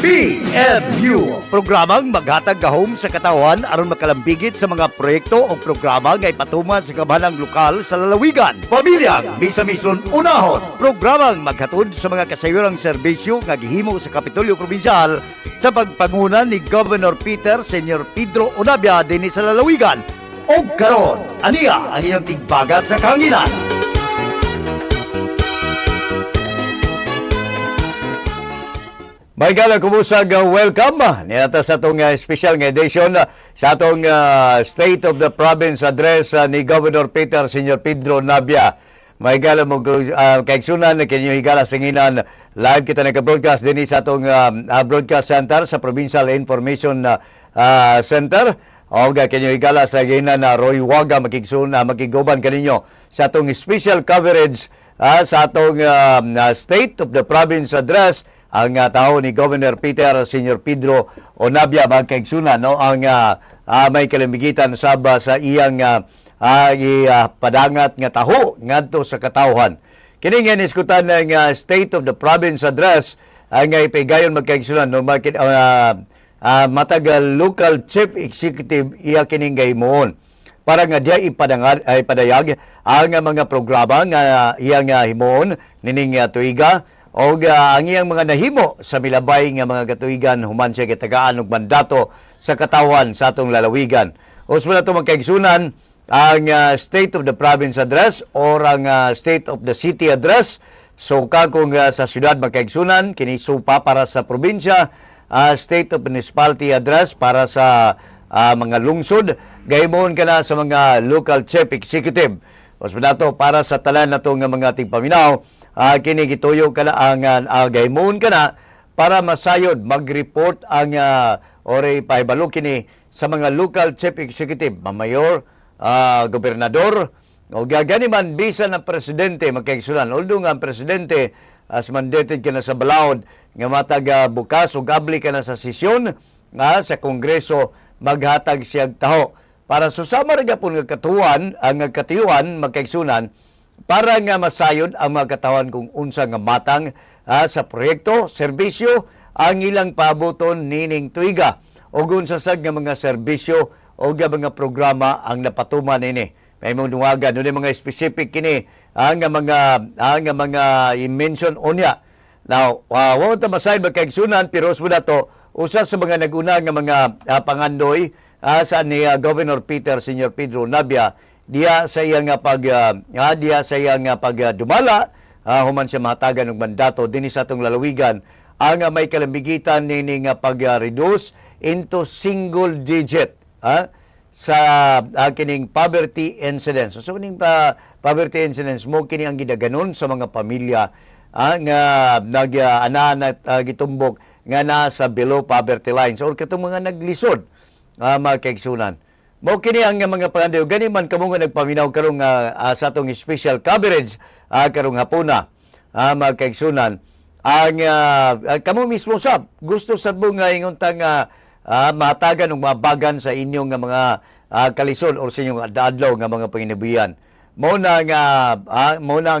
PMU, programang maghatag gahom sa katawan aron makalambigit sa mga proyekto o programa nga ipatuman sa kabanang lokal sa lalawigan. Pamilyang Misamis unahon, programang maghatod sa mga kasayurang serbisyo nga gihimo sa Kapitolyo Provincial sa pagpangunan ni Governor Peter Senior Pedro Onabia dinhi sa lalawigan. O karon, aniya ang iyong tigbagat sa kanginan. May gala kumusag welcome niyata sa itong special nga edition sa itong State of the Province Address ni Governor Peter Senior Pedro Nabia. May gala mo kaigsunan kinyo higala singinan live kita nagka-broadcast din sa itong broadcast center sa Provincial Information Center. O kinyo higala sa ginan na Roy Waga makiguban kaninyo sa itong special coverage sa itong State of the Province Address ang tao ni Governor Peter Senior Pedro Onabia magkaigsunan no ang may kalamigitan saba sa iyang padangat nga taho ngadto sa katawhan. Kini nga niskutan ng State of the Province Address ang ipigayon magkaigsunan no matagal local chief executive iya kining gahimoon para nga diya ipadayag ang mga programa nga iyang himuon nining tuiga o ang iyang mga nahimo sa milabay nga mga katuigan human siya kitagaan og mandato sa katawan sa atong lalawigan. Usman nato magkaigsunan ang State of the Province Address or ang State of the City Address. So kung sa syudad magkaigsunan kini supa para sa probinsya, State of Municipality Address para sa mga lungsod, gahimon kana sa mga local chief executive. Usman nato para sa talan nato nga mga tigpaminaw kini gituyo kana ang gahimon kana para masayod mag-report ang ore pahibalo kini sa mga local chief executive, mayor, gobernador o gani man bisan na presidente magkaigsunan. Although nga ang presidente as mandated kana sa balaod nga matag bukas ug abli kana sa sesyon sa Kongreso maghatag siya taho para susama ra gyapon nga katuan ang katiyuan magkaigsunan para nga masayod ang mga katawan kung unsa nga matang sa proyekto, serbisyo ang ilang pabuton nining tuiga o unsa sad nga mga serbisyo o mga programa ang napatuman nini. May mong dungagan no mga specific kini ang mga i-mention unya. Now, wa ta masayod magkaigsunan pero usbon nato usa sa mga naguna nga mga pangandoy sa ni Governor Peter Senior Pedro Nabia diya sa iyang pagdumala human siya mahatagan og mandato dinhi sa atong lalawigan ang may kalambigitan nini nga pag-reduce into single digit sa kining poverty incidence. So kining poverty incidence mo kini ang gidaganon sa mga pamilya nga gitumbok nga nasa below poverty lines or katong mga naglisod mga kaigsunan. Mao kini ang mga pangandoy gani man kamo nga nagpaminaw karong sa atong special coverage karong hapuna mga kaigsunan ang kamo mismo sab gusto sad mo nga inguntang mahatagan og mabagan sa inyong nga mga kalisod or sa inyong adlaw nga mga panginabuhian. Mao na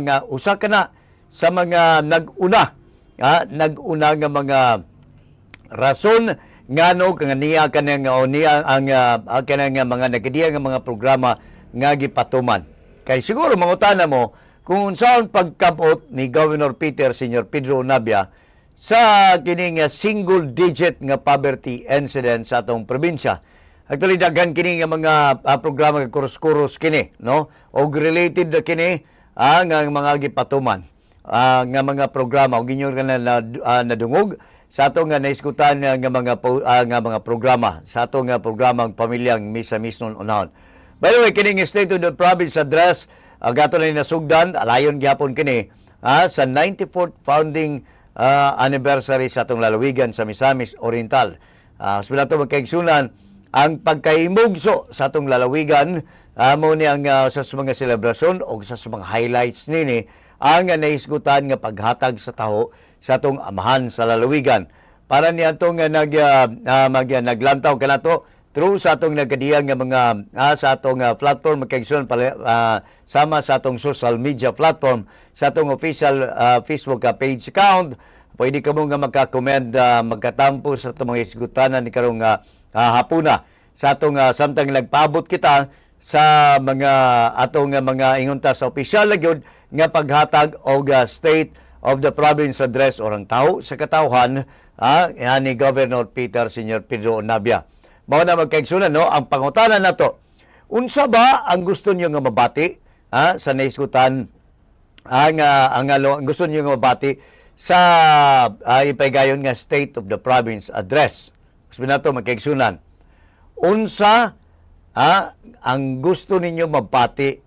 nga usa kana sa mga naguna nga mga rason ngano kang niya kanang niya ang kanang mga nagdiya nga mga programa nga gipatuman. Kay siguro mangutana mo kung unsaon pagkabot ni Governor Peter Senior Pedro Nabia sa kining single digit nga poverty incidence sa atong probinsya. Actually daghan kini nga mga programa nga kuros-kuros kini no og related na kini nga mga gipatuman nga mga programa og ginyo kana nadungog sa atong naiskutan nga mga programa sa atong programang pamilyang Misamis unahon. By the way, kining State of the Province Address gato na nasugdan alayon gyapon kini sa 94th founding anniversary sa atong lalawigan sa Misamis Oriental. Sila to magkaigsunan ang pagkaimugso sa atong lalawigan mo ni ang sa mga selebrasyon o sa mga highlights nini ang naisgutan nga paghatag sa taho sa atong amahan sa lalawigan. Para niya itong naglantaw ka na to through sa atong nagkadiyang nga mga sa atong platform magkaigsunan sama sa atong social media platform sa atong official Facebook page account pwede ka mo nga magka-comment, magkatampo sa itong mga isgutanan ni karong hapuna. Sa atong samtang nagpaabot kita sa mga atong mga ingunta sa opisyal gyud nga paghatag og State of the Province Address orang tawo sa katawhan ni Governor Peter Senior Pedro Navia. Mao na magkaigsunan no ang pangutanan nato. Unsa ba ang gusto niyo nga mabati sa naisgutan ang gusto niyo nga mabati sa ipaygayon nga State of the Province Address. Gusto nato magkaigsunan. Unsa ang gusto ninyo mabati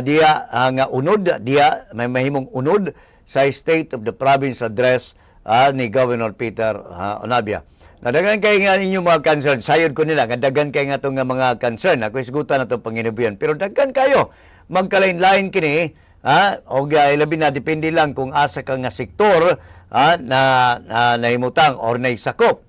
diya nga unod diya may mahimong unod sa State of the Province Address ni Governor Peter Navia. Nadagan kay nga ninyo mga concern, sayod ko nila, dagan kay nga itong mga concern, ako isgutan na itong Panginoon. Pero dagan kayo, magkalain-lain kini, o ilabi na, depende lang kung asa ka nga sektor na naimutang or naisakop.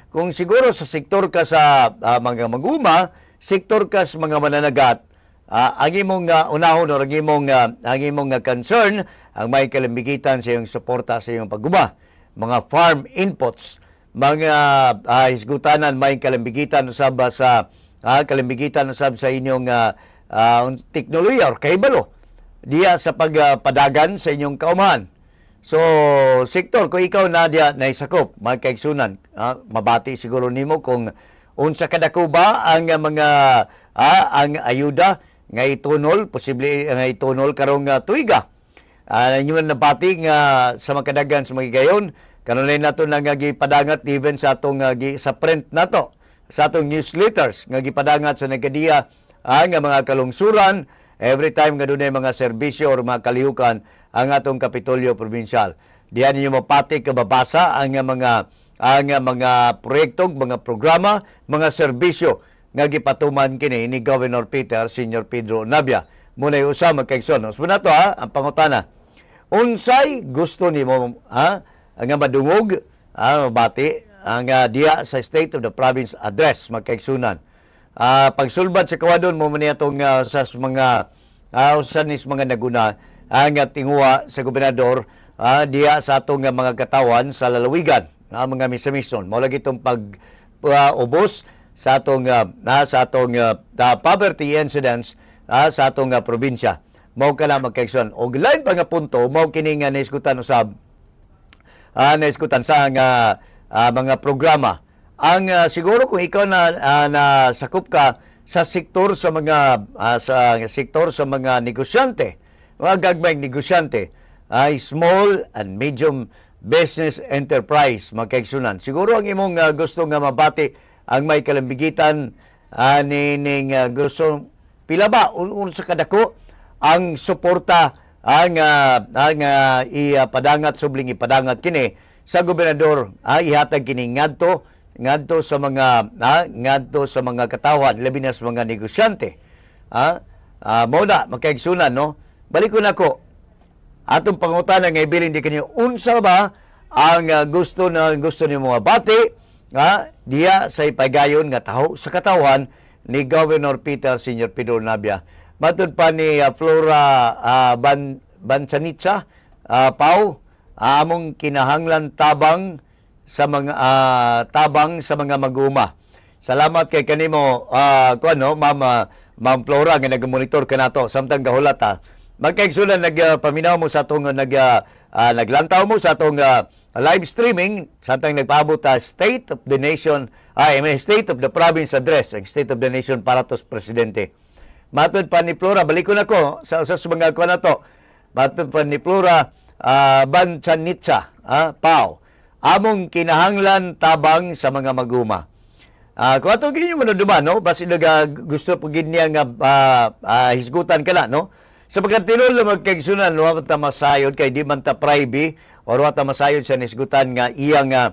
Kung siguro sa sektor ka sa mga maguma, sektor ka sa mga mananagat, ang imong unahon o ang imong concern, ang may kalambigitan sa iyong suporta sa iyong pagguma. Mga farm inputs, mga hisgutanan, may kalambigitan usab sa kalambigitan usab sa inyong teknolohiya or kahibalo diya sa pagpadagan sa inyong kaumahan. So, sektor, kung ikaw na diya naisakop, magkaigsunan, mabati siguro nimo kung unsa kadako ba ang mga ang ayuda nga itunol, posible nga itunol karong tuiga. Inyo nabati nga sa makadagan sa mga gayon, kanunay nato na nga gipadangat even sa atong sa print nato, sa atong newsletters nga gipadangat sa nagkadiya nga mga kalungsuran every time nga dunay mga serbisyo or mga kalihukan ang atong Kapitolyo Provincial. Diyan ninyo mapati kababasa ang mga proyekto, mga programa, mga serbisyo nga gipatuman kini ni Governor Peter Senior Pedro Navia. Muna usa magkaigsoon. So na to ang pangutana. Unsay gusto nimo ang madungog mabati ang diya sa State of the Province Address magkaigsunan. Pagsulbad sa kawadon mo man itong sa mga usanis mga naguna ang tinguha sa gobernador diya sa atong mga katawan sa lalawigan mga misamison. Mao lagi itong pag-ubos sa atong poverty incidence sa atong probinsya. Mao kana magkaigsunan. Og lain pa nga punto mao kini nga naisgutan usab naisgutan sa mga programa. Ang siguro kung ikaw na sakop ka sa sektor sa mga negosyante, mga gagmayng negosyante, small and medium business enterprise magkaigsunan. Siguro ang imong gusto nga mabati ang may kalambigitan ning gusto pila ba unsa kadako ang suporta ang ipadangat subling ipadangat kini sa gobernador ihatag kini ngadto sa mga katawan labi na sa mga negosyante. Mao na magkaigsunan no. Balik ko nako. Atong pangutana nga ibilin di kanyo unsa ba ang gusto nimo mabati diya sa ipagayon nga taho sa katawan ni Governor Peter Senior Pedro Navia. Matud pa ni Flora Bansanitsa, Pau, among kinahanglan tabang sa mga maguma. Salamat kay kanimo Ma'am Flora nga nag-monitor ka nato samtang gahulata. Magkaigsulan nagpaminaw mo sa atong naglantaw mo sa atong live streaming samtang nagpaabot State of the Nation State of the Province Address, ang State of the Nation para tos presidente. Matod pa ni Flora, balik ko na ko sa mga kuha na to. Matod pa ni Flora Bansanitsa, Pau. Among kinahanglan tabang sa mga maguma. Kung ato ganyan mo na duman, no? Basi gusto po niya nga hisgutan ka na, no? Sa pagkatinol na magkaigsunan, luwa ta masayod kay di man ta private o luwa ta masayod sa nisgutan nga iyang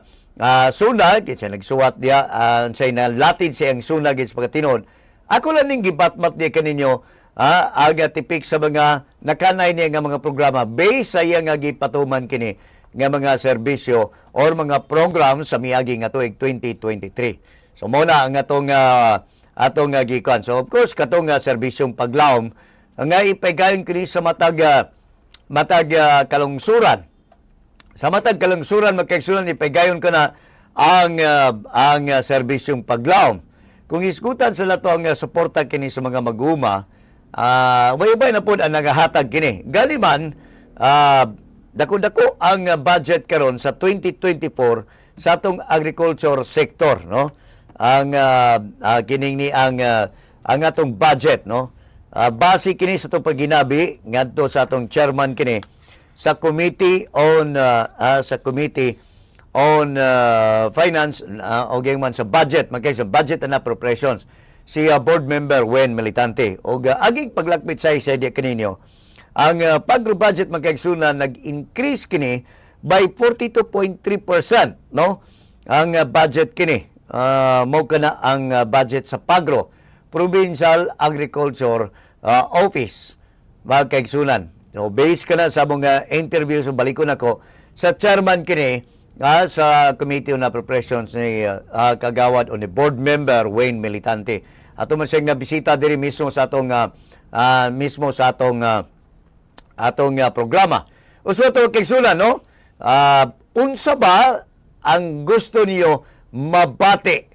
sunag, siya nagsuwat diya, siya nalatid siya ang sunag sa pagkatinol. Ako lang ning gibatmat niya kaninyo aga tipik sa mga nakanay niya nga mga programa based sa iya nga gipatuman kini nga mga serbisyo or mga program sa miagi nga tuig 2023. So muna ang atong gikuan. So of course katong serbisyong paglawom nga ipagayon kini sa matag kalungsuran Sa matag kalungsuran magkaigsunan ipegayon ka na ang serbisyong paglaom. Kung iskutan sila to ang suporta kini sa mga maguma, way na po ang nagahatag kini. Gani man, dako-dako ang budget karon sa 2024 sa atong agriculture sector, no? Ang kining ni ang atong budget, no? Base kini sa itong pagginabi ngadto sa atong chairman kini sa Committee on Finance o man sa budget, magkay sa budget and appropriations, si board member Wen Militante. O aging paglakbit sa diya kaninyo, ang pagro-budget magkaigsunan nag-increase kini by 42.3%, no? Ang budget kini mo kana ang budget sa Pagro Provincial Agriculture Office magkaigsunan. No, based ka na sa mga interview sa balikon ako sa chairman kini sa Committee on Appropriations ni kagawad o ni board member Wayne Militante. Ato man siyang nabisita diri mismo sa atong programa. Usa to kaigsunan, no? Unsa ba ang gusto niyo mabati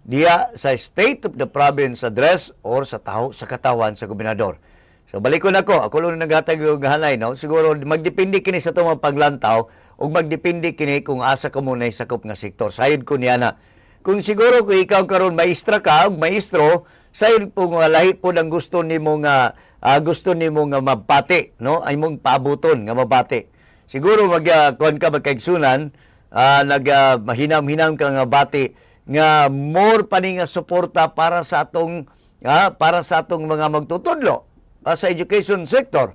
diya sa State of the Province Address or sa katawan sa gobernador? So balikon ako lang naghatag og hanay, no? Siguro magdepende kini sa itong paglantaw ug magdepende kini kung asa ka muna sakop nga sektor. Sayod ko niya na. Kung siguro kung ikaw karon maestra ka ug maestro, sayod po nga lahi po ang gusto nimo nga mabati, no? Ay mong paabuton nga mabati. Siguro kuan ka magkaigsunan, mahinam-hinam ka nga bati nga more pa ni nga suporta para sa atong mga magtutudlo sa education sector.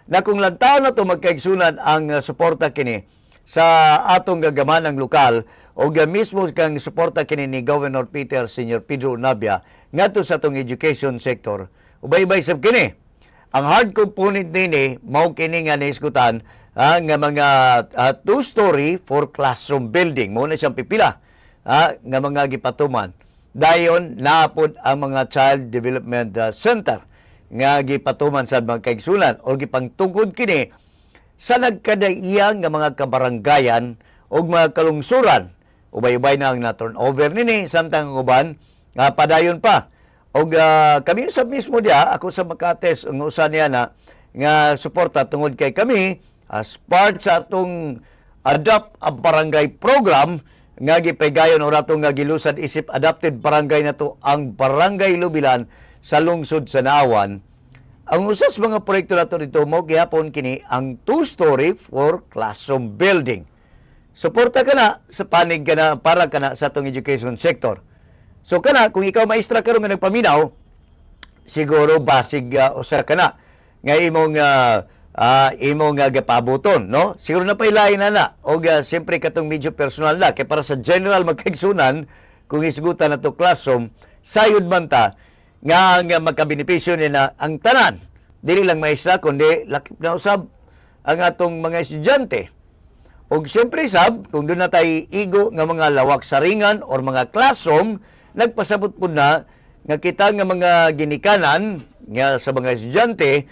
Na kung lantaw na ito magkaigsunan ang suporta kini sa atong gagamanang lokal o mismo kang suporta kini ni Governor Senior Pedro Navia ngadto sa atong education sector, ubay-ubay sab kini. Ang hard component nini mao kini nga naiskutan nga mga two-story for classroom building. Mao na siyang pipila nga mga gipatuman. Dayon naapod ang mga child development center nga gipatuman sa mga kaigsunan o gipangtugod kini sa nagkadaiyang nga mga kabaranggayan o mga kalungsuran. Ubay-ubay na ang na-turnover nini samtang uban nga padayon pa. O kami sa mismo dia, ako sa Makates, ang usa niya na nga suporta tungod kay kami as part sa atong Adopt a Barangay program nga gipegayon o ratong nga gilusad isip adopted barangay na to ang Barangay Lubilan sa lungsod sa Naawan. Ang usas mga proyekto nato dito mo gihapon kini ang two-story for classroom building. Suporta ka na sa panig ka na para ka na sa atong education sector. So kana kung ikaw maestra karon nga nagpaminaw, siguro basig usa ka na nga imong gapabuton, no? Siguro na pailain na o siyempre katong medyo personal na kay para sa general magkaigsunan kung isgutan na to classroom sayod man ta nga ang magkabenepisyo nila ang tanan. Dili lang maestra, kundi lakip na usab ang atong mga estudyante. O siyempre sab, kung doon na tayo igo nga mga lawak saringan or mga classroom, nagpasabot po na nga kita nga mga ginikanan nga sa mga estudyante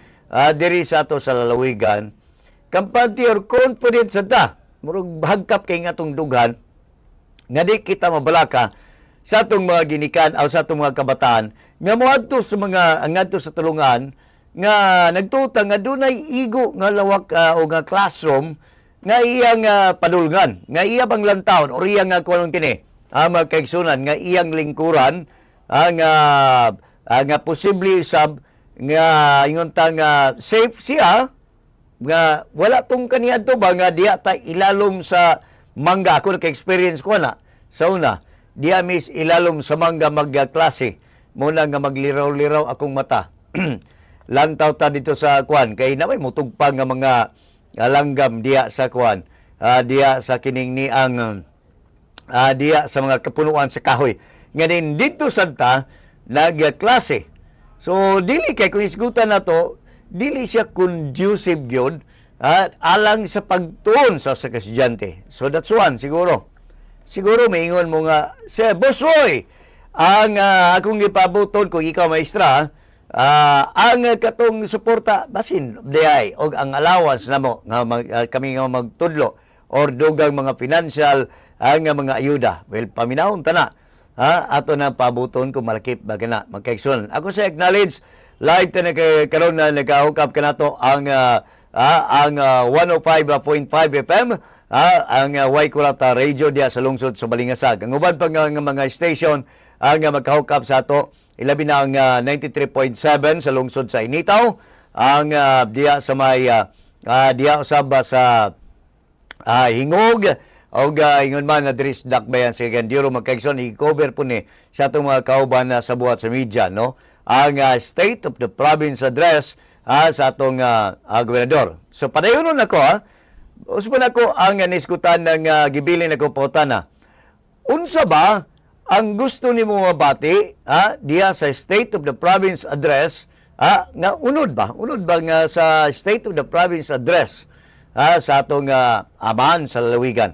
diri sa ato sa lalawigan, kampante or confident sa ta, murag hagkap kay nga atong dugan, nga di kita mabalaka sa atong mga ginikan o sa atong mga kabataan nga moadto sa mga ngadto sa tulungan nga nagtuta nga dunay igo nga lawak o nga classroom nga iyang padulngan, nga iya bang lantawon o iyang kunon kini mga kaigsunan nga iyang lingkuran nga posible sab nga ingon ta nga safe siya nga wala tong kaniadto ba nga diya ta ilalom sa mangga. Ako naka-experience ko na sa una diya mis ilalom sa mangga magklase muna nga magliraw-liraw akong mata. Lantaw ta dito sa kwan kay na may mutugpang nga mga langgam diya sa kwan, diya sa kining ni ang diya sa mga kapunuan sa kahoy nga din dito sa ta nagklase. So dili kay kung isgutan na to, dili siya conducive gyud alang sa pagtuon sa estudyante. So that's one siguro. Siguro maingon mo nga, Bosoy, ang akong gipabuton kung ikaw maestra, ang katong suporta basin diay og ang allowance namo nga kami nga magtudlo or dugang mga financial ang mga ayuda. Well, paminahon tana. Ato na pabuton kung malakip ba kana magkaigsunan. Ako sa acknowledge live ta karon na nagahukap kanato ang 105.5 FM ang Waikulata Radio diya sa lungsod sa Balingasag. Ang uban pa nga mga station ang magkahukap sa ato ilabi na ang 93.7 sa lungsod sa Initaw, ang diya sa may diya usab sa Hingog o ingon man na diri sa Dakbayan sa Gandiro magkaigsoon i-cover po ni sa atong mga kauban sa buhat sa media, no, ang State of the Province Address sa atong gobernador. So padayonon ako usban ako ang niskutan ng gibilin ako potana. Unsa ba ang gusto nimo mabati diya sa State of the Province Address nga unod ba nga sa State of the Province Address sa atong aman sa lalawigan.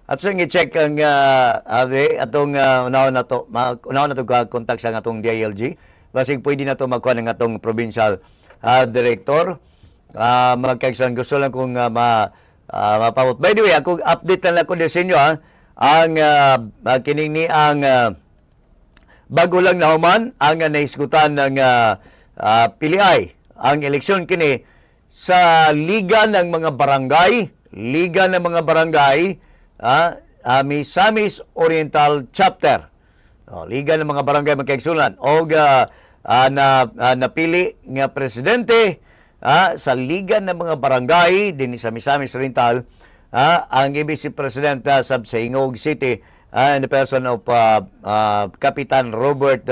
At so i-check ang atong unahon na to contact sa atong DILG basig pwede na to magkuha ng atong provincial director. Magkaigsoon gusto lang kung mapabot. By the way, ako update lang ako sa inyo ang kining ni ang bago lang na human ang naisgutan ng PLI ang eleksyon kini sa Liga ng mga Barangay Misamis Oriental Chapter. Liga ng mga barangay magkaigsunan o napili nga presidente sa Liga ng mga Barangay din sa Misamis Oriental ang ABC President sa Hingog City in the person of Kapitan Robert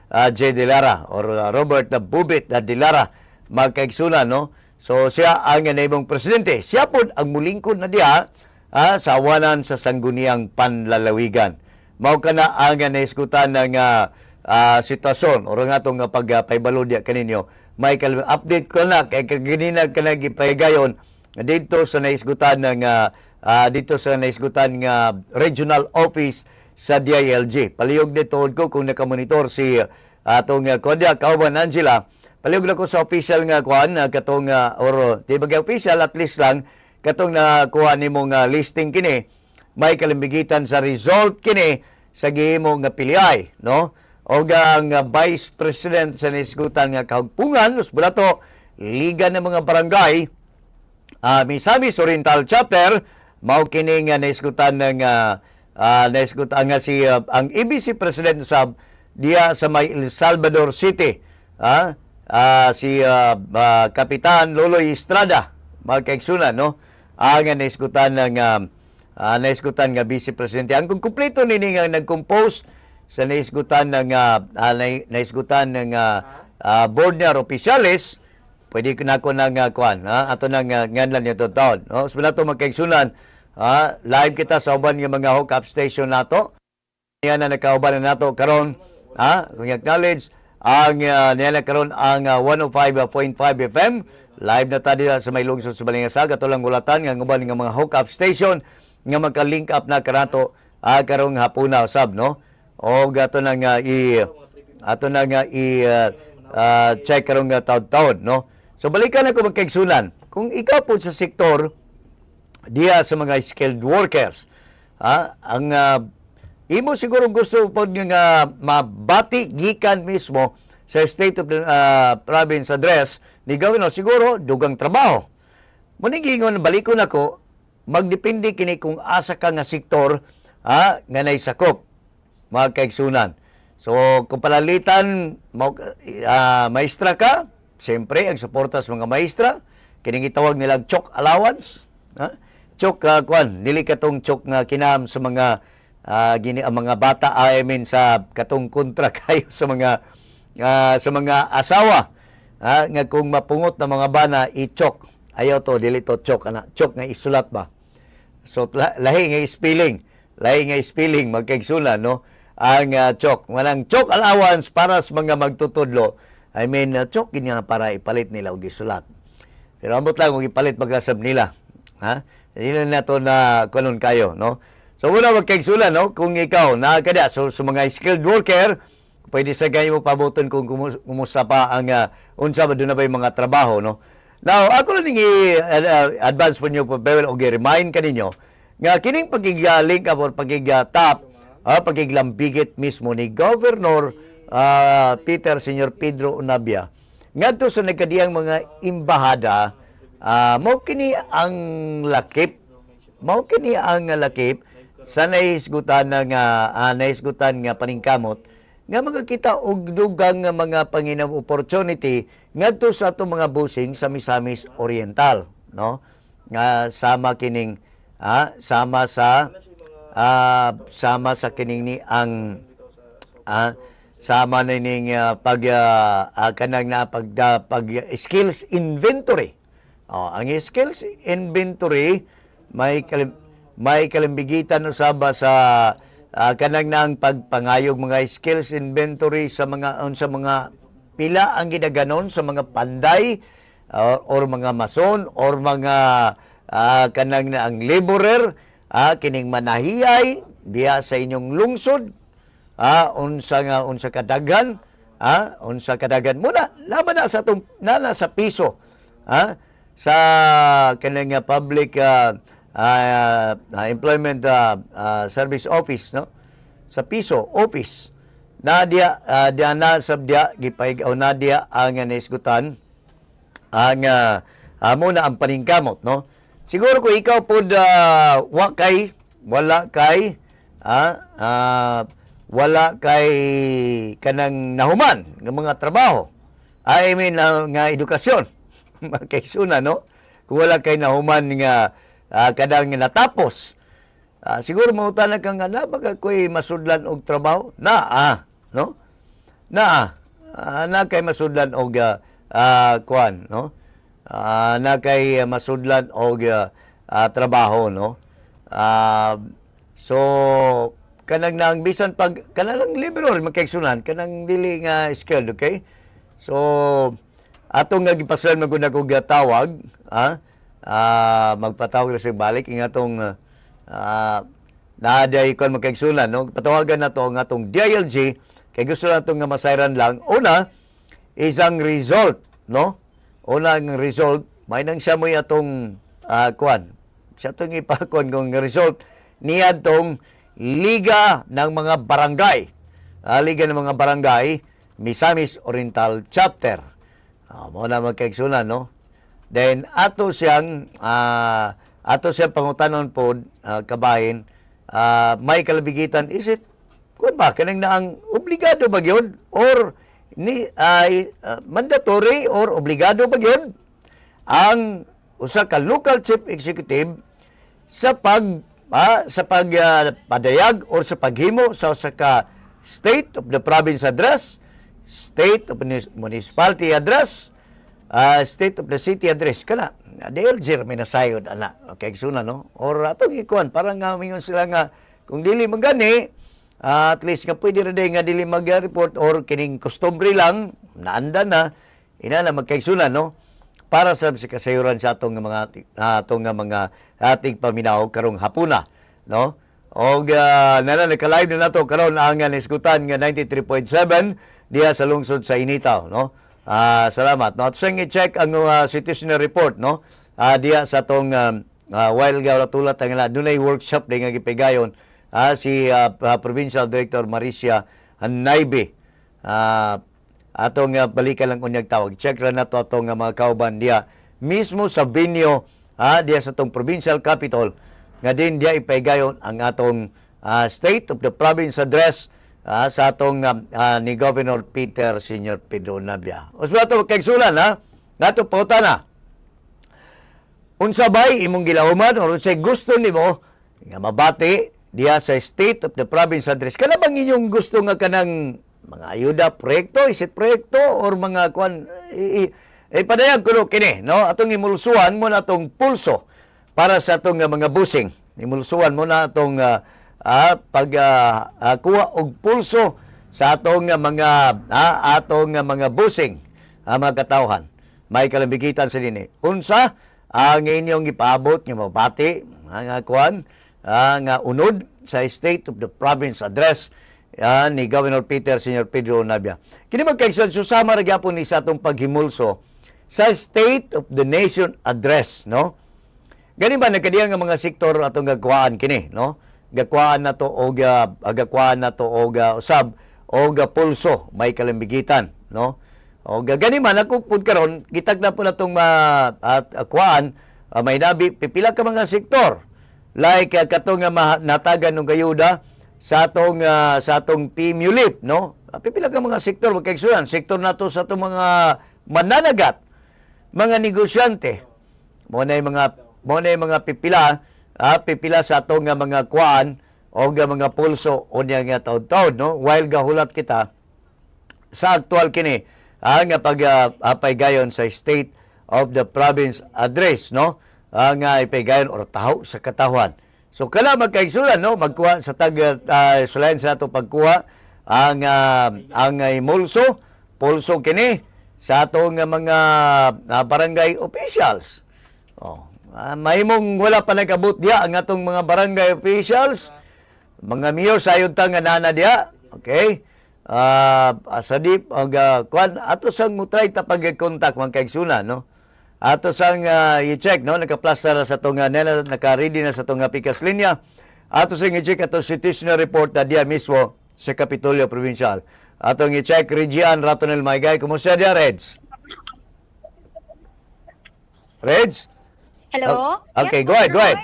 J. Dilara or Robert Bubit Dilara magkaigsunan, no? So siya ang naibong presidente. Siya po ang mulingkod na diha sa awanan sa sangguniang panlalawigan. Mao kana ang naiskutan ng sitwasyon o nga itong pagpaibalo diya kaninyo. May update ko na kay kaginina ka na gipahigayon dito sa naisgutan ng regional office sa DILG. Palihog dito ko kung nakamonitor si atong Kodia Kauban Angela. Palihog na ko sa official nga kuan katong or di ba official at least lang katong nakuha nimong listing kini. May kalimbigitan sa result kini sa gihimo nga PLI, no? O ang Vice President sa naisgutan nga kahugpungan usbula to Liga ng mga Barangay Misamis Oriental Chapter mao kini nga naisgutan ng naisgutan nga si ang ABC President sa diya sa may El Salvador City si Kapitan Loloy Estrada magkaigsunan, no, ang naisgutan ng naisgutan nga Vice Presidente ang kumpleto nini nga nag-compose sa naisgutan ng board niya opisyalis. Pwede na ako nang kuan ato nang nganlan nito taon, no? So nato magkaigsunan live kita sa uban nga mga hookup station nato. Yan na nakauban nato karon kung acknowledge ang niya karon ang 105.5 FM live na tadi sa may lungsod sa Balingasag ato lang gulatan nga uban nga mga hookup station nga magka-link up na kanato karong hapuna usab, no? O ato nang check karong taon-taon, no? So balikan ako magkaigsunan. Kung ikaw po sa sektor diya sa mga skilled workers, ang imo siguro gusto po nga mabati gikan mismo sa State of the Province Address ni Governor, siguro dugang trabaho. Muning gingon balikon ako, magdepende kini kung asa ka nga sektor nga naisakop magkaigsunan. So kung palalitan maestra ka, siyempre ang suporta sa mga maestra kining gitawag nilang chok allowance, chok dili katong chok nga kinam sa mga ang mga bata, I mean sa katong kontra kayo sa mga asawa nga kung mapungot na mga bana i-chok, ayaw to dili to chok chok nga isulat ba. So lahi nga spelling magkaigsunan, no, ang chok manang chok allowance para sa mga magtutudlo. I mean chok ginya para ipalit nila og isulat, pero ambot lang og ipalit pagkasab nila, dili na to na kunon kayo, no. So wala magkaigsunan, no, kung ikaw nakakada so sa mga skilled worker pwede sa gayo mo pabuton kung kumusta pa ang unsa ba doon na ba yung mga trabaho, no. Now ako lang advance po niyo po og remind kaninyo nga kining pagigya-link up or pagigya-tap, pagiglambigit mismo ni Governor Peter Senior Pedro Unabia ngadto sa nagkadiyang mga imbahada. Mao kini ang lakip, sa naisgutan nga paningkamot nga magkita og dugang nga mga panginam opportunity ngadto sa ato mga busing sa Misamis Oriental, no? Nga sama kining sama sa kining ni ang sama na ning kanang na pag skills inventory. Ang skills inventory may kalimbigitan usaba sa kanang na ang pagpangayog mga skills inventory sa mga pila ang gidaganon sa mga panday or mga mason or mga kanang na ang laborer kining manahiyay diha sa inyong lungsod. Unsa kadagan muna laban na sa sa piso sa kanang public employment service office, no, sa piso office na dia na sabdia gipay o na dia ang naisgutan ang muna ang paningkamot, no. Siguro ko ikaw pod wala kay kanang nahuman ng mga trabaho. I mean nga edukasyon. Makaisuna, no? Kung wala kay nahuman nga kadang natapos. Siguro mautanan kang nga na baka ko'y masudlan og trabaho. No? Na kay masudlan og kuan, no? Na kay masudlan og trabaho, no? So kanang nang bisan pag kanang liberal makaigsunan kanang dili nga skilled, okay? So atong nga gipasal maguna kog tawag, magpatawag na sa balik ing atong naaday kon makaigsunan, no? Patawagan nato ang atong DILG kay gusto nato nga masayran lang. Una isang result, no? Una ang result may nang siya mo atong kuan. Siya tong ipakon kung result niya tong Liga ng mga Barangay. Liga ng mga Barangay, Misamis Oriental Chapter. Mao na magkaigsunan, no? Then ato siyang pangutanon po kabahin, may kalabigitan, is it kun ba kanang naang obligado ba gyud or ni mandatory or obligado ba gyud ang usa ka local chief executive sa pagpadayag or sa paghimo sa ka State of the Province Address, State of the Municipality Address, State of the City Address kana DLG may nasayod ana. Okay, suna, no? Or atong ikuan parang nga mingon sila nga kung dili magani at least nga pwede ra nga dili mag-report or kining customary lang naanda na ina na magkaigsunan, no? Para sa kasayuran sa atong mga ating paminaw karong hapuna, no? Og nakalive na nato karon ang nisgutan nga 93.7 diha sa lungsod sa Initaw, no? Salamat, no? At siyang i-check ang situational report, no? Diha sa atong while tulat ang dunay workshop di nga gipigayon si Provincial Director Maricia Naibe. Atong balikan lang unyag tawag. Check ra nato atong mga kauban diha mismo sa venue diha sa atong provincial capital nga din diha ipaigayon ang atong State of the Province Address sa atong ni Governor Peter Senior Pedro Nabia. Usba to kay sulan nato pautana. Unsa bay imong gilahuman or unsay gusto nimo nga mabati diha sa State of the Province Address? Kana bang inyong gusto nga kanang mga ayuda proyekto, isit proyekto or mga kuan padayag kuno kini, no? Atong imulsuhan mo na atong pulso para sa atong mga busing. Imulsuhan mo na atong kuha og pulso sa atong mga busing, mga katawhan. May kalambigitan sa dinhi. Unsa ang inyong ipaabot nga mabati nga kuan nga unod sa State of the Province Address ni Governor Peter Senior Pedro Nabia. Kini magkaigsunan susama ra gyapon ni sa atong paghimulso sa State of the Nation Address, no? Gani ba nagkadiya nga mga sektor atong gagwaan kini, no? Gakwaan na to og usab og pulso may kalambigitan, no? O gani man ako pud karon gitag na po natong kuan may nabi pipila ka mga sektor like katong natagan ng gayuda sa atong PMULIP, no? Pipila ka mga sektor magkaigsunan, sektor nato sa atong mga mananagat, mga negosyante. Mo na mga pipila sa atong mga kuan o mga pulso o nga taud-taud, no? While gahulat kita sa aktual kini ang paygayon sa State of the Province Address, no? Ang ipaygayon or taho sa katahuan. So kala magkaigsunan, no? Magkuha sa sulayan sa ato pagkuha ang pulso kini sa atong mga barangay officials. Oh, mahimong wala pa nagabot diya ang atong mga barangay officials, mga mayor sayod ta nga nana diya, okay? Asadip kuan ato sang mutray ta pag-contact man kaigsunan, no? Ato sang i-check, no? Naka-plus na sa tong naka-ready na sa tong pikas linya. Ato sang i-check ato situational report na diya mismo sa Kapitolyo Provincial. Atong i-check Regian Ratonel Maygay. Kumusta diya, Reds? Reds? Hello? Okay, yes, go ahead.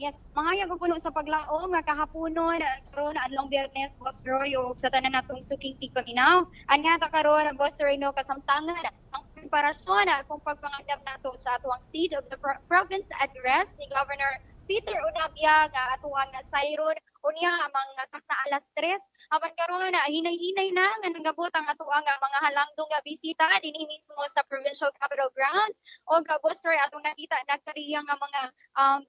Yes, mahayag ko kuno sa paglaom nga kahaponon karon adlong Biyernes, Boss Roy, ug sa tanan natong suking tigpaminaw. Anya ta karon, Boss Roy, no, kasamtangan ang preparasyon kung pagpangandam nato sa atuang State of the Province Address ni Governor Peter Unabia nga atuang sayron unya mga takna alas 3 apan karon hinay-hinay na nga nagabot ang atuang mga halangdong nga bisita dinhi mismo sa Provincial Capital Grounds og Boss Roy atong nakita nagkariya nga mga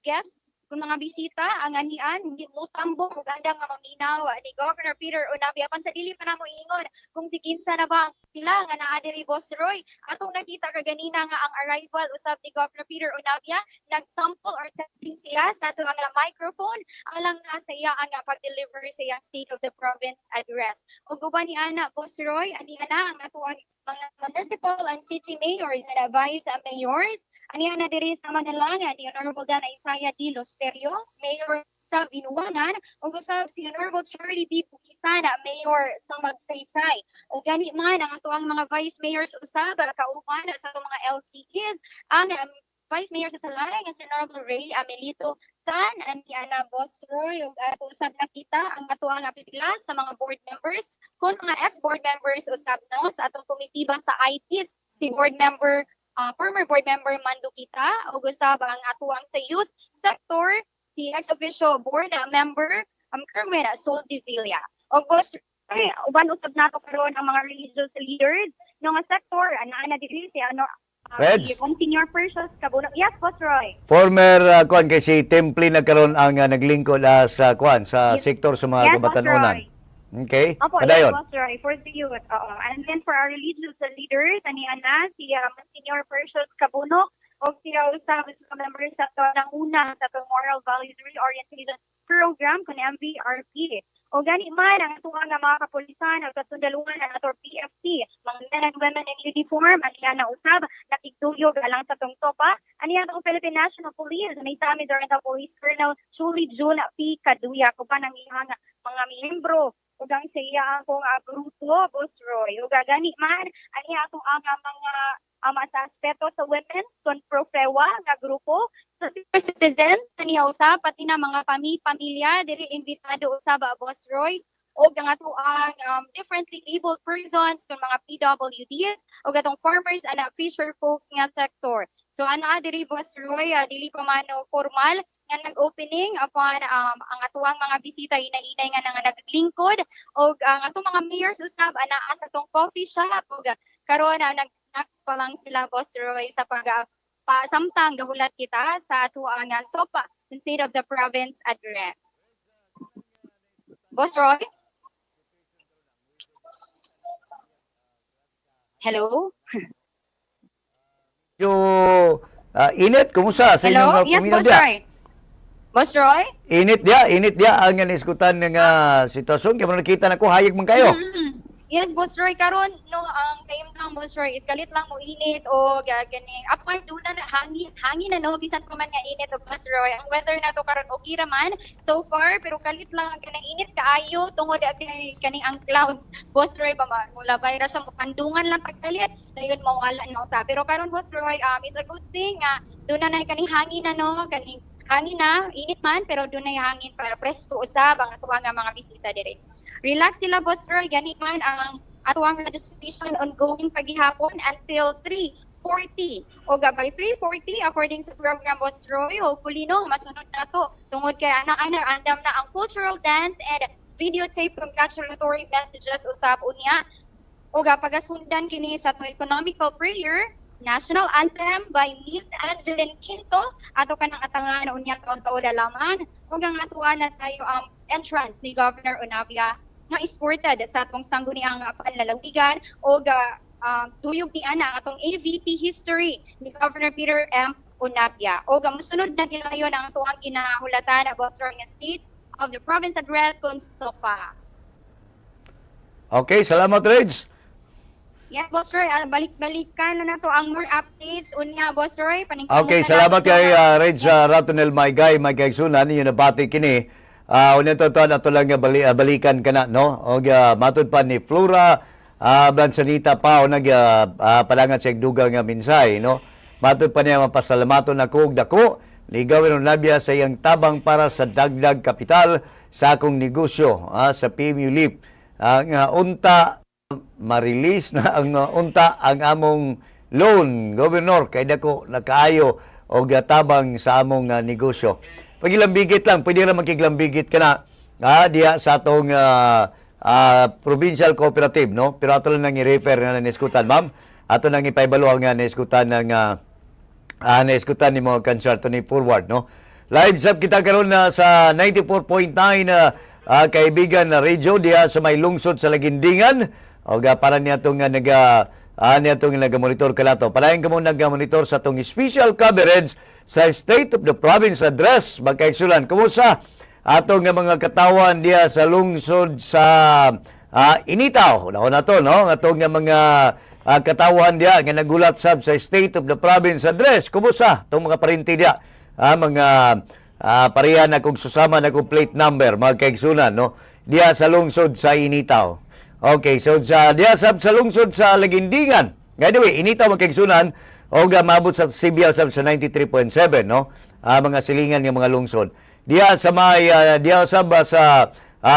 guests kung mga bisita ang anian mutambong ug andang nga maminaw ni Governor Peter Unabia apan sa dili pa namo ingon kung si kinsa na ba ang pila nga naa diri, Boss Roy. Atong nakita kaganina nga ang arrival usab ni Governor Peter Unabia nag-sample or testing siya sa ato nga microphone alang na sa iya ang pag-deliver sa iyang State of the Province Address. Ug uban ni ana, Boss Roy, ani ana ang ato mga municipal and city mayors and vice mayors. Ani ana diri sa Manila nga ni Honorable Dana Isaya D. Losterio, Mayor sa Binuangan, ug usab si Honorable Charlie B. Bukisana, Mayor sa Magsaysay. O gani man ang atuang mga vice mayors usab kauban sa mga LCEs ang Vice Mayor sa Salarang si Honorable Ray Amelito Tan ani ana, Boss Roy, ug ato usab nakita ang atuang pipila sa mga board members kun mga ex-board members usab no sa atong komitiba sa IPs si board member former board member Mando Kita ug usab ang atuang sa youth sector si ex-official board member Kerwin Soldevilla. Og Boss Roy, uban usab nato karon ang mga religious leaders no nga sector ana diri si Reds? Senior persons kabuno. Yes, Boss Roy. Former kuan kay si Temple nagkaroon ang naglingkod sa kuan sa sektor sa mga kabatanunan. Okay? Opo, Padayon. yes, Boss Roy, for the youth. And then for our religious leaders, ani ana si Senior persons kabuno o siya usab sa member sa to ng una sa Moral Values Reorientation Program kun MVRP. O gani man ang atuang mga kapulisan at kasundaluhan ang ator PFC, mga men and women in uniform, aniya na usab, nakigduyog alang sa tong topa, aniya ang Philippine National Police, Misamis Oriental Police Colonel Julie June P. Kaduya, kung pa nang ihang mga miyembro, o gang sa iya akong grupo, Boss Roy. O gani man, aniya atong mga sa aspeto sa women, kon profewa nga grupo, sa citizens, aniya usab, pati na mga pamilya, diri invitado usab, Boss Roy, o ang atuang differently abled persons, kung mga PWDs, o gatong farmers, ana fisher folks nga sector. So ana diri, Boss Roy, dili pa man formal, nga nag-opening upon ang atuang mga bisita hinay-hinay nga naglingkod o ang atong mga mayors usab anaa sa tong coffee shop o karon nag-snacks pa lang sila, Boss Roy, sa samtang gahulat kita sa atuang SOPA, State of the Province Address. Boss Roy? Hello? Init, kumusta sa Hello? inyong Yes, Boss Roy. Boss Roy? Init dia ang iskutan nga sitwasyon kay nakita nako hayag man kayo. Yes, Boss Roy, karon no ang kaimtang Boss Roy is kalit lang mo init o ganing apart do na hangin na no bisan pa man nga init o Boss Roy. Ang weather na to karon okay ra man so far pero kalit lang ang kanang init kaayo tungod kaning ang clouds Boss Roy pa mula virus sa pandungan lang pagkalit dayon mawala na usa. Pero karon Boss Roy it's a good thing nga do na kaning hangin na no kaning hangin na init man pero do na hangin para presko usab ang atuwa nga mga bisita dire. Relax sila, Boss Roy. Ganit man ang atuang registration ongoing paghihapon until 3:40. O by 3:40, according sa program, Boss Roy, hopefully no, masunod na to. Tungod kay anak-anak, andam na ang cultural dance and videotape congratulatory messages usab unya. O pagasundan kini sa economical prayer, National Anthem by Miss Angeline Quinto ato kanang atangan unya taon-taon lamang. O ang atuan na tayo ang entrance ni Governor Onavia nga escorted sa atong sangguniang panlalawigan o tuyog ni ana atong AVP history ni Governor Peter M. Onavia. O musunod na gilayon ang atuang kinahulatan about nga State of the Province Address kung pa. Okay, salamat, Reds. Yes, Boss Roy, balik-balikan na to ang more updates unya Boss Roy. Okay, salamat kay Reds Ratonel Maygay, Sunan, yun nabati kini. Unya to ato lang balikan kana no. Og matud pa ni Flora Blansanita pa o palangan sa dugang nga minsay no. Matud pa niya mapasalamaton ako og dako ni Governor Nabia sa iyang tabang para sa dagdag kapital sa akong negosyo sa PMU Leap. Ang unta ma-release na ang unta ang among loan, Governor, kay dako nakaayo og tabang sa among negosyo. Pagilambigit lang, pwede ra makiglambigit ka na diya sa atong Provincial Cooperative, no? Pero ato lang nang i-refer nga naiskutan, ma'am. Ato nang ipaibalo nga naiskutan ng naiskutan ni mga concert ni forward, no? Live sub kita karon na sa 94.9 kaibigan na radio diya sa may lungsod sa Lagindingan. O para niya itong nag-monitor ka nato. Palayan ka mo nag-monitor sa itong special coverage sa State of the Province Address. Magkaigsulan, kumusta atong mga katawan diya sa lungsod sa Initaw. Naon na to, no? Atong mga katawan diya nga nagulat sab sa State of the Province Address. Kumusta itong mga parinti diya? Mga pareha na kung susama na kung plate number, magkaigsulan, no? Diya sa lungsod sa Initaw. Okay, so diya sa lungsod sa Lagindingan. Anyway, Initaw magkaigsunan o maabot sa CBL sa 93.7, no? Mga silingan ng mga lungsod. Diya sa may diya sa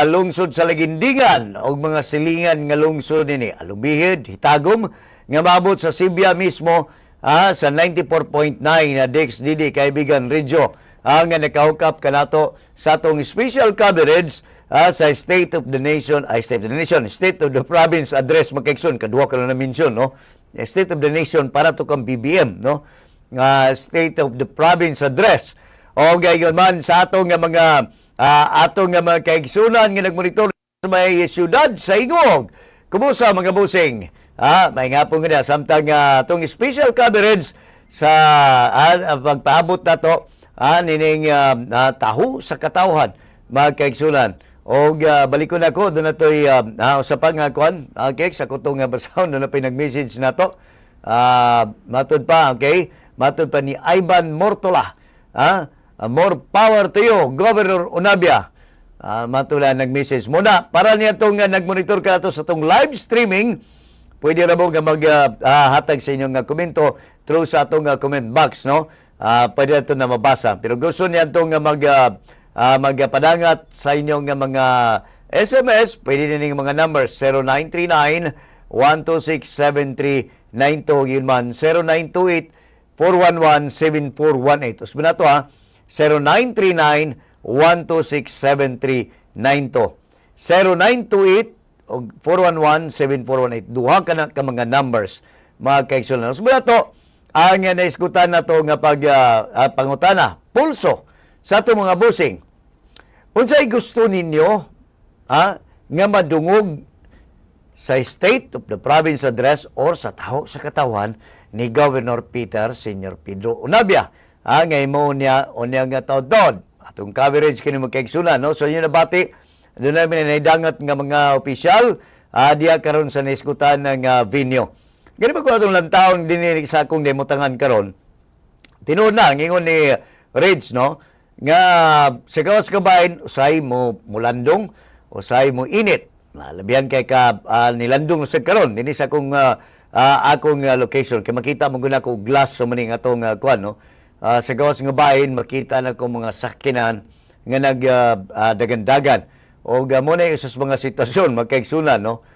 lungsod sa Lagindingan o mga silingan nga lungsod ini Alubihid, Hitagom nga maabot sa CBL mismo sa 94.9 na DXDD kaibigan Regio nga nakahukap kanato sa atong special coverage sa State of the Nation, State of the Province Address magkaigsun kadua ka na mention, no? State of the Nation para to kang BBM, no? State of the Province Address. O gayon man sa atong nga mga kaigsunan nga nagmonitor sa may siyudad sa Ingog. Kumusta mga busing? May nga po nga samtang atong special coverage sa pagpaabot na to nining taho sa katawhan mga kaigsunan. O balik ko na ko, doon na ito'y usapang nga kuhan, okay, sa kutong nga basaw, doon na pinag-message na to. Matod pa, okay, matod pa ni Ivan Mortola. More power to you, Governor Onavia. Matula nag-message. Muna, para niya itong nag-monitor ka ito sa itong live streaming, pwede na mo hatag sa inyong komento through sa itong comment box, no? Pwede na ito na mabasa. Pero gusto niya itong magpadangat sa inyong mga SMS, pwede din mga numbers 0939-126-7392 yun man 0928-411-7418 usman na to 0939-126-7392 0928-411-7418 duha ka na ka mga numbers mga kaigsulan. Usman na to ang naiskutan na to nga pangutana pulso sa ato mga busing. Unsay gusto ninyo nga madungog sa State of the Province Address or sa taho sa katawan ni Governor Peter Senior Pedro Onavia. Ngay mo niya nga taon-taon. Atong coverage kini magkaigsunan, no? So yun nabati, doon namin naidangat nga mga opisyal diya karon sa naiskutan ng venue. Gani ba ko atong lantaon din sa akong demotangan karon. Tinuod na ingon ni Reds no nga sa gawas kabahin usay mo mulandong, usay mo init. Labihan kay ka nilandong sa karon dinhi sa akong location kay makita mo guna ko glass sa maning atong kuan no. Sa gawas nga bahin makita na ko mga sakinan nga nagdagandagan o mo na sa mga sitwasyon magkaigsunan no.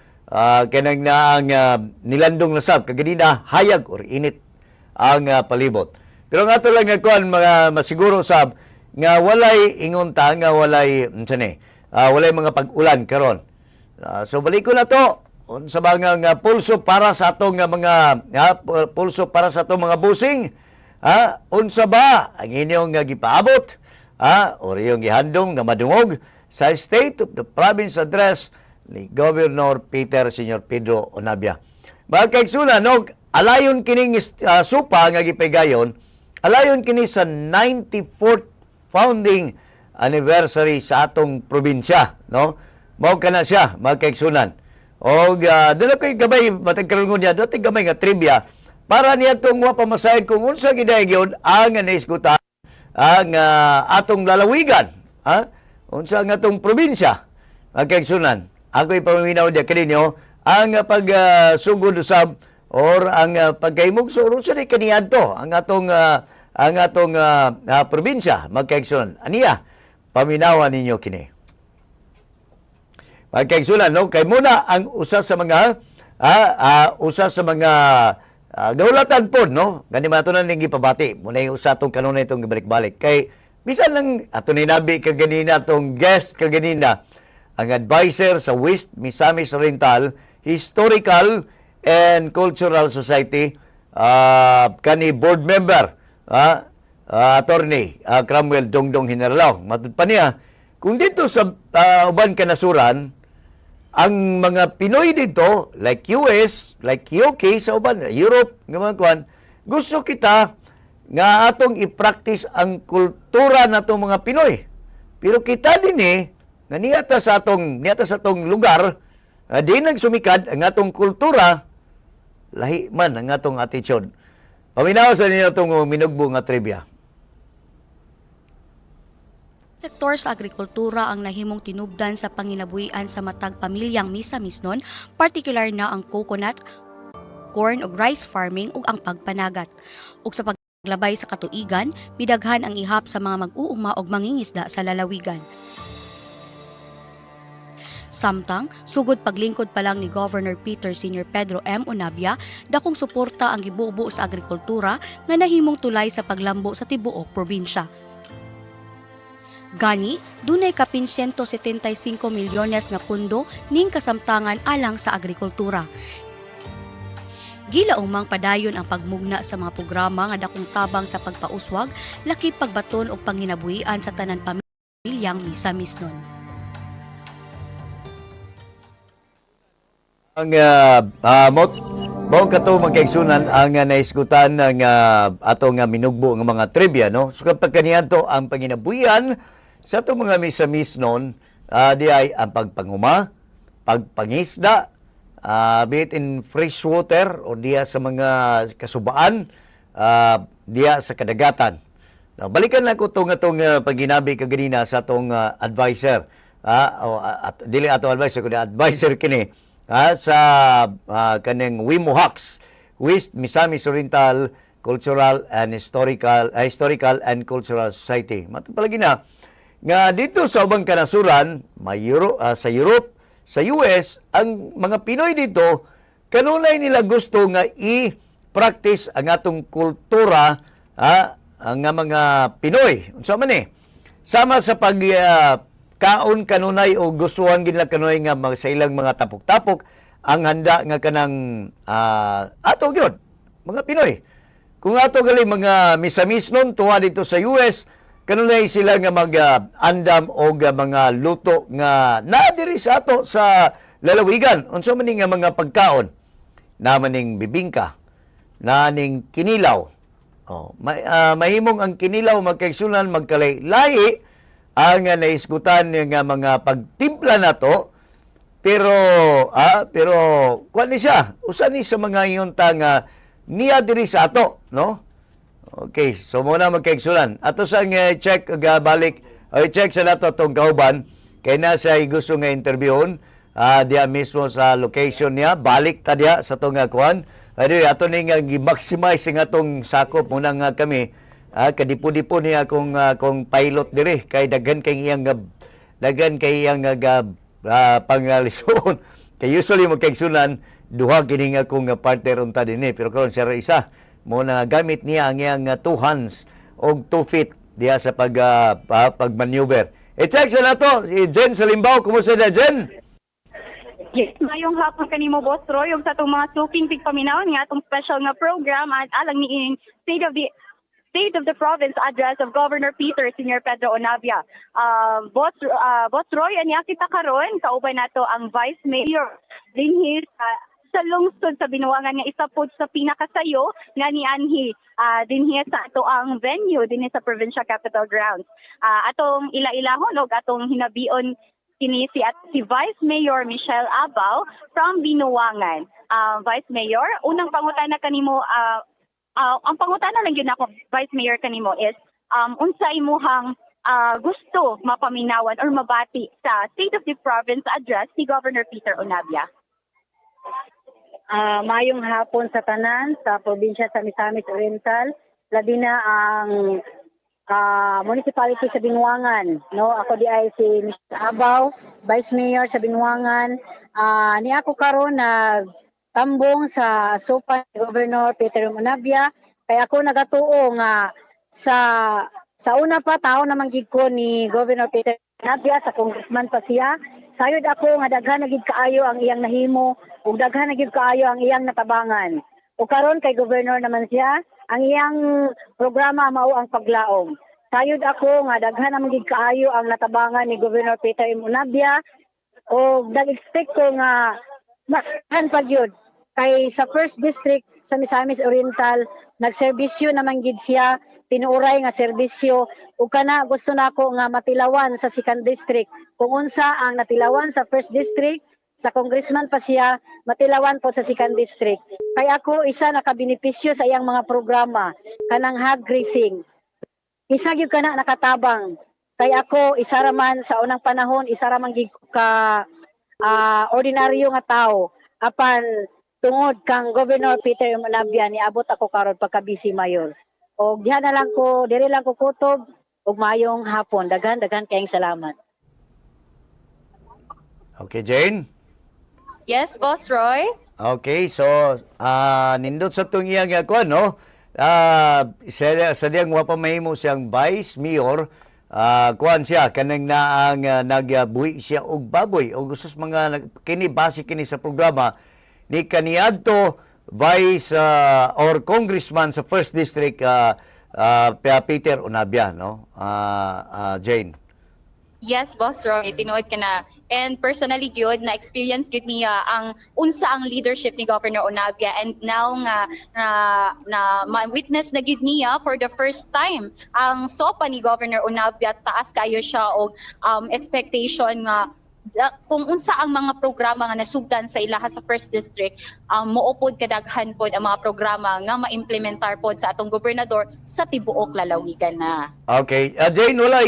Kanang naang nilandong na sab kaganina hayag or init ang palibot. Pero nga to lang nga kuan mga masiguro sab nga walay ingon ta nga walay walay mga pag-ulan karon. So balik ko na to unsa ba nga pulso para sa atong mga pulso para sa atong mga busing. Unsa ba ang inyong gipaabot or iyong gihandong nga madungog sa State of the Province Address ni Governor Senior Pedro Onabia. Mga kaigsunan, no, alayon kining supa nga gipigayon, alayon kini sa 94th founding anniversary sa atong probinsya, no? Mao kana siya, mga kaigsunan. Og dala koy gabay matag karon niya, dati gamay nga trivia para niya tong pamasahe kung unsa gidaygon ang naisgutan ang atong lalawigan, unsa nga atong probinsya. Mga kaigsunan, ako ipaminaw diya kaninyo ang pagsugod usab or ang pagkaymugso unsa di kaniadto ang atong probinsya magkaigsunan. Aniya paminawan ninyo kini. Magkaigsunan no kay muna ang usa sa mga gawlatan pod no gani matunan ning gipabati muna yung usa tong kanunay itong gibalik-balik kay bisan lang ato ni nabi kaganina tong guest kaganina ang advisor sa West Misamis Oriental Historical and Cultural Society, kani board member, attorney Cromwell Dongdong Hinarlaw. Matod pa niya, kung dito sa uban kanasuran, ang mga Pinoy dito, like US, like UK, sa uban, Europe, gusto kita nga atong i-practice ang kultura natong mga Pinoy. Pero kita din nga niyata sa atong lugar, di nagsumikad ang atong kultura, lahi man ang atong attitude. Paminaw sa ninyo itong minugbo nga trivia. Sektor sa agrikultura ang nahimong tinubdan sa panginabuhian sa matag pamilyang Misamis nun, partikular na ang coconut, corn ug rice farming ug ang pagpanagat. Ug sa paglabay sa katuigan, bidaghan ang ihap sa mga mag-uuma ug mangingisda sa lalawigan. Samtang, sugod paglingkod pa lang ni Governor Senior Pedro M. Onabia, dakong suporta ang gibubo sa agrikultura nga nahimong tulay sa paglambo sa tibuok probinsya. Gani, dunay kapin 175 milyones na pundo ning kasamtangan alang sa agrikultura. Gilaong mang padayon ang pagmugna sa mga programa nga dakong tabang sa pagpauswag, laki pagbaton ug panginabuhian sa tanan pamilyang Misamis nun. Ang mao kato magkaigsunan ang naisgutan ng atong minugbo nga mga trivia no. So kapag kaniadto ang panginabuhian sa atong mga Misamis non, di ay ang pagpanguma, pagpangisda, be it in fresh water o diya sa mga kasubaan, diya sa kadagatan. Now, balikan na ko itong paginabi kaganina sa atong advisor. Dili atong advisor, kundi advisor kini. Sa kaneng WIMOHACS, West Misamis Oriental Cultural and Historical and Cultural Society. Matapalagi na nga dito sa ubang kanasuran, sa Europe, sa US, ang mga Pinoy dito kanunay nila gusto nga i-practice ang atong kultura ang mga Pinoy. Unsa man sama sa pag kaon kanunay o gustuhan gid nila kanunay nga sa ilang mga tapok-tapok ang handa nga kanang ato gyud mga Pinoy. Kung ato gali mga Misamis nun tuwa dito sa US, kanunay sila nga mag-andam o mga luto nga naa diri sa ato sa lalawigan. Unsa man nga mga pagkaon? Namaning bibingka, naning kinilaw. Mahimong ang kinilaw magkaigsunan magkalay-lahi ang naisgutan nga mga pagtimpla nato pero kuan ni siya, usa ni sa mga yunta nga niya diri sa ato, no? Okay, so muna magkaigsulan. Ato sa check balik, check sa nato tong kauban kay na siya gusto nga interviewon diya mismo sa location niya, balik ta diya sa tong kuan. Anyway, ato ni nga gi-maximize nga tong sakop muna nga kami. Kadipo-dipo niya kung pilot diri kay daghan kay iyang pangalison. Kay usually magkaigsunan duha kini nga kung partner unta dinhi, pero karon siya ra isa mo na gamit niya ang iyang 2 hands og 2 feet diya sa pagmaneuver. I-check sa nato si Jen Salimbaw. Kumusta na, Jen? Yes, mayong hapon kanimo, Boss Roy, yung sa itong mga suking tigpaminaw nga itong special nga program at alang ni State of the Province Address of Governor Peter Senior Pedro Onabia. Boss Roy, aniya kita karon kauban nato ang Vice Mayor dinhi sa lungsod sa Binuangan nga isa pod sa pinakasayo nga nianhi dinhi sa ato ang venue dinhi sa Provincial Capital Grounds. Atong ila-ilahon og atong hinabion kini si Vice Mayor Michelle Abaw from Binuangan. Vice Mayor, unang pangutana kanimo, ang pangutana lang yun ako, Vice Mayor kanimo is unsa imuhang gusto mapaminawan or mabati sa State of the Province Address si Governor Peter Onabia. Mayong hapon sa tanan sa probinsya sa Misamis Oriental, labi na ang municipality sa Binuangan, no? Ako di ay si Mr. Abaw, Vice Mayor sa Binuangan. Ni ako karon tambong sa sopa ni Governor Peter Onabia, kaya ako nagatuo nga sa una pa tao na manggid ko ni Governor Peter Onabia sa congressman pa siya. Sayod ako nga daghan na gid kaayo ang iyang nahimo ug daghan na gid kaayo ang iyang natabangan. O karon kay governor naman siya, ang iyang programa mao ang paglaom. Sayod ako nga daghan na gid kaayo ang natabangan ni Governor Peter Onabia o dag-expect ko nga makan pa gyud kay sa first district sa Misamis Oriental nagserbisyo naman gid siya, tinuray nga serbisyo ug kana gusto nako nga matilawan sa second district. Kung unsa ang natilawan sa first district, sa congressman pa siya, matilawan po sa second district. Kaya ako isa nakabenepisyo sa iyang mga programa, kanang hog grazing. Isa gyud kana nakatabang. Kaya ako isa ra man sa unang panahon, isa ra man gid ka ordinaryo nga tao. Apan tungod kang Governor Peter Onabia niabot ako karon pagka vice mayor. Og diha na lang ko, diri lang ko kutob ug mayong hapon. Daghan kayong salamat. Okay, Jane? Yes, Boss Roy. Okay, so nindot sa itong iyang kuan, no? Sa diyang wapamahimo siyang Vice Mayor, kuan siya, kanang naang nagbuhi siya og baboy. O gusto mga, kini base kini sa programa, ni kaniadto Vice or Congressman sa First District, Peter Onabia, no? Jane. Yes, Boss Roy, tinuod ka na. And personally gyud na experience gyud niya ang unsa ang leadership ni Governor Onabia, and now nga na witness na gyud niya for the first time ang sopa ni Governor Onabia. Taas kayo siya og expectation nga kung unsa ang mga programa nga nasugdan sa ilaha sa first district, moupod kadaghan pod ang mga programa nga maimplementar pod sa atong gobernador sa tibuok lalawigan na. Okay, Jane, wala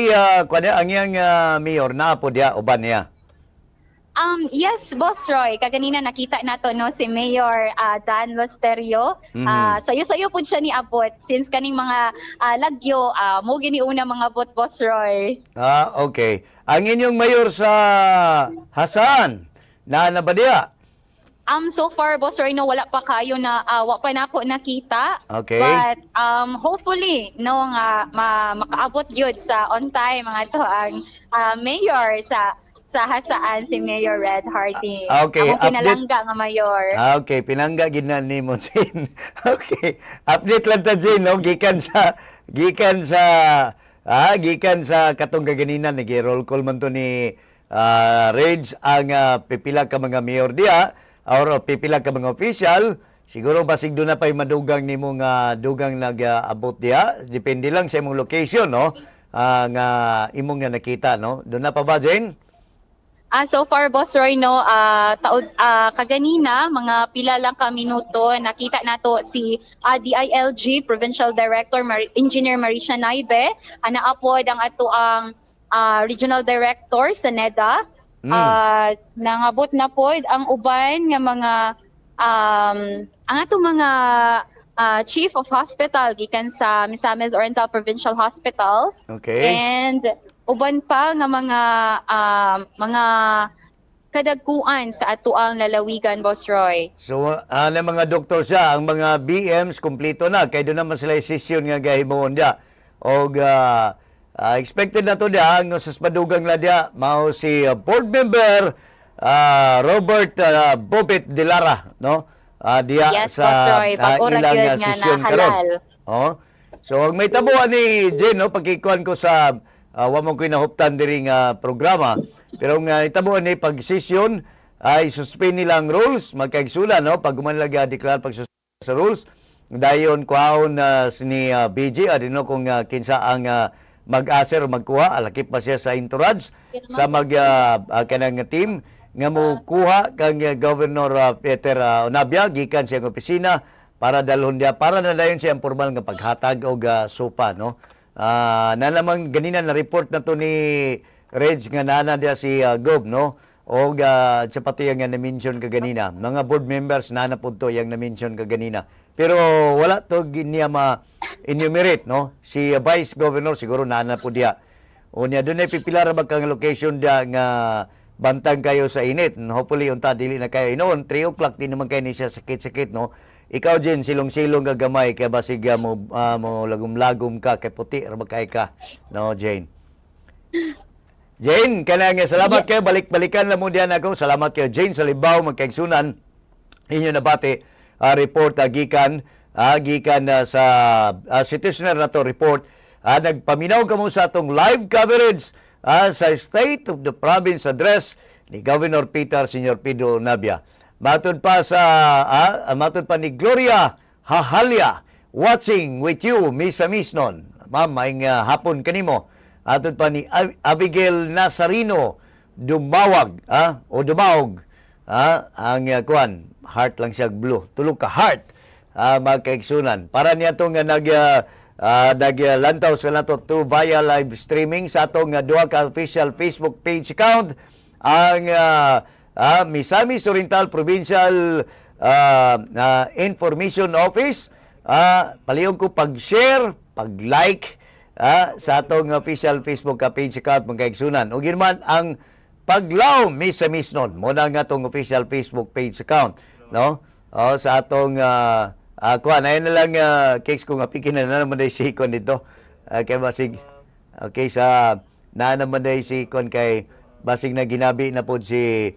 ang iyang mayor na po diya uban niya. Yes, Boss Roy, kaganina nakita nato no si Mayor Dan Losterio. Sayo-sayo pud siya ni abot since kaning mga lagyo mo gini una mga bot, Boss Roy. Okay. Ang inyong mayor sa Hasan na ba diya? So far, Boss Roy, no, wala pa kayo na wa pa na ako nakita. Okay. But hopefully no nga makaabot gyud sa on time mga to ang mayor sa Hasaan si Mayor Red Harding. Okay, ang pinalangga nga mayor. Okay, pinangga gid na nimo, Jane. Okay. Update lang ta, Jane, no? Gikan sa katong kaganina nagi-roll call man to ni Rage ang pipila ka mga mayor diya or pipila ka mga official. Siguro basig doon na pa'y madugang nimo nga dugang nag-abot diya. Depende lang sa imong location, no? Nga imong nga nakita, no? Doon na pa ba, Jane? So far, Boss Roy, no, kaganina, mga pila lang ka minuto, nakita nato si DILG, Provincial Director, Engineer Marisha Naibe, naapod ang ato ang Regional Director sa NEDA. Nangabot na pod ang uban nga mga, ang ato mga Chief of Hospital, gikan sa Misamis Oriental Provincial Hospitals. Okay. And uban pa nga mga kadagkuan sa atuang lalawigan, Boss Roy. So, na mga doktor siya, ang mga BMs, kumpleto na. Kaya doon naman sila session nga gahimoon dia. O expected na to dia, ang suspadugang na dia, mao si board member Robert Bobet de Lara, no? Dia Yes, sa Boss Roy, pag-ura ilang yun nga session na halal. Oh. So, may tabuan ni Jen, no? Pagkikuan ko sa wa mo ko inahuptan diri nga programa. Pero nga itabuan ni pag-session ay suspend nilang rules, magkaigsulan, no? Pag gumanlaga declare pag sa rules, dayon kuhaon ni BJ, adino kung kinsa ang mag-aser o magkuha, alakip pa siya sa entourage sa kanang team nga mo kuha kang Governor Peter Onabia gikan sa opisina para dalhon dia para na dayon siya ang formal nga paghatag og sopa, no? Na lamang ganina na report na to ni Reg nga nana dia si Gob, no? O sa pati nga na-mention ka ganina. Mga board members nana po to yung na-mention ka ganina. Pero wala to niya ma-enumerate, no? Si Vice Governor siguro nana po dia. O niya doon ay pipilar ba kang location dia nga bantang kayo sa init. Hopefully unta dili na kayo inoon. 3 o'clock din naman kayo ni siya sakit-sakit, no? Ikaw Jen, silong-silong ka gamay kay basig mo lagum-lagum ka kay puti ra kay ka, no Jane? Jane, kanang salamat kayo, balik-balikan lang mo diyan ako. Salamat kayo Jane sa Libaw magkaigsunan. Inyo nabati report gikan sa citizenry na to report. Nagpaminaw kamo sa atong live coverage sa State of the Province address ni Governor Peter Sr. Pido Nabia. Matod pa ni Gloria Hahalya, watching with you, Misamis nun. Ma'am, maing hapon kanimo. Matod pa ni Abigail Nazarino, dumawag, dumawag. Ang kuan, heart lang siya blue. Tulog ka, heart. Magkaigsunan. Para niya itong naglantaw sa nato to via live streaming sa atong duha ka official Facebook page account. Ang Misamis Oriental Provincial Information Office. Palihog ko pag-share, pag-like sa atong official Facebook page account mga kaigsunan. O ginaman ang paglaw Misamis nun. Muna nga atong official Facebook page account. No? Sa atong kuan. Ayun na lang cakes kung apikin na naman day si Ikon dito. Kay basig. Okay, sa na naman day si Ikon kay basig na ginabi na po si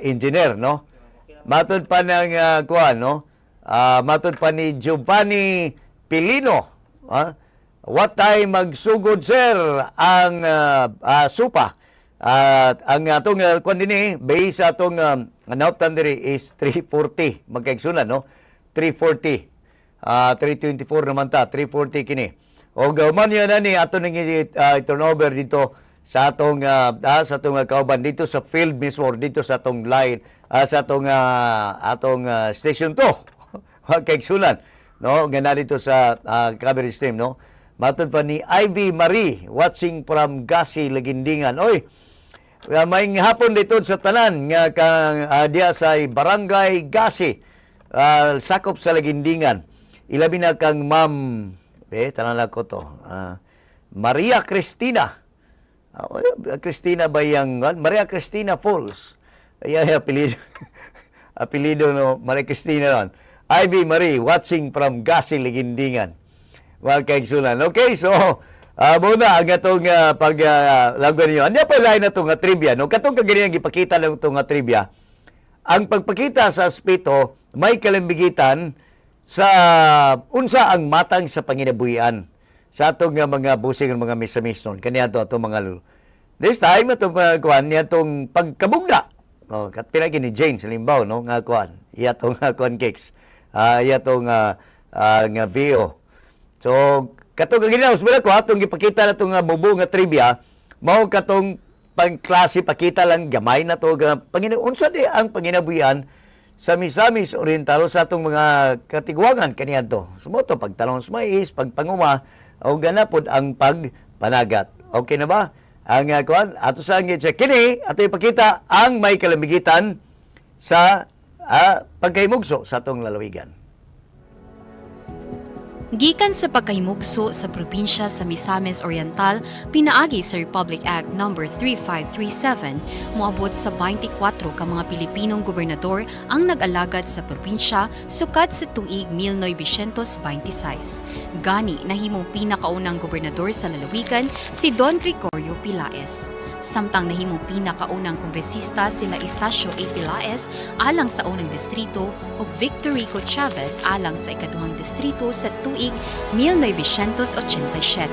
engineer, no? Matod pa ng kuan, no? Matod pa ni Giovanni Pilino. What time magsugod sir ang supa? Ang atong kuan dinhi base sa atong nauptan diri is 3:40 magkaigsunan, no? 3:40. 3:24 naman ta, 3:40 kini. O gawman yan na ni ato nang turnover dito sa atong kauban dito sa field mismo or dito sa atong line sa atong station 2 kaigsunan, no, gana dito sa coverage team, no. Matod pa ni Ivy Marie watching from Gasi Lagindingan. Oy, may hapon dito sa tanan nga kang diya sa barangay Gasi, sakop sa Lagindingan. Ilabi na kang ma'am tanan lang ko to, Maria Cristina. Cristina ba yang Maria Cristina Falls? Ay apelido. Apelido no Maria Cristina ron. Ivy Marie watching from Gasi Lagindingan. Well, kaigsunan. Okay, so muna ang atong paglagon niyo. Ano pa lain na itong trivia, no? Katong kaganyan gipakita lang itong trivia. Ang pagpakita sa aspeto may kalambigitan sa unsa ang matang sa panginabuhian sa atong mga busing mga misamis nun. Kaniya to mga lulo. This time, itong kuhan niya itong pagkabugda. No, katpilagi ni Jane sa Limbaw, no? Nga kuhan. Iya itong kuhan cakes. Iya itong nga VO. So, katong ginawas mo na ko, atong ipakita na itong bubu nga trivia, mao katong pangklase pakita lang gamay na to unsa di ang panginabuhian sa Misamis Oriental sa atong mga katigwangan kaniadto. Sumoto pagtalon sa mais, pagpanguma o ganapod ang pagpanagat. Okay na ba? Ang kuan ato sa kini ato ipakita ang may kalamigitan sa pagkahimugso sa atong lalawigan. Gikan sa pagkahimugso sa probinsya sa Misamis Oriental, pinaagi sa Republic Act No. 3537, moabot sa 24 ka mga Pilipinong gobernador ang nag-alagad sa probinsya sukat sa tuig 1926. Gani nahimong pinakaunang gobernador sa lalawigan si Don Gregorio Pilaes. Samtang nahimong pinakaunang kongresista sila Isacio A. Pilaes alang sa unang distrito ug Victor Rico Chavez alang sa ikaduhang distrito sa tuig 1987.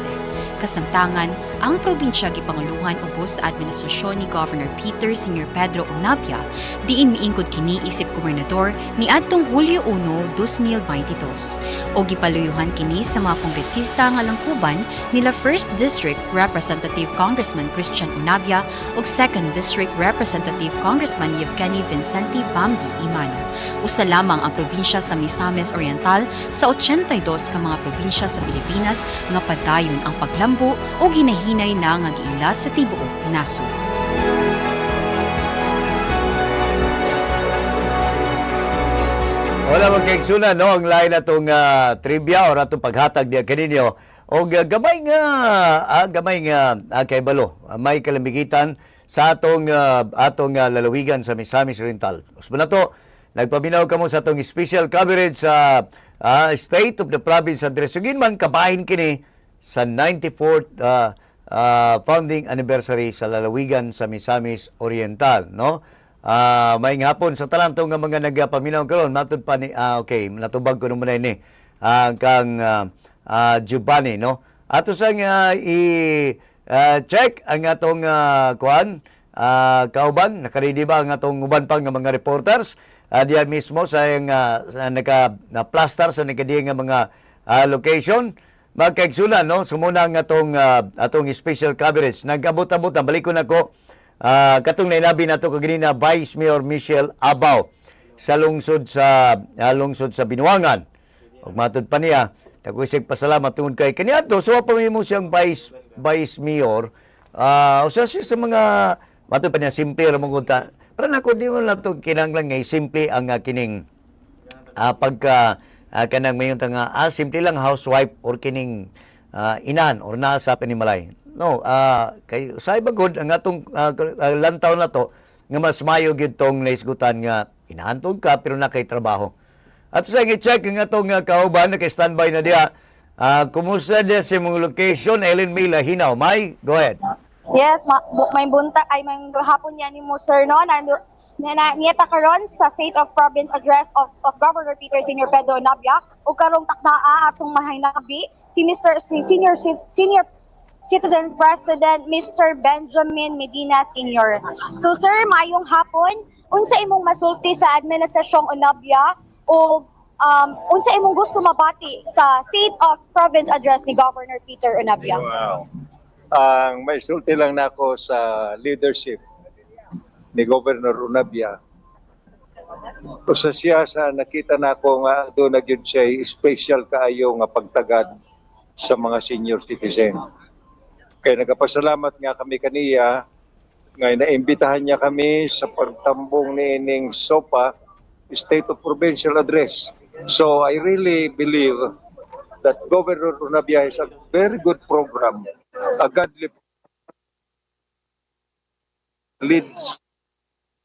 Kasamtangan, ang probinsya gipanguluhan ubos sa administrasyon ni Governor Peter Sr. Pedro Onabia, diin miingkod kini isip gobernador ni adtong Hulyo 1, 2022. O gipaluyuhan kini sa mga kongresista nga langkuban nila 1st District Representative Congressman Christian Onabia ug 2nd District Representative Congressman Yevgeny Vincenti Bambi Imano. Usa lamang ang probinsya sa Misamis Oriental sa 82 ka mga probinsya sa Pilipinas nga padayon ang paglambo o ginahinay na nga giila sa tibuok nasod. Wala magkaigsunan, no? Ang lain na itong trivia o atong paghatag niya kaninyo. O gamay nga kay Balo, may kalamigitan sa atong lalawigan sa Misamis Oriental. Usman na to, nagpaminaw ka mo sa atong special coverage sa State of the Province address. Sugin man, kabahin kini sa 94th founding anniversary sa lalawigan sa Misamis Oriental, no? May hapon sa talanto nga mga nagapaminaw karon matud pa ni okay, natubag ko naman ni kang Giovanni, no? Ato sang check ang atong kuan kauban, nakaredy ba ang atong uban pang nga mga reporters diyan mismo sa naka-plaster sa nakadiya nga mga location. Magkaigsulan, no? Sumuna ang atong special coverage. Nag-abot-abot, balikon ako, katong nainabi na ito kaganina, Vice Mayor Michelle Abaw sa lungsod sa Binuangan. Ug matud pa niya, nagwisig pasalamat tungod kay kaniadto, so pamimo siyang Vice Mayor, usa siya sa mga, matud pa niya, simple ramong kunta. Para nako, di mo na ito kinanglang ngay, simple ang kining kanang mayon nga simple lang housewife or kining inan or nasa panimalay. No, kay usay bagod ang atong lantaw na to nga mas mayo gyud tong naisgutan nga inahantog ka pero na kay trabaho. At sa i-check ang atong kauban na kay standby na diha. Kumusta dia sa mong location? Ellen May Lahinaw. May, go ahead. Yes, may buntag ay may hapon yan ni mo sir no niyata karon sa State of Province Address of Governor Peter Sr. Pedro Onabia ug karong takdaa atong mahinabi si Senior Citizen President Mr. Benjamin Medina Sr. So sir, mayong hapon, unsa imong masulti sa administrasyong Onabia o unsa imong gusto mabati sa State of Province Address ni Governor Peter Onabia? Wow. Ang maisulti lang nako sa leadership ni Governor Onabia. Usa siya sa nakita nako nga doon na gyud siya special kaayo nga pagtagad sa mga senior citizen. Kaya nagapasalamat nga kami kaniya nga naimbitahan niya kami sa pagtambong ni ining SOPA, State of Provincial Address. So I really believe that Governor Onabia has a very good program, a godly leads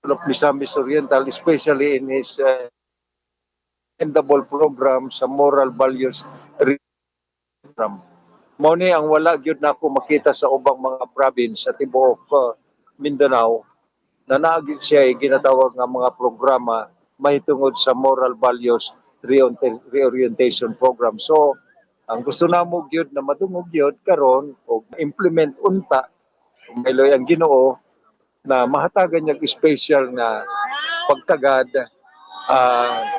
of Misamis Oriental, especially in his endable program sa moral values program. Mao ni ang wala gyud nako makita sa ubang mga province sa tibuok Mindanao na naagid siya ginatawag nga mga programa mahitungod sa moral values reorientation program. So ang gusto namo gyud na madungog gyud karon og implement unta mayloy ang Ginoo na mahatagan niya special na pagtagad.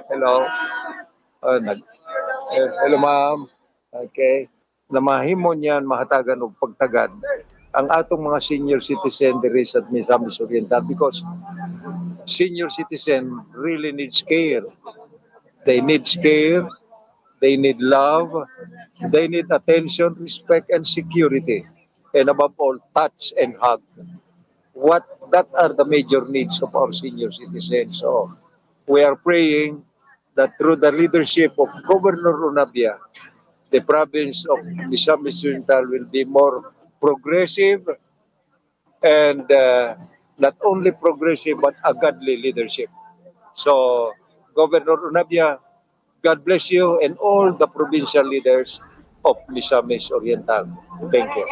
Hello. Hello ma'am. Okay. Na mahimo niyan mahatagan og pagtagad ang atong mga senior citizen diri sa Misamis Oriental because senior citizen really needs care. They need care, they need love, they need attention, respect, and security. And above all, touch and hug. That are the major needs of our senior citizens. So we are praying that through the leadership of Governor Unabia, the province of Misamis Oriental will be more progressive and not only progressive but a godly leadership. So, Governor Unabia, God bless you and all the provincial leaders of Misamis Oriental. Thank you.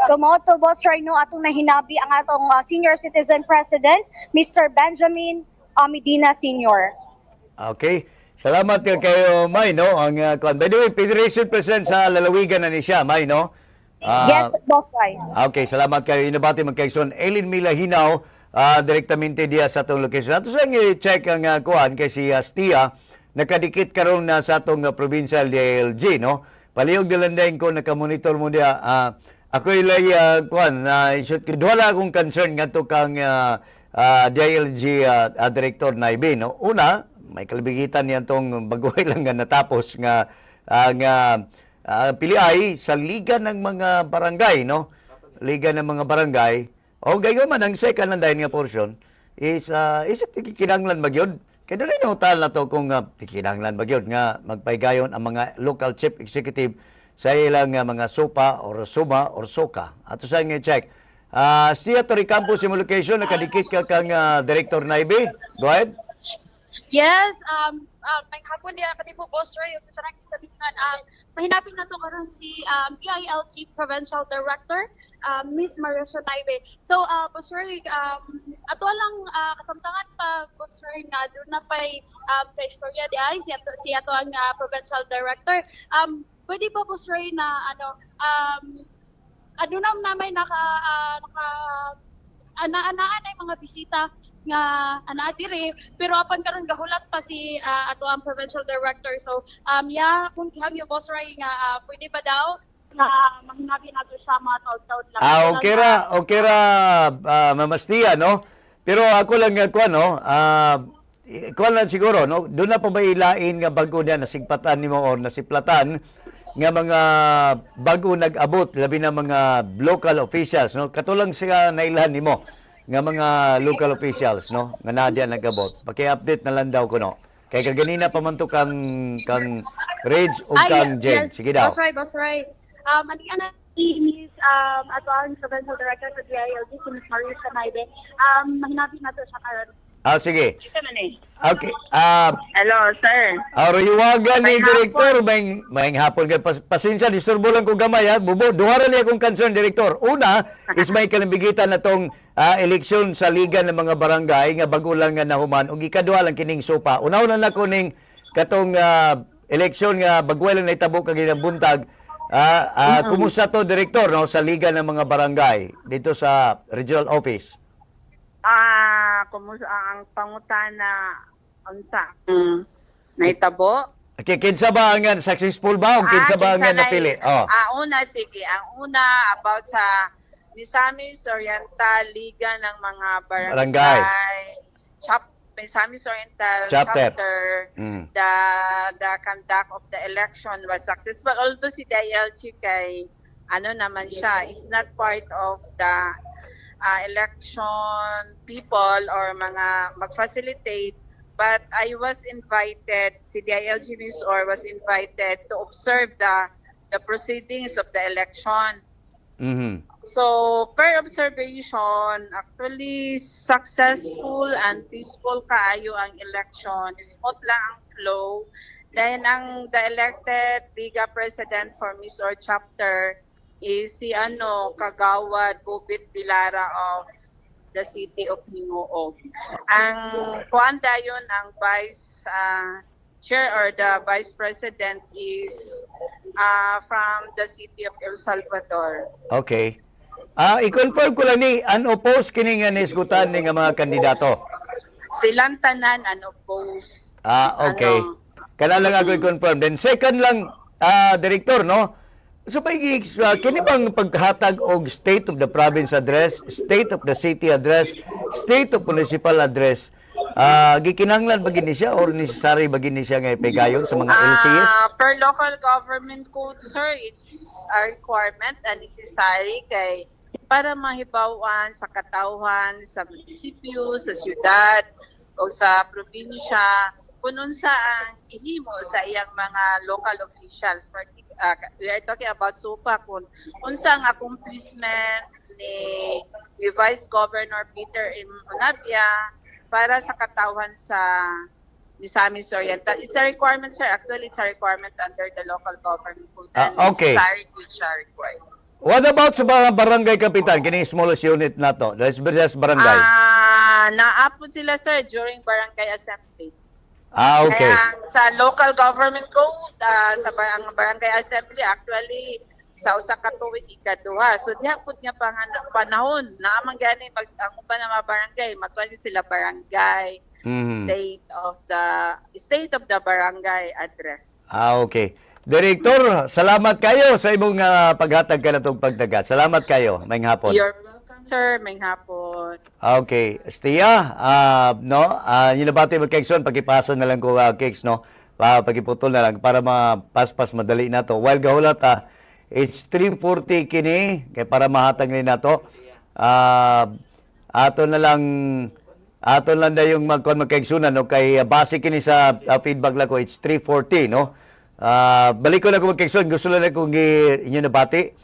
So mo to Boss Roy no atong nahinabi ang atong Senior Citizen President Mr. Benjamin Medina Sr. Okay. Salamat kayo, May, no? By the way, Federation President sa lalawigan na ni siya, May, no? Yes, Boss Roy. Okay, salamat kayo. Inabati magkaigsoon. Eileen Mila Hinaw, direktamente diya sa itong location. Ato sa i-check ang kuhan kay si Stia, nakadikit karon na sa itong Provincial DLG, no? Palihog dilandayin ko, nakamonitor mo diya. Ako ilay, kuhan, wala akong concern nga ito kang DLG Director Naibi, no? Una, may kalabigitan niya itong baguhay lang nga natapos nga piliay sa Liga ng mga Barangay, no? Liga ng mga Barangay. O gayon man, ang second na dahil nga portion is it kinanglan magyod? Kaya doon yung tal na to kung kinanglan magyod nga magpaygayon ang mga local chief executive sa ilang mga SOPA or SUMA or SOCA. Ato sa nga check. Siya Tori Campus location, nakadikit ka kang Director Naibi. Go ahead. Yes, may hapon niya kami po Boss Roy sa sarang sa misman mahinapin na to karon si EILG Provincial Director Miss Marisha Taibe. So Boss Roy ato lang kasamtangan pa Boss Roy nga doon na pay istorya di ay si ato ang Provincial Director. Pwede ba Boss Roy na ano naman ana-anaan ay mga bisita nga ana diri pero apan karon gahulat pa si ato ang provincial director so kung hangyo Boss Roy nga pwede ba daw na mahinabi nato sa mga taud-taud lang okay ra Mamastia, no? Pero ako lang kuan, no? Kuan lang siguro, no? Doon na pa ba ilain nga bago na nasigpatan nimo or nasiplatan nga mga bago nag-abot labi na mga local officials, no? Katulang siya nailhan nimo nga mga local officials, no? Nga nadya nag-abot. Paki-update na lang daw ko, no? Kay kaganina pa man to kang Rage o kang Jen. Yes, Sige daw. Boss Roy. Ano Miss ato ang provincial director sa DILG si Miss Marisha Taibe. Mahinabi nato sa karon. Sige. Okay. Hello, sir. Rayuwagan ni Direktor, may hapon ka. Pasensya, disturbo lang ko gamay, ha? Bubo, duharan niya akong concern, Direktor. Una, is may kalambigitan na tong eleksyon sa Liga ng mga Barangay, nga bago lang nga nahuman, ug ikaduha lang kining sopa. Una-una na ko ning katong eleksyon nga bagway lang naitabo kaginang buntag. Kumusta to, Direktor, no, sa Liga ng mga Barangay dito sa Regional Office? Kumusta ang pangutana unsa? Naitabo? Okay, kinsa ba ang successful ba o kinsa ba ang napili? Una, sige. Ang una about sa Misamis Oriental Liga ng mga Barangay. Misamis Oriental Chapter. The conduct of the election was successful. Although si DILG kay naman siya, is not part of the election people or mga mag-facilitate, but I was invited, si DILG Miss or was invited to observe the proceedings of the election. So, per observation, actually successful and peaceful kaayo ang election. Smooth lang ang flow. Then, the elected Liga President for Miss or Chapter is si Kagawad Bubit Bilara of the City of Hingoog. Ang kuanda yun, ang Vice Chair or the Vice President is from the City of El Salvador. Okay. I-confirm ko lang ni, unopposed kini nga nisgutan ni nga mga kandidato? Silang tanan unopposed. Okay. Kailan lang ako i-confirm. Then second lang, Director, no? So kini bang paghatag og state of the province address, state of the city address, state of municipal address, gikinahanglan ba gini siya or necessary ba gini siya nga ipigayon sa mga LCS? Per local government code, sir, it's a requirement and necessary kay para mahibawan sa katawhan sa munisipyo, sa syudad o sa probinsya kung unsa ang ihimo sa iyang mga local officials. We are talking about SUPA kung unsa ang accomplishment ni Vice Governor Peter M. Onabia para sa katawhan sa Misamis Oriental. It's a requirement, sir. Actually, it's a requirement under the local government code and Okay. necessary which are required. What about sa mga barangay kapitan, kini smallest unit nato, that's barangay? Naapod sila, sir, during barangay assembly. Okay. Kaya sa local government code, sa barangay assembly, actually, sa usa ka tuig ikaduha. So, diha pud nga panahon na amang gani ang uban na mga barangay, magkuha sila barangay, state of the barangay address. Okay. Director, salamat kayo sa imong paghatag ka natong pagdagat. Salamat kayo, maayong hapon. You're welcome, sir. May hapon. Okay. Stia, yun na ba ito mag-kekson, pagipasa na lang ko cakes, no? Pagiputol na lang para mapaspas madali na to. While gahulat, it's 3:40 kini, kaya para mahatag rin na to. Ato lang na yung magkeksunan, no? Kay base kini sa feedback lang ko, it's 3:40, no? Balik ko na kung magkekson, gusto lang kung inyo nabati.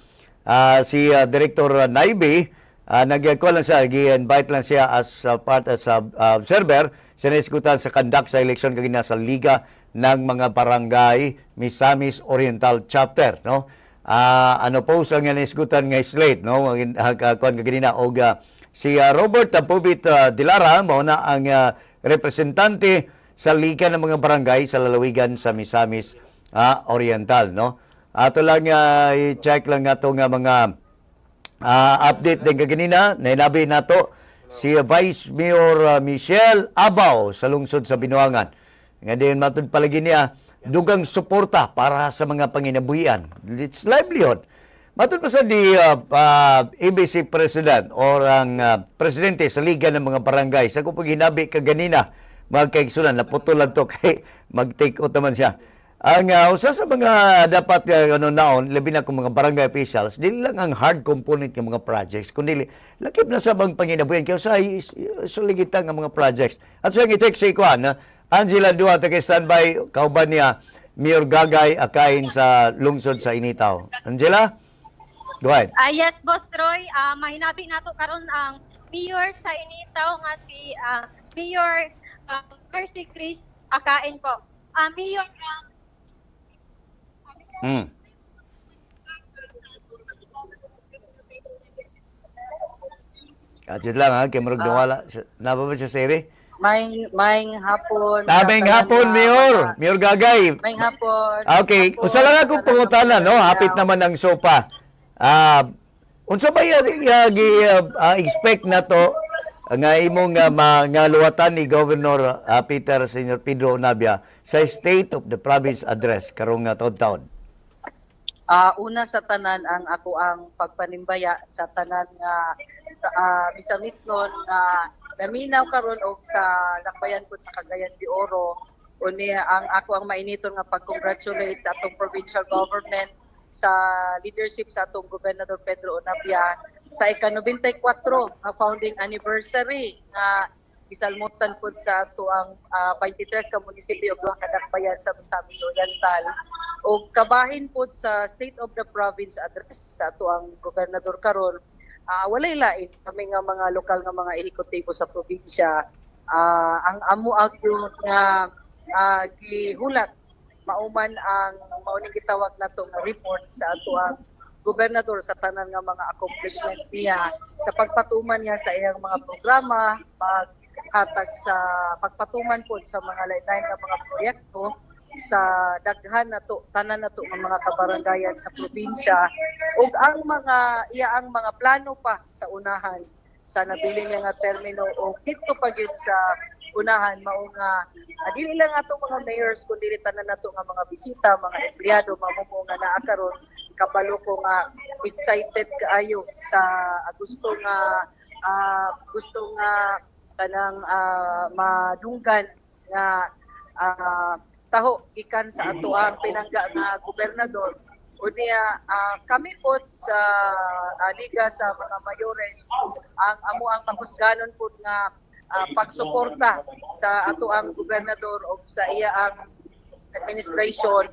Si Director Naibe, nag-call lang siya, gi-invite lang siya as part as observer, siniskutan sa conduct sa eleksyon kagina sa Liga ng mga Barangay Misamis Oriental Chapter, no? Ano po sa nga niskutan nga slate, no? Kuan kagina og si Robert Pubit Dilara, mao na ang representante sa Liga ng mga Barangay sa lalawigan sa Misamis Oriental, no? Ato lang i-check lang ato nga mga update din kaganina, nainabi nato si Vice Mayor Michelle Abaw sa lungsod sa Binuangan. Nga din matod palagi niya dugang suporta para sa mga panginabuhian. It's livelihood. Matod pa sa ABC President or ang presidente sa Liga ng mga Barangay, sa kung hinabi kaganina, mga kaigsunan, naputulan to kay mag-take out naman siya. Ang usa sa mga dapat naon, labi na kung mga barangay officials, dili lang ang hard component ng mga projects, kundi lakip na sa bang panginabuyan kaya sa suligitan ng mga projects. At sa i-check si Kuan, Angela Duarte kay standby, kauban niya Mayor Gagay akain sa lungsod sa Initaw. Angela? Go ahead. Yes, Boss Roy, mahinabi nato karon ang Mayor sa Initaw nga si Mayor Mercy Chris akain po. Mayor Kajud lang ha, kay murag nawala. Naba ba siya siri? Maing hapon. Maing hapon, Mayor. Mayor Gagay. Maing hapon. Okay, usa lang akong pangutana, no? Hapit naman ang sopa. Unsa ba expect na to nga imong nga luwatan ni Governor Peter Senior Pedro Onabia sa State of the Province Address karong taon-taon? Una sa tanan ang ako ang pagpanimbaya sa tanan nga Misamis nun naminaw karon og sa lakbayan ko sa Cagayan de Oro uni ang ako ang mainiton nga pag-congratulate atong provincial government sa leadership sa atong Gobernador Pedro Onabia sa ika-94 nga founding anniversary nga gisalmutan pud sa ato ang 23 ka munisipyo ug duha ka dakbayan sa Misamis Oriental ug kabahin pud sa State of the Province address sa ato ang gobernador karon. Walay lain kami nga mga lokal nga mga ehekutibo sa probinsya ang amo agyo nga gihulat mauman ang mauning gitawag nato nga report sa ato ang gobernador sa tanan nga mga accomplishment niya sa pagpatuman niya sa iyang mga programa, paghatag sa pagpatuman po sa mga lain-lain nga mga proyekto sa daghan nato tanan nato nga mga kabarangayan sa probinsya ug ang mga plano pa sa unahan sa nabilin niya nga termino o dito pa gyud sa unahan mao nga dili lang ato mga mayors kundi tanan nato nga mga bisita, mga empleyado, mamumo nga naa karon kabalo ko nga excited kaayo sa gusto nga kanang madunggan nga taho gikan sa ato ang pinangga nga gobernador. Unya kami po sa liga sa mga mayores ang amo ang mahusganon po nga pagsuporta sa ato ang gobernador o sa iya ang administration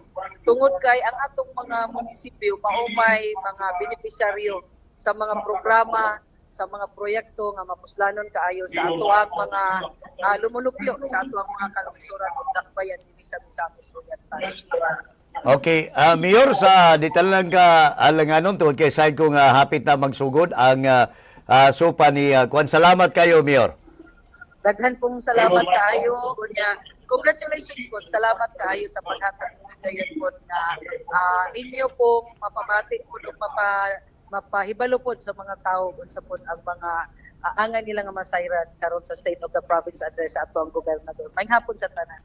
tungod kay ang atong mga munisipyo maumay mga benepisyaryo sa mga programa, sa mga proyekto nga mapuslanon kaayo sa ato ang mga lumulupyo sa ato ang mga kalungsuran ug dakbayan dinhi sa Misamis Oriental. Okay, Mayor, sa detalan ka alanganon tungod kay side ko nga hapit na magsugod ang sopa ni Kwan. Salamat kayo, Mayor. Daghan pong salamat kaayo unya. Congratulations po. Salamat kaayo sa paghatag ng gayon po na inyo pong mapabati po ug mapahibalo po sa mga tao kung sa po ang mga angan nila nga masayran karon sa State of the Province address sa ato ang gobernador. Maayong hapon sa tanan.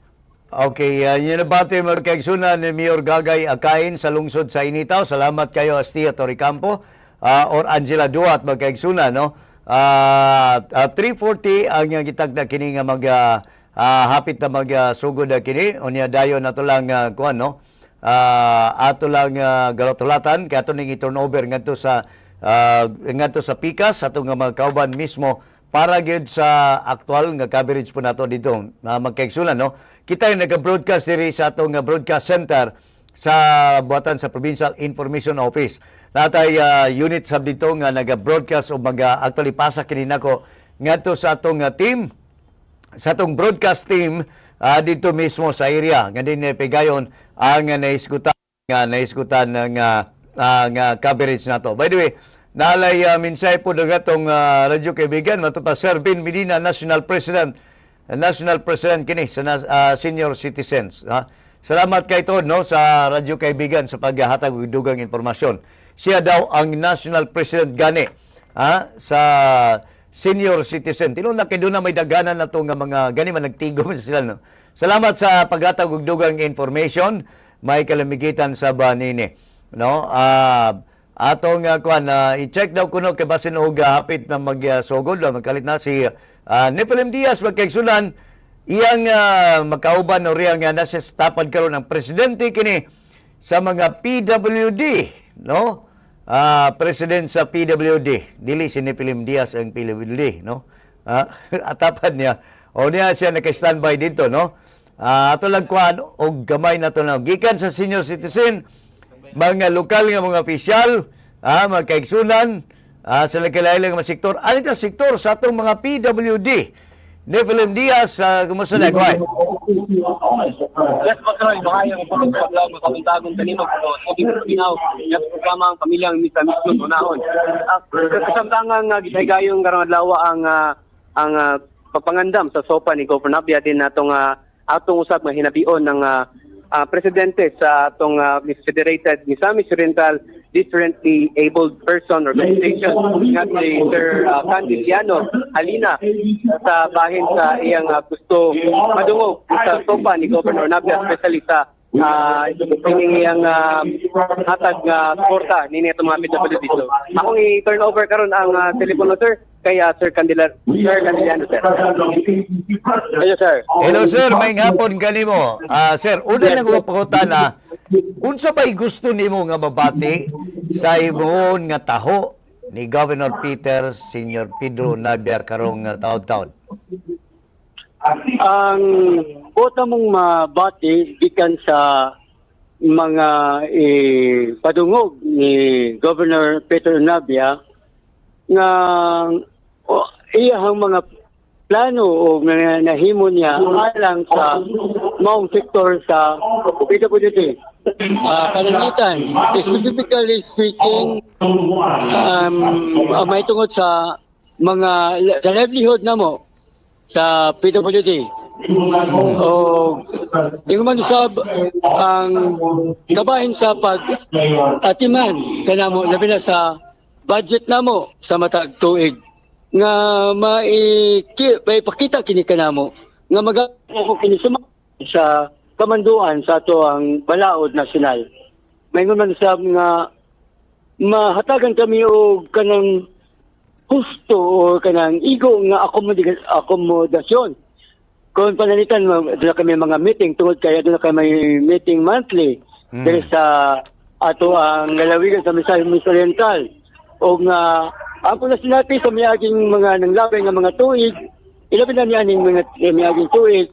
Okay, yun na ba ito yung magkaigsunan ni Mayor Gagay Akain sa lungsod sa Initaw. Salamat kayo, Astia Toricampo or Angela Duat magkaigsunan, no? 3:40 ang gitag na kini nga hapit na magsugod na kini. Unya dayon na ito lang, kuhan, no? Ato lang galotulatan, kaya ito ning i-turnover ngadto sa Pikas, ato nga mga kauban mismo para gyud sa aktual nga coverage po nato dito magkaigsunan, no? Kita yung nag-broadcast diri sa atong broadcast center sa buhatan sa Provincial Information Office. Natay unit sab dito nga nag-broadcast o actually pasa kini nako ngadto sa atong team, sa atong broadcast team dito mismo sa area nga din pegayon ang naisgutan nga coverage nato. By the way, nalay minsay po dagatong radyo kaibigan mato pa Sir Ben Medina, National President kini sa senior citizens. Salamat kay Todd, no, sa radyo kaibigan sa paghatag og dugang impormasyon. Siya daw ang National President gani sa senior citizen. Tinuod na kay doon na may daganan na to nga mga gani man nagtigom sila, no. Salamat sa paghatag og dugang information. May kalamigitan sa banini, no. Atong i-check daw kuno kay basin og hapit na magsugod magkalit na si Nephilim Diaz magkaigsunan iyang makauban o riyang nasa tapad karon ng presidente kini sa mga PWD, no? President sa PWD, dili si Nephilim Diaz ang PWD, no? Atapad niya. O niya siya naka-standby dito, no? Ato lang kuan og gamay na to na gikan sa senior citizen, mga lokal nga mga opisyal, magkaigsunan sa nagkalain mga sektor. Ano ito sektor sa atong mga PWD? Nephilim Diaz, kumusta na? Go ahead. Yes, Pastor, mahayang ipagod sa vlog, makapuntagon kanino pero hindi ko pinaw yung programa ang pamilyang Misamis nun unahon. Kasamtangan gitay-gayong karong adlaw ang pagpangandam sa sopa ni Governor Nabia din natong atong usab nga hinabion ng presidente sa atong Federated Misamis Oriental Differently Abled Person Organization nga si Sir Candiliano Halina sa bahin sa iyang gusto madungog sa sopa ni Governor Nabia, especially sa iyang hatag suporta ni itong mga PWD. So, akong i-turn over karon ang telepono, sir, kay Sir Candiliano, sir. Hello, sir. Hello, sir. May hapon kanimo. Sir, una nang upakutan na unsa ba'y gusto nimo nga mabati sa imong nga taho ni Governor Peter Senior Pedro Nabia karong taon-taon? Ang buta mong mabati gikan sa mga padungog ni Governor Peter Nabia nga iyang mga plano o nahimo niya alang sa maong sektor sa PWD. Kalamitan, specifically speaking, may tungod sa mga sa livelihood na mo sa PWD. O yung man usab ang kabahin sa pag-atiman kanamo labi na sa budget namo sa matag tuig nga maipakita kini kanamo nga magako kini sa kamanduan sa ato ang balaod nasyonal. Mayngon man usab nga mahatagan kami og kanang husto o kanang igo nga akomodasyon. Kung panalitan doon kami mga meeting tungod kaya doon kami meeting monthly dahil sa ato ang lalawigan sa Misamis Oriental. O nga ang po na sinati sa miyaging mga nanglabay nga mga tuig, ilabi na niya ning mga miyaging tuig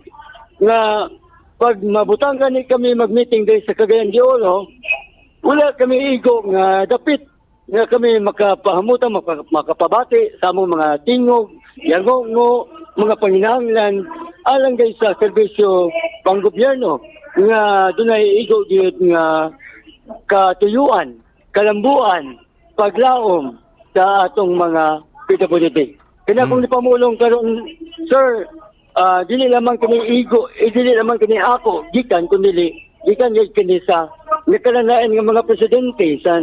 nga pag mabutang kami mag-meeting dahil sa Cagayan de Oro, wala kami igo nga dapit nga kami makapahamutan, makapabati sa among mga tingog, yangongo, mga panginahanglan alang guys sa serbisyo panggobyerno nga dunay igo gyud nga katuyuan, kalambuan, paglaom sa atong mga PWD. Kaya kung nipamulong karon, sir, dili lamang kini igo, dili lamang kini ako gikan kundi gikan kini sa nakalanaan nga mga presidente sa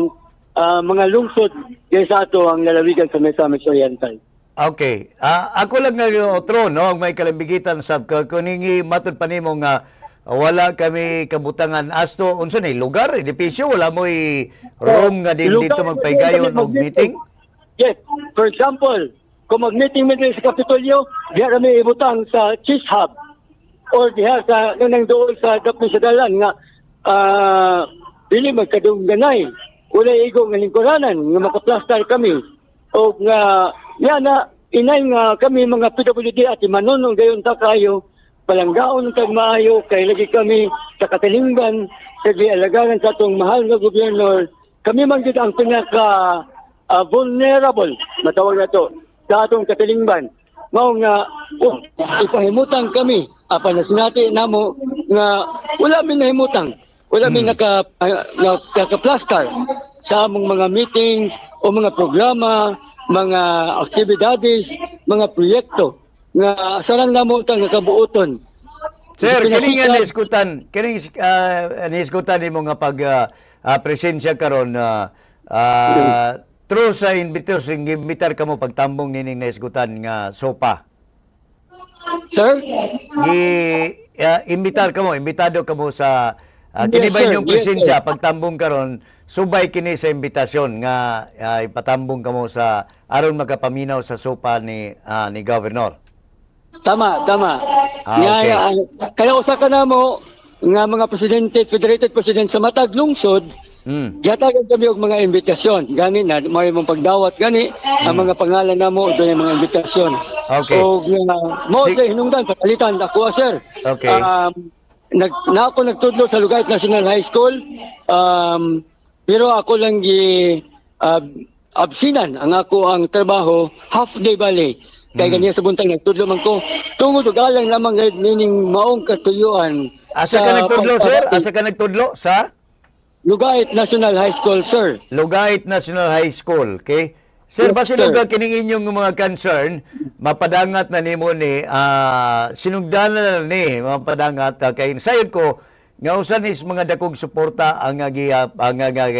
mga lungsod kaya sa ato ang lalawigan sa Misamis Oriental. Okay. Ako lang nga otro, no? May kalambigitan sa kuningi matod pa nimo nga wala kami kabutangan asto unsa ni lugar, edipisyo, wala mo room nga dito magpaygayon og meeting? Yes. For example, kung mag-meeting sa Kapitolyo, diha kami ibutang sa Cheese Hub or diha sa nang doon sa Dapit sa Dalan nga dili magkadungganay. Wala igo nga lingkuranan nga makaplastar kami. O nga na inay nga kami mga PWD at manunong gayon ta kayo palanggaon kag maayo kay lagi kami sa katilingban sa gialagaran sa atong mahal nga gobyerno. Kami man gid ang pinaka vulnerable matawag nato sa atong katilingban. Mao nga ipahimutan kami apan nasinati namo nga wala mi nahimutang. Wala mi nakaplastar sa among mga meetings o mga programa, mga aktibidades, mga proyekto nga sarang namo tang nakabuoton. Sir, kini nga naiskutan nimo nga pag presensya karon true sa imbitar kamo pagtambong nining naiskutan nga sopa. Sir? Imbitado kamo sa kini ba inyong presensya pagtambong karon subay kini sa imbitasyon nga ipatambong kamo sa aron magapaminaw sa sopa ni Governor. Tama. Okay. Kaya usa ka namo nga mga presidente, federated president sa matag lungsod, gatagan kami og mga imbitasyon. Gani na may mong pagdawat gani ang mga pangalan namo do yung mga imbitasyon. Okay. Og mo sa hinungdan papalitan ako sir. Okay. Ako nagtudlo sa Lugait National High School, pero ako lang absinan ang trabaho half day bali. Kaya ganyan sa buntag nagtudlo man ko tungod og alang lamang nining maong katuyuan. Asa ka nagtudlo sir? Asa ka nagtudlo sa Lugait National High School sir. Lugait National High School, okay? Sir, basi lugar kining inyong mga concern, mapadangat na nimo ni sinugdanan na ni mapadangat kay sayod ko nga usan is mga dakog suporta ang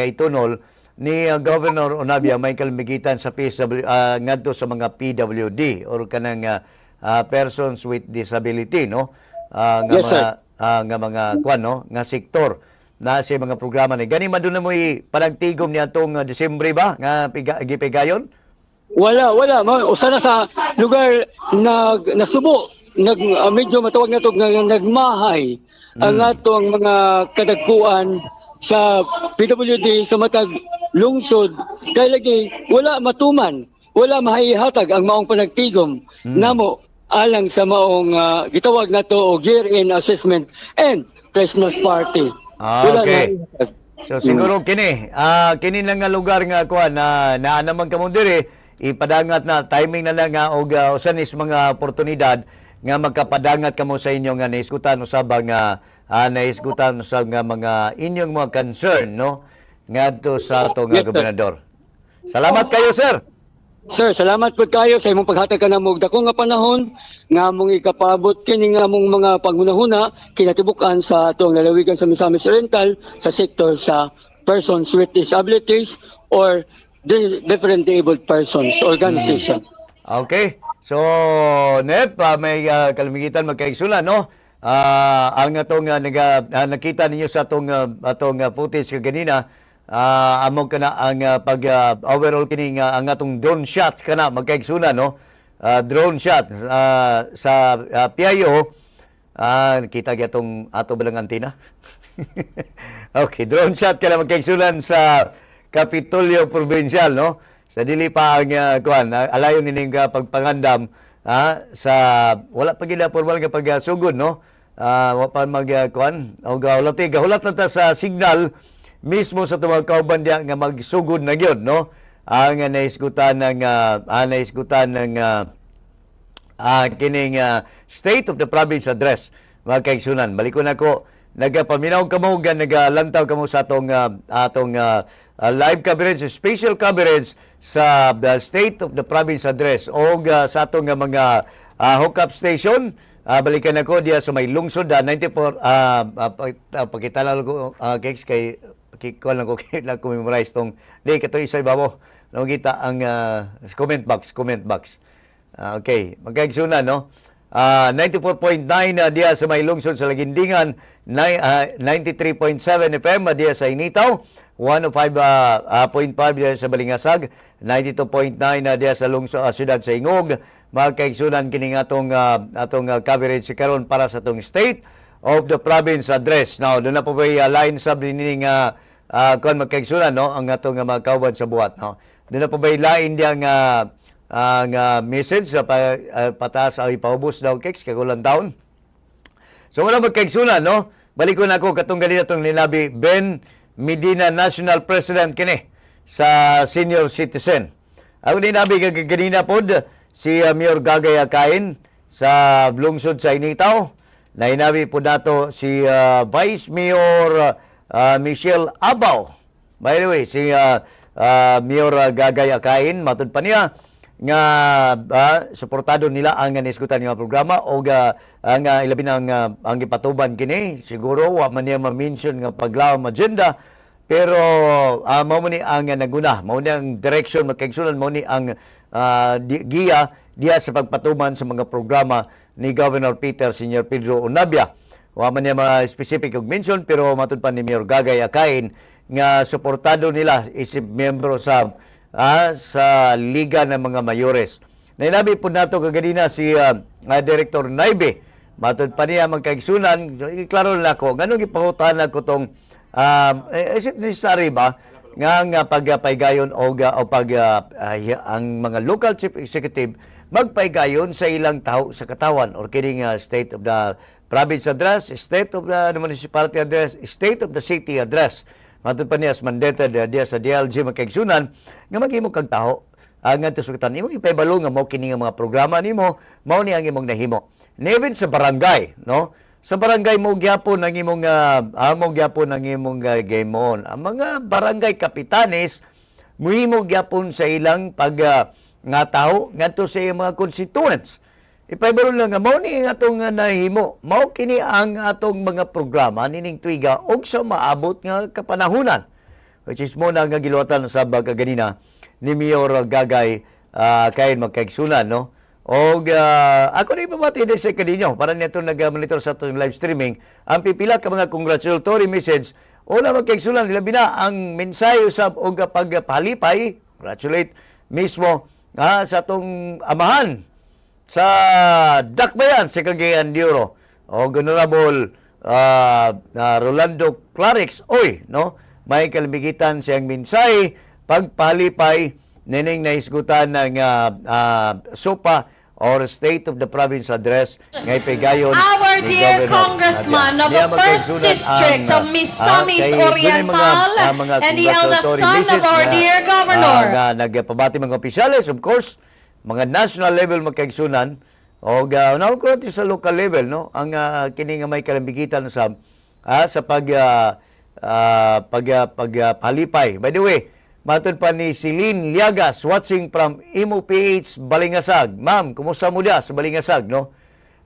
itunol ni Governor Onabia Michael Migitan sa PSW ngadto sa mga PWD or kanang persons with disability, no? Yes, sir. Nga mga kwan, no? Nga sektor na sa mga programa ni gani man doon na mo panagtigom ni atong Disyembre ba nga gipigayon? Wala usa na sa lugar nasubo medyo matawag na to nagmahay ang atong mga kadagkuan sa PWD sa matag lungsod kay lagi wala matuman, wala mahihatag ang maong panagtigom namo alang sa maong gitawag nato og year-end assessment and Christmas party. Okay. So siguro kini lang nga lugar nga kuan na naman kamo diri ipadangat na timing na lang nga og usan is mga oportunidad nga magkapadangat kamo sa inyo nga naiskutan usab nga naiskutan sa nga mga inyong mga concern, no, ngadto sa ato nga gobernador. Salamat kayo sir. Sir, salamat po kayo sa imong paghatag kanamo og dako nga panahon nga among ikapaabot kini nga among mga pangunahuna kinatibukan sa atong lalawigan sa Misamis Oriental sa sektor sa persons with disabilities or different abled persons organization. Okay. So, Nep, may kalamigitan magkaigsulan, no? Ang atong nakita ninyo sa atong footage kanina amo kana ang overall kini nga ang atong drone shot kana magkaigsunan no. Drone shot sa PIO kita gyatong ato balang antina. Okay, drone shot kana magkaigsunan sa Kapitolyo Provincial no. Sa dili pa ang kuan alayon nining pagpangandam sa wala pa gid formal nga pagsugod no. Wa pa kuan o gahulat na ta sa signal mismo sa tumang kauban diya nga magsugod na gyud no. Ang naisgutan ng kining State of the Province Address mga kaigsunan. Balikon ako nagapaminaw kamo nagalantaw kamo sa atong live coverage, special coverage sa the State of the Province Address o sa atong mga hookup station. Balikan ako diya sa may lungsod 94 pakita lang ko Kex kay kikon lang ko kailan ko memorize tong di kato isay babo nakita ang comment box. Okay, magkaigsunan no. 94.9 diya sa may lungsod sa Lagindingan, 93.7 FM diya sa Initaw, 105.5 diya sa Balingasag, 92.9 diya sa lungsod siyudad sa Ingog. Magkaigsunan kini atong coverage karon para sa atong State of the Province Address. Now, doon na po may line sub nining kung magkaigsunan no ang atong mga kauban sa buhat no. Doon na po may line diya ang message sa pataas ay paubos daw Kex kagulang taon. So wala magkaigsunan no. Balikon ako katong ganito tong linabi Ben Medina National President kini sa senior citizen. Ako linabi ganina pod si Mayor Gagay Akain sa lungsod sa Initaw. Nainabi po nato si Vice Mayor Michelle Abaw. By the way, si Mayor Gagay Akain, matod pa niya nga suportado nila ang nisgutan nga programa o ang ilabi na ang ipatuban kini. Siguro wa man niya ma-mention nga paglawom agenda pero mao ni ang naguna, mao ni ang direction magkaigsunan, mao ni ang giya diya sa pagpatuman sa mga programa ni Governor Peter Senior Pedro Onabia. Wa man niya ma-specific og mention pero matud pa ni Mayor Gagay Akain nga suportado nila isip miyembro sa Liga ng mga Mayores. Nainabi po nato kaganina si Director Naibe. Matud pa niya magkaigsunan, iklaro na ako, ganun ipangutahan ko tong is it necessary ba nga pagpaygayon o ang mga local chief executive magpaygayon sa ilang taho sa katawan or kining State of the Province Address, State of the Municipality Address, State of the City Address. Matud pa niya as mandated diya sa DLG magkaigsunan nga maghimo kag taho ngadto sa katan imong ipaybalo nga mao kini nga mga programa nimo mao ni ang imong nahimo. Even sa barangay no, sa barangay mo gyapon ang imong gamon. Ang mga barangay kapitanes muhimo gyapon sa ilang pag nga taho ngadto sa iyang mga constituents. Ipaybalo lang nga mao ni atong nahimo. Mao kini ang atong mga programa nining tuiga og sa maabot nga kapanahunan. Which is mo na nga giluwatan sa ganina ni Mayor Gagay kain magkaigsunan no. Og ako rin pamati din sa kadinyo para nito nag-monitor sa itong live streaming ang pipila ka mga congratulatory message o na magkaigsulan nila bina ang mensahe usab o pagpalipay congratulate mismo sa itong amahan sa Dakbayan sa Cagayan de Oro o Honorable Rolando Clarix no may kalimigitan siyang mensahe pagpalipay nining naisgutan ng SOPA or State of the Province Address ngay pegayon our dear Congressman of the 1st District of Misamis, Oriental, and the eldest son of our dear Governor. Nagpabati mga opisyalis, of course, mga national level magkaigsunan, o naon ko natin sa local level, no? Ang kini nga may kalambigitan sa pagpalipay. By the way, matod pa ni Celine Liagas watching from Imo PH Balingasag. Ma'am, kumusta mo dia sa Balingasag, no?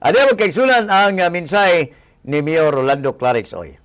Ada magkaigsunan ang mensahe ni Mayor Rolando Clarix oy.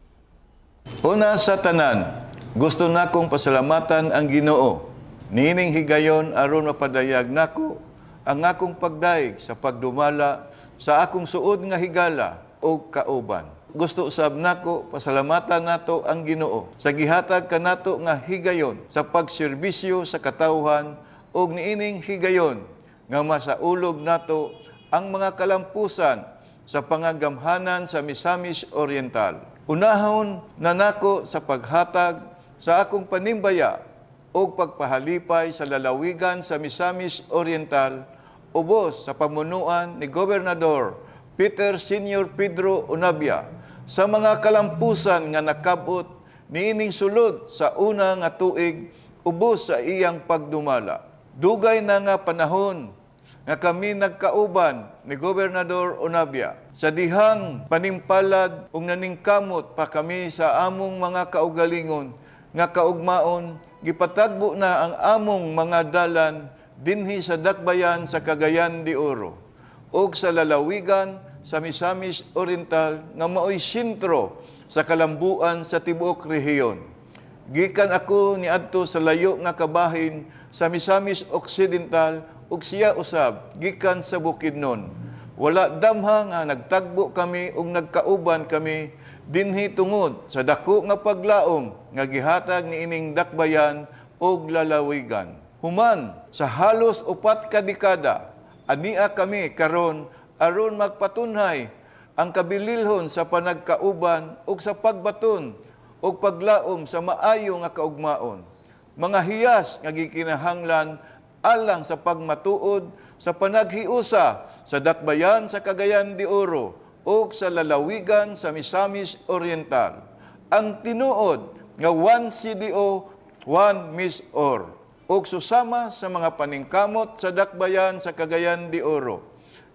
Una sa tanan, gusto nakong pasalamatan ang Ginoo. Nining higayon aron mapadayag nako ang akong pagdaig sa pagdumala sa akong suod nga higala o kauban. Gusto usab nako pasalamatan nato ang Ginoo sa gihatag kanato nga higayon sa pagserbisyo sa katawhan ug niining higayon nga masaulog nato ang mga kalampusan sa pangagamhanan sa Misamis Oriental. Unahon na nako sa paghatag sa akong panimbaya o pagpahalipay sa lalawigan sa Misamis Oriental ubos sa pamunuan ni Gobernador Peter Senior Pedro Onabia sa mga kalampusan nga nakabot niining sulod sa una nga tuig ubos sa iyang pagdumala. Dugay na nga panahon nga kami nagkauban ni Gobernador Onabia. Sa dihang panimpalad ug naningkamot pa kami sa among mga kaugalingon nga kaugmaon, gipatagbo na ang among mga dalan dinhi sa dakbayan sa Cagayan de Oro ug sa lalawigan sa Misamis Oriental nga maoy sentro sa kalambuan sa tibuok rehiyon. Gikan ako niadto sa layo nga kabahin sa Misamis Occidental ug siya usab gikan sa Bukidnon. Wala damha nga nagtagbo kami ug nagkauban kami dinhi tungod sa dako nga paglaom nga gihatag niining dakbayan ug lalawigan. Human sa halos 4 ka dekada, ania kami karon aron magpatunhay ang kabililhon sa panagkauban ug sa pagbaton ug paglaom sa maayo nga kaugmaon. Mga hiyas nga gikinahanglan alang sa pagmatuod sa panaghiusa sa dakbayan sa Cagayan de Oro o sa lalawigan sa Misamis Oriental. Ang tinuod nga 1 CDO, 1 MIS-OR o susama sa mga paningkamot sa dakbayan sa Cagayan de Oro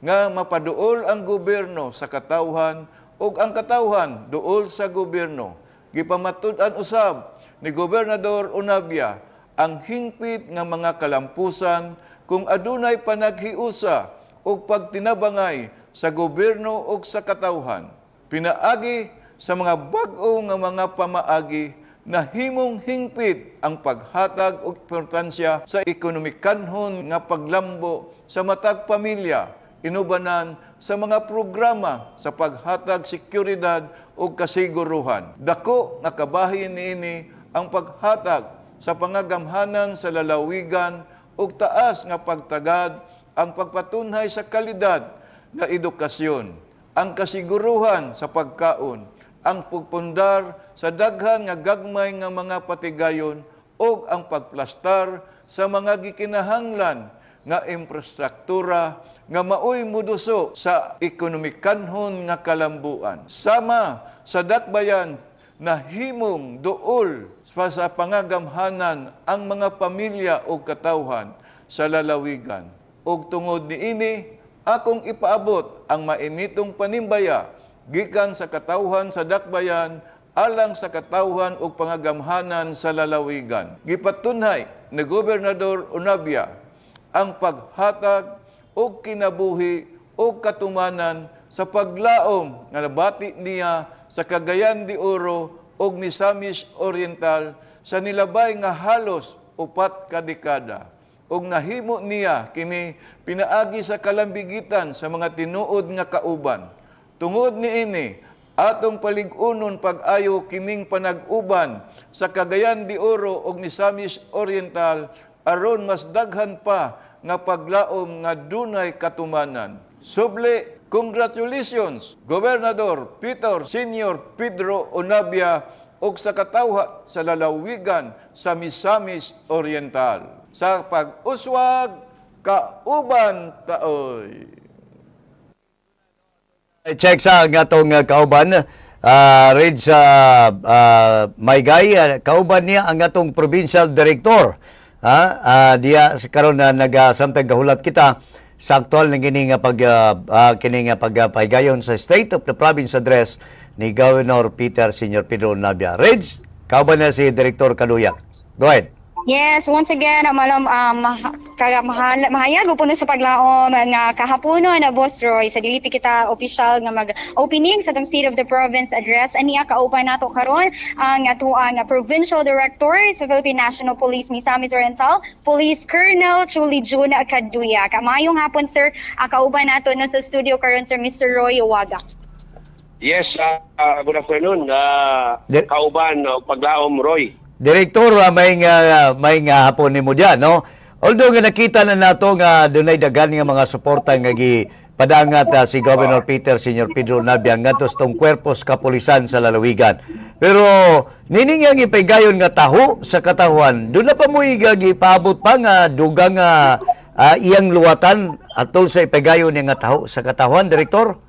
nga mapaduol ang gobyerno sa katawhan o ang katawhan duol sa gobyerno. Gipamatud-an usab ni Gobernador Onabia ang hingpit nga mga kalampusan kung adunay panaghiusa o pagtinabangay sa gobyerno o sa katawhan. Pinaagi sa mga bag-o nga mga pamaagi na himong hingpit ang paghatag og importansya sa ekonomikanhon nga paglambo sa matag pamilya, inubanan sa mga programa sa paghatag seguridad o kasiguruhan. Dako nga kabahin niini ang paghatag sa pangagamhanan sa lalawigan ug taas nga pagtagad ang pagpatunhay sa kalidad nga edukasyon, ang kasiguruhan sa pagkaon, ang pagpundar sa daghan nga gagmay nga mga patigayon ug ang pagplastar sa mga gikinahanglan nga infrastruktura nga maoy muduso sa ekonomikanhon nga kalambuan. Sama sa dakbayan na himong duol sa pangagamhanan ang mga pamilya o katawhan sa lalawigan. Ug tungod niini, akong ipaabot ang mainitong panimbaya gikan sa katawhan sa dakbayan alang sa katawhan o pangagamhanan sa lalawigan. Gipatunhay ni Gobernador Onabia ang paghatag o kinabuhi o katumanan sa paglaom nga nabati niya sa Cagayan de Oro o Misamis Oriental sa nilabay nga halos 4 ka dekada. Og nahimo niya kini pinaagi sa kalambigitan sa mga tinuod nga kauban. Tungod niini, atong palig-unon pag-ayo kining panag-uban sa Cagayan de Oro ug Misamis Oriental aron mas daghan pa nga paglaom nga dunay katumanan. Suble, congratulations, Gobernador Peter Senior Pedro Onabia ug sa katawha sa lalawigan sa Misamis Oriental. Sa pag-uswag, kauban taoy. Check sa nga itong kauban, Red sa Maygay, kauban niya ang atong Provincial Director. Diya karon na nagasamtang kahulat kita sa aktual ng kining pagpahigayon sa State of the Province Address ni Governor Peter Senior Pedro Onabia. Red, kauban na si Director Kaluyak. Go ahead. Yes, once again, mahayag po sa paglaom nga kahaponon na Boss Roy sa dili kita official nga mag-opening sa tong State of the Province Address. Aniya kauban nato karon ang atuang Provincial Director sa Philippine National Police Misamis Oriental, Police Colonel Chuli June Kaduya. Kamayong hapon sir, kauban nato no sa studio karon sir Mr. Roy Waga. Yes, good afternoon. Di- Kauban, paglaom Roy. Direktor, may nga hapon nimo diyan, no? Although nga nakita na nato nga dunay daghan nga mga suporta nga padangat si Governor Peter Senior Pedro Nabia ngadto sa tong kuwerpos kapulisan sa lalawigan. Pero nining nga ipaygayon nga taho sa katahuan, doon na pa mo gipaabot pa nga dugang iyang luwatan atol sa ipaygayon nga taho sa katahuan, Direktor?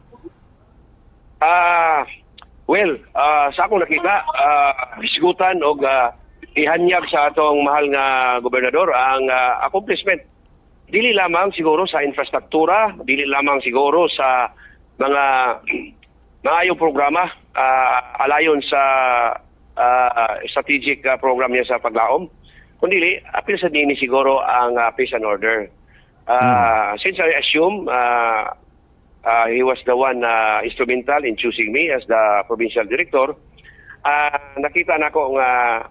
Sa akong nakita, hisgutan o ihanyag sa atong mahal nga gobernador ang accomplishment. Dili lamang siguro sa infrastruktura, dili lamang siguro sa mga maayong programa alayon sa strategic program niya sa paglaom, kundi apil sa dini siguro ang peace and order. Since I assume he was the one instrumental in choosing me as the provincial director, nakita nako nga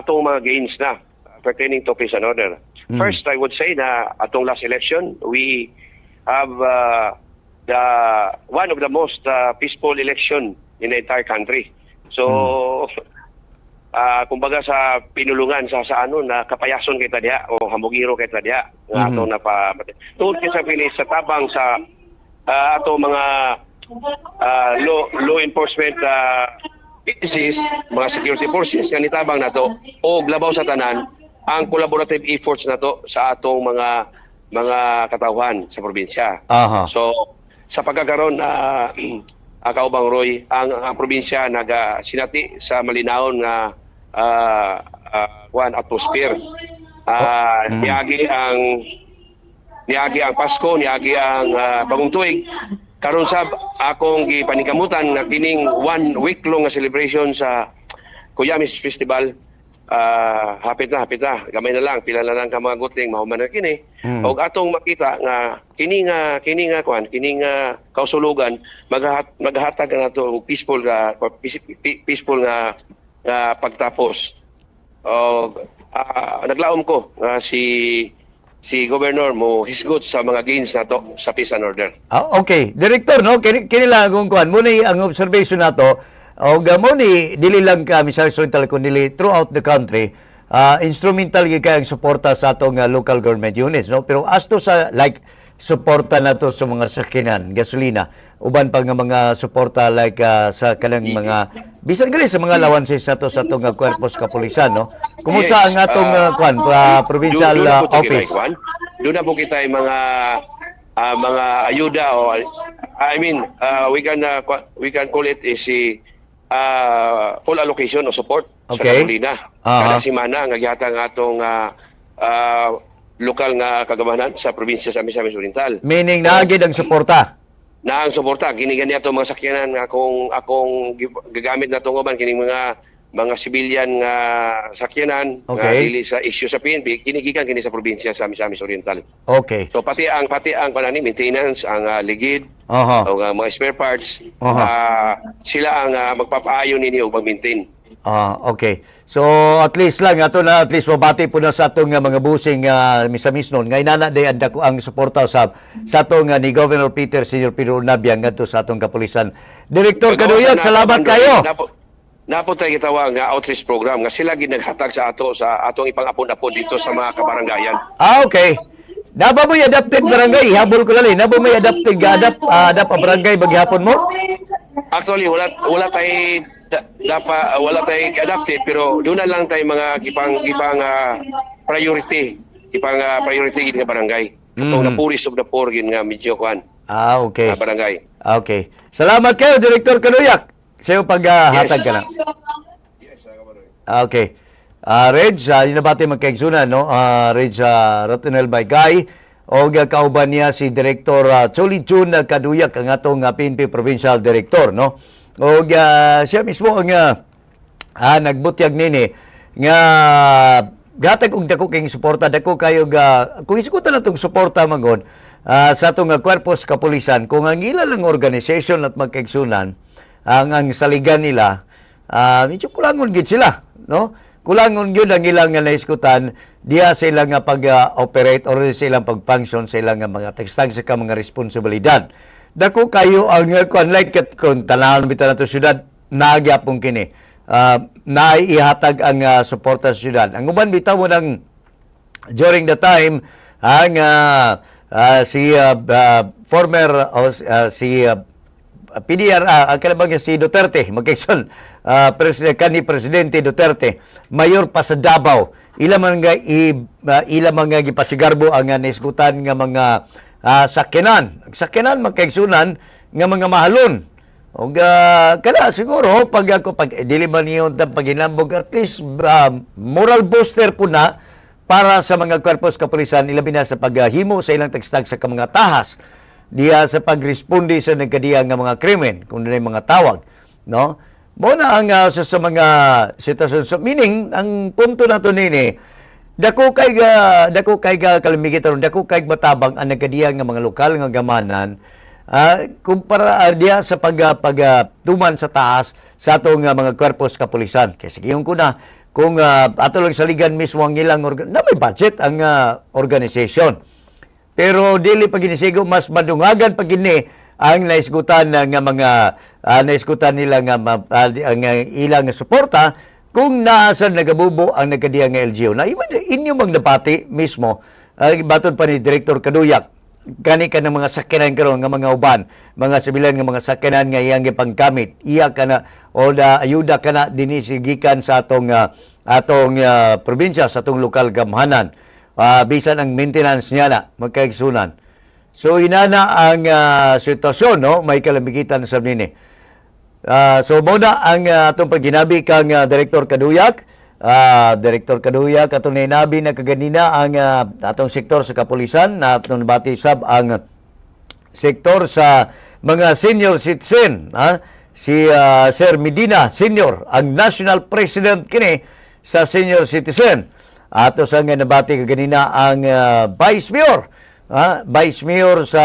atong mga gains na pertaining to peace and order. First, I would say na atong last election, we have one of the most peaceful election in the entire country. So, kumbaga sa pinulungan sa ano na kapayason kita diha o hamugiro kita diha nga atong tungod sa finish sa tabang sa ato mga law enforcement agencies, mga security forces nga nitabang nato o labaw sa tanan ang collaborative efforts nato sa atong mga katawhan sa probinsya. So sa pagkakaroon Kaubang Roy, ang probinsya sinati sa malinawon nga atmosphere. Niagi ang Pasko, niagi ang Bagong Tuig. Karon sab akong gipaningkamutan nga kining 1 week long nga celebration sa Misamis Festival. Hapit na. Gamay na lang, pila na lang ka mga gutling mahuman na kini. Og atong makita nga kini nga kausulugan maghatag na nato peaceful nga pagtapos. Naglaom ko si Governor mo hisgot sa mga gains nato sa peace and order. Okay, Director, no, kini lang akong kuan mo ni ang observation nato og mo ni dili lang ka Misamis Oriental kundi throughout the country, instrumental gyud kay ang suporta sa atong local government units, no, pero as to sa like suporta nato sa mga sakyanan, gasolina, uban pa nga mga suporta like sa kanang mga bisan gali sa mga allowances nato sa atong kuwerpos kapulisan, no. Kumusta ang atong provincial office? Doon na po kita ay mga ayuda o we can call it is full allocation o support sa gasolina. Kada semana nga gihatag atong lokal nga kagamanan sa probinsya sa Misamis Oriental. Meaning naagid ang suporta. Na ang suporta kini gani ato mga sakyanan nga akong gagamit natong uban kining mga civilian nga sakyanan nga dili sa issue sa PNP kinigikan kini sa probinsya sa Misamis Oriental. Okay. So pati ang maintenance, ang ligid, o mga spare parts, sila ang magpapaayon ninyo og mag-maintain. Okay. So at least mabati po na sa atong mga busing Misamis noon. Ngay nana day anda ko ang suporta sa atong ni Governor Peter Senior Pedro Nabia ngadto sa atong kapulisan. Director Kaduyag, salamat kayo. Napo tayo gitawag nga outreach program nga sila ginaghatag sa atong ipang-apon-apon dito sa mga kabarangayan. Okay. Naba mo adapted barangay, habol ko lali. Naba mo adapt barangay baghapon mo? Actually wala tayo adapted pero doon na lang tayo mga gipang priority gid nga barangay. Atong napuris of the poor gid nga medyo kuan. Okay. Barangay. Okay. Salamat kayo, Director Kaduyak. Sa'yo paghatag ka na. Okay. Reg, inabati magkaigsunan, no? Reg Ratonel Baygay, o kauban niya si Director Choli Jun Kaduyak, ang atong PNP Provincial Director, no? O siya mismo ang nagbutyag nini nga gatag og dako kayong suporta, dako kayo kung isikutan natong suporta magod sa atong kuwerpos kapulisan, kung ang ilan ng organization at magkaigsunan, ang saligan nila, medyo kulangon gid sila, no? Kulangon gyud ang ilang nga naiskutan diya sa ilang nga pag-operate or sa ilang pag-function sa ilang nga mga tagstag sa mga responsibilidad. dako kayo ang kuan like kung tanawon bitaw nato syudad nagyapon kini. Naihatag ang suporta sa syudad. Ang uban bitaw mo nang during the time ang si former si PDR ang kalabang si Duterte magkaigsoon Presidente Duterte mayor pa sa Davao ila man nga gipasigarbo ang naisgutan nga mga sakyanan magkaigsunan nga mga mahalon og kana siguro pag dili man niyo paginambog at least moral booster po na para sa mga korpos kapulisan ilabi na sa paghimo sa ilang tagstag sa mga tahas diya sa pagresponde sa nagkadiya nga mga krimen kung dunay mga tawag no mo na ang sa mga sitwasyon so meaning ang punto nato nini dako kay kalimigitan dako kay matabang ang nagkadiya nga mga lokal nga gamanan kumpara diya sa pagtuman sa taas sa atong mga korpos kapulisan kay sige yung kuna kung ato lang saligan mismo ang ilang na may budget ang organisasyon. Pero dili pa ginisigo mas madungagan pa gini ang naisgutan nga mga naisgutan nila nga ang ilang suporta kung naasan nagabubo ang nagkadiya nga LGU. Na inyo magdapati mismo batod pa ni Director Kaduyak kani ka ng mga sakyanan karon nga mga uban, mga sibilan nga mga sakyanan nga iyang gipangkamit. Iya kana o ayuda kana dinhi gikan sa atong probinsya sa atong lokal gamhanan. Bisan ang maintenance niya na magkaigsunan. So inana ang sitwasyon no may kalamigitan sa nini. So muna ang atong paginabi kang Director Kaduyak atong nainabi na kaganina ang atong sektor sa kapulisan na atong nabati sab ang sektor sa mga senior citizen si Sir Medina Senior ang National President kini sa senior citizen. Ato sa nga nabati kaganina ang Vice Mayor sa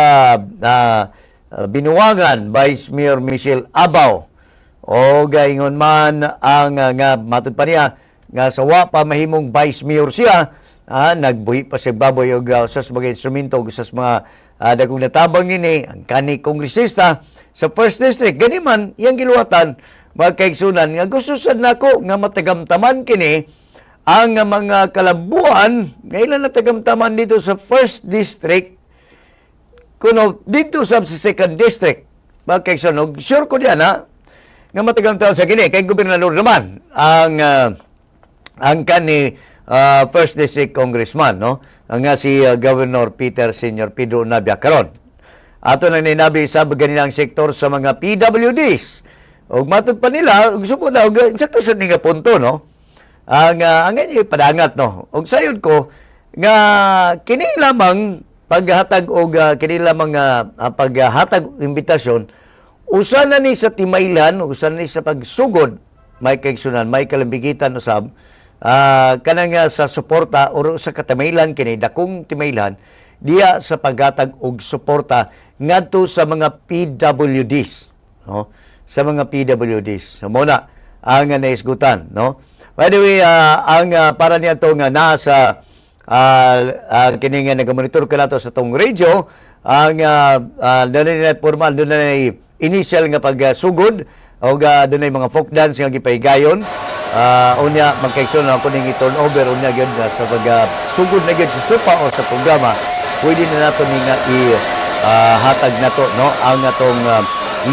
Binuangan, Vice Mayor Michelle Abaw. O gaingon man ang nga matud pa niya nga sawa pa mahimong Vice Mayor siya, nagbuhi pa sa baboy og usas mga instrumento usas mga dagong natabang nini ang kani kongresista sa First District. Gani man iyang giluwatan magkaigsunan nga gusto sad nako nga matagamtaman kini ang mga kalabuan ngailan na tagamtaman dito sa First District kuno dito sa Second District magkaigsunan sure ko diyan nga matagamtaman sa kini kay gobernador naman ang kani First District Congressman no nga si Governor Peter Senior Pedro Nabia karon ato na ninabi sa ganinang sektor sa mga PWDs og matud pa nila ug subo na og sakto sa nga punto no ang padangat no og sayod ko nga kini lamang paghatag og kini lamang paghatag imbitasyon usa na ni sa timaylan usa na ni sa pagsugod may kaigsunan may kalambigitan usab kanang sa suporta o sa katimaylan kini dakong timaylan diya sa paghatag og suporta ngadto sa mga PWDs no sa mga PWDs so muna ang naisgutan no. By the way, ang para niya itong nasa kini nga nag-monitor ka nato sa itong radio, ang doon na formal, doon na initial nga pagsugod, o doon na mga folk dance nga gipahigayon. Unya, magkaigsoon na ako ning i-turn over, unya yun sa pagsugod na yun sa supa o sa programa, pwede na nato nga i-hatag na to, no? Ang atong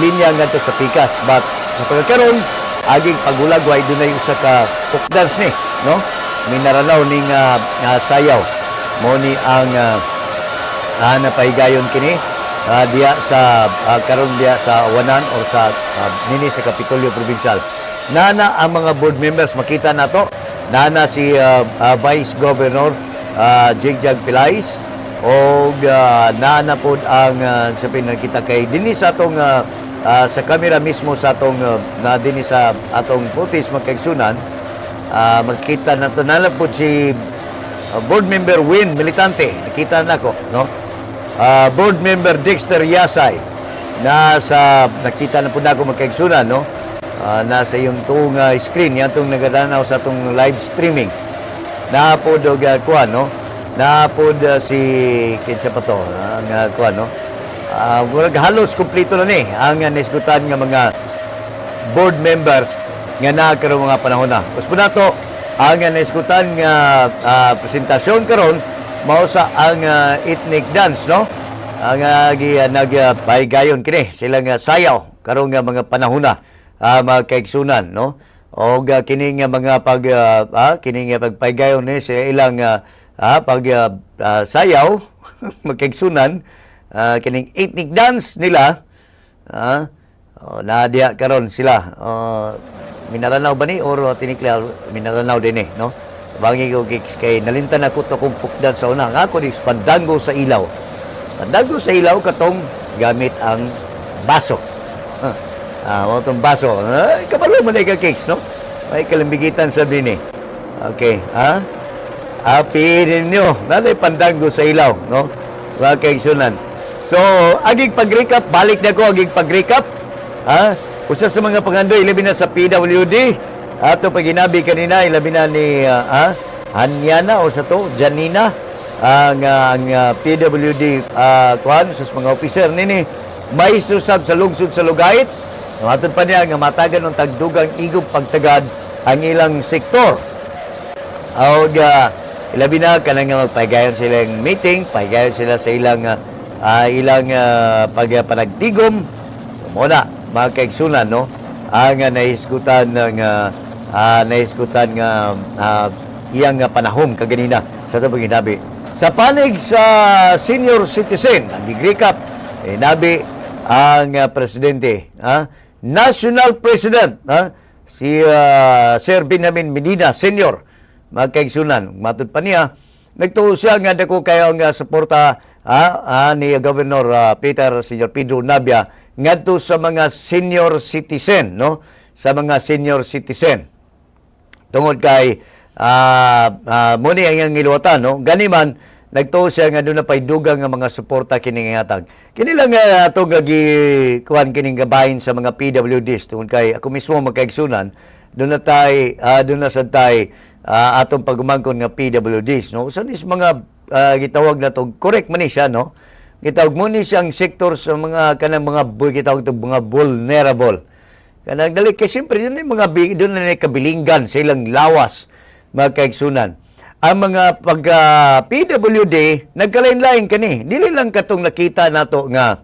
linya nga to sa pikas. But sa pagkakaroon, aging pagulagway doon na yung usa ka folk dance ni no minaranaw ning sayaw mo ni ang napahigayon kini diya sa karon diya sa Wanan or sa nini sa Kapitolyo Provincial nana ang mga board members makita nato nana si Vice Governor Jigjag Pilais og nana pod ang sa pinakita kay dinhi sa atong sa kamera mismo sa atong na dinhi sa atong footage magkaigsunan magkita nato nalapod si board member Win Militante nakita nako no board member Dexter Yasay nakita na pud nako magkaigsunan no nasa yung tuong screen yan tong nagadanaw sa atong live streaming napod og kuan no napod si kinsa pa to ang kuan no murag halos kumpleto na ni ang naisgutan nga mga board members nga naa karon mga panahon na. Usbo nato ang naisgutan nga presentasyon karon mao sa ang ethnic dance, no? Ang nagpaygayon kini sila nga sayaw karon nga mga panahon na mga kaigsunan, no? O kini nga mga kini nga pagpaygayon ni sa ilang sayaw magkaigsunan, kining ethnic dance nila na diya karon sila minaranaw ba ni or tinikla minaranaw din no bangi ko kay nalintan ako to kung fukdan sa una nga ako di pandango sa ilaw katong gamit ang baso mo tong baso kabalo man ka cakes no may kalambigitan sa din okay happy ninyo nanay pandango sa ilaw no mga kaigsunan. So, agig pag-recap, balik na ko agig pag-recap. Usa sa mga pangandoy, ilabi na sa PWD. Ato paginabi kanina, ilabi na ni Hanyana o sa to, Janina. Ang PWD kuhan, sa mga officer nini. May susab sa lungsod sa Lugait. Matod pa niya nga matagan ng tagdugang igong pagtagad ang ilang sektor. Ilabi na kanang magpagayon silang meeting, pagayon sila sa ilang pagpanagtigom. Muna mga kaigsunan, no? Ang naisgutan ng iyang panahon kaganina sa tabang ginabi. Sa panig sa senior citizen, ang recap, nabi ang presidente, national president, si Sir Benjamin Medina Senior, mga kaigsunan. Matod pa niya, nagtuo siya nga dako kayo ang suporta ni Governor Senior Pedro Nabia ngadto sa mga senior citizen, no? Sa mga senior citizen. Tungod kay muni ang iluwatan, no? Ganiman nagtuo siya nga doon na pay dugang nga mga suporta kining hatag. Kini lang nga ato kuan kining gabahin sa mga PWDs tungod kay ako mismo magkaigsunan doon na sad tay atong pagumangkon nga PWDs, no? Usa nis mga gitawag na to, correct man ni siya, no? Gitawag mo ni siyang sektor sa mga kanang mga gitawag to mga vulnerable. Kanang dali kay siyempre doon mga doon na kabilinggan sa ilang lawas mga kaigsunan. Ang mga pag PWD nagkalain-lain kani. Dili lang katong nakita nato nga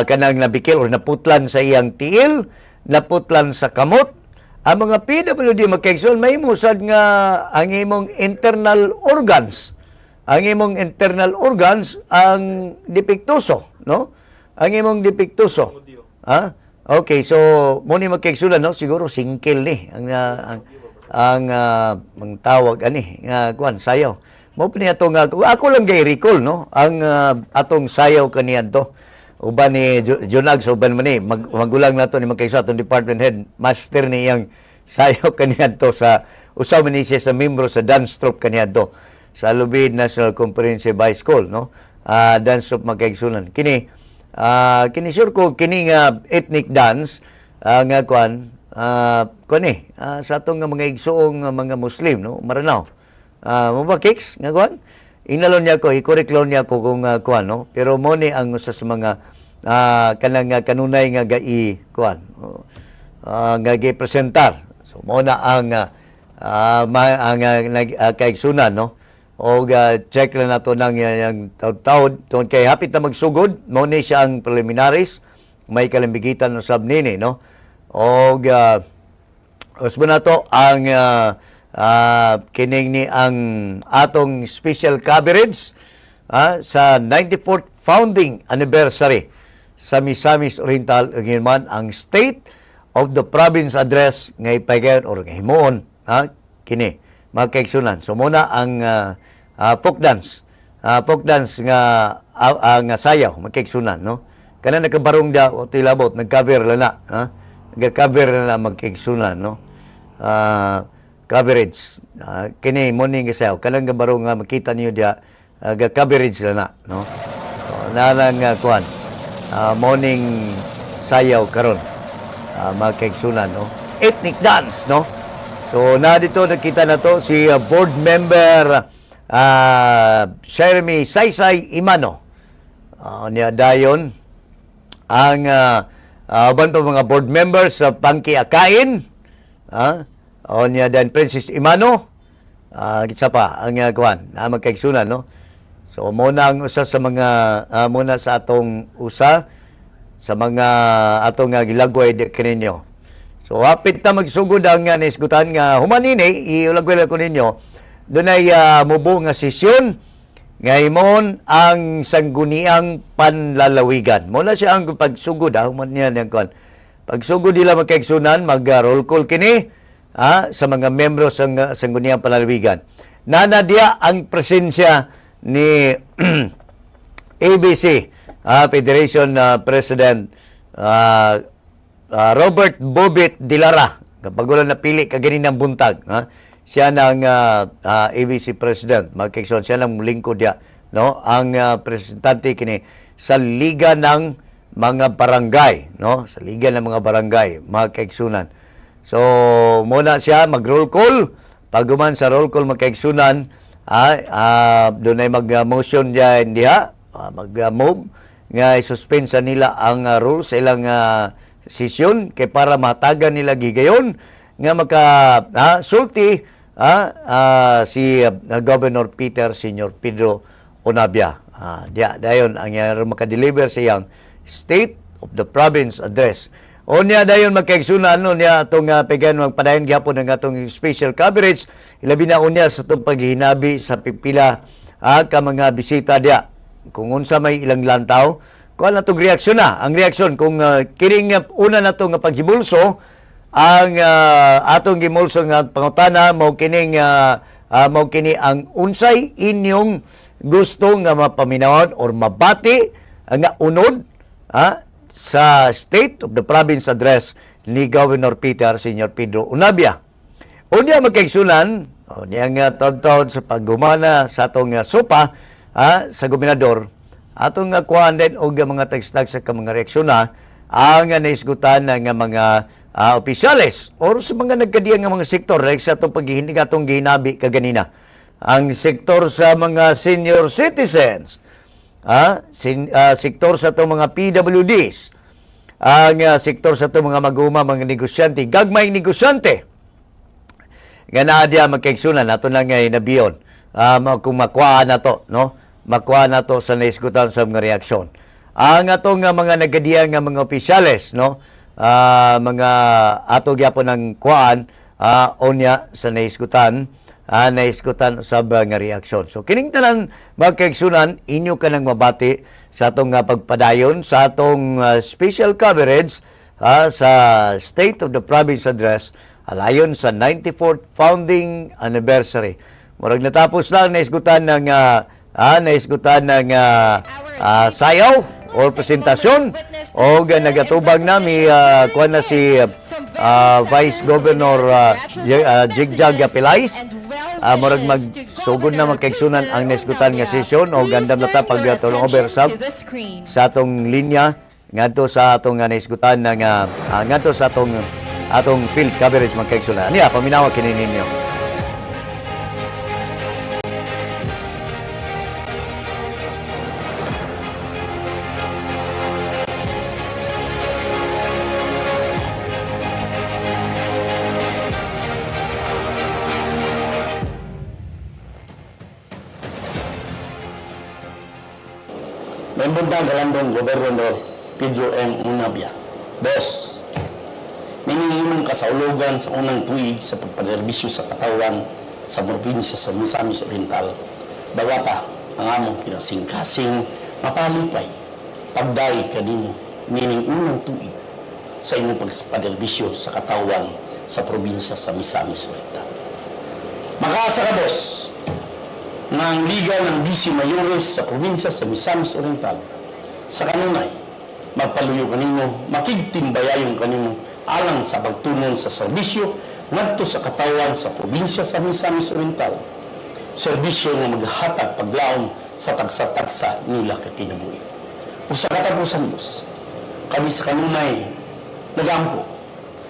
kanang nabikil or naputlan sa iyang tiil, naputlan sa kamot. Ang mga PWD magkaigsoon may musad nga ang imong internal organs ang depektuso, no? Ang imong depektuso. Okay, so mo ni magkaigsulan, no? Siguro singkil ni ang tawag ani nga kuan sayaw. Mo pa niya nga ako lang gay recall, no? Ang atong sayaw kaniyan to. Uban ni Junag so uban man ni magulang nato ni magkaigsuon atong department head master ni yang sayaw kaniadto sa usaw man ni siya sa membro sa dance troupe kaniadto sa Lubid National Comprehensive High School, no? Dance troupe magkaigsunan. Kini sure ko kini nga ethnic dance nga kuan sa atong nga mga igsuong mga Muslim, no? Maranaw. Mo ba kicks nga kuan? Inalon niya ko, i-correctlon niya ko kung kuan, no? Pero mo ni ang usa sa mga kanang kanunay nga kuan nga gi-presentar. So mo na ang kaigsunan, no? O check lang nato nang yang taud tungod kay hapit na magsugod, mo ni siya ang preliminaries, may kalambigitan no sab nini, no? O usbo nato ang kining ni ang atong special coverage sa 94th founding anniversary sa Misamis Oriental man ang State of the Province Address nga ipagayon or nga himuon kini mga kaigsunan. So muna ang folk dance nga ang sayaw mga kaigsunan, no? Kana nakabarong da o tilabot nagcover la na nagcover na magkaigsunan, no? Coverage kini morning nga sayaw kanang gabarong nga makita niyo dia coverage la na, no? So nalang kuan morning sayaw karon mga kaigsunan, no? Ethnic dance, no? So na dito nakita na to si board member Jeremy Saysay Imano. Niya dayon ang uban pa mga board members sa Pangki Akain. Niya dan Princess Imano. Kitsa pa ang kuan na magkaigsunan, no? So muna ang usa sa mga muna sa atong usa sa mga atong gilagway kaninyo. So hapit na magsugod ang naisgutan nga humanini iulagway ko ninyo. Dunay mubo nga sesyon nga himon ang sangguniang panlalawigan. Muna siya ang pagsugod human niya yang kuan. Pagsugod nila magkaigsunan mag-roll call kini sa mga membro sa sangguniang panlalawigan. Nanadya ang presensya ni ABC Federation President Robert Bobit Dilara. Kapag wala napili kaganinang buntag, siya ng ABC President. Magkaigsoon siya ng lingkod dia, no? Ang representante kini sa Liga ng mga Barangay, no? Sa Liga ng mga Barangay, magkaigsunan. So, muna siya mag-roll call. Pag sa roll call magkaigsunan, doon ay mag-motion dyan diha, mag-move, nga isuspend sa nila ang rules sa ilang sesyon kay para matagan nila gigayon nga sulti si Governor Peter Senior Pedro Onabia. Dayon ang makadeliver sa iyang State of the Province Address. O niya dayon magkaigsunan niya atong pegan magpadayon gyapon ang atong special coverage ilabi na unya sa itong paghihinabi sa pipila ka mga bisita dia kung unsa may ilang lantaw kuan atong reaksyon na ang reaksyon kung kining una nato nga paghibulso ang atong gimulso nga pangutana mao kini ang unsay inyong gusto nga mapaminawon or mabati nga unod sa State of the Province Address ni Governor Peter Senior Pedro Onabia. Unya magkaigsunan, niyang taon-taon sa paggumana sa atong sopa sa gobernador, atong kuhaan din og mga tagstag sa mga reaksyon ang naisgutan ng mga opisyales or sa mga nagkadiyang nga mga sektor like sa atong paghihinig atong gihinabi kaganina. Ang sektor sa mga senior citizens, sektor sa itong mga PWDs, ang sektor sa itong mga mag-uma, mga negosyante, gagmayng negosyante, nga naadya magkaigsunan, nato na nga inabiyon, kung makuha na to, no? Makuha na to sa naisgutan sa mga reaksyon. Ang atong mga nagadiyan nga mga opisyales, no? Mga ato gyapon ng kuhaan, onya sa naisgutan, sa nga reaksyon. So, kining tanan magkaigsunan, inyo ka nang mabati sa atong pagpadayon, sa atong special coverage sa State of the Province Address, alayon sa 94th Founding Anniversary. Murag natapos lang, naisgutan ng sayaw o presentasyon o nagatubang nami kuha na si Vice Governor Jigjag Pilais. Murag magsugod na magkaigsunan ang naisgutan nga sesyon o gandam na ta pag turnover sa atong linya ngadto sa atong naisgutan nga ngadto sa atong field coverage magkaigsunan. Niya paminawa kini ninyo. May buntang kalandong Gobernador Pedro M. Onabia. Boss, minihimong kasaulugan sa unang tuig sa pagpaderbisyo sa katawan sa probinsya sa Misamis Oriental. Dawata ang among pinasingkasing mapalipay pagdaig kanimo mining unang tuig sa inyong pagpaderbisyo sa katawan sa probinsya sa Misamis Oriental. Makaasa ka, boss, ng Liga ng Vice Mayores sa probinsya sa Misamis Oriental. Sa kanunay, magpaluyo kanimo, makigtimbayayon kanimo alang sa pagtunon sa serbisyo ngadto sa katawan sa probinsya sa Misamis Oriental. Serbisyo nga maghatag paglaom sa tagsa-tagsa nila kakinabuhi. O sa katapusan, boss, kami sa kanunay nagampo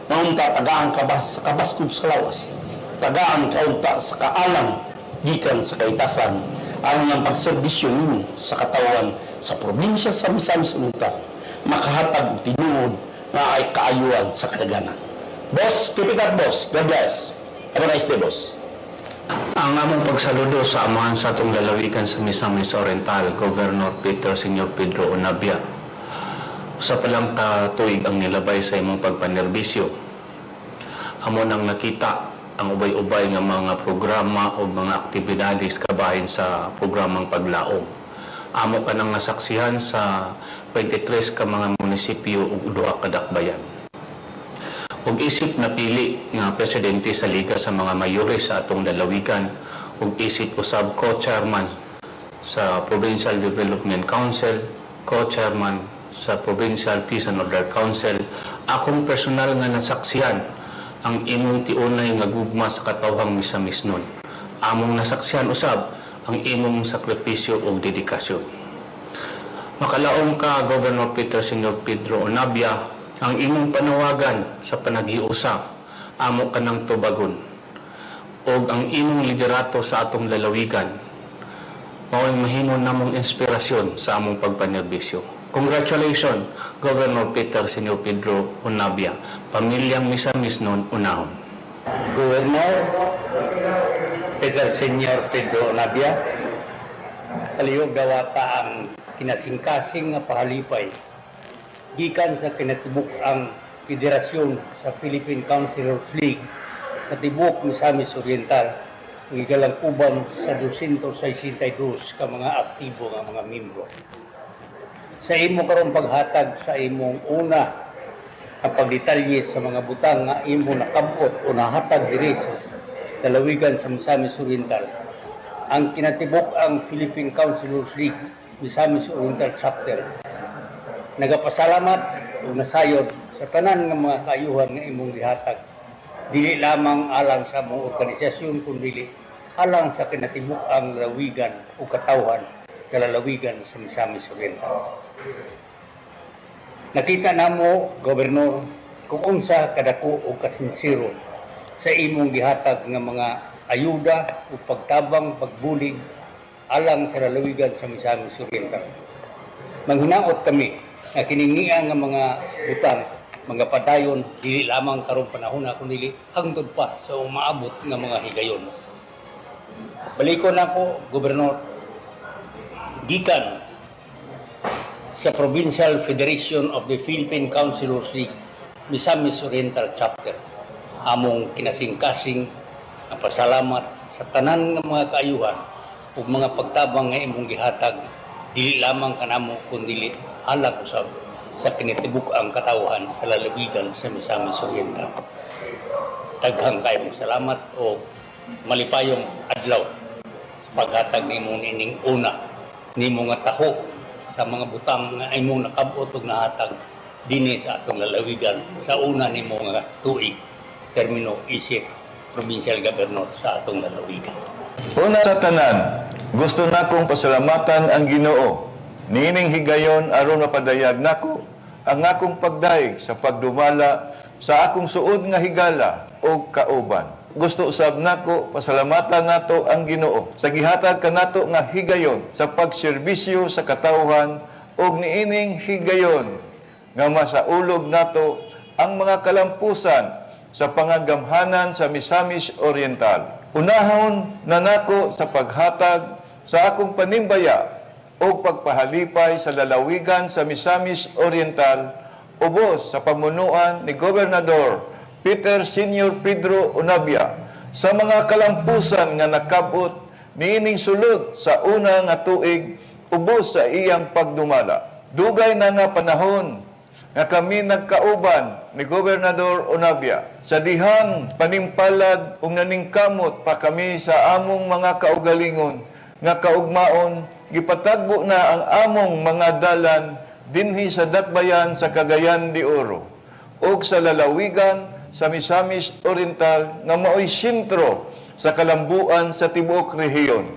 na unta tagaan kabas sa kabaskog sa lawas, tagaan kaunta sa kaalang gikan sa kaitasan aron ang pagserbisyo nimo sa katawan sa probinsya sa Misamis Oriental makahatag og tinuod nga ay kaayuan sa kadaghanan. Boss, keep it up, boss. God bless. Have a nice day, boss. Ang among pagsaludo sa amahan sa atong lalawigan sa Misamis Oriental, Governor Peter Senior Pedro Onabia. Sa palang tuig ang nilabay sa imong pagpanerbisyo. Amo nang nakita ang ubay-ubay nga mga programa o mga aktibidades kabahin sa programang paglaom. Amo ka nang nasaksihan sa 23 ka mga munisipyo ug duha ka dakbayan. Ug isip napili nga presidente sa liga sa mga mayores sa atong lalawigan ug isip usab co-chairman sa Provincial Development Council, co-chairman sa Provincial Peace and Order Council. Akong personal nga nasaksihan ang imong tiunay nga gugma sa katawhang Misamis nun. Among nasaksihan usab ang imong sakripisyo ug dedikasyon. Makalaom ka, Governor Peter Senior Pedro Onabia, ang imong panawagan sa panaghiusa, amo ka ng tubagon, o ang imong liderato sa atong lalawigan, mao'y mahimo namong inspirasyon sa among pagpanerbisyo. Congratulations, Governor Peter Senior Pedro Onabia, pamilyang Misamis nun unahon. Governor Peter Senior Pedro Onabia, palihog dawata ang kinasingkasing nga pahalipay gikan sa kinatibuk ang Federasyon sa Philippine Councilors League sa tibok Misamis Oriental gigalangkuban sa 262 ka mga aktibo nga mga miyembro. Sa imo karong paghatag sa imong una ang pagdetalye sa mga butang nga imo nakabot o nahatag diri sa lalawigan sa Misamis Oriental, ang kinatibok ang Philippine Councilors League Misamis Oriental Chapter nagapasalamat o nasayod sa tanan ng mga kaayuhan nga imong gihatag, dili lamang alang sa mga organisasyon kundi alang sa kinatibuk ang lalawigan o katawhan sa lalawigan sa Misamis Oriental. Nakita namo, Gobernador, kung unsa kadako o kasinsiro sa imong gihatag nga mga ayuda o pagtabang, pagbulig alang sa lalawigan sa Misamis Oriental. Manghinaot kami na kiningian nga mga butang, mga padayon, dili lamang karong panahon kundi hangtod pa sa umaabot nga mga higayon. Balikon ako, Gobernador, gikan sa Provincial Federation of the Philippine Councilors League Misamis Oriental Chapter, among kinasingkasing nga pasalamat sa tanan nga mga kaayuhan ug mga pagtabang nga imong gihatag, dili lamang kanamo kundi alang usab sa kinatibuk ang katawhan sa lalawigan sa Misamis Oriental. Daghang kayong salamat o malipayong adlaw sa paghatag nimo ining una nimo nga taho sa mga butang nga imong nakabot ug nahatag dinhi sa atong lalawigan sa una nimo nga tuig termino isip provincial governor sa atong lalawigan. Una sa tanan, gusto nakong pasalamatan ang Ginoo nining higayon aron mapadayag nako ang akong pagdaig sa pagdumala sa akong suod nga higala o kauban. Gusto usab nako pasalamatan nato ang Ginoo sa gihatag kanato nga higayon sa pagserbisyo sa katawhan ug niining higayon nga masaulog nato ang mga kalampusan sa pangagamhanan sa Misamis Oriental. Unahon na nako sa paghatag sa akong panimbaya o pagpahalipay sa lalawigan sa Misamis Oriental ubos sa pamunuan ni Gobernador Peter Senior Pedro Onabia sa mga kalampusan nga nakabot niining sulod sa una nga tuig ubos sa iyang pagdumala. Dugay na nga panahon nga kami nagkauban ni Gobernador Onabia sa dihang panimpalad ug naningkamot pa kami sa among mga kaugalingon nga kaugmaon gipatagbo na ang among mga dalan dinhi sa dakbayan sa Cagayan de Oro ug sa lalawigan sa Misamis Oriental nga mao'y sentro sa kalambuan sa tibuok rehiyon.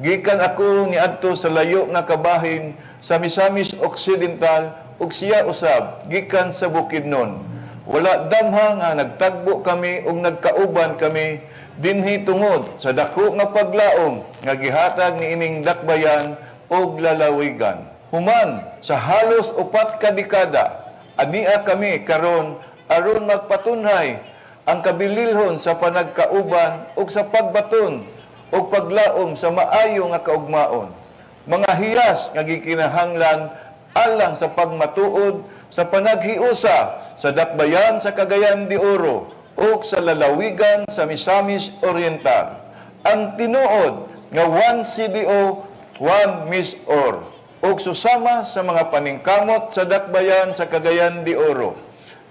Gikan ako niadto sa layo nga kabahin sa Misamis Occidental ug siya usab gikan sa Bukidnon. Wala damha nga nagtagbo kami ug nagkauban kami dinhi tungod sa dako nga paglaom nga gihatag ni ining dakbayan og lalawigan. Human sa halos 4 ka dekada, ania kami karon aron magpatunhay ang kabililhon sa panagkauban ug sa pagbaton ug paglaom sa maayo nga kaugmaon. Mga hiyas nga gikinahanglan alang sa pagmatuod sa panaghiusa sa dakbayan sa Cagayan de Oro o sa lalawigan sa Misamis Oriental. Ang tinuod nga 1 CDO, 1 MIS-OR o susama sa mga paningkamot sa dakbayan sa Cagayan de Oro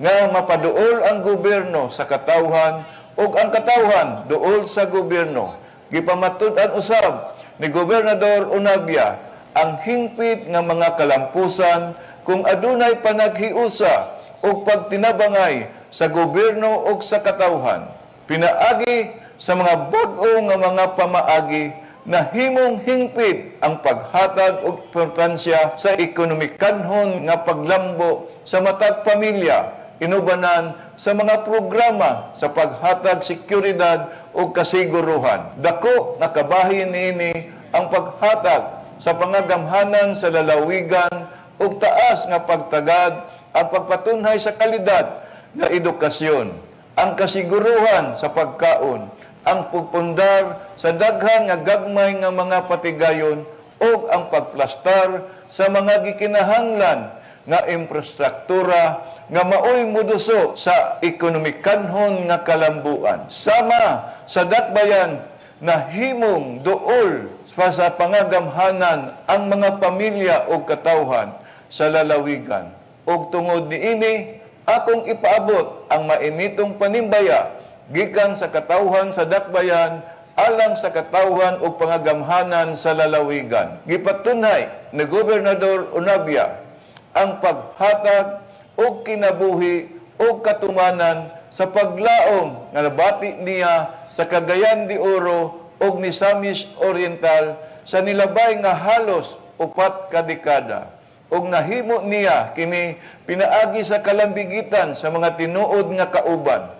nga mapaduol ang gobyerno sa katawhan o ang katawhan duol sa gobyerno. Gipamatud-an usab ni Gobernador Unabia ang hingpit nga mga kalampusan kung adunay panaghiusa o pagtinabangay sa gobyerno o sa katawhan. Pinaagi sa mga bag-o nga mga pamaagi na himong hingpit ang paghatag og importansya sa ekonomikanhon nga paglambo sa matag pamilya, inubanan sa mga programa sa paghatag seguridad o kasiguruhan. Dako nakabahin niini ang paghatag sa pangagamhanan sa lalawigan ug taas nga pagtagad ang pagpatunhay sa kalidad nga edukasyon, ang kasiguruhan sa pagkaon, ang pagpundar sa daghan nga gagmay nga mga patigayon ug ang pagplastar sa mga gikinahanglan nga infrastruktura nga maoy moduso sa ekonomikanhon nga kalambuan. Sama sa dakbayan na himong duol sa pangagamhanan ang mga pamilya o katawhan sa lalawigan. Og tungod niini, akong ipaabot ang mainitong panimbaya gikan sa katawhan sa dakbayan alang sa katawhan o pangagamhanan sa lalawigan. Gipatunay ni Gobernador Unabia ang paghatag o kinabuhi o katumanan sa paglaom nga nabati niya sa Cagayan de Oro o Misamis Oriental sa nilabay nga halos 4 ka dekada. Og nahimo niya kini pinaagi sa kalambigitan sa mga tinuod nga kauban.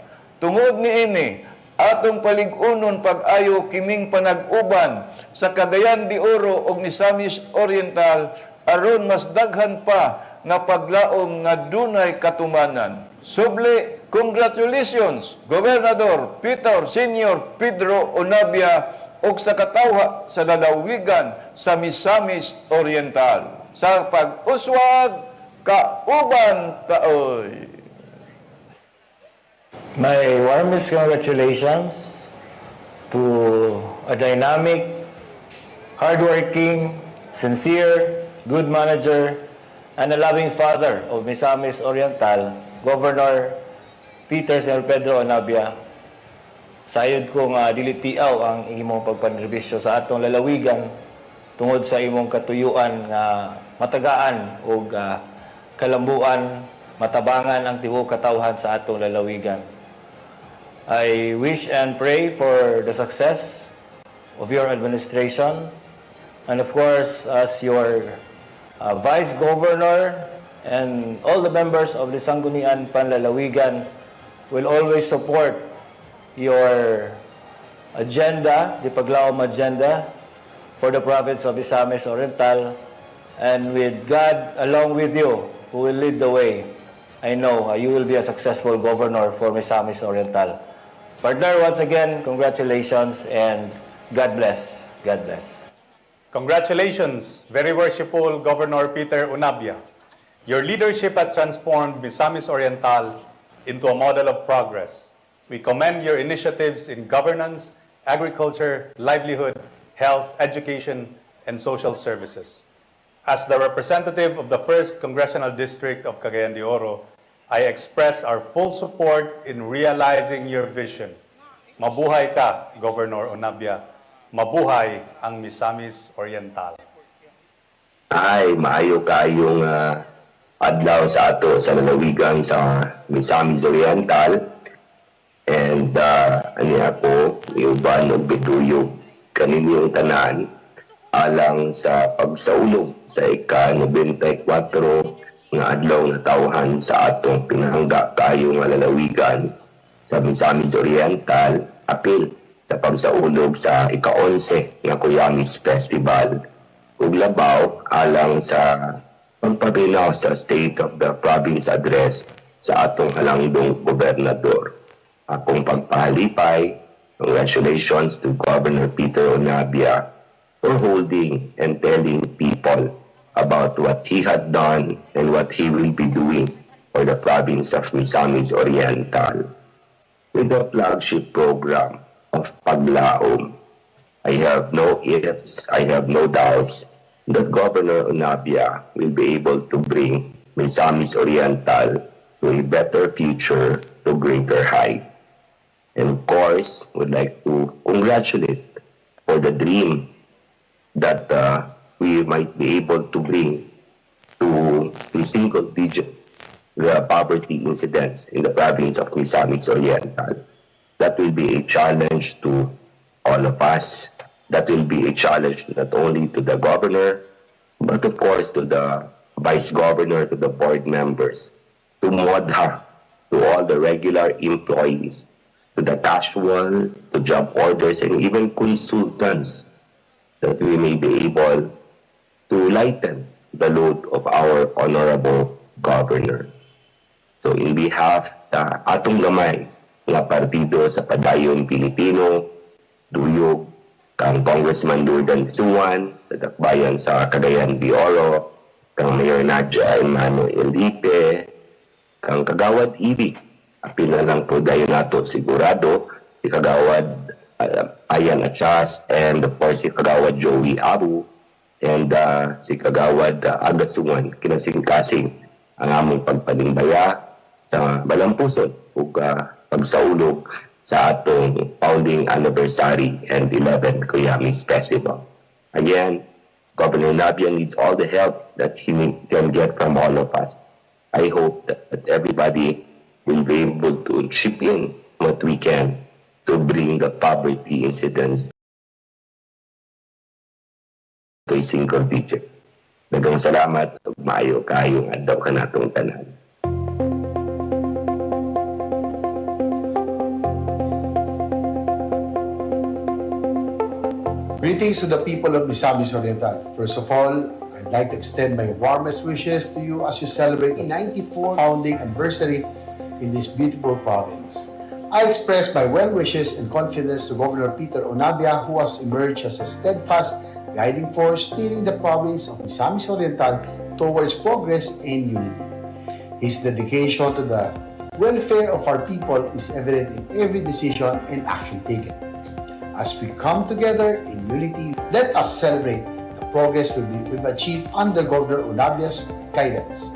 Tungod niini, atong palig-unon pag-ayo kining panag-uban sa Cagayan de Oro o Misamis Oriental aron mas daghan pa nga paglaom nga dunay katumanan. Subli, congratulations, Gobernador Senior Pedro Unabia o sa katawha sa lalawigan sa Misamis Oriental. Sa pag-uswag, kauban taoy. My warmest congratulations to a dynamic, hardworking, sincere, good manager, and a loving father of Misamis Oriental, Governor Senior Pedro Unabia. Sayod ko nga dilitiaw ang imong pagpanerbisyo sa atong lalawigan tungod sa imong katuyuan nga matagaan o kalambuan, matabangan ang tibuok katawhan sa atong lalawigan. I wish and pray for the success of your administration, and of course, as your Vice Governor and all the members of the Sangguniang Panlalawigan will always support your agenda, the Paglaom agenda for the province of Misamis Oriental, and with God along with you, who will lead the way, I know you will be a successful governor for Misamis Oriental. Partner, once again, congratulations and God bless. God bless. Congratulations, very worshipful Governor Peter Unabia. Your leadership has transformed Misamis Oriental into a model of progress. We commend your initiatives in governance, agriculture, livelihood, health, education, and social services. As the representative of the 1st Congressional District of Cagayan de Oro, I express our full support in realizing your vision. Mabuhay ka, Governor Unabia. Mabuhay ang Misamis Oriental. Ay, maayo kayong adlaw sa ato sa lalawigan sa Misamis Oriental. And ani ako, iuban og bituyog kaninyong tanan alang sa pagsaulog sa ika-94 nga adlaw na tawhan sa atong pinahangga kayo nga lalawigan sa Misamis Oriental, apil sa pagsaulog sa ika-11 nga Misamis Festival ug labaw alang sa pagpaminaw sa State of the Province Address sa atong halangdong gobernador. Akong pagpahalipay, congratulations to Governor Peter Onabia for holding and telling people about what he has done and what he will be doing for the province of Misamis Oriental. With the flagship program of Paglaom, I have no ifs, I have no doubts that Governor Onabia will be able to bring Misamis Oriental to a better future, to greater height. And of course, would like to congratulate for the dream that we might be able to bring to a single-digit poverty incidence in the province of Misamis Oriental. That will be a challenge to all of us. That will be a challenge not only to the governor, but of course to the vice governor, to the board members, to MODHA, to all the regular employees, to the casuals, to job orders, and even consultants, that we may be able to lighten the load of our honorable governor. So in behalf sa atong gamay nga partido sa Padayon Pilipino, duyog kang Congressman Durdan Suwan, sa dakbayan sa Cagayan de Oro, kang Mayor Nadia Emmanuel Lipe, kang Kagawad Ibig, apil na lang po dayon nato sigurado, si Kagawad Ayan Achas, and of course si Kagawad Joey Abu, and si Kagawad Agatsungan, kinasing-kasing ang among pagpanimbaya sa balampuson ug pagsaulog sa atong founding anniversary and 11th Misamis Festival. Again, Governor Nabia needs all the help that he can get from all of us. I hope that everybody will be able to chip in what we can to bring the poverty incidence to a single digit. Daghang salamat ug maayo kayong adlaw kanatong tanan. Greetings to the people of Misamis Oriental. First of all, I'd like to extend my warmest wishes to you as you celebrate the 94th founding anniversary in this beautiful province. I express my well wishes and confidence to Governor Peter Onabia, who has emerged as a steadfast guiding force steering the province of Misamis Oriental towards progress and unity. His dedication to the welfare of our people is evident in every decision and action taken. As we come together in unity, let us celebrate the progress we've achieved under Governor Onabia's guidance.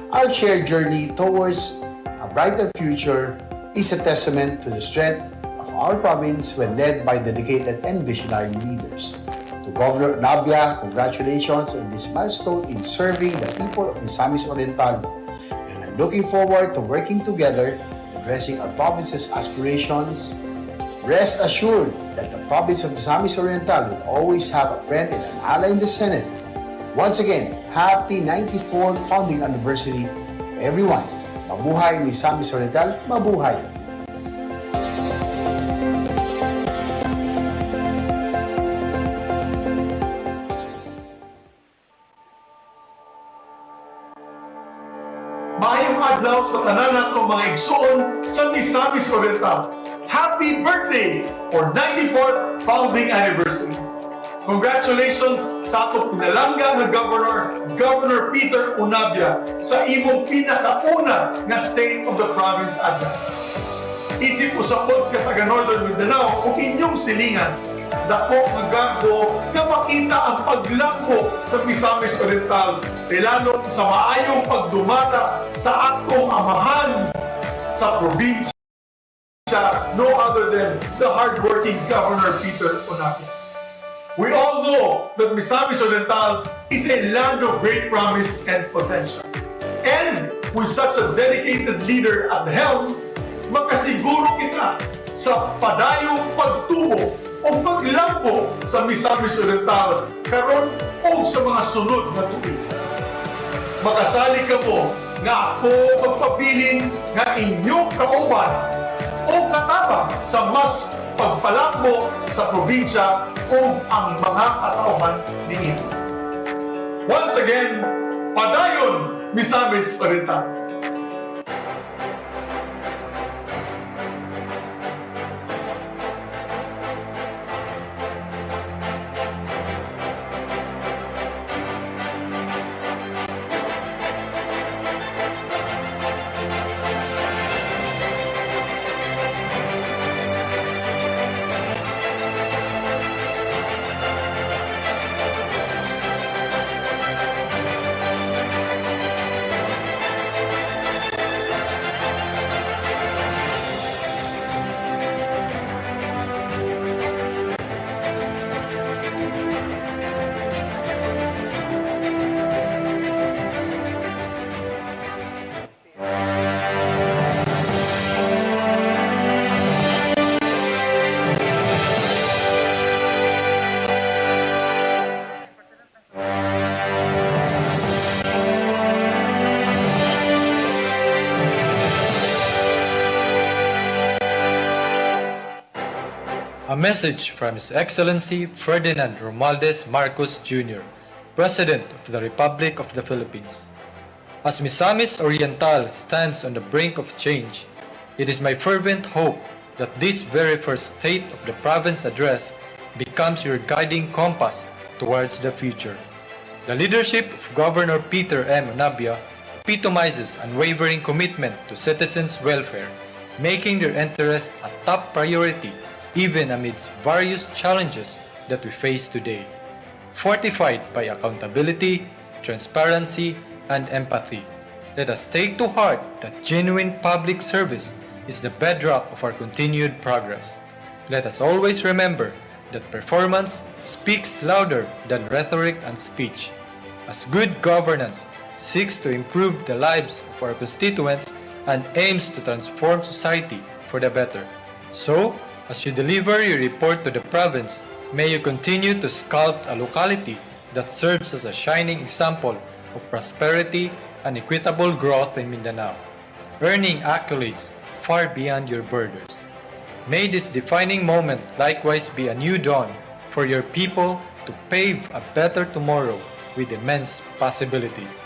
Our shared journey towards a brighter future is a testament to the strength of our province when led by dedicated and visionary leaders. To Governor Onabia, congratulations on this milestone in serving the people of Misamis Oriental. And I'm looking forward to working together, addressing our province's aspirations. Rest assured that the province of Misamis Oriental will always have a friend and an ally in the Senate. Once again, happy 94th founding anniversary, everyone. Mabuhay Misamis Oriental, mabuhay ang Pilipinas. Maayong adlaw sa tanan natong mga igsoon sa Misamis Oriental. Happy birthday for 94th founding anniversary. Congratulations sa atong pinalangga nga Governor Peter Onabia, sa imong pinakauna nga State of the Province address. Isip usapod ka taga Northern Mindanao kung inyong silingan, dako nga garbo nga makita ang paglambo sa Misamis Oriental sa ilalong sa maayong pagdumata sa atong amahan sa probinsya, no other than the hardworking Governor Peter Onabia. We all know that Misamis Oriental is a land of great promise and potential. And with such a dedicated leader at the helm, makasiguro kita sa padayong pagtubo o paglambo sa Misamis Oriental karon o sa mga sunod na tuig. Makasali ka mo nga ako magpabilin nga inyong kauban o katabang sa mas pagpalakbo sa probinsya ug ang mga katauhan niini. Once again, padayon Misamis Oriental. A message from His Excellency Ferdinand Romualdez Marcos Jr., President of the Republic of the Philippines. As Misamis Oriental stands on the brink of change, it is my fervent hope that this very first State of the Province address becomes your guiding compass towards the future. The leadership of Governor Peter M. Onabia epitomizes unwavering commitment to citizens' welfare, making their interest a top priority even amidst various challenges that we face today. Fortified by accountability, transparency, and empathy, let us take to heart that genuine public service is the bedrock of our continued progress. Let us always remember that performance speaks louder than rhetoric and speech, as good governance seeks to improve the lives of our constituents and aims to transform society for the better. So, as you deliver your report to the province, may you continue to sculpt a locality that serves as a shining example of prosperity and equitable growth in Mindanao, earning accolades far beyond your borders. May this defining moment likewise be a new dawn for your people to pave a better tomorrow with immense possibilities.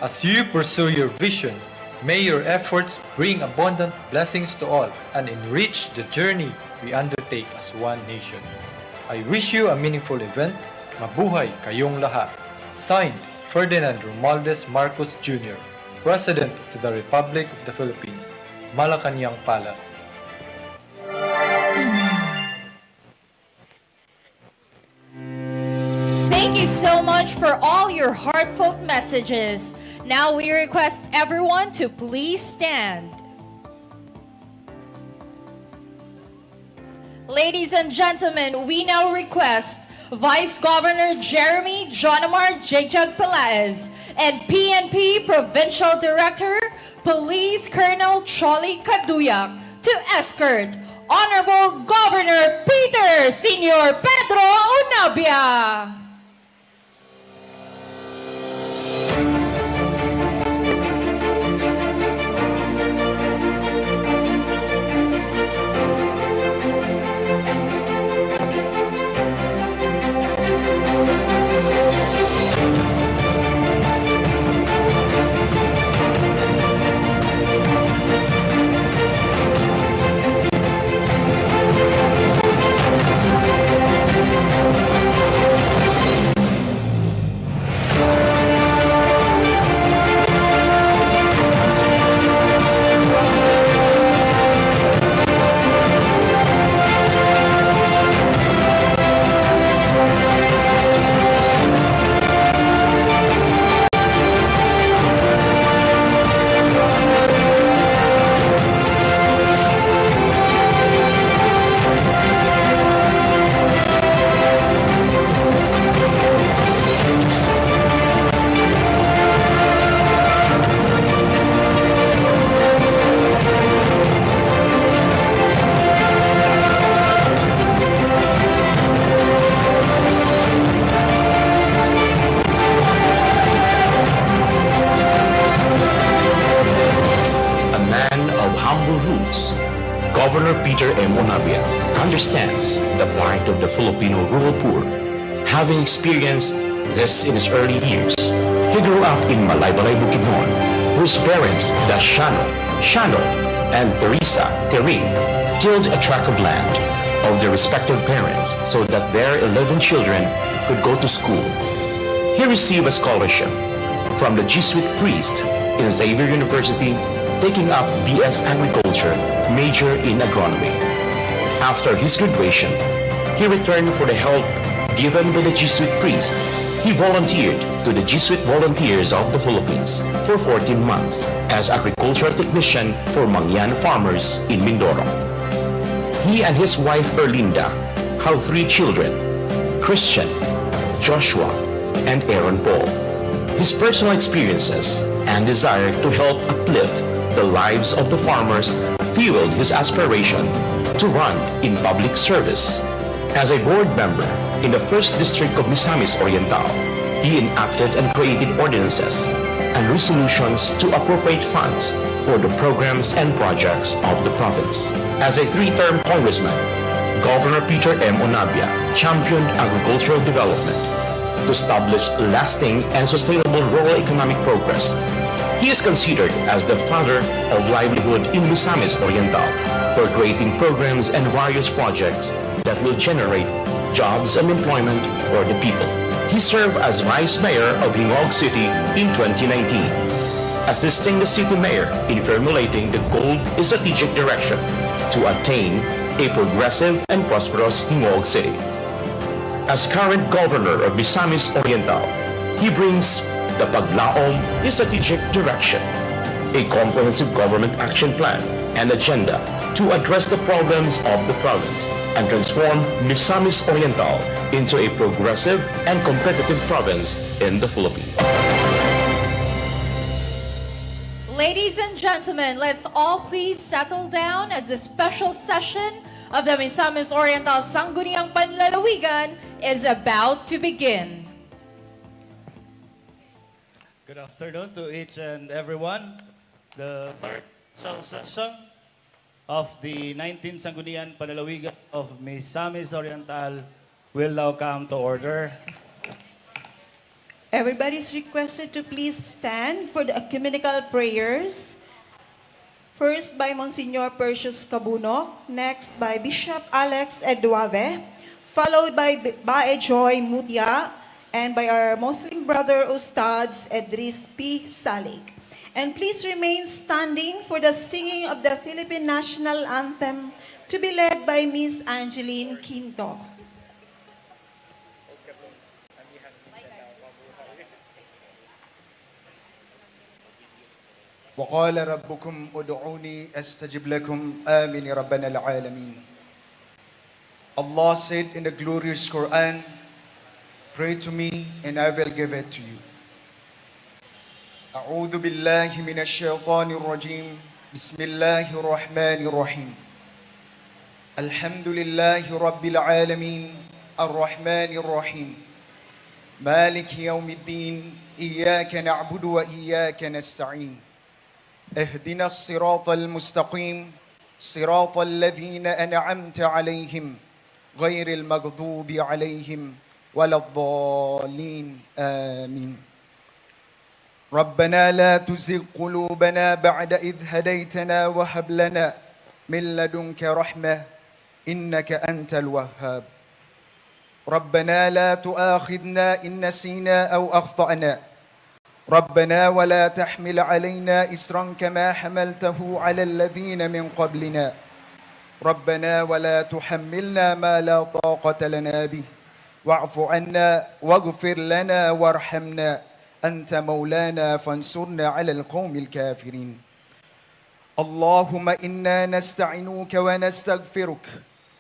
As you pursue your vision, may your efforts bring abundant blessings to all and enrich the journey we undertake as one nation. I wish you a meaningful event. Mabuhay kayong lahat. Signed, Ferdinand Romualdez Marcos Jr., President of the Republic of the Philippines, Malacanang Palace. Thank you so much for all your heartfelt messages. Now we request everyone to please stand. Ladies and gentlemen, we now request Vice Governor Jeremy Jonomar Jejag Pelaez and PNP Provincial Director Police Colonel Choly Caduyak to escort Honorable Governor Peter Senior Pedro Onabia. Governor Peter M. Onabia understands the plight of the Filipino rural poor. Having experienced this in his early years, he grew up in Malaybalay, Bukidnon, whose parents, Shano, and Teresa, Tering, tilled a tract of land of their respective parents so that their 11 children could go to school. He received a scholarship from the Jesuit priest in Xavier University, taking up BS Agriculture, major in agronomy. After his graduation, he returned for the help given by the Jesuit priest. He volunteered to the Jesuit Volunteers of the Philippines for 14 months as agricultural technician for Mangyan farmers in Mindoro. He and his wife Erlinda have 3 children, Christian, Joshua, and Aaron Paul. His personal experiences and desire to help uplift the lives of the farmers fueled his aspiration to run in public service. As a board member in the 1st District of Misamis Oriental, he enacted and created ordinances and resolutions to appropriate funds for the programs and projects of the province. As a 3-term congressman, Governor Peter M. Onabia championed agricultural development to establish lasting and sustainable rural economic progress. He is considered as the father of livelihood in Misamis Oriental for creating programs and various projects that will generate jobs and employment for the people. He served as Vice Mayor of Hingog City in 2019, assisting the city mayor in formulating the goal and strategic direction to attain a progressive and prosperous Hingog City. As current governor of Misamis Oriental, he brings the Paglaom strategic direction, a comprehensive government action plan and agenda to address the problems of the province and transform Misamis Oriental into a progressive and competitive province in the Philippines. Ladies and gentlemen, let's all please settle down as the special session of the Misamis Oriental Sangguniang Panlalawigan is about to begin. Good afternoon to each and everyone. The third session of the 19th Sangguniang Panlalawigan of Misamis Oriental will now come to order. Everybody is requested to please stand for the ecumenical prayers. First by Monsignor Percius Cabunok, next by Bishop Alex Eduave, followed by Bae Joy Mutia, and by our Muslim brother Ustads Edris P. Salig. And please remain standing for the singing of the Philippine National Anthem to be led by Miss Angeline Quinto. وقال ربكم ادعوني استجب لكم آمين ربنا العالمين. Allah said in the glorious Quran, pray to me and I will give it to you. أعوذ بالله من الشيطان الرجيم بسم الله الرحمن الرحيم الحمد لله رب العالمين الرحمن الرحيم مالك يوم الدين إياك نعبد وإياك نستعين اهدنا الصراط المستقيم صراط الذين أنعمت عليهم غير المغضوب عليهم ولا الضالين آمين. ربنا لا تزغ قلوبنا بعد إذ هديتنا وهب لنا من لدنك رحمة إنك أنت الوهاب. ربنا لا تؤاخذنا إن نسينا أو أخطأنا. ربنا ولا تحمل علينا إسرا كما حملته على الذين من قبلنا. ربنا ولا تحملنا ما لا طاقة لنا به واعف عنا واغفر لنا وارحمنا أنت مولانا فانصرنا على القوم الكافرين. اللهم إنا نستعينك ونستغفرك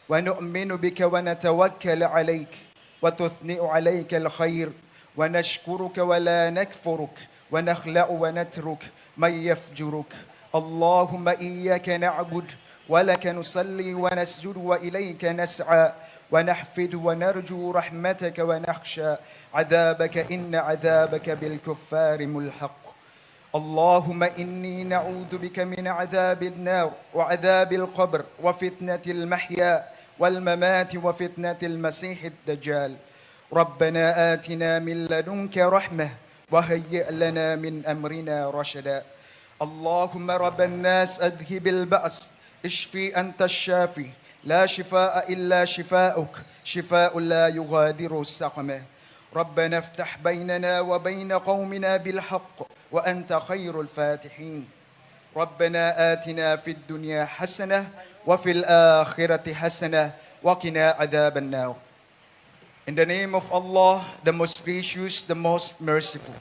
ونؤمن بك ونتوكل عليك وتثنئ عليك الخير ونشكرك ولا نكفرك ونخلع ونترك من يفجرك. اللهم إياك نعبد ولك نصلي ونسجد وإليك نسعى ونحفد ونرجو رحمتك ونخشى عذابك إن عذابك بالكفار ملحق. اللهم إني نعوذ بك من عذاب النار وعذاب القبر وفتنة المحيا والممات وفتنة المسيح الدجال. ربنا آتنا من لدنك رحمة وهيئ لنا من أمرنا رشدا. اللهم رب الناس أذهب البأس اشفي أنت الشافي لا شفاء إلا شفاؤك شفاء لا يغادر سقما. ربنا افتح بيننا وبين قومنا بالحق وأنت خير الفاتحين. ربنا آتنا في الدنيا حسنة وفي الآخرة حسنة وقنا عذاب النار. In the name of Allah, the most gracious, the most merciful.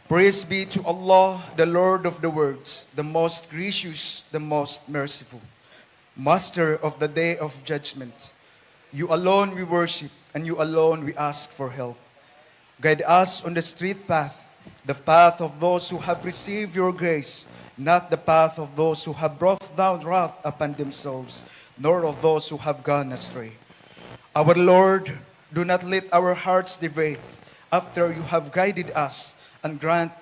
Praise be to Allah, the Lord of the worlds, the most gracious, the most merciful, Master of the day of judgment. You alone we worship, and you alone we ask for help. Guide us on the straight path, the path of those who have received your grace, not the path of those who have brought down wrath upon themselves, nor of those who have gone astray. Our Lord, do not let our hearts deviate after you have guided us, and grant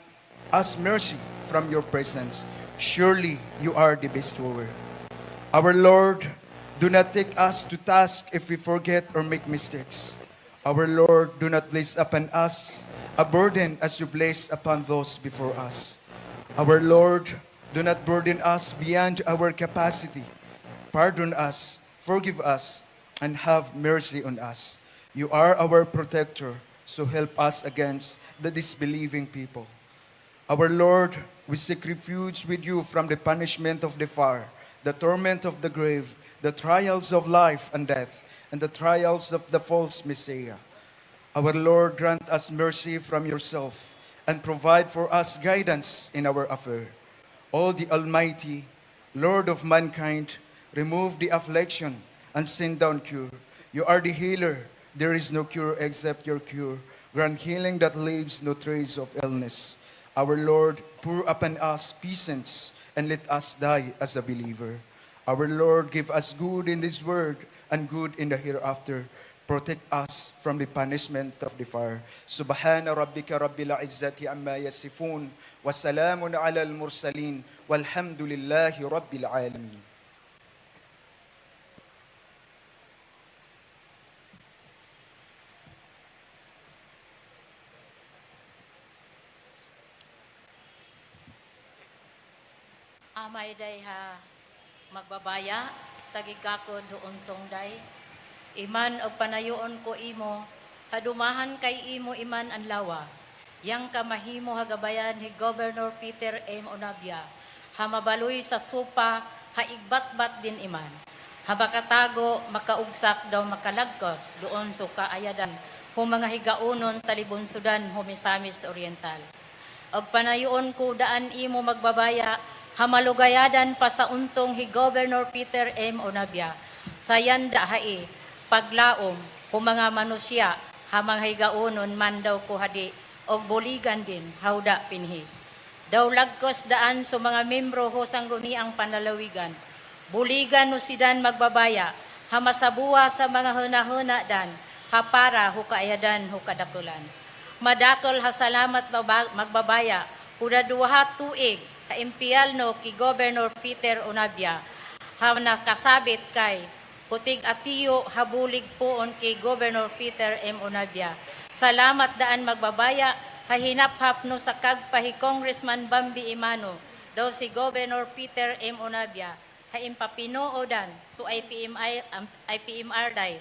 us mercy from your presence. Surely you are the bestower. Our Lord, do not take us to task if we forget or make mistakes. Our Lord, do not place upon us a burden as you place upon those before us. Our Lord, do not burden us beyond our capacity. Pardon us, forgive us, and have mercy on us. You are our protector, so help us against the disbelieving people. Our Lord, we seek refuge with you from the punishment of the fire, the torment of the grave, the trials of life and death, and the trials of the false Messiah. Our Lord, grant us mercy from yourself, and provide for us guidance in our affair. O the Almighty, Lord of mankind, remove the affliction and send down cure. You are the healer. There is no cure except your cure. Grant healing that leaves no trace of illness. Our Lord, pour upon us patience and let us die as a believer. Our Lord, give us good in this world and good in the hereafter. Protect us from the punishment of the fire. Subhana rabbika rabbil izzati amma yasifun. Wa salamun ala al-mursalin. Walhamdulillahi rabbil alamin. Amay day ha magbabaya, tagigakod doon tong day. Iman og panayoon ko imo, hadumahan kay imo iman ang lawa. Yang kamahimo hagabayan ni Governor Peter M. Onabia, hamabaloy sa supa, haigbat-bat din iman. Habakatago, makaugsak daw makalagkos, doon so kaayadan, hung mga higaunon talibon Sudan, Misamis Oriental. Og panayoon ko daan imo magbabaya, hamalugayadan pa sa untong hi Governor Peter M. Onabia, sayanda hai, paglaom, kung mga manusya, hamang higaunon man daw ko hadi, og buligan din, hawda pinhi. Daw lagkos daan so mga membro ho sangguniang panalawigan, buligan no sidan magbabaya, hamasabuwa sa mga huna-huna dan, hapara ho kaayadan ho kadakulan. Madakol hasalamat magbabaya, kuda duha tuig, kaimpialno ki Governor Peter Onabia, nakasabit kay putig atiyo habulig poon kay Governor Peter M. Onabia. Salamat daan magbabaya, hahinap-hap no sa kagpahi Congressman Bambi Imano, daw si Governor Peter M. Onabia, haimpapinoodan so IPMR day,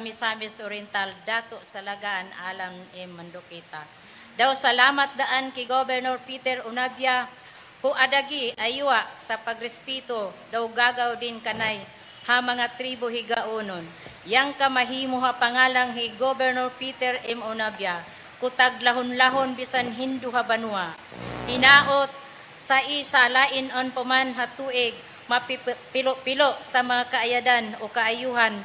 Misamis Oriental, dato sa lagaan alam Mandukita. Daw salamat daan kay Governor Peter Onabia, hu adagi aywa sa pagrespeto daw gagaw din kanay ha mga tribo higaunon. Yang kamahimo ha pangalang hi Governor Peter M. Onabia, kutag lahon-lahon bisan Hindu ha banwa. Hinaot sa isalain on paman ha tuig, mapipilo-pilo sa mga kaayadan o kaayuhan,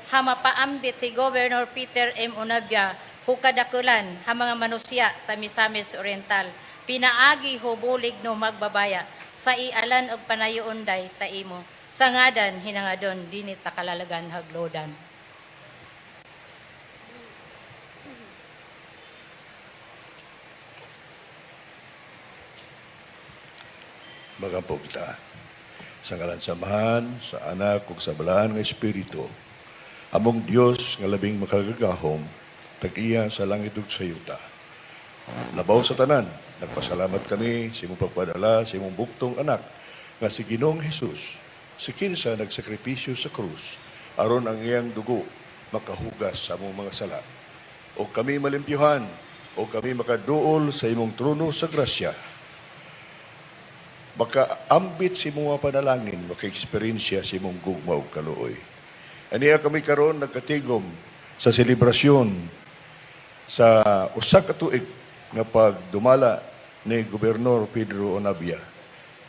ha mapaambit hi Governor Peter M. Onabia, hu kadakulan ha mga manusya Misamis Oriental. Pinaagi hubulig no magbabaya, sa ialan og panayoon day taimo, sa ngadan hinangadon dinit takalalagan haglodan. magampo kita. Sa ngalan samahan, sa anak ug sa balahan nga Espiritu, among Dios nga labing makagagahom, tag-iya sa langit ug sa yuta. Labaw sa tanan, nagpasalamat kami sa imong pagpadala sa imong buktong anak nga si Ginoong Hesus, si kinsa nagsakripisyo sa krus, aron ang iyang dugo makahugas sa among mga sala. O kami malimpyuhan, o kami makaduol sa imong trono sa grasya. Makaambit sa imong mga panalangin, maka-eksperyensya sa imong gugma ug kaluoy. Aniya kami karon nagkatigom sa selebrasyon sa usa ka tuig nga pagdumala ni Gobernador Pedro Onabia.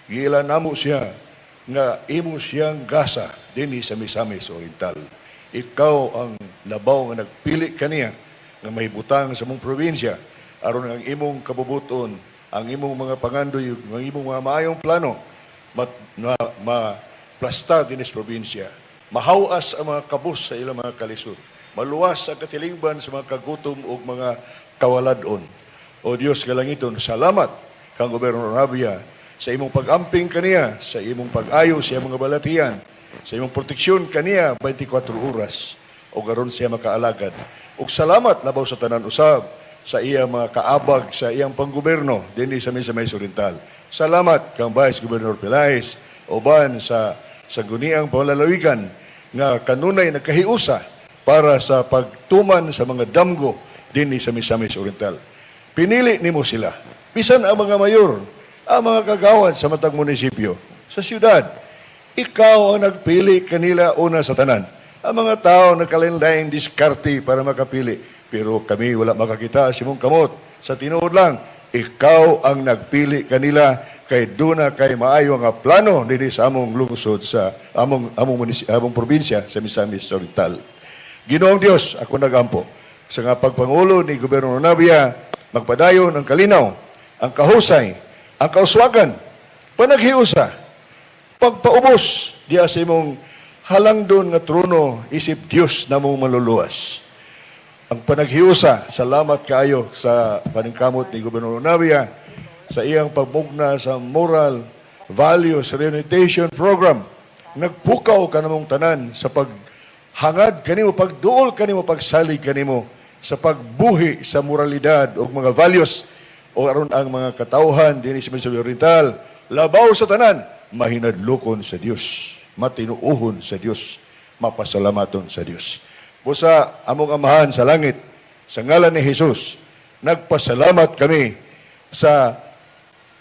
Giila namo siya nga imo siyang gasa dinhi sa Misamis Oriental. Ikaw ang labaw nga nagpili kaniya nga mahibutang sa mong probinsya aron ang imong kabubuton, ang imong mga pangandoy, ang imong mga maayong plano maplasta dinhi sa probinsya. Mahawas ang mga kabus sa ilang mga kalisod. Maluwas ang katilingban sa mga kagutom o mga kawaladon. O Diyos kalangiton, salamat kang Gobernador Onabia sa imong pag-amping kaniya, sa imong pag-ayo sa mga balatian, sa imong proteksyon kaniya 24 oras o garon siya makaalagad. Ug salamat labaw sa tanan usab sa iyang mga kaabag sa iyang panggoberno dinhi sa Misamis Oriental. Salamat kang Vice Governor Pelaez uban sa guniang panlalawigan nga kanunay nagkahiusa para sa pagtuman sa mga damgo dinhi sa Misamis Oriental. Pinili nimo sila. Bisan ang mga mayor, ang mga kagawad sa matag munisipyo, sa syudad, ikaw ang nagpili kanila una sa tanan. Ang mga tao nagkalinlaing diskarte para makapili. Pero kami wala makakita sa imong kamot. Sa tinuod lang, ikaw ang nagpili kanila kay duna kay maayo nga plano dinhi sa among lungsod sa among probinsya sa Misamis Oriental. Ginoong Dios, ako nagampo sa nga pagpangulo ni Gobernador Onabia, magpadayon ang kalinaw, ang kahusay, ang kauswagan, panaghiusa, pagpaubos diya sa imong halangdon nga trono, isip Dios na mong maluluwas. Ang panaghiusa, salamat kaayo sa paningkamot ni Gobernador Onabia sa iyang pagmugna sa moral values reorientation program. Nagpukaw ka namong tanan sa paghangad kanimo, pagduol kanimo, pagsalig kanimo sa pagbuhi sa moralidad o mga values o aron ang mga katauhan dinhi sa Misamis Oriental labaw sa tanan, mahinadlokon sa Dios, matinuuhon sa Dios, mapasalamaton sa Dios. Busa among amahan sa langit, sa ngalan ni Jesus, nagpasalamat kami sa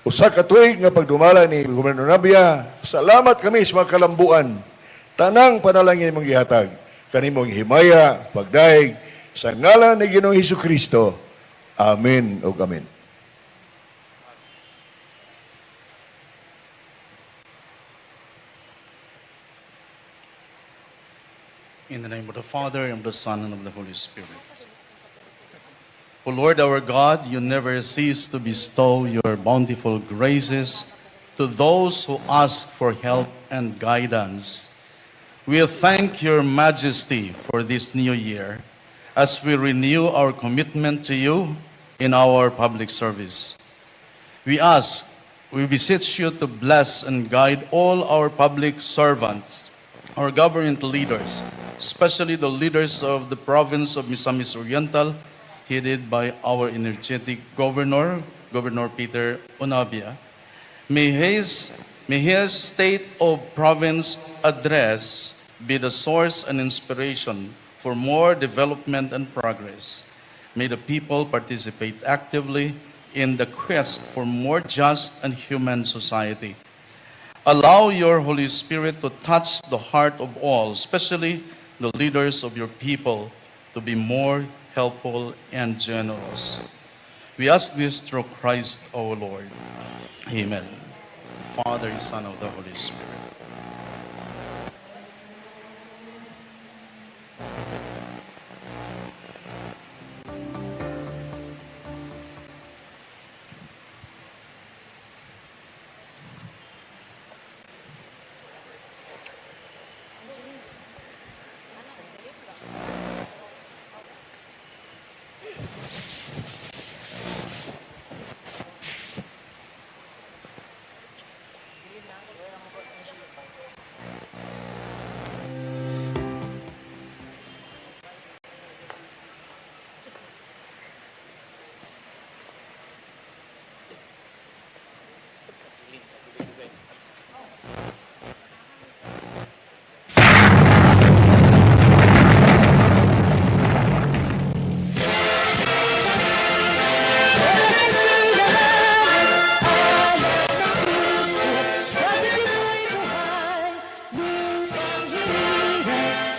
usa ka tuig nga pagdumala ni Gobernador Onabia. Salamat kami sa mga kalambuan. Tanang panalangin mong gihatag, kanimong himaya, pagdaig, sa ngalan ni Ginoong Hesukristo. Amen o amen. In the name of the Father, and of the Son, and of the Holy Spirit. O Lord our God, you never cease to bestow your bountiful graces to those who ask for help and guidance. We thank your majesty for this new year as we renew our commitment to you in our public service. We beseech you to bless and guide all our public servants, our government leaders, especially the leaders of the province of Misamis Oriental, headed by our energetic Governor Peter Onabia. May his state of province address be the source and inspiration for more development and progress. May the people participate actively in the quest for more just and human society. Allow your Holy Spirit to touch the heart of all, especially the leaders of your people, to be more helpful and generous. We ask this through Christ our Lord. Amen. Father, Son, of the Holy Spirit.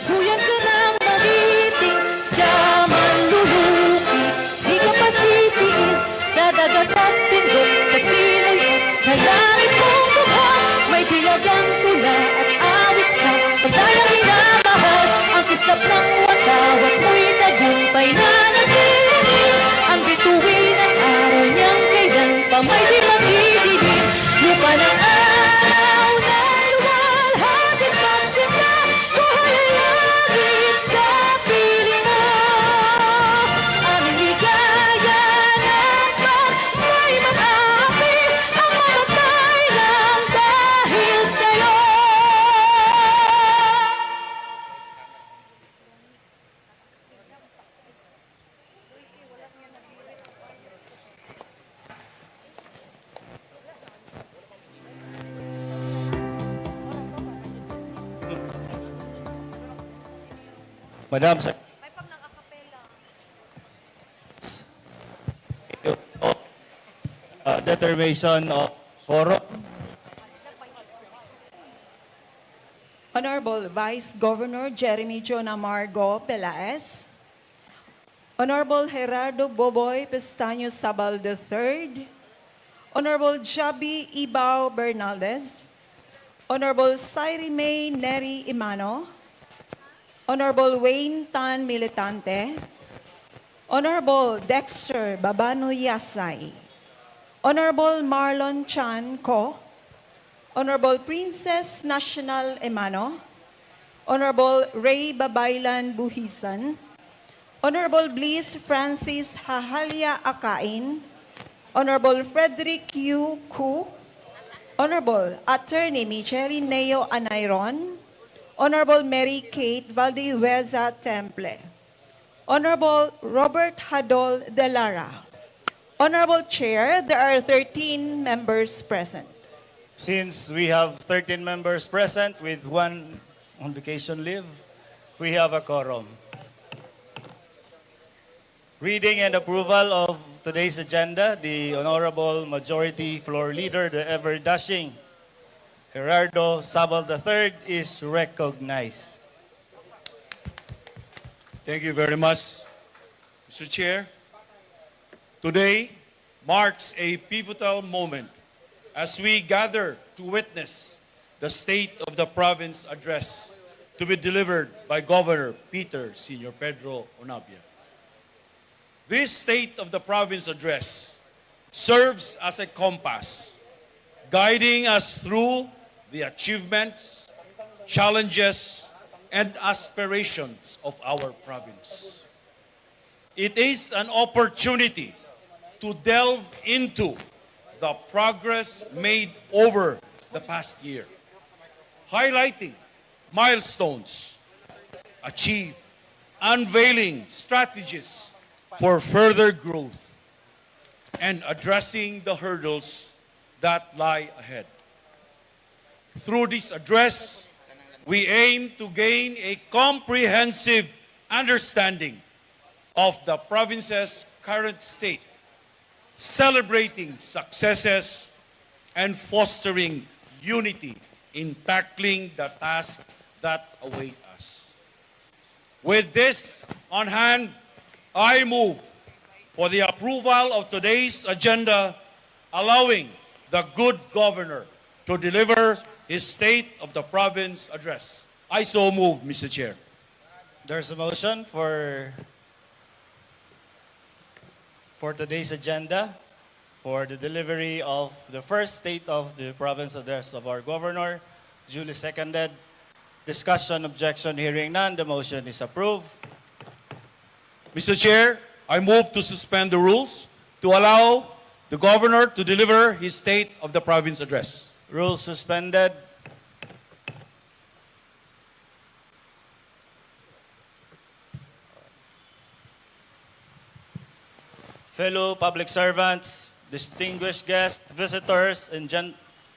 Duyan ka ng magiting sa manlulupi. Di ka pasisiin sa dagat at pindot, sa simoy at sa langit mong bukhang. May dilagang tula at awit sa pagdayang minamahal. Ang kislap ng watawat mo'y tagumpay na nagdilim. Ang bituin at araw niyang kailan pa may di magdidilim. Lupa ng araw na luwalhating pagsimula. Buhay langit sa piling mo. Aming ligaya ng pag may mag-aapi. Ang mamatay lang dahil sa'yo. Madam Sec- determination of quorum. Honorable Vice Governor Jeremy John Amargo Pelaez, Honorable Gerardo Boboy Pestaño Sabal III, Honorable Jabi Ibao Bernaldez, Honorable Sairi May Neri Imano, Honorable Wayne Tan Militante, Honorable Dexter Babano Yasay, Honorable Marlon Chan Ko, Honorable Princess National Emano, Honorable Ray Babaylan Buhisan, Honorable Bliss Francis Hahalya Akain, Honorable Frederick Yu Ku, Honorable Attorney Michelle Neo Anayron, Honorable Mary Kate Valdiveza Temple, Honorable Robert Hadol de Lara. Honorable Chair, there are 13 members present. Since we have 13 members present with one on vacation leave, we have a quorum. Reading and approval of today's agenda, the Honorable Majority Floor Leader, the ever-dashing Gerardo Sabal III is recognized. Thank you very much, Mr. Chair. Today marks a pivotal moment as we gather to witness the State of the Province address to be delivered by Governor Peter Sr. Pedro Onabia. This State of the Province address serves as a compass, guiding us through the achievements, challenges, and aspirations of our province. It is an opportunity to delve into the progress made over the past year, highlighting milestones achieved, unveiling strategies for further growth, and addressing the hurdles that lie ahead. Through this address, we aim to gain a comprehensive understanding of the province's current state, celebrating successes and fostering unity in tackling the tasks that await us. With this on hand, I move for the approval of today's agenda, allowing the good governor to deliver his State of the Province address. I so move, Mr. Chair. There's a motion for today's agenda for the delivery of the first State of the Province address of our governor, duly seconded. Discussion, objection, hearing none, the motion is approved. Mr. Chair, I move to suspend the rules to allow the governor to deliver his State of the Province address. Rules suspended. Fellow public servants, distinguished guests, visitors, and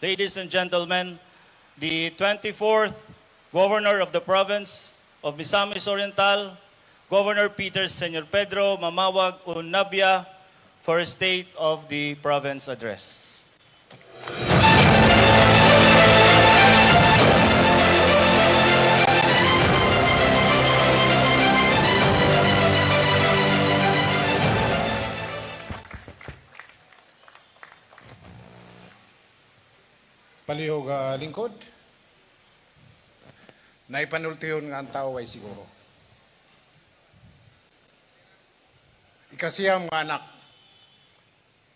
ladies and gentlemen, the 24th Governor of the Province of Misamis Oriental, Governor Peter Senor Pedro Mamawag Unabia, for a State of the Province Address. Palihog lingkod. Naipanultiyon nga ang tao ay siguro. Ikasiyang mga anak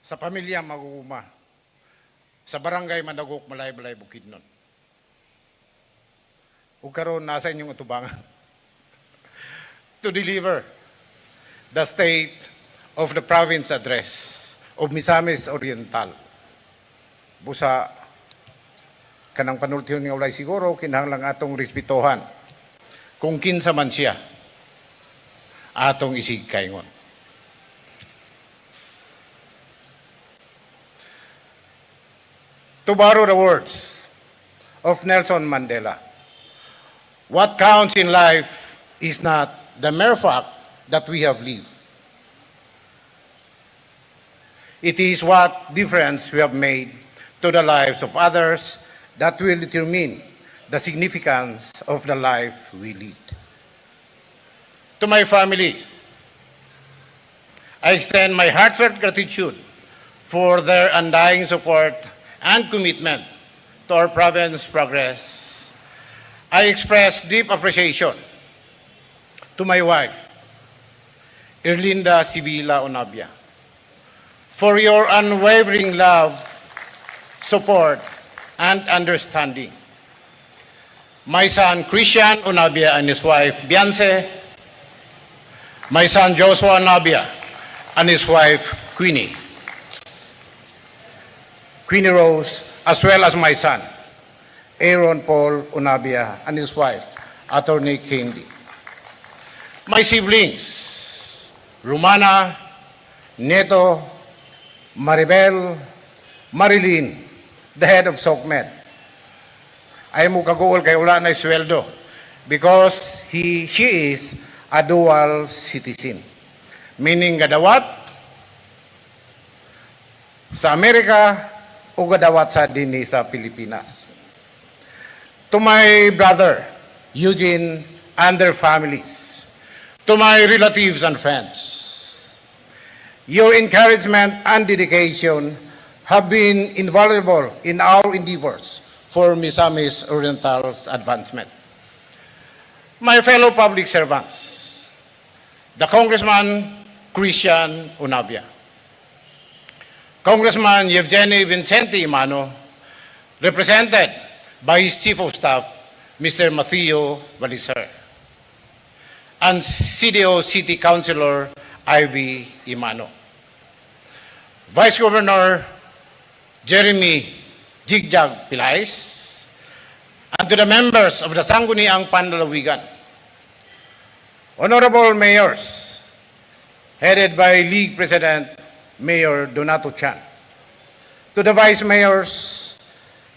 sa pamilya maguguma sa barangay Madagok, Malay-Balay, Bukidnon. Ug karon nasa inyong atubangan to deliver the State of the Province Address of Misamis Oriental. Busa kanang panultiyon nga walay siguro, kinahanglang atong respetuhan kung kinsa man siya atong isig kaingon. To borrow the words of Nelson Mandela, what counts in life is not the mere fact that we have lived. It is what difference we have made to the lives of others that will determine the significance of the life we lead. To my family, I extend my heartfelt gratitude for their undying support and commitment to our province's progress. I express deep appreciation to my wife, Erlinda Sivila Onabia, for your unwavering love, support, and understanding. My son Christian Onabia and his wife Biance, my son Joshua Onabia and his wife Queenie Rose, as well as my son Aaron Paul Onabia and his wife Attorney Candy. My siblings Romana, Neto, Maribel, Marilyn, the head of SOCMED. Ay mo kaguol kay wala na sweldo because she is a dual citizen. Meaning gadawat sa Amerika o gadawat sa dinhi sa Pilipinas. To my brother, Eugene, and their families. To my relatives and friends. Your encouragement and dedication have been invaluable in our endeavors for Misamis Oriental's advancement. My fellow public servants, the Congressman Christian Onabia, Congressman Evgeny Vincente Imano, represented by his Chief of Staff, Mr. Matthew Baliser, and CDO City Councilor Ivy Imano, Vice Governor Jeremy Jigjag Pilais, and to the members of the Sangguniang Panlalawigan, Honorable Mayors, headed by League President Mayor Donato Chan, to the Vice Mayors,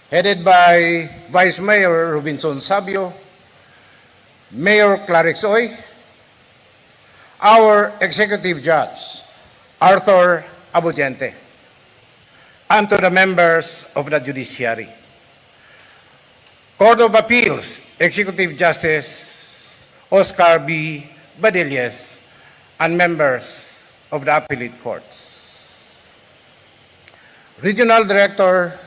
headed by Vice Mayor Robinson Sabio, Mayor Clarix Oy, our Executive Judge, Arthur Abogente, and to the members of the Judiciary. Court of Appeals, Executive Justice Oscar B. Badilles, and members of the Appellate Courts. Regional Director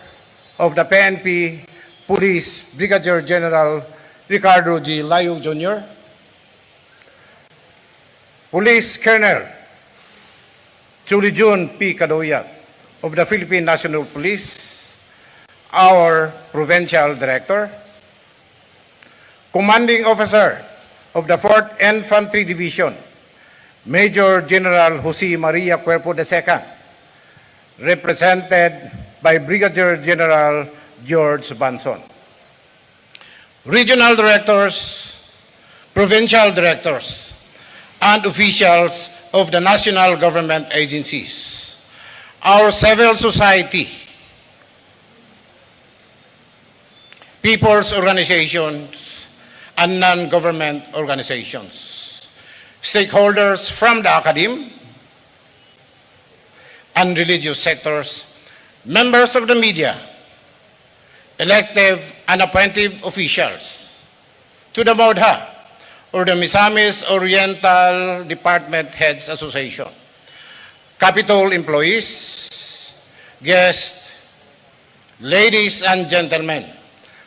of the PNP Police, Brigadier General Ricardo G. Layo Jr., Police Colonel Julijun P. Kadoyag of the Philippine National Police, our Provincial Director, Commanding Officer of the 4th Infantry Division, Major General Jose Maria Cuerpo II, represented by Brigadier General George Banson. Regional directors, provincial directors, and officials of the national government agencies, our civil society, people's organizations, and non-government organizations, stakeholders from the academe and religious sectors, members of the media, elective and appointed officials, to the MODHA, or the Misamis Oriental Department Heads Association, Capitol employees, guests, ladies and gentlemen,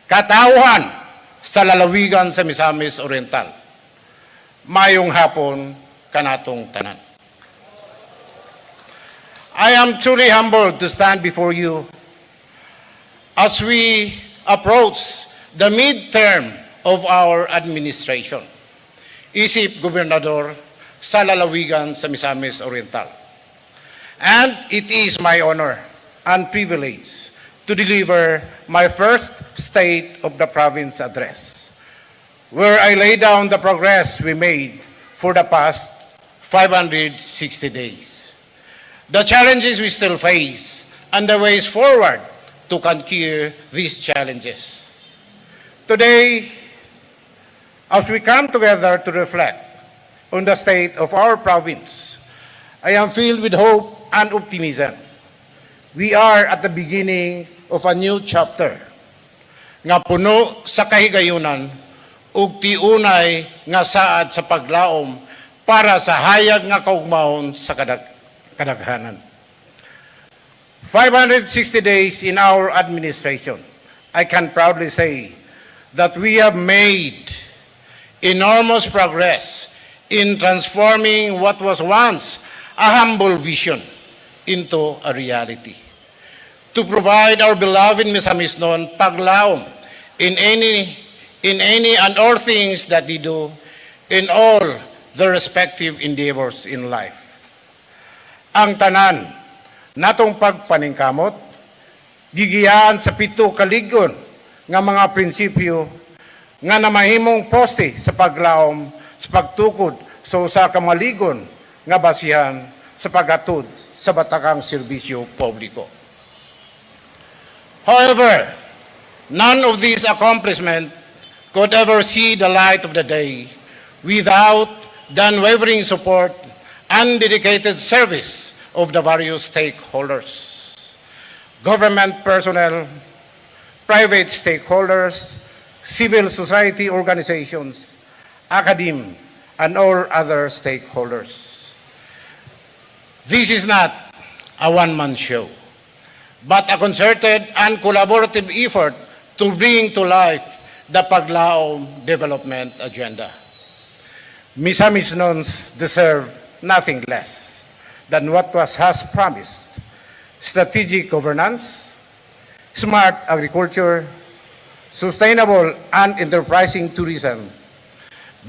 katauhan sa lalawigan sa Misamis Oriental. Mayong hapon kanatong tanan. I am truly humbled to stand before you as we approach the midterm of our administration. Isip Gobernador sa lalawigan sa Misamis Oriental. And it is my honor and privilege to deliver my first State of the Province address, where I lay down the progress we made for the past 560 days, the challenges we still face, and the ways forward to conquer these challenges. Today, as we come together to reflect on the state of our province, I am filled with hope and optimism. We are at the beginning of a new chapter nga puno sa kahigayunan ug tiunay nga saad sa paglaom para sa hayag nga kaugmahon sa kadaghanan. 560 days in our administration, I can proudly say that we have made enormous progress in transforming what was once a humble vision into a reality. To provide our beloved Misamis noon paglaom in any and all things that they do in all their respective endeavors in life. Ang tanan natong pagpaningkamot gigiyan sa 7 kaligon nga mga prinsipyo nga namahimong poste sa paglaom sa pagtukod sa usa ka maligon nga basihan sa paghatod sa batakang serbisyo publiko. However, none of these accomplishments could ever see the light of the day without the unwavering support and dedicated service of the various stakeholders, government personnel, private stakeholders, civil society organizations, academe, and all other stakeholders. This is not a one-man show, but a concerted and collaborative effort to bring to life the Paglaom Development Agenda. Misamis Nons deserve nothing less than what has promised: strategic governance, smart agriculture, sustainable and enterprising tourism,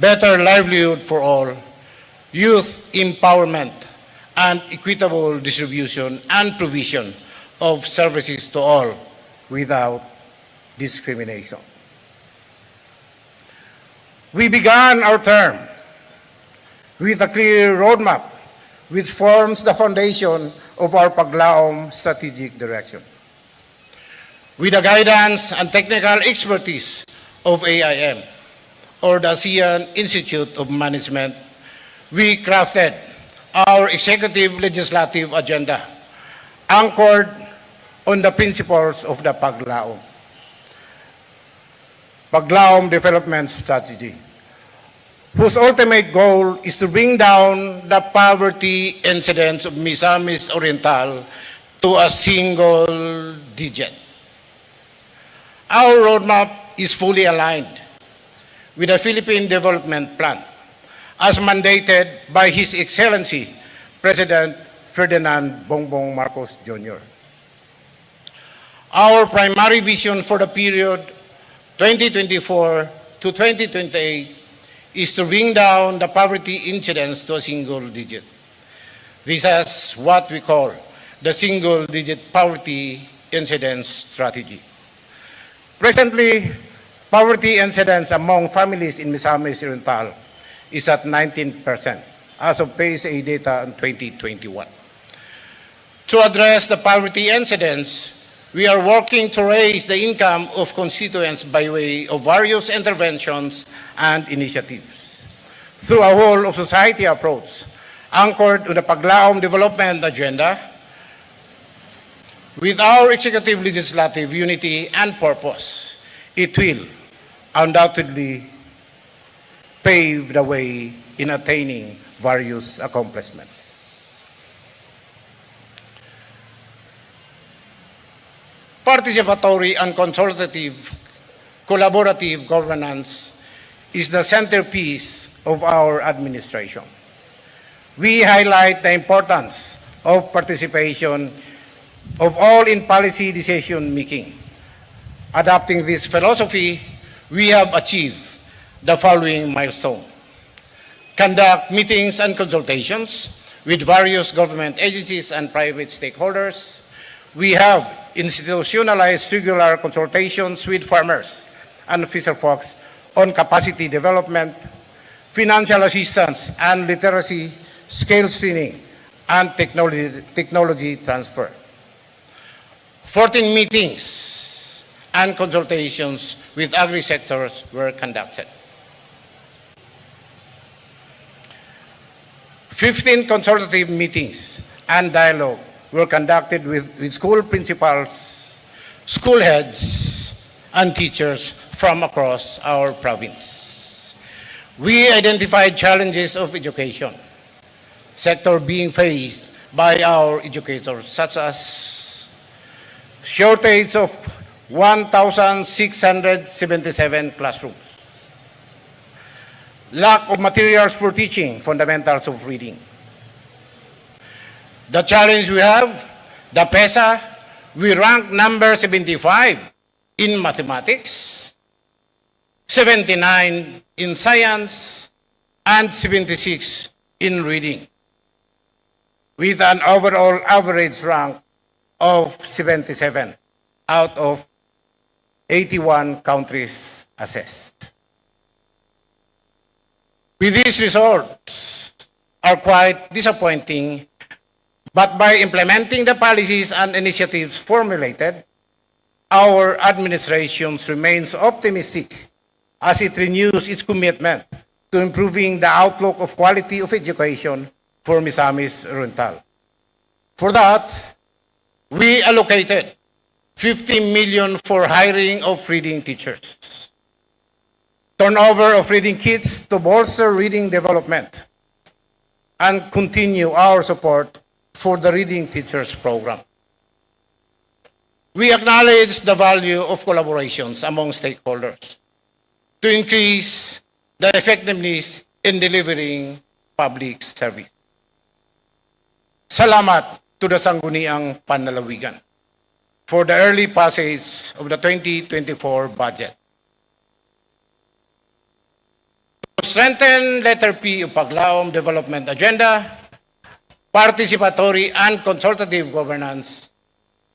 better livelihood for all, youth empowerment, and equitable distribution and provision of services to all without discrimination. We began our term with a clear roadmap which forms the foundation of our Paglaom strategic direction. With the guidance and technical expertise of AIM, or the ASEAN Institute of Management, we crafted our executive legislative agenda, anchored on the principles of the Paglaom Development Strategy, whose ultimate goal is to bring down the poverty incidence of Misamis Oriental to a single digit. Our roadmap is fully aligned with the Philippine Development Plan, as mandated by His Excellency President Ferdinand Bongbong Marcos Jr. Our primary vision for the period 2024 to 2028 is to bring down the poverty incidence to a single digit. This is what we call the single-digit poverty incidence strategy. Presently, poverty incidence among families in Misamis Oriental is at 19% as of PSA data in 2021. To address the poverty incidence, we are working to raise the income of constituents by way of various interventions and initiatives. Through a whole of society approach, anchored on the Paglaom Development Agenda, with our executive legislative unity and purpose, it will undoubtedly pave the way in attaining various accomplishments. Participatory and consultative collaborative governance is the centerpiece of our administration. We highlight the importance of participation of all in policy decision making. Adopting this philosophy, we have achieved the following milestone. Conduct meetings and consultations with various government agencies and private stakeholders. We have institutionalized regular consultations with farmers and fisherfolks on capacity development, financial assistance and literacy, skills training, and technology transfer. 14 meetings and consultations with agri-sectors were conducted. 15 consultative meetings and dialogue were conducted with school principals, school heads, and teachers from across our province. We identified challenges of education sector being faced by our educators, such as shortage of 1,677 classrooms, lack of materials for teaching fundamentals of reading. The challenge we have, the PESA, we rank number 75 in mathematics, 79 in science, and 76 in reading, with an overall average rank of 77 out of 81 countries assessed. With these results are quite disappointing, but by implementing the policies and initiatives formulated, our administration remains optimistic as it renews its commitment to improving the outlook of quality of education for Misamis Oriental. For that, we allocated 50 million for hiring of reading teachers, turnover of reading kits to bolster reading development, and continue our support for the Reading Teachers Program. We acknowledge the value of collaborations among stakeholders to increase the effectiveness in delivering public service. Salamat to the Sangguniang Panlalawigan for the early passage of the 2024 budget. To strengthen letter P of Paglaom Development Agenda, participatory and consultative governance,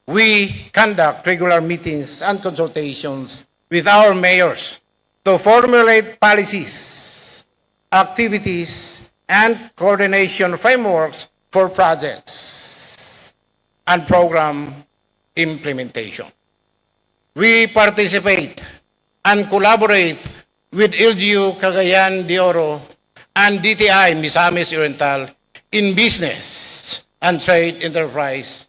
we conduct regular meetings and consultations with our mayors to formulate policies, activities, and coordination frameworks for projects and program implementation. We participate and collaborate with LGU Cagayan de Oro and DTI Misamis Oriental in business and trade enterprise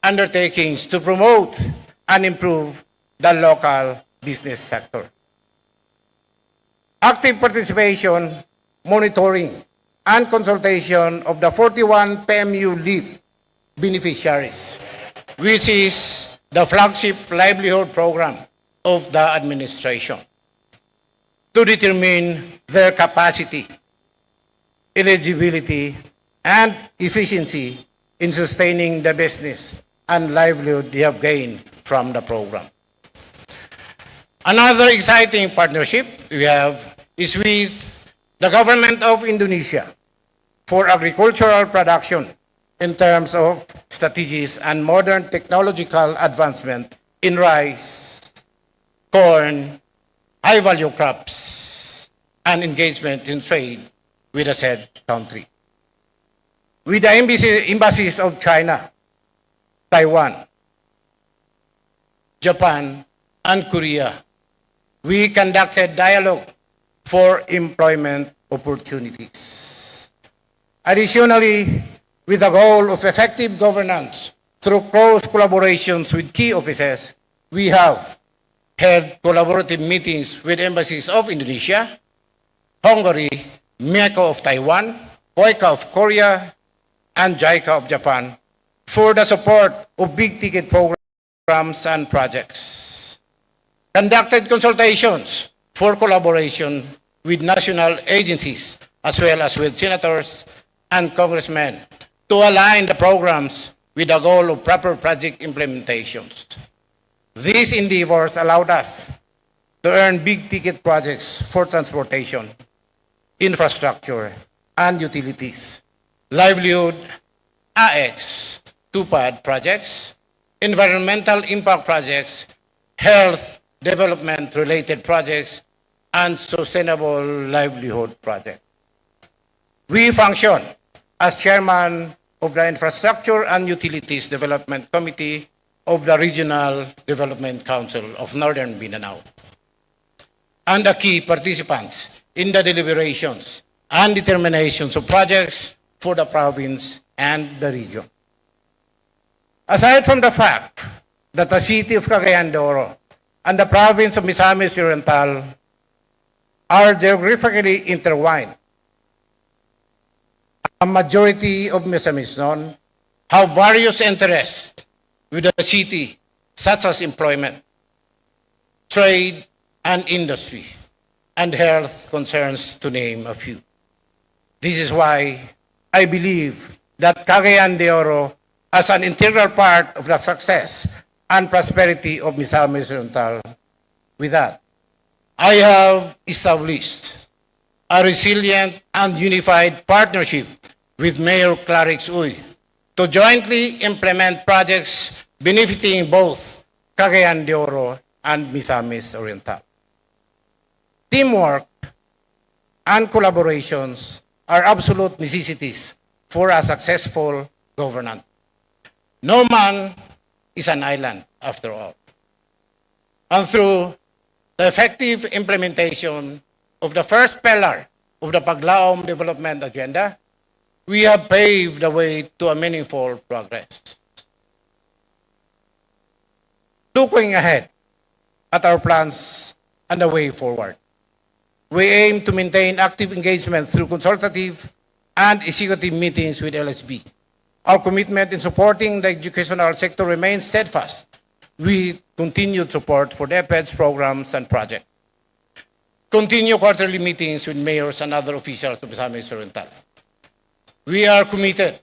undertakings to promote and improve the local business sector. Active participation, monitoring, and consultation of the 41 PMU LEAP beneficiaries, which is the flagship livelihood program of the administration, to determine their capacity, eligibility, and efficiency in sustaining the business and livelihood they have gained from the program. Another exciting partnership we have is with the government of Indonesia for agricultural production in terms of strategies and modern technological advancement in rice, corn, high-value crops, and engagement in trade with the said country. With the embassies of China, Taiwan, Japan, and Korea, we conducted dialogue for employment opportunities. Additionally, with the goal of effective governance through close collaborations with key offices, we have held collaborative meetings with embassies of Indonesia, Hungary, MECO of Taiwan, OICA of Korea, and JICA of Japan for the support of big-ticket programs and projects. Conducted consultations for collaboration with national agencies as well as with senators and congressmen to align the programs with the goal of proper project implementations. These endeavors allowed us to earn big-ticket projects for transportation, infrastructure, and utilities, livelihood, AX, TUPAD projects, environmental impact projects, health development-related projects, and sustainable livelihood projects. We function as chairman of the Infrastructure and Utilities Development Committee of the Regional Development Council of Northern Mindanao, and the key participants in the deliberations and determinations of projects for the province and the region. Aside from the fact that the city of Cagayan de Oro and the province of Misamis Oriental are geographically intertwined, a majority of Misamis known have various interests with the city, such as employment, trade and industry, and health concerns, to name a few. This is why I believe that Cagayan de Oro, as an integral part of the success and prosperity of Misamis Oriental, with that, I have established a resilient and unified partnership with Mayor Clarix Uy to jointly implement projects benefiting both Cagayan de Oro and Misamis Oriental. Teamwork and collaborations are absolute necessities for a successful governance. No man is an island, after all. And through the effective implementation of the first pillar of the Paglaom Development Agenda, we have paved the way to a meaningful progress. Looking ahead at our plans and the way forward, we aim to maintain active engagement through consultative and executive meetings with LSB. Our commitment in supporting the educational sector remains steadfast, with continued support for the EPED's programs and projects. Continue quarterly meetings with mayors and other officials of Misamis Oriental. We are committed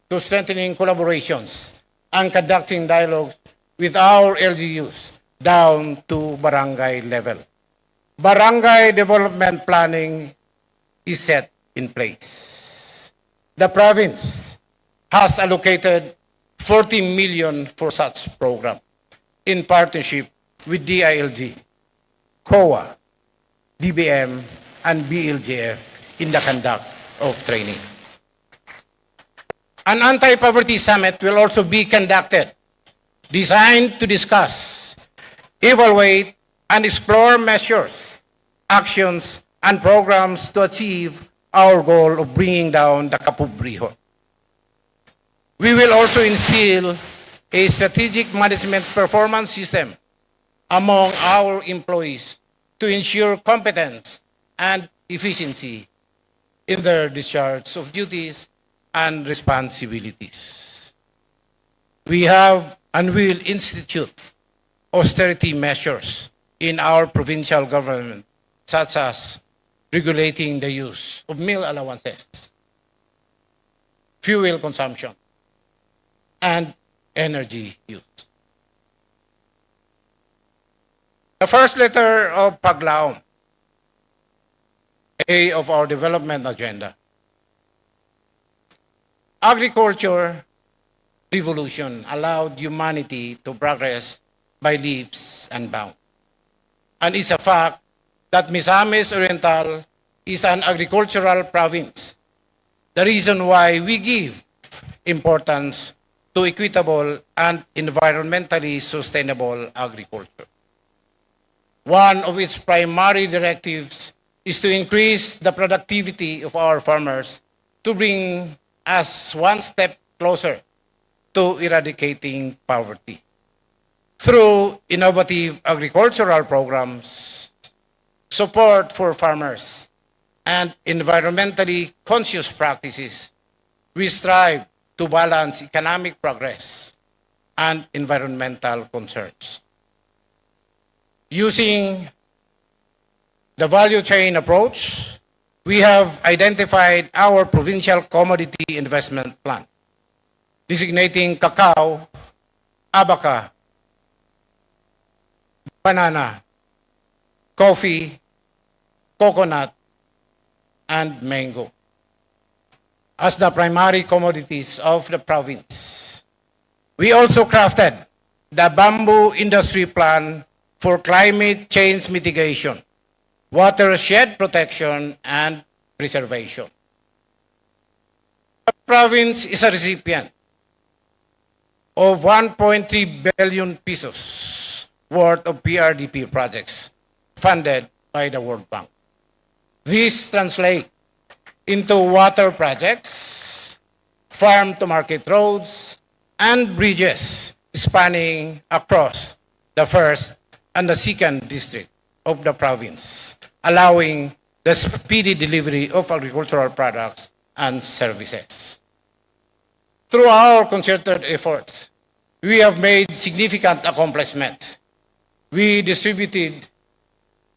to strengthening collaborations and conducting dialogues with our LGUs down to barangay level. Barangay development planning is set in place. The province has allocated 40 million for such program in partnership with DILG, COA, DBM, and BLGF in the conduct of training. An anti-poverty summit will also be conducted, designed to discuss, evaluate, and explore measures, actions, and programs to achieve our goal of bringing down the kapobrihon. We will also instill a strategic management performance system among our employees to ensure competence and efficiency in their discharge of duties and responsibilities. We have and will institute austerity measures in our provincial government, such as regulating the use of meal allowances, fuel consumption, and energy use. The first letter of Paglaom, A of our development agenda. Agriculture revolution allowed humanity to progress by leaps and bounds. and it's a fact that Misamis Oriental is an agricultural province. The reason why we give importance to equitable and environmentally sustainable agriculture. One of its primary directives is to increase the productivity of our farmers to bring us one step closer to eradicating poverty. Through innovative agricultural programs, support for farmers, and environmentally conscious practices, we strive to balance economic progress and environmental concerns. Using the value chain approach, we have identified our provincial commodity investment plan, designating cacao, abaca, banana, coffee, coconut, and mango as the primary commodities of the province. We also crafted the bamboo industry plan for climate change mitigation, watershed protection, and preservation. The province is a recipient of 1.3 billion pesos worth of PRDP projects funded by the World Bank. These translate into water projects, farm-to-market roads, and bridges spanning across the first and the second district of the province, allowing the speedy delivery of agricultural products and services. Through our concerted efforts, we have made significant accomplishments. We distributed,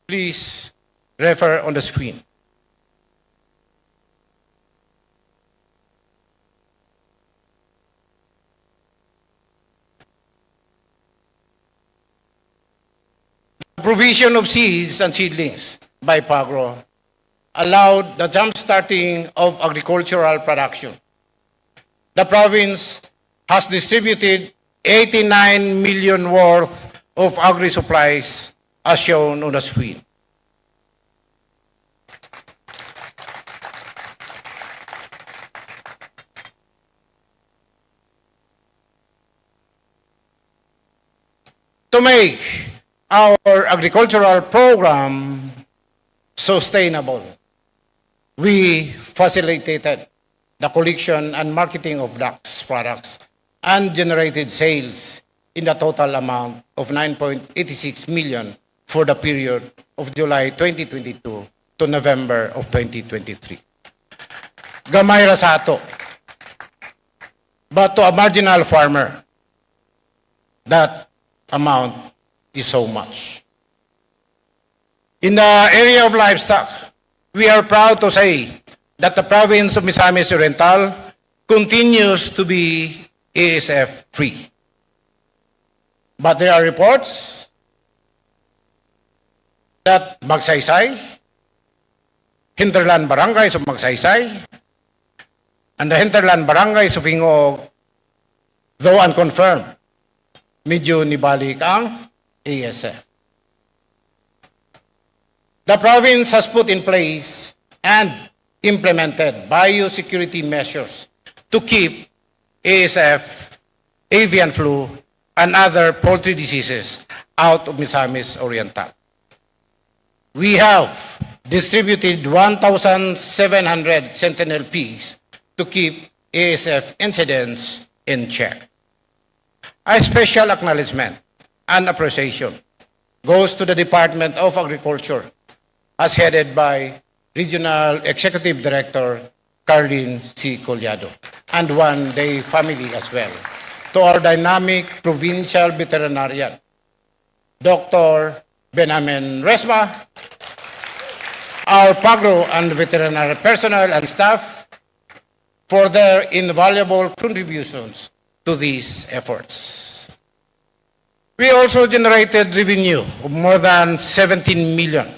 please refer on the screen. Provision of seeds and seedlings by PAGRO allowed the jump-starting of agricultural production. The province has distributed 89 million worth of agri-supplies as shown on the screen. To make our agricultural program sustainable, we facilitated the collection and marketing of DAX products and generated sales in the total amount of 9.86 million for the period of July 2022 to November of 2023. Gamay ra sa ato. But to a marginal farmer, that amount is so much. In the area of livestock, we are proud to say that the province of Misamis Oriental continues to be ASF free. But there are reports that Magsaysay, hinterland barangays of Magsaysay, and the hinterland barangays of Ingog, though unconfirmed, medyo nibalik ang ASF. The province has put in place and implemented biosecurity measures to keep ASF, avian flu, and other poultry diseases out of Misamis Oriental. We have distributed 1,700 sentinel pigs to keep ASF incidents in check. A special acknowledgement and appreciation goes to the Department of Agriculture, as headed by Regional Executive Director Carlin C. Collado, and One Day family as well. To our dynamic provincial veterinarian, Dr. Benjamin Resma, our PAGRO and veterinary personnel and staff for their invaluable contributions to these efforts. We also generated revenue of more than 17 million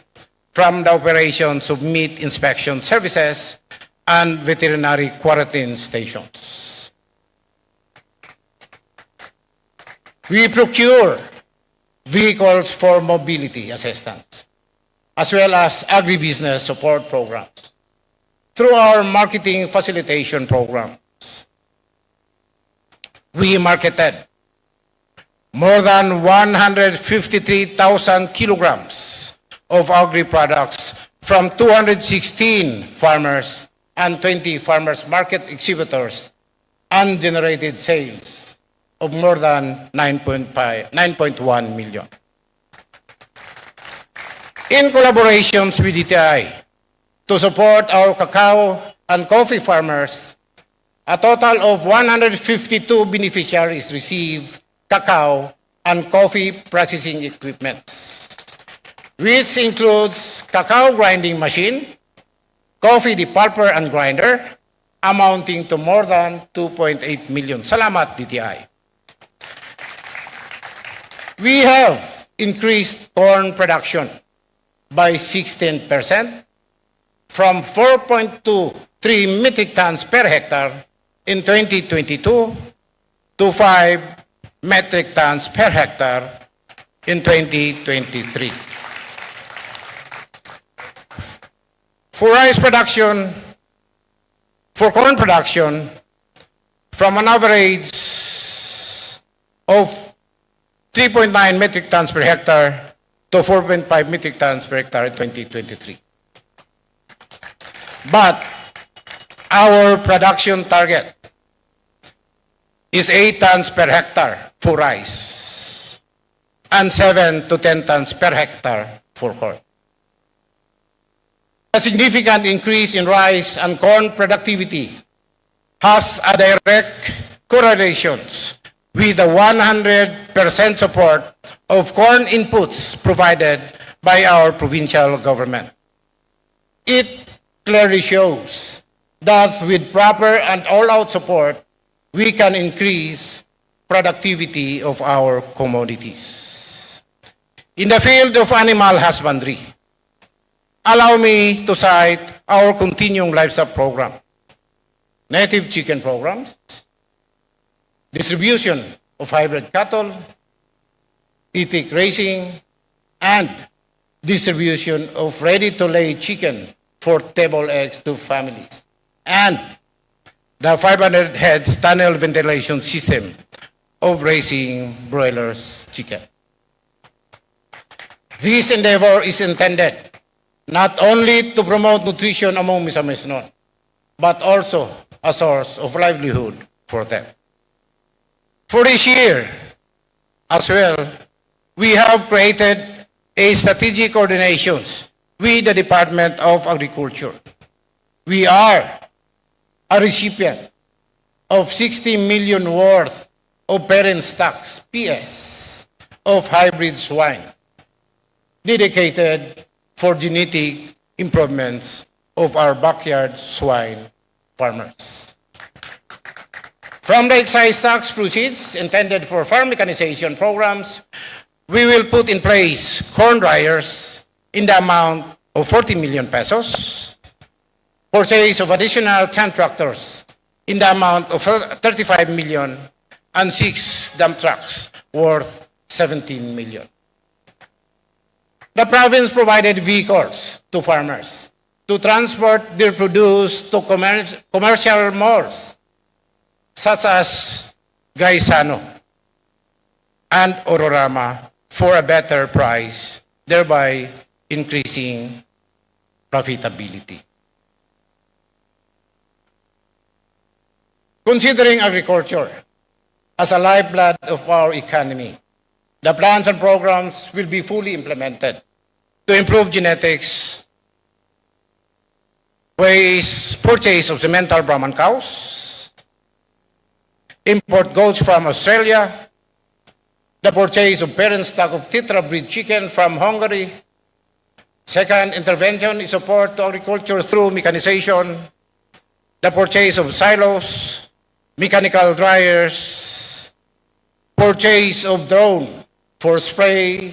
from the operations of meat inspection services and veterinary quarantine stations. We procure vehicles for mobility assistance, as well as agribusiness support programs. Through our marketing facilitation program, we marketed more than 153,000 kilograms of agri-products from 216 farmers and 20 farmers market exhibitors and generated sales of more than 9.1 million. In collaborations with DTI to support our cacao and coffee farmers, a total of 152 beneficiaries received cacao and coffee processing equipment, which includes cacao grinding machine, coffee depulper and grinder, amounting to more than 2.8 million. Salamat, DTI. We have increased corn production by 16% from 4.23 metric tons per hectare in 2022 to 5 metric tons per hectare in 2023. For rice production, for corn production, from an average of 3.9 metric tons per hectare to 4.5 metric tons per hectare in 2023. But our production target is 8 tons per hectare for rice and 7 to 10 tons per hectare for corn. A significant increase in rice and corn productivity has a direct correlation with the 100% support of corn inputs provided by our provincial government. It clearly shows that with proper and all-out support, we can increase productivity of our commodities. In the field of animal husbandry, allow me to cite our continuing livestock program, native chicken programs, distribution of hybrid cattle, ethic raising, and distribution of ready-to-lay chicken for table eggs to families, and the 500 heads tunnel ventilation system of raising broilers chicken. This endeavor is intended not only to promote nutrition among Misamis, but also a source of livelihood for them. For this year, as well, we have created a strategic coordinations with the Department of Agriculture. We are a recipient of 60 million worth of parent stocks, PS, of hybrid swine, dedicated for genetic improvements of our backyard swine farmers. From the excise tax proceeds intended for farm mechanization programs, we will put in place corn dryers in the amount of 40 million pesos, purchase of additional 10 tractors in the amount of 35 million, and 6 dump trucks worth 17 million. The province provided vehicles to farmers to transport their produce to commercial malls, such as Gaisano and Ororama, for a better price, thereby increasing profitability. Considering agriculture as a lifeblood of our economy, the plans and programs will be fully implemented to improve genetics, waste purchase of cemental Brahman cows, import goats from Australia, the purchase of parent stock of tetra breed chicken from Hungary. Second intervention is support to agriculture through mechanization, the purchase of silos, mechanical dryers, purchase of drone for spray,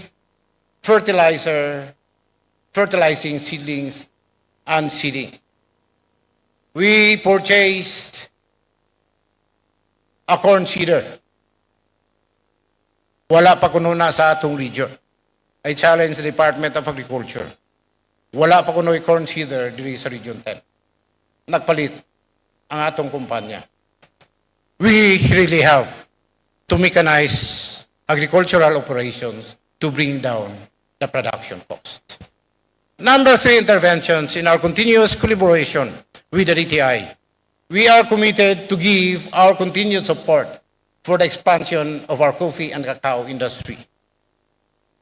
fertilizer, fertilizing seedlings, and seeding. We purchased a corn seeder Wala pa kuno na sa atong region. I challenge the Department of Agriculture. Wala pa kuno corn seeder diri sa Region 10. Nagpalit ang atong kumpanya. We really have to mechanize agricultural operations to bring down the production cost. Number 3 interventions in our continuous collaboration with the DTI. We are committed to give our continued support for the expansion of our coffee and cacao industry.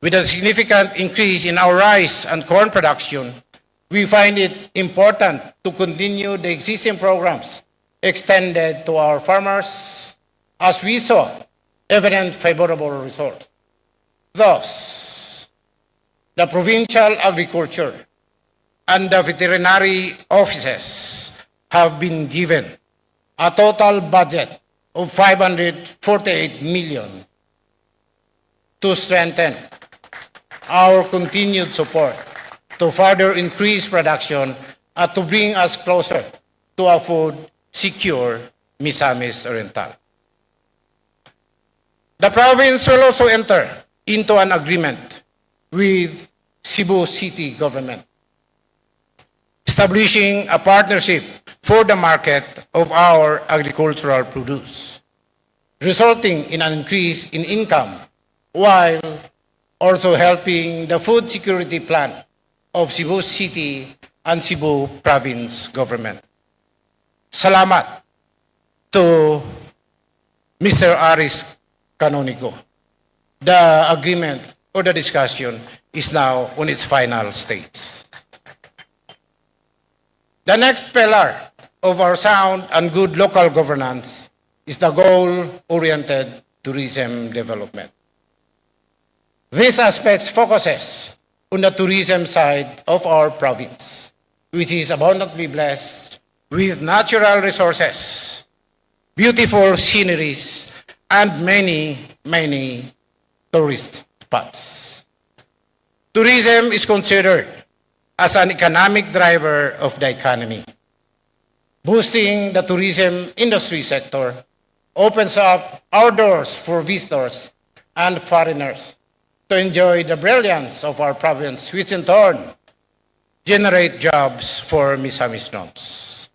With a significant increase in our rice and corn production, we find it important to continue the existing programs extended to our farmers as we saw evident favorable results. Thus, the provincial agriculture and the veterinary offices have been given a total budget of 548 million to strengthen our continued support to further increase production and to bring us closer to a food secure Misamis Oriental. The province will also enter into an agreement with Cebu City government, establishing a partnership for the market of our agricultural produce, resulting in an increase in income while also helping the food security plan of Cebu City and Cebu Province government. Salamat to Mr. Aris Canonigo. The agreement or the discussion is now on its final stage. The next pillar of our sound and good local governance is the goal-oriented tourism development. This aspect focuses on the tourism side of our province, which is abundantly blessed with natural resources, beautiful sceneries, and many, many tourist spots. Tourism is considered as an economic driver of the economy. Boosting the tourism industry sector opens up our doors for visitors and foreigners to enjoy the brilliance of our province, which in turn generate jobs for Misamisnots.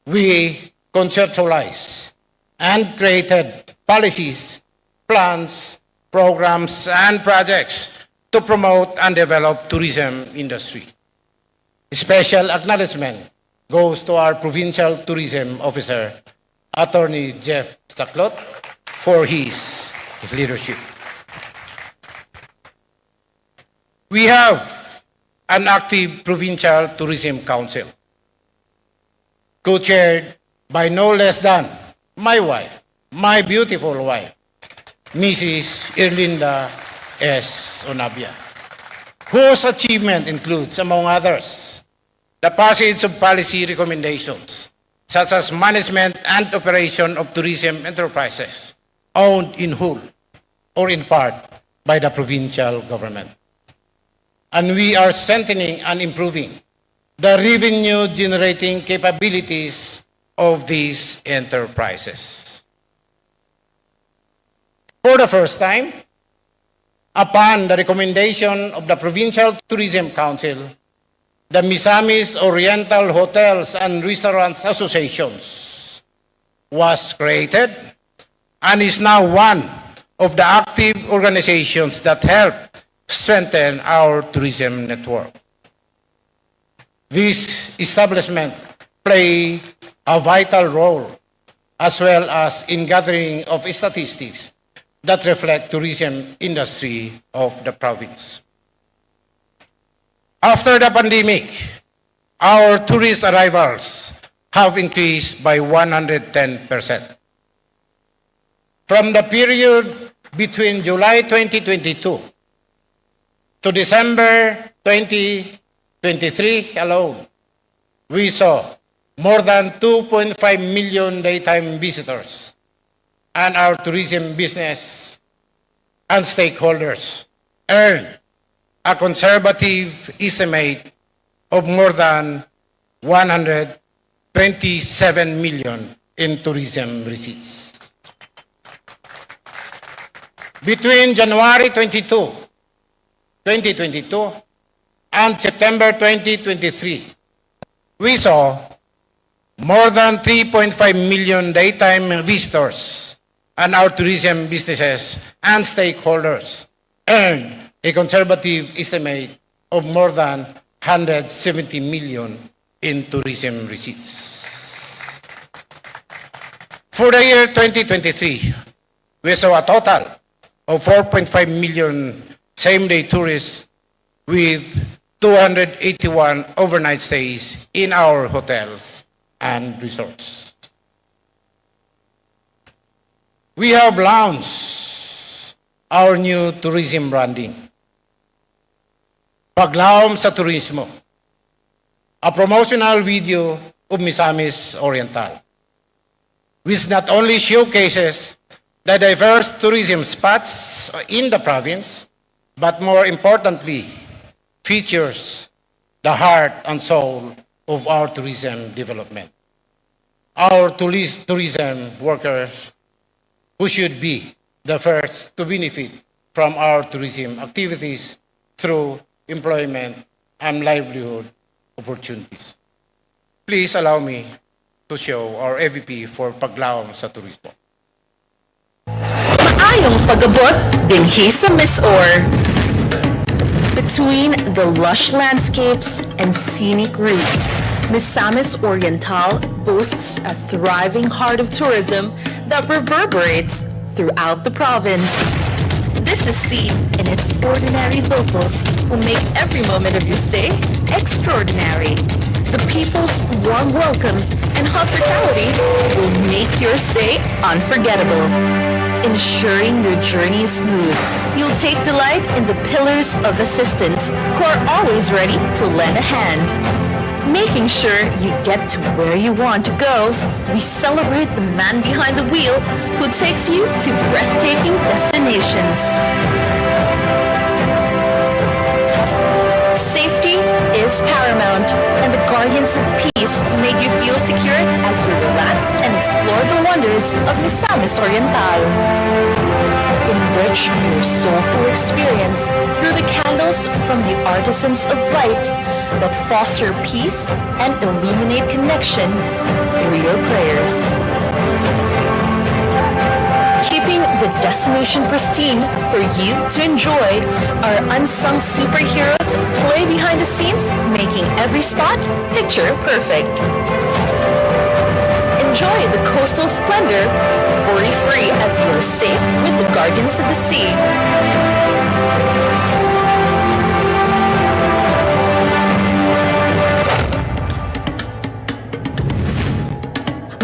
We conceptualized and created policies, plans, programs, and projects to promote and develop tourism industry. Special acknowledgement goes to our Provincial Tourism Officer, Attorney Jeff Saklot, for his leadership. We have an active Provincial Tourism Council, co-chaired by no less than my wife, my beautiful wife, Mrs. Irlinda S. Onabia, whose achievement includes, among others, the passage of policy recommendations, such as management and operation of tourism enterprises owned in whole or in part by the provincial government. And we are strengthening and improving the revenue-generating capabilities of these enterprises. For the first time, upon the recommendation of the Provincial Tourism Council, the Misamis Oriental Hotels and Restaurants Associations was created and is now one of the active organizations that help strengthen our tourism network. This establishment play a vital role as well as in gathering of statistics that reflect tourism industry of the province. After the pandemic, our tourist arrivals have increased by 110%. From the period between July 2022 to December 2023 alone, we saw more than 2.5 million daytime visitors, and our tourism business and stakeholders earned a conservative estimate of more than 127 million in tourism receipts. Between January 2022, and September 2023, we saw more than 3.5 million daytime visitors, and our tourism businesses and stakeholders earned a conservative estimate of more than 170 million in tourism receipts. For the year 2023, we saw a total of 4.5 million same-day tourists with 281 overnight stays in our hotels and resorts. We have launched our new tourism branding, Paglawom sa Turismo, a promotional video of Misamis Oriental, which not only showcases the diverse tourism spots in the province, but more importantly, features the heart and soul of our tourism development. Our tourism workers, who should be the first to benefit from our tourism activities through employment and livelihood opportunities. Please allow me to show our AVP for Paglawom sa Turismo. Maayong pag-abot dinhi sa Miss Or. Between the lush landscapes and scenic routes, Misamis Oriental boasts a thriving heart of tourism that reverberates throughout the province. This is seen in its ordinary locals who make every moment of your stay extraordinary. The people's warm welcome and hospitality will make your stay unforgettable. Ensuring your journey is smooth, you'll take delight in the pillars of assistance who are always ready to lend a hand. Making sure you get to where you want to go, we celebrate the man behind the wheel who takes you to breathtaking destinations. Safety is paramount, and the guardians of peace make you feel secure as you relax and explore the wonders of Misamis Oriental. Enrich your soulful experience through the candles from the artisans of light that foster peace and illuminate connections through your prayers. Keeping the destination pristine for you to enjoy, our unsung superheroes play behind the scenes, making every spot picture perfect. Enjoy the coastal splendor, worry-free as you are safe with the guardians of the sea.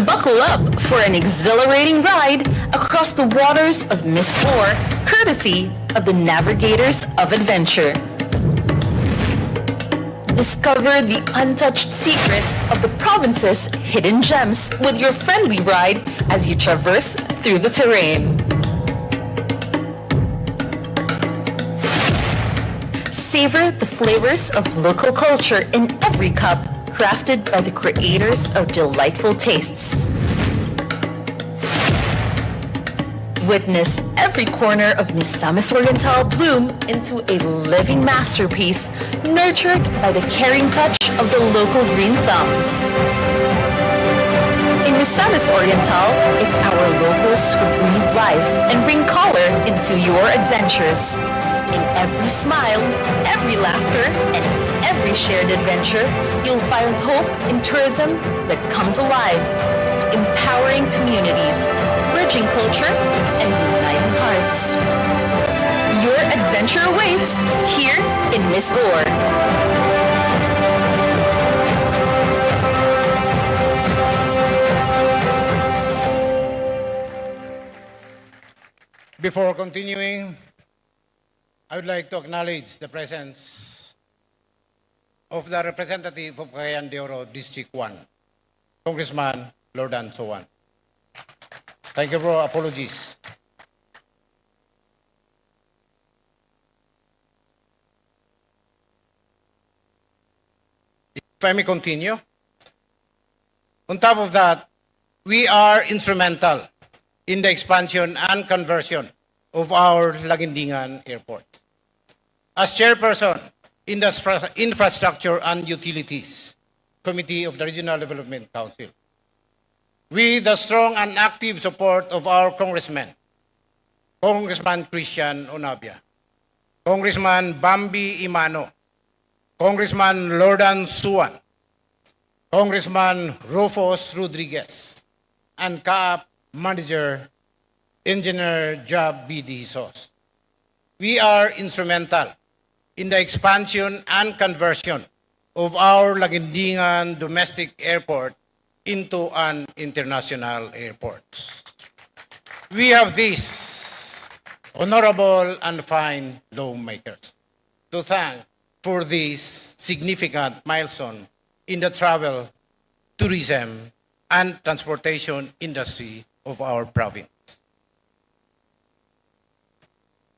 Buckle up for an exhilarating ride across the waters of Miss Or, courtesy of the Navigators of Adventure. Discover the untouched secrets of the province's hidden gems with your friendly ride as you traverse through the terrain. Savor the flavors of local culture in every cup, crafted by the creators of delightful tastes. Witness every corner of Misamis Oriental bloom into a living masterpiece, nurtured by the caring touch of the local green thumbs. In Misamis Oriental, it's our locals who breathe life and bring color into your adventures. In every smile, every laughter, and every shared adventure, you'll find hope in tourism that comes alive, empowering communities, bridging culture, and uniting hearts. Your adventure awaits here in Miss Or. Before continuing, I would like to acknowledge the presence of the representative of Cagayan de Oro District 1, Congressman Lordan Sowan. Thank you, bro. Apologies. If I may continue. On top of that, we are instrumental in the expansion and conversion of our Laguindingan Airport. As chairperson in the Infrastructure and Utilities Committee of the Regional Development Council, with the strong and active support of our Congressman Christian Onabia, Congressman Bambi Imano, Congressman Lordan Suan, Congressman Rufus Rodriguez, and CAAP Manager Engineer Job B.D. Sos. We are instrumental in the expansion and conversion of our Laguindingan domestic airport into an international airport. We have these honorable and fine lawmakers to thank for this significant milestone in the travel, tourism, and transportation industry of our province.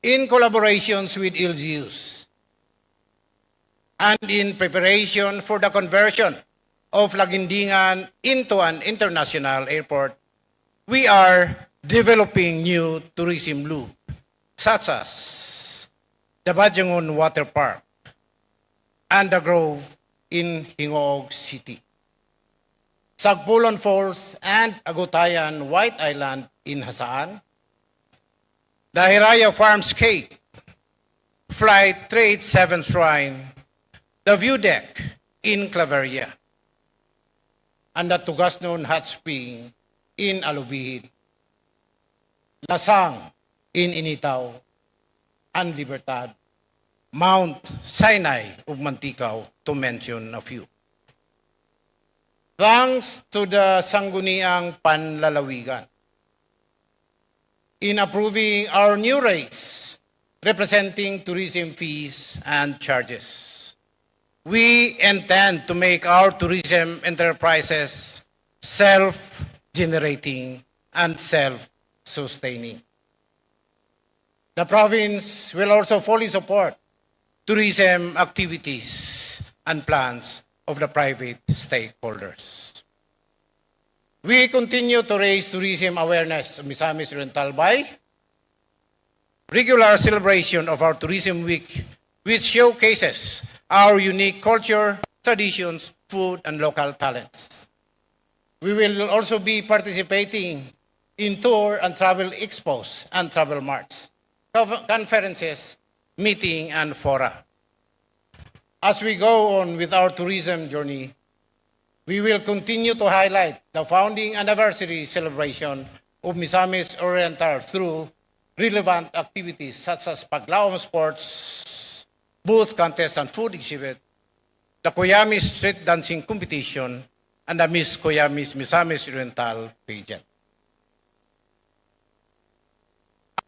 In collaborations with LGUs and in preparation for the conversion of Laguindingan into an international airport, we are developing new tourism loop, such as the Bajangon Water Park and the Grove in Hingoog City, Sagpulon Falls and Agutayan White Island in Hasaan, the Hiraya Farmscape, Flight 387 Shrine, the View Deck in Claveria, and the Tugasnon Hot Spring in Alubihid, Lasang in Initaw, and Libertad, Mount Sinai of Mantikau, to mention a few. Thanks to the Sangguniang Panlalawigan in approving our new rates representing tourism fees and charges. We intend to make our tourism enterprises self-generating and self-sustaining. The province will also fully support tourism activities and plans of the private stakeholders. We continue to raise tourism awareness of Misamis Oriental by regular celebration of our Tourism Week, which showcases our unique culture, traditions, food, and local talents. We will also be participating in tour and travel expos and travel marts, conferences, meeting, and fora. As we go on with our tourism journey, we will continue to highlight the founding anniversary celebration of Misamis Oriental through relevant activities such as Paglaom Sports, booth contest and food exhibit, the Kuyamis Street Dancing Competition, and the Miss Kuyamis Misamis Oriental pageant.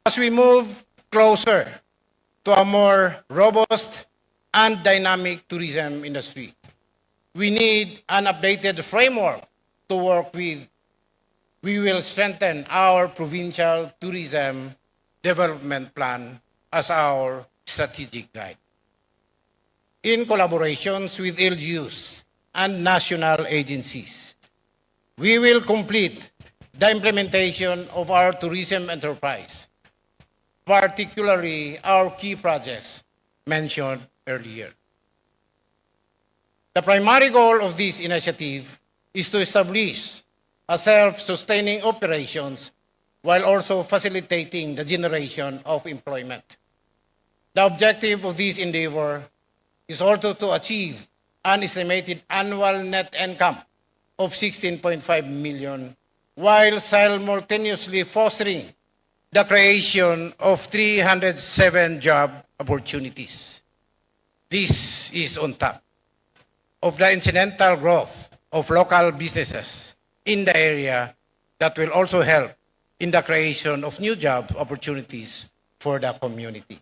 As we move closer to a more robust and dynamic tourism industry, we need an updated framework to work with. We will strengthen our provincial tourism development plan as our strategic guide. In collaborations with LGUs and national agencies, we will complete the implementation of our tourism enterprise, particularly our key projects mentioned earlier. The primary goal of this initiative is to establish a self-sustaining operations while also facilitating the generation of employment. The objective of this endeavor is also to achieve an estimated annual net income of 16.5 million while simultaneously fostering the creation of 307 job opportunities. This is on top of the incidental growth of local businesses in the area that will also help in the creation of new job opportunities for the community.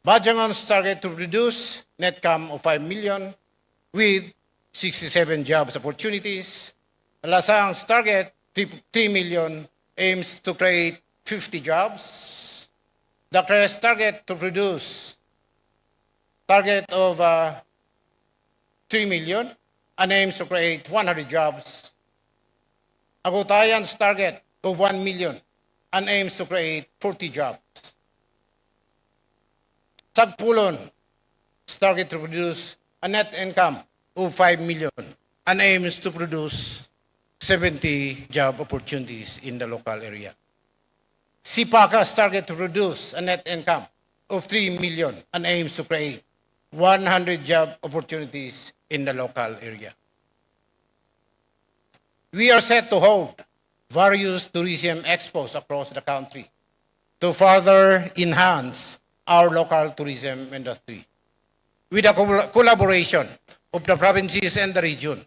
Bajangon's target to reduce net income of 5 million with 67 jobs opportunities. Lasang's target 3 million aims to create 50 jobs. The Crest target to produce target of 3 million and aims to create 100 jobs. Agutayan's target of 1 million and aims to create 40 jobs. Sagpulon is targeted to produce a net income of 5 million and aims to produce 70 job opportunities in the local area. Sipaka is targeted to produce a net income of 3 million and aims to create 100 job opportunities in the local area. We are set to hold various tourism expos across the country to further enhance our local tourism industry. With the collaboration of the provinces and the region,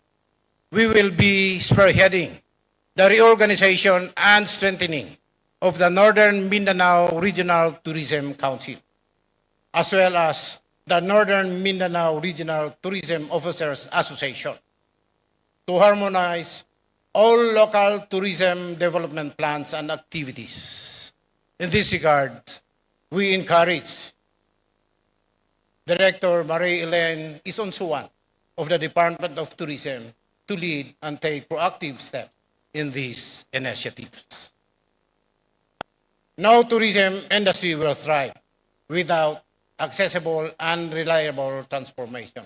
we will be spearheading the reorganization and strengthening of the Northern Mindanao Regional Tourism Council, as well as the Northern Mindanao Regional Tourism Officers Association, to harmonize all local tourism development plans and activities. In this regard, we encourage Director Marie-Elaine Isonsuan of the Department of Tourism to lead and take proactive steps in these initiatives. No tourism industry will thrive without accessible and reliable transportation.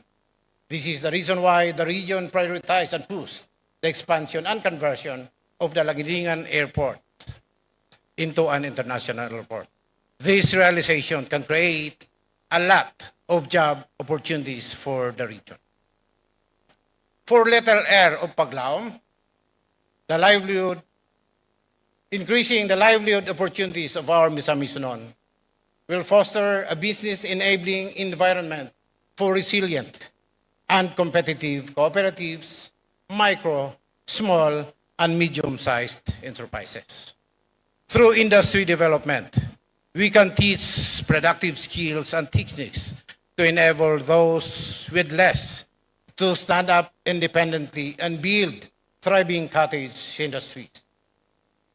This is the reason why the region prioritized and pushed the expansion and conversion of the Lagdingan Airport into an international airport. This realization can create a lot of job opportunities for the region. For Little Air of Paglaom, increasing the livelihood opportunities of our Misamis will foster a business-enabling environment for resilient and competitive cooperatives, micro, small, and medium-sized enterprises. Through industry development, we can teach productive skills and techniques to enable those with less to stand up independently and build thriving cottage industries.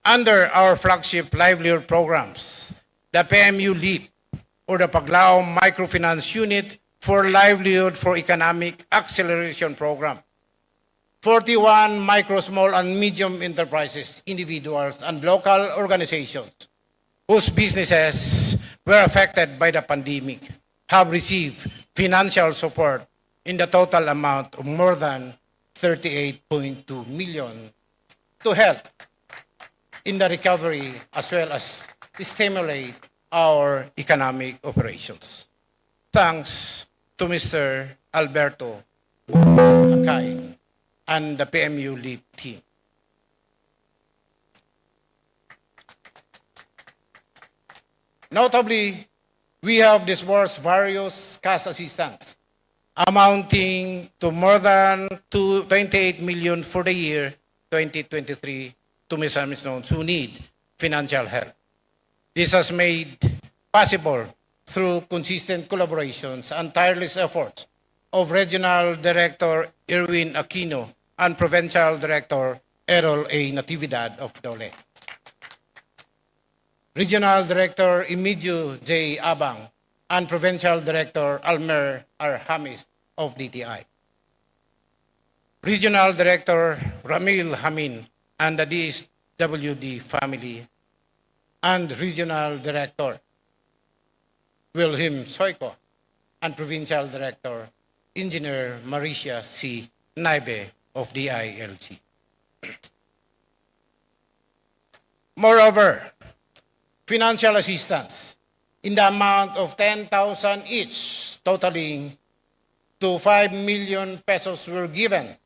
Under our flagship livelihood programs, the PMU LEAP, or the Paglaom Microfinance Unit for Livelihood for Economic Acceleration Program, 41 micro, small, and medium enterprises, individuals, and local organizations whose businesses were affected by the pandemic have received financial support in the total amount of more than 38.2 million to help in the recovery as well as stimulate our economic operations. Thanks to Mr. Alberto Akain and the PMU LEAP team. Notably, we have disbursed various cash assistance amounting to more than 28 million for the year 2023 to Misamis who need financial help. This has made possible through consistent collaborations and tireless efforts of Regional Director Erwin Aquino and Provincial Director Errol A. Natividad of Dole. Regional Director Emilio J. Abang and Provincial Director Almer R. Hamis of DTI. Regional Director Ramil Hamin and the DSWD family, and Regional Director Wilhelm Soiko and Provincial Director Engineer Maricia C. Naibe of DILG. Moreover, financial assistance in the amount of 10,000 each, totaling to 5 million pesos were given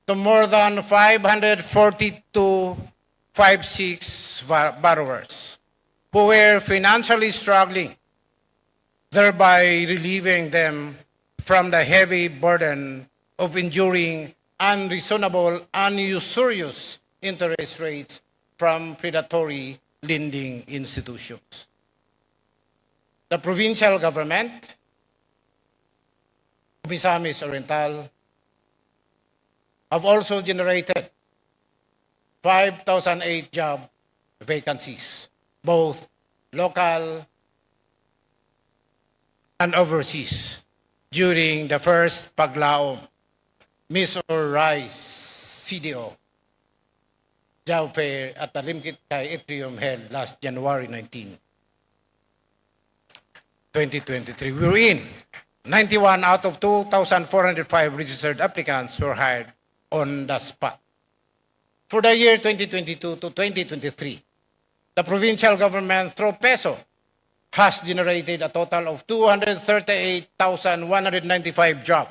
to more than 542,56 borrowers who were financially struggling, thereby relieving them from the heavy burden of enduring unreasonable and usurious interest rates from predatory lending institutions. The provincial government, Misamis Oriental, have also generated 5,008 job vacancies, both local and overseas, during the first Paglaom Miss or Rice CDO. job fair at the Limkit Kai Atrium held last January 19, 2023. We were in 91 out of 2,405 registered applicants were hired on the spot. For the year 2022 to 2023, the provincial government through peso has generated a total of 238,195 job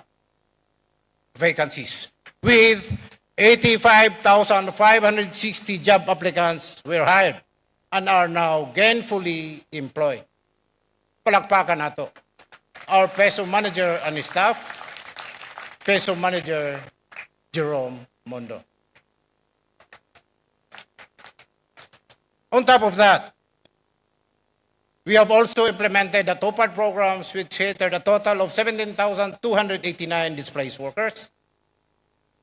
vacancies, with 85,560 job applicants were hired and are now gainfully employed. Palakpakan nato our peso manager and staff, peso manager Jerome Mondo. On top of that, we have also implemented the TOPAD programs which catered a total of 17,289 displaced workers,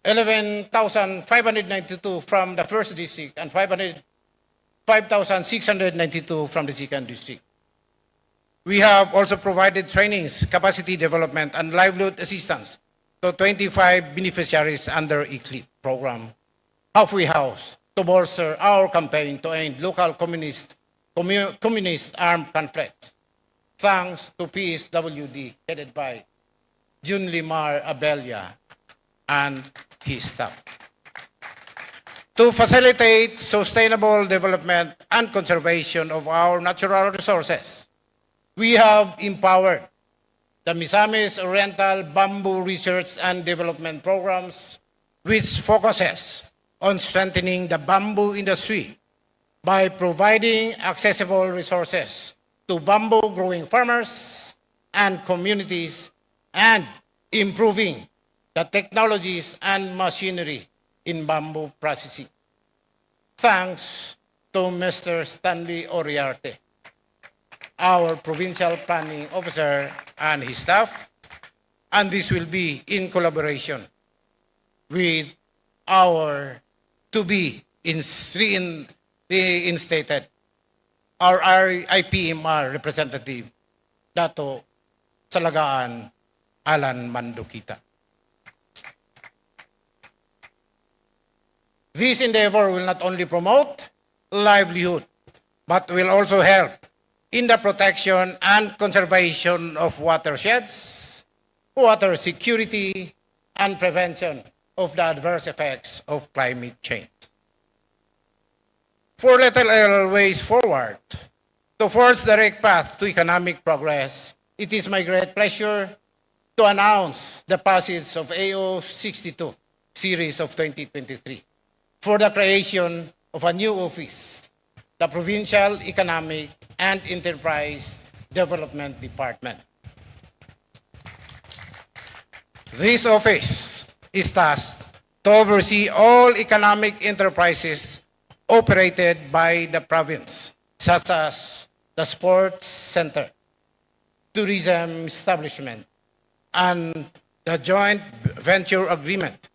11,592 from the first district and 5,692 from the second district. We have also provided trainings, capacity development, and livelihood assistance to 25 beneficiaries under ECLIP program, Halfway House, to bolster our campaign to end local communist armed conflicts, thanks to PSWD headed by Jun Limar Abella and his staff. To facilitate sustainable development and conservation of our natural resources, we have empowered the Misamis Oriental Bamboo Research and Development Programs, which focuses on strengthening the bamboo industry by providing accessible resources to bamboo growing farmers and communities and improving the technologies and machinery in bamboo processing. Thanks to Mr. Stanley Oriarte, our provincial planning officer and his staff, and this will be in collaboration with our reinstated, our IPMR representative, Dato Salagaan Alan Mandukita. This endeavor will not only promote livelihood, but will also help in the protection and conservation of watersheds, water security, and prevention of the adverse effects of climate change. For little ways forward, to forge the direct path to economic progress, it is my great pleasure to announce the passage of AO 62 series of 2023 for the creation of a new office, the Provincial Economic and Enterprise Development Department. This office is tasked to oversee all economic enterprises operated by the province, such as the sports center, tourism establishment, and the joint venture agreement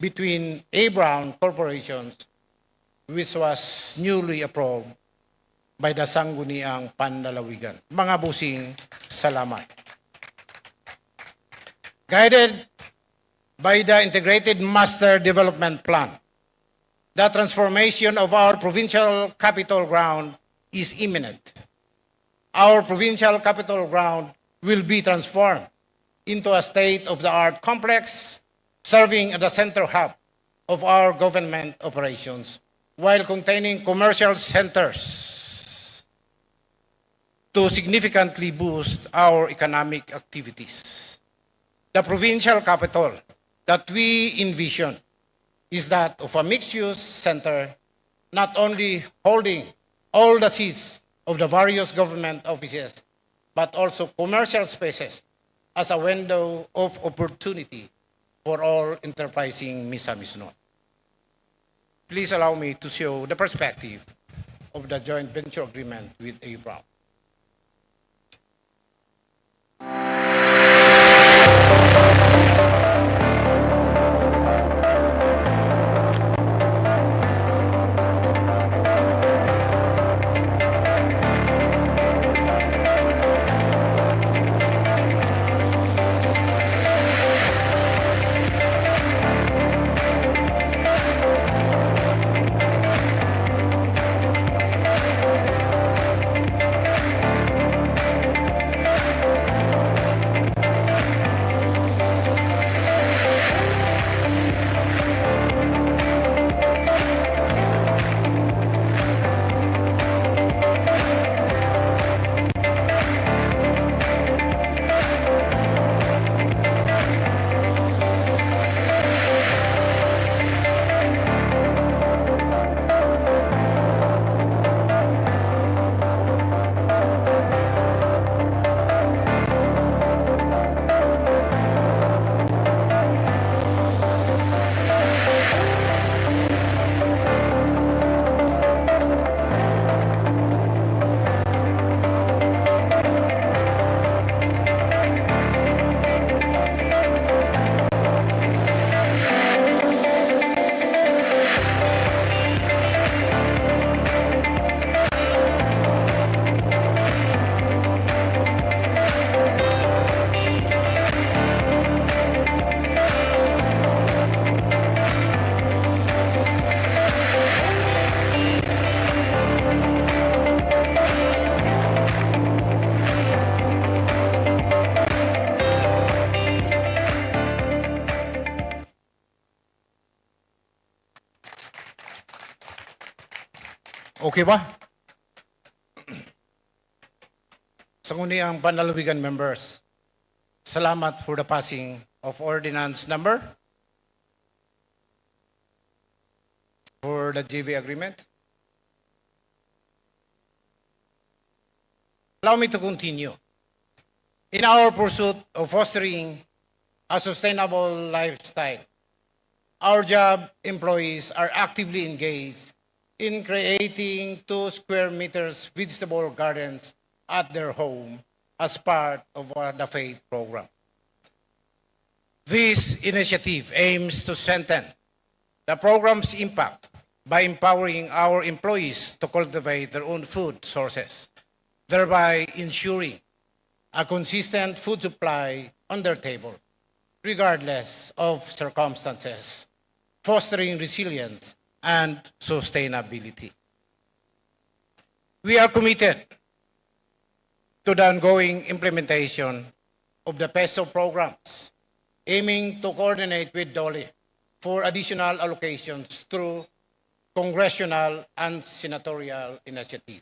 between A. Brown Corporations, which was newly approved by the Sangguniang Panlalawigan. Mga busing, salamat. Guided by the Integrated Master Development Plan, the transformation of our provincial capital ground is imminent. Our provincial capital ground will be transformed into a state-of-the-art complex serving as the central hub of our government operations while containing commercial centers to significantly boost our economic activities. The provincial capital that we envision is that of a mixed-use center, not only holding all the seats of the various government offices, but also commercial spaces as a window of opportunity for all enterprising Misamis North. Please allow me to show the perspective of the joint venture agreement with A. Brown. Okay ba? Sangguniang Panlalawigan members, salamat for the passing of ordinance number for the JV agreement. Allow me to continue. In our pursuit of fostering a sustainable lifestyle, our job employees are actively engaged in creating 2 square meters vegetable gardens at their home as part of the FAID program. This initiative aims to strengthen the program's impact by empowering our employees to cultivate their own food sources, thereby ensuring a consistent food supply on their table, regardless of circumstances, fostering resilience and sustainability. We are committed to the ongoing implementation of the PESO programs, aiming to coordinate with DOLE for additional allocations through congressional and senatorial initiative,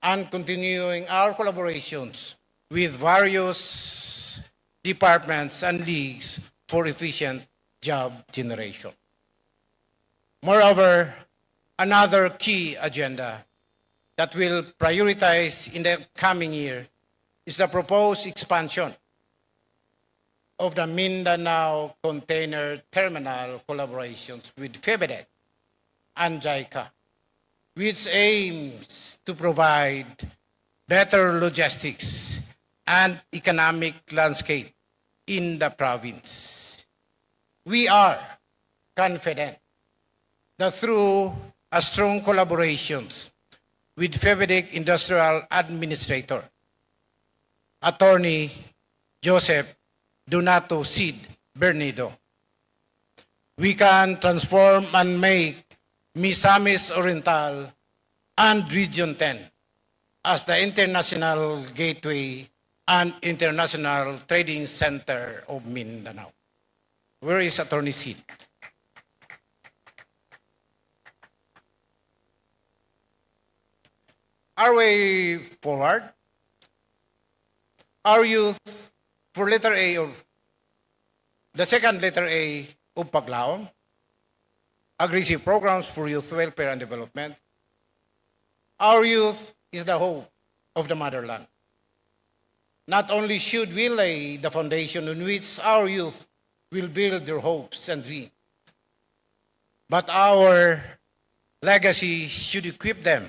and continuing our collaborations with various departments and leagues for efficient job generation. Moreover, another key agenda that will prioritize in the coming year is the proposed expansion of the Mindanao Container Terminal collaborations with FEBEDEC and JICA, which aims to provide better logistics and economic landscape in the province. We are confident that through a strong collaborations with FEBEDEC Industrial Administrator, Attorney Joseph Donato Cid Bernido, we can transform and make Misamis Oriental and Region 10 as the international gateway and international trading center of Mindanao. Where is Attorney Cid? Our way forward, our youth, for letter A, or the second letter A of Paglaom, aggressive programs for youth welfare and development. Our youth is the hope of the motherland. Not only should we lay the foundation on which our youth will build their hopes and dreams, but our legacy should equip them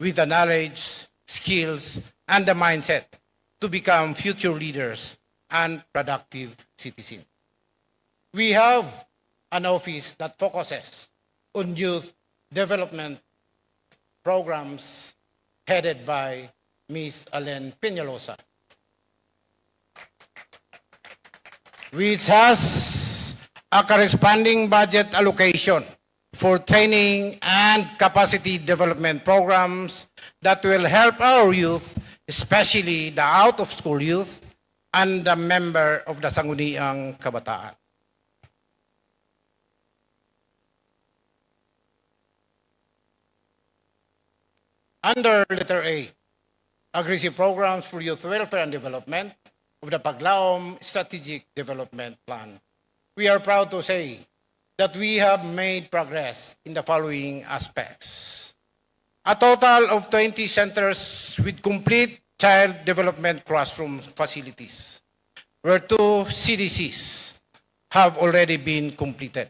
with the knowledge, skills, and the mindset to become future leaders and productive citizens. We have an office that focuses on youth development programs headed by Ms. Alen Peñalosa, which has a corresponding budget allocation for training and capacity development programs that will help our youth, especially the out-of-school youth and the member of the Sangguniang Kabataan. Under letter A, aggressive programs for youth welfare and development of the Paglaom Strategic Development Plan, we are proud to say that we have made progress in the following aspects. A total of 20 centers with complete child development classroom facilities, where 2 CDCs have already been completed.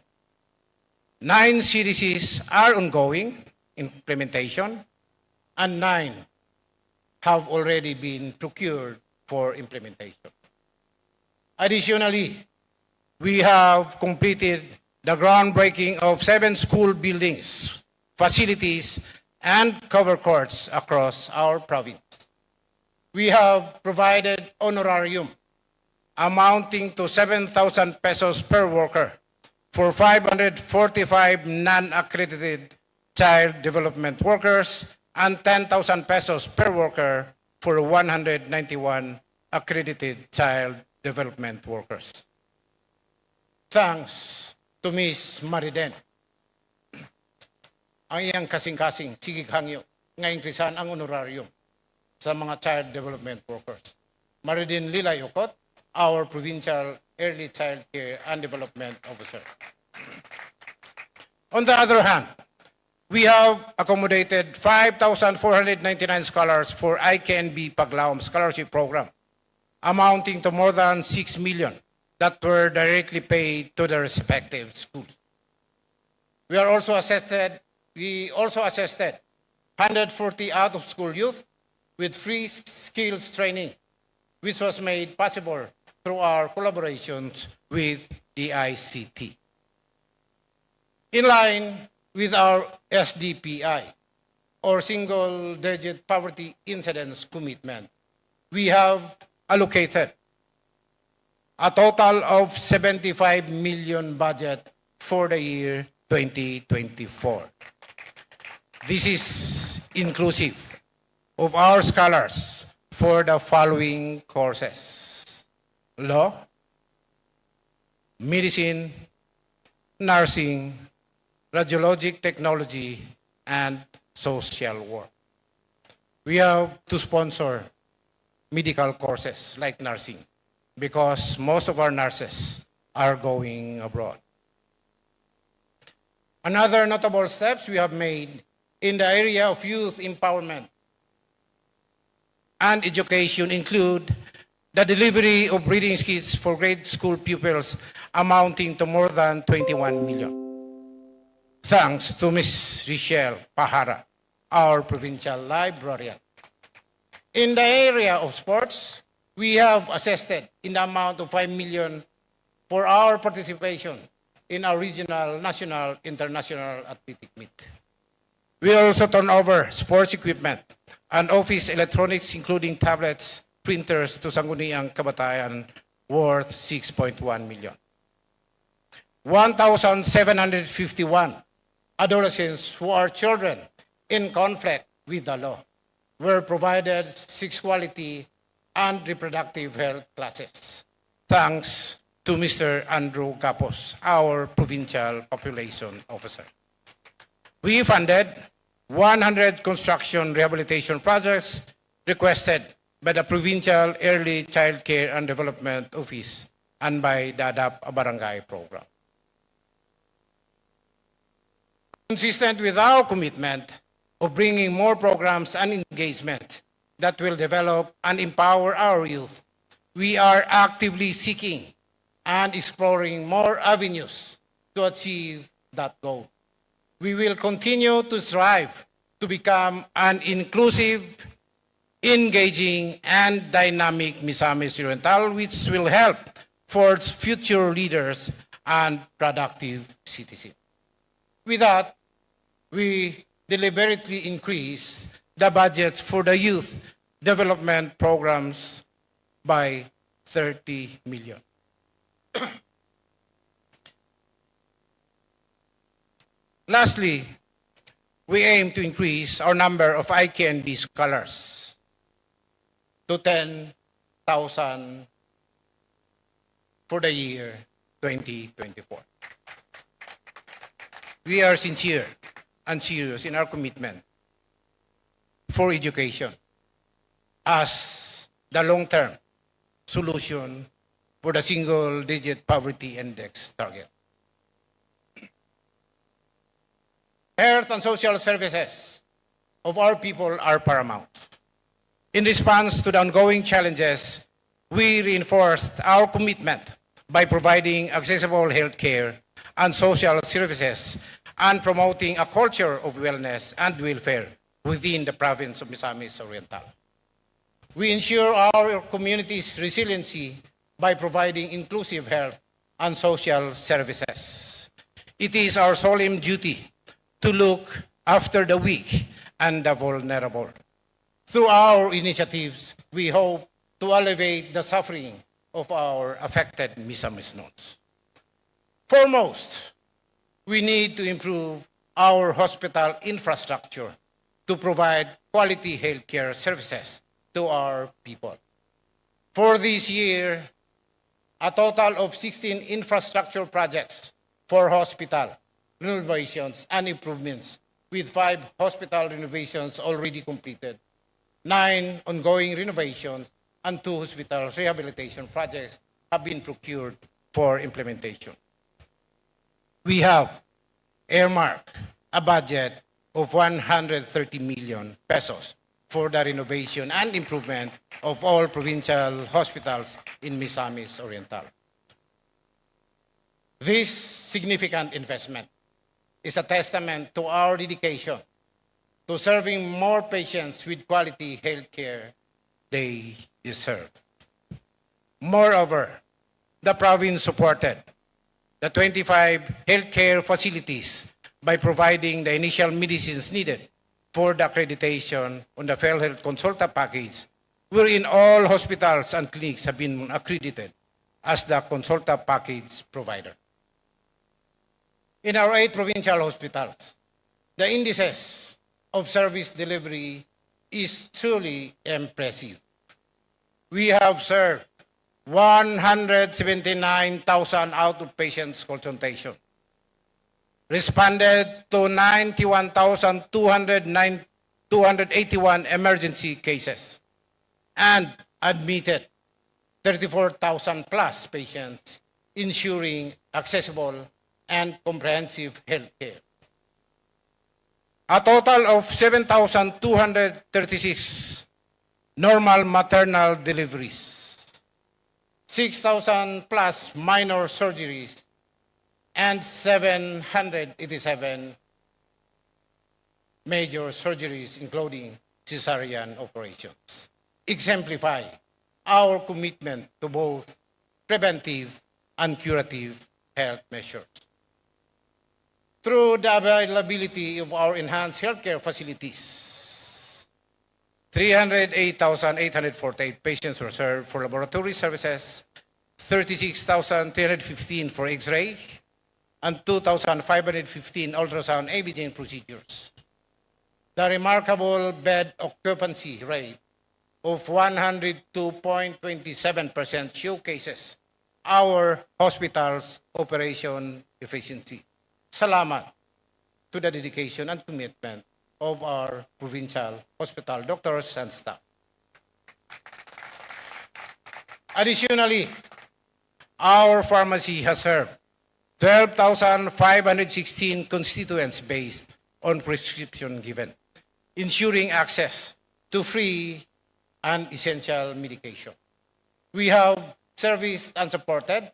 9 CDCs are ongoing implementation, and 9 have already been procured for implementation. Additionally, we have completed the groundbreaking of 7 school buildings, facilities, and cover courts across our province. We have provided honorarium amounting to 7,000 pesos per worker for 545 non-accredited child development workers and 10,000 pesos per worker for 191 accredited child development workers. Thanks to Ms. Mariden, ang iyang kasing-kasing sigig hangyo nga inkrisan ang honorarium sa mga child development workers. Maridin Lilay Okot, our Provincial Early Child Care and Development Officer. On the other hand, we have accommodated 5,499 scholars for ICANB Paglaom Scholarship Program, amounting to more than 6 million that were directly paid to the respective schools. We also assisted 140 out-of-school youth with free skills training, which was made possible through our collaborations with the ICT. In line with our SDPI, or Single Digit Poverty Incidence Commitment, we have allocated a total of 75 million budget for the year 2024. This is inclusive of our scholars for the following courses: law, medicine, nursing, radiologic technology, and social work. We have to sponsor medical courses like nursing because most of our nurses are going abroad. Another notable steps we have made in the area of youth empowerment and education include the delivery of reading kits for grade school pupils amounting to more than 21 million. Thanks to Ms. Richelle Pahara, our provincial librarian. In the area of sports, we have assisted in the amount of 5 million for our participation in our regional, national, international athletic meet. We also turn over sports equipment and office electronics, including tablets, printers to Sangguniang Kabataan worth 6.1 million. 1,751 adolescents who are children in conflict with the law were provided 6 quality and reproductive health classes, thanks to Mr. Andrew Capos, our provincial population officer. We funded 100 construction rehabilitation projects requested by the Provincial Early Child Care and Development Office and by the ADAP Barangay Program. Consistent with our commitment of bringing more programs and engagement that will develop and empower our youth, we are actively seeking and exploring more avenues to achieve that goal. We will continue to strive to become an inclusive, engaging, and dynamic Misamis Oriental, which will help forge future leaders and productive citizens. With that, we deliberately increase the budget for the youth development programs by 30 million. Lastly, we aim to increase our number of ICANB scholars to 10,000 for the year 2024. We are sincere and serious in our commitment for education as the long-term solution for the single-digit poverty index target. Health and social services of our people are paramount. In response to the ongoing challenges, we reinforced our commitment by providing accessible health care and social services and promoting a culture of wellness and welfare within the province of Misamis Oriental. We ensure our community's resiliency by providing inclusive health and social services. It is our solemn duty to look after the weak and the vulnerable. Through our initiatives, we hope to alleviate the suffering of our affected Misamis nodes. Foremost, we need to improve our hospital infrastructure to provide quality healthcare services to our people. For this year, a total of 16 infrastructure projects for hospital renovations and improvements with 5 hospital renovations already completed, 9 ongoing renovations, and 2 hospital rehabilitation projects have been procured for implementation. We have earmarked a budget of 130 million pesos for the renovation and improvement of all provincial hospitals in Misamis Oriental. This significant investment is a testament to our dedication to serving more patients with quality health care they deserve. Moreover, the province supported the 25 healthcare facilities by providing the initial medicines needed for the accreditation on the PhilHealth Consulta package, wherein all hospitals and clinics have been accredited as the Consulta package provider. In our 8 provincial hospitals, the indices of service delivery is truly impressive. We have served 179,000 outpatient consultations, responded to 91,281 emergency cases, and admitted 34,000 plus patients, ensuring accessible and comprehensive health care. A total of 7,236 normal maternal deliveries, 6,000 plus minor surgeries, and 787 major surgeries, including cesarean operations, exemplify our commitment to both preventive and curative health measures. Through the availability of our enhanced healthcare facilities, 308,848 patients were served for laboratory services, 36,315 for X-ray, and 2,515 ultrasound imaging procedures. The remarkable bed occupancy rate of 102.27% showcases our hospital's operation efficiency. Salamat to the dedication and commitment of our provincial hospital doctors and staff. Additionally, our pharmacy has served 12,516 constituents based on prescription given, ensuring access to free and essential medication. We have serviced and supported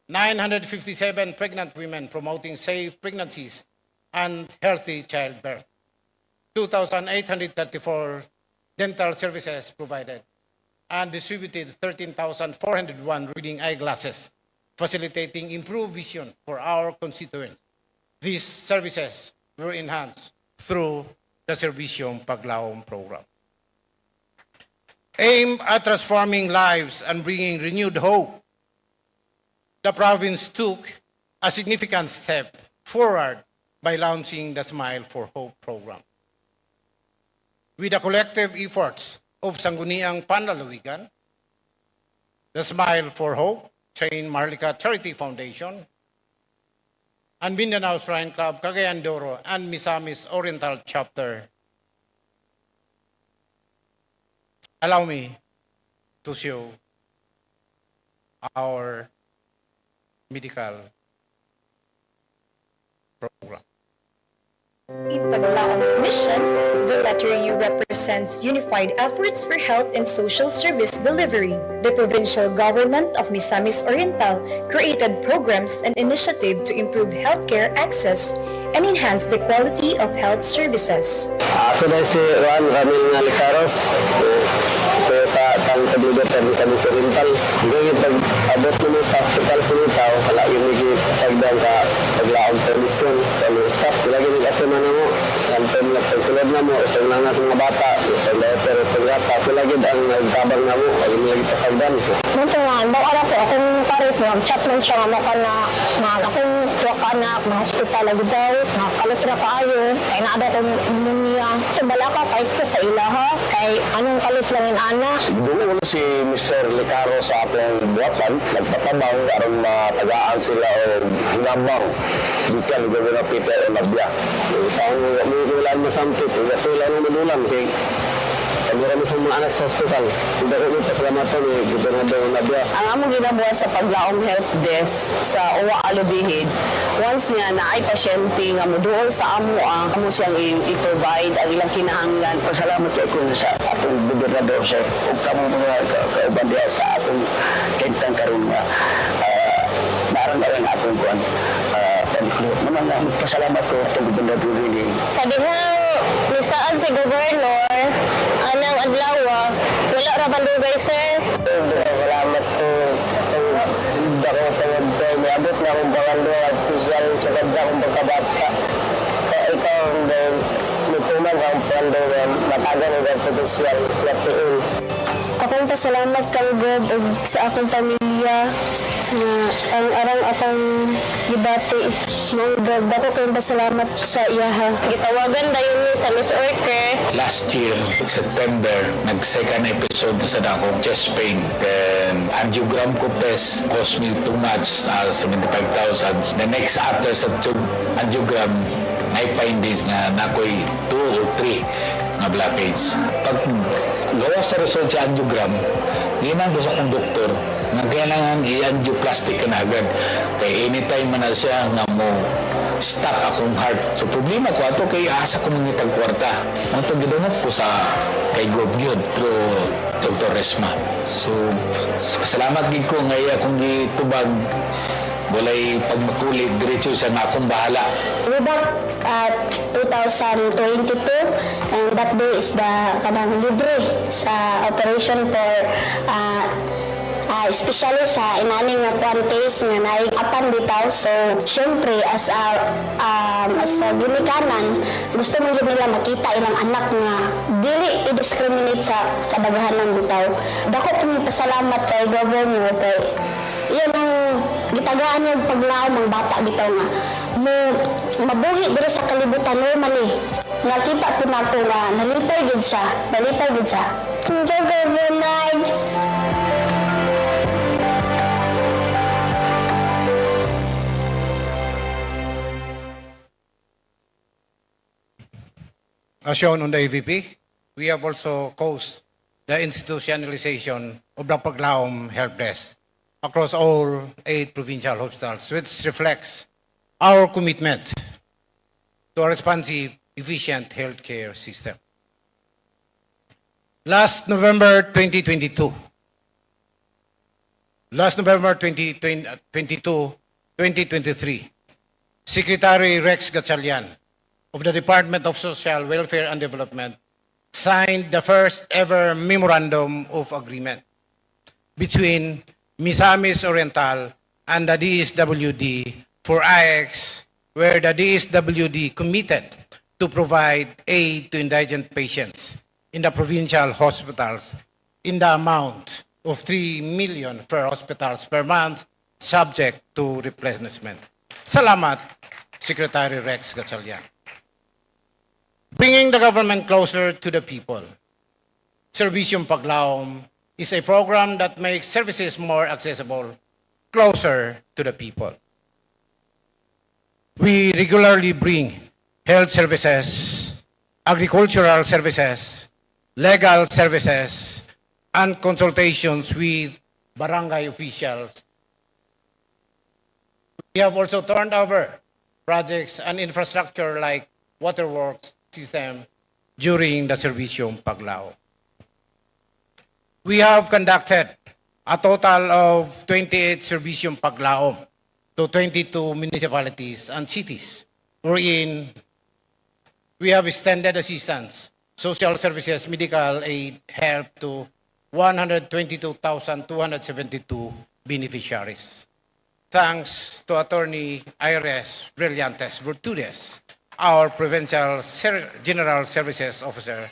957 pregnant women, promoting safe pregnancies and healthy childbirth. 2,834 dental services provided, and distributed 13,401 reading eyeglasses, facilitating improved vision for our constituents. These services were enhanced through the Servisyong Paglaom program. Aimed at transforming lives and bringing renewed hope, the province took a significant step forward by launching the Smile for Hope program. With the collective efforts of Sangguniang Panlalawigan, the Smile for Hope, Saint Marlica Charity Foundation, and Mindanao Shrine Club, Cagayan de Oro, and Misamis Oriental Chapter, allow me to show our medical program. In Paglaom's mission, the letter U represents unified efforts for health and social service delivery. The provincial government of Misamis Oriental created programs and initiatives to improve healthcare access and enhance the quality of health services. Ako na si Juan Ramil Nalicaros, ito sa Tangkabigot ng Misamis Oriental. Ngayon, pag-abot naman sa hospital sa Nitaw, wala yung naging-sagdan sa Paglaom Provincial. Kami staff, lagi nag-atiman mo, ang pagsulod na mo, ito na sa mga bata, ito letter, ito gata, sila gid ang nagtabang na mo, ay mga ipasagdan. Munto nga, daw ara po, akong pares mo, chat man siya, ano ka na, akong tuwa ka na, mga hospital, lagi daw, nakalitra ka ayo, kaya naada ko pneumonia. Ito bala ka, kahit ko sa ilaha, kay anong kalit langin ana. Doon ulo si Mr. Licaro sa akong buwatan, nagpatabang aron matagaan sila o hinambang. Dito ang Governor Peter Onabia. Ang umikilan masampit, umikilan ng madulang. Marami sa mga anak sa hospital. Hindi ko ito salamatan ni Governor Onabia. Ang among ginabuhat sa paglaom help desk sa Uwa Alubihid, once nga na ay pasyente nga moduol sa amo amo siyang i-provide ang ilang kinahanglan. Pasalamat kay ko sa atong gobernador sir. Ug kamo mga kauban diha sa atong kentang karon nga barang-barang atong kuan. Naman na pasalamat ko sa gobernador ini. Sa dihang nisaan si Governor, anang adlaw, wala ra bandugay sir. Salamat ko. Dako tawag ko, niabot na akong pangando at official sa kadsa akong pagkabata. Ikaw, nituman sa akong pangando na matagan ng official latiin. Akong pasalamat kang God ug sa akong pamilya na ang arang akong gibati. Mong God, ako kayong pasalamat sa iyaha. Gitawagan dayon ni sa Miss Orker. Last year, September, nag-second episode na sa akong chest pain. Then, angiogram ko test cost me too much, 75,000. The next after sa angiogram, may findings nga nakoy 2 or 3 na blockage. Pag gawa sa result sa angiogram, ginang ko sa akong doktor nga kailangan i-angioplastic ka na agad. Kaya anytime man na siya nga mo stop akong heart. So problema ko ato kay asa ko mangitag kwarta. Ang ito ginamot ko sa kay Gobyod through Dr. Resma. So salamat gid ko ngay akong gitubag walay pagmakulit diretso sa nga akong bahala. We back at 2022 and that day is the kanang libre sa operation for especially sa inaning nga quantities nga naiapan bitaw. So syempre as a ginikanan gusto mo gid nila makita ilang anak nga dili i-discriminate sa kadaghanan bitaw. Dako pong pasalamat kay Governor kay iyan ang gitagaan yung paglaom ng bata bitaw nga mabuhi diri sa kalibutan normally nga kita po nato nga nalipay gid siya. Governor. As shown on the AVP, we have also caused the institutionalization of the Paglaom Help Desk across all 8 provincial hospitals, which reflects our commitment to a responsive, efficient healthcare system. Last November 2022, last November 2023, Secretary Rex Gatchalian of the Department of Social Welfare and Development signed the first ever Memorandum of Agreement between Misamis Oriental and the DSWD for IX, where the DSWD committed to provide aid to indigent patients in the provincial hospitals in the amount of 3 million per hospitals per month, subject to replenishment. Salamat, Secretary Rex Gatchalian. Bringing the government closer to the people. Servisyong Paglaom is a program that makes services more accessible, closer to the people. We regularly bring health services, agricultural services, legal services, and consultations with barangay officials. We have also turned over projects and infrastructure like waterworks system during the Servisyong Paglaom. We have conducted a total of 28 Servisyong Paglaom to 22 municipalities and cities, wherein we have extended assistance, social services, medical aid, help to 122,272 beneficiaries. Thanks to Attorney Iris Brillantes Virtudes, our Provincial General Services Officer,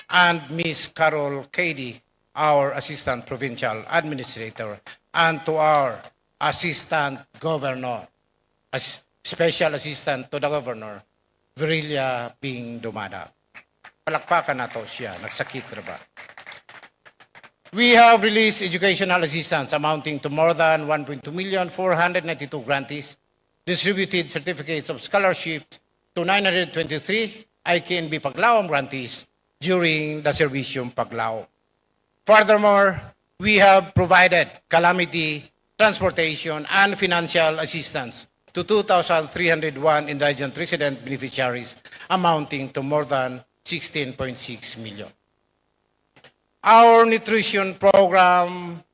and Ms. Carol Cady, our Assistant Provincial Administrator, and to our Assistant Governor, Special Assistant to the Governor, Virilla Bing Dumada. Palakpakan na to siya, nagsakit na ba? We have released educational assistance amounting to more than 1.2 million 492 grantees, distributed certificates of scholarship to 923 IKNB Paglaom grantees during the Servicium Paglaom. Furthermore, we have provided calamity, transportation, and financial assistance to 2,301 indigent resident beneficiaries amounting to more than 16.6 million. Our nutrition program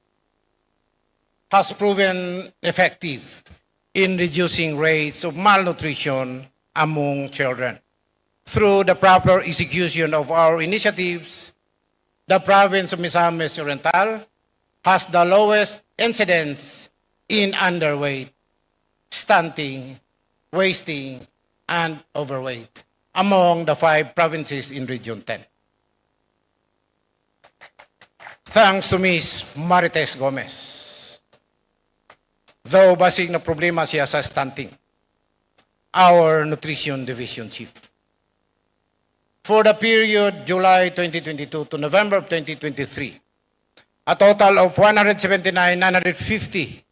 has proven effective in reducing rates of malnutrition among children. Through the proper execution of our initiatives, the province of Misamis Oriental has the lowest incidence in underweight, stunting, wasting, and overweight among the 5 provinces in Region 10. Thanks to Ms. Marites Gomez. Though basig na problema siya sa stunting, our Nutrition Division Chief. For the period July 2022 to November of 2023, a total of 179,950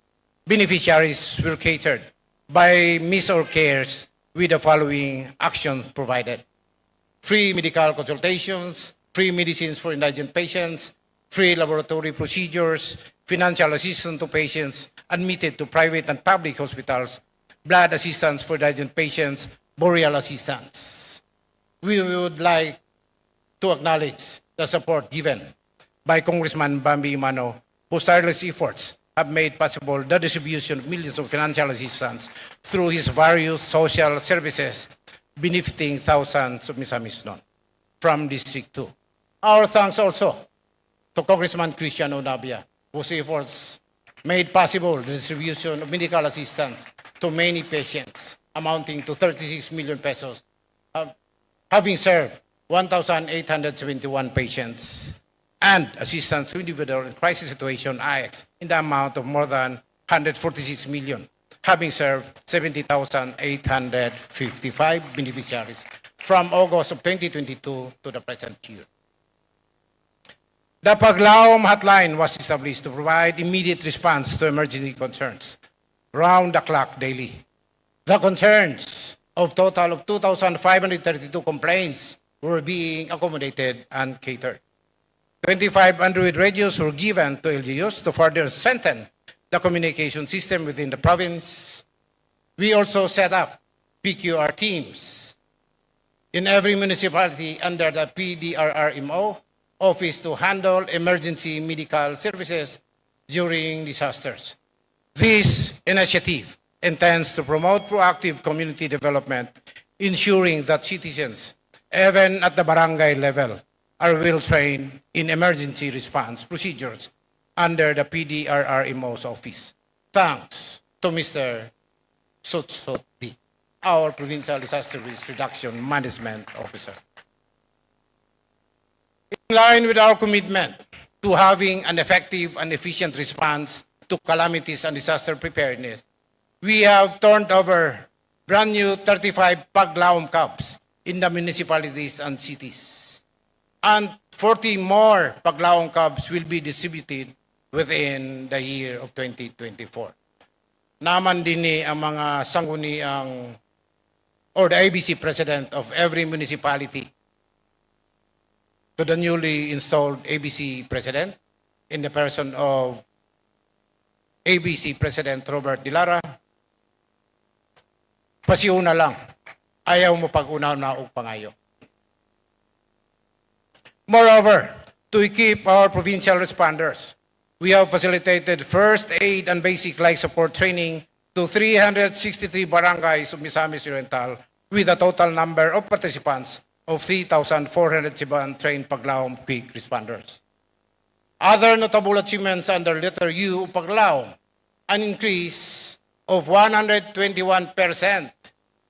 beneficiaries were catered by Miss or Cares with the following actions provided: free medical consultations, free medicines for indigent patients, free laboratory procedures, financial assistance to patients admitted to private and public hospitals, blood assistance for indigent patients, burial assistance. We would like to acknowledge the support given by Congressman Bambi Imano, whose tireless efforts have made possible the distribution of millions of financial assistance through his various social services, benefiting thousands of Misamis from District 2. Our thanks also to Congressman Christian Onabia, whose efforts made possible the distribution of medical assistance to many patients, amounting to 36 million pesos, having served 1,871 patients, and assistance to individual in crisis situation (IX) in the amount of more than 146 million, having served 70,855 beneficiaries from August of 2022 to the present year. The Paglaom hotline was established to provide immediate response to emergency concerns, round the clock daily. The concerns of total of 2,532 complaints were being accommodated and catered. 25 Android radios were given to LGUs to further strengthen the communication system within the province. We also set up PQR teams in every municipality under the PDRRMO office to handle emergency medical services during disasters. This initiative intends to promote proactive community development, ensuring that citizens, even at the barangay level, are well trained in emergency response procedures under the PDRRMO's office. Thanks to Mr. Sotsoti, our Provincial Disaster Risk Reduction Management Officer. In line with our commitment to having an effective and efficient response to calamities and disaster preparedness, we have turned over brand new 35 Paglaom cabs in the municipalities and cities. And 40 more Paglaom cabs will be distributed within the year of 2024. Naman din ni ang mga sangguniang or the ABC president of every municipality to the newly installed ABC president in the person of ABC President Robert Dilara. Pasiuna lang, ayaw mo pag-unaw na og pangayo. Moreover, to equip our provincial responders, we have facilitated first aid and basic life support training to 363 barangays of Misamis Oriental with a total number of participants of 3,407 trained Paglaom quick responders. Other notable achievements under letter U of Paglaom, an increase of 121%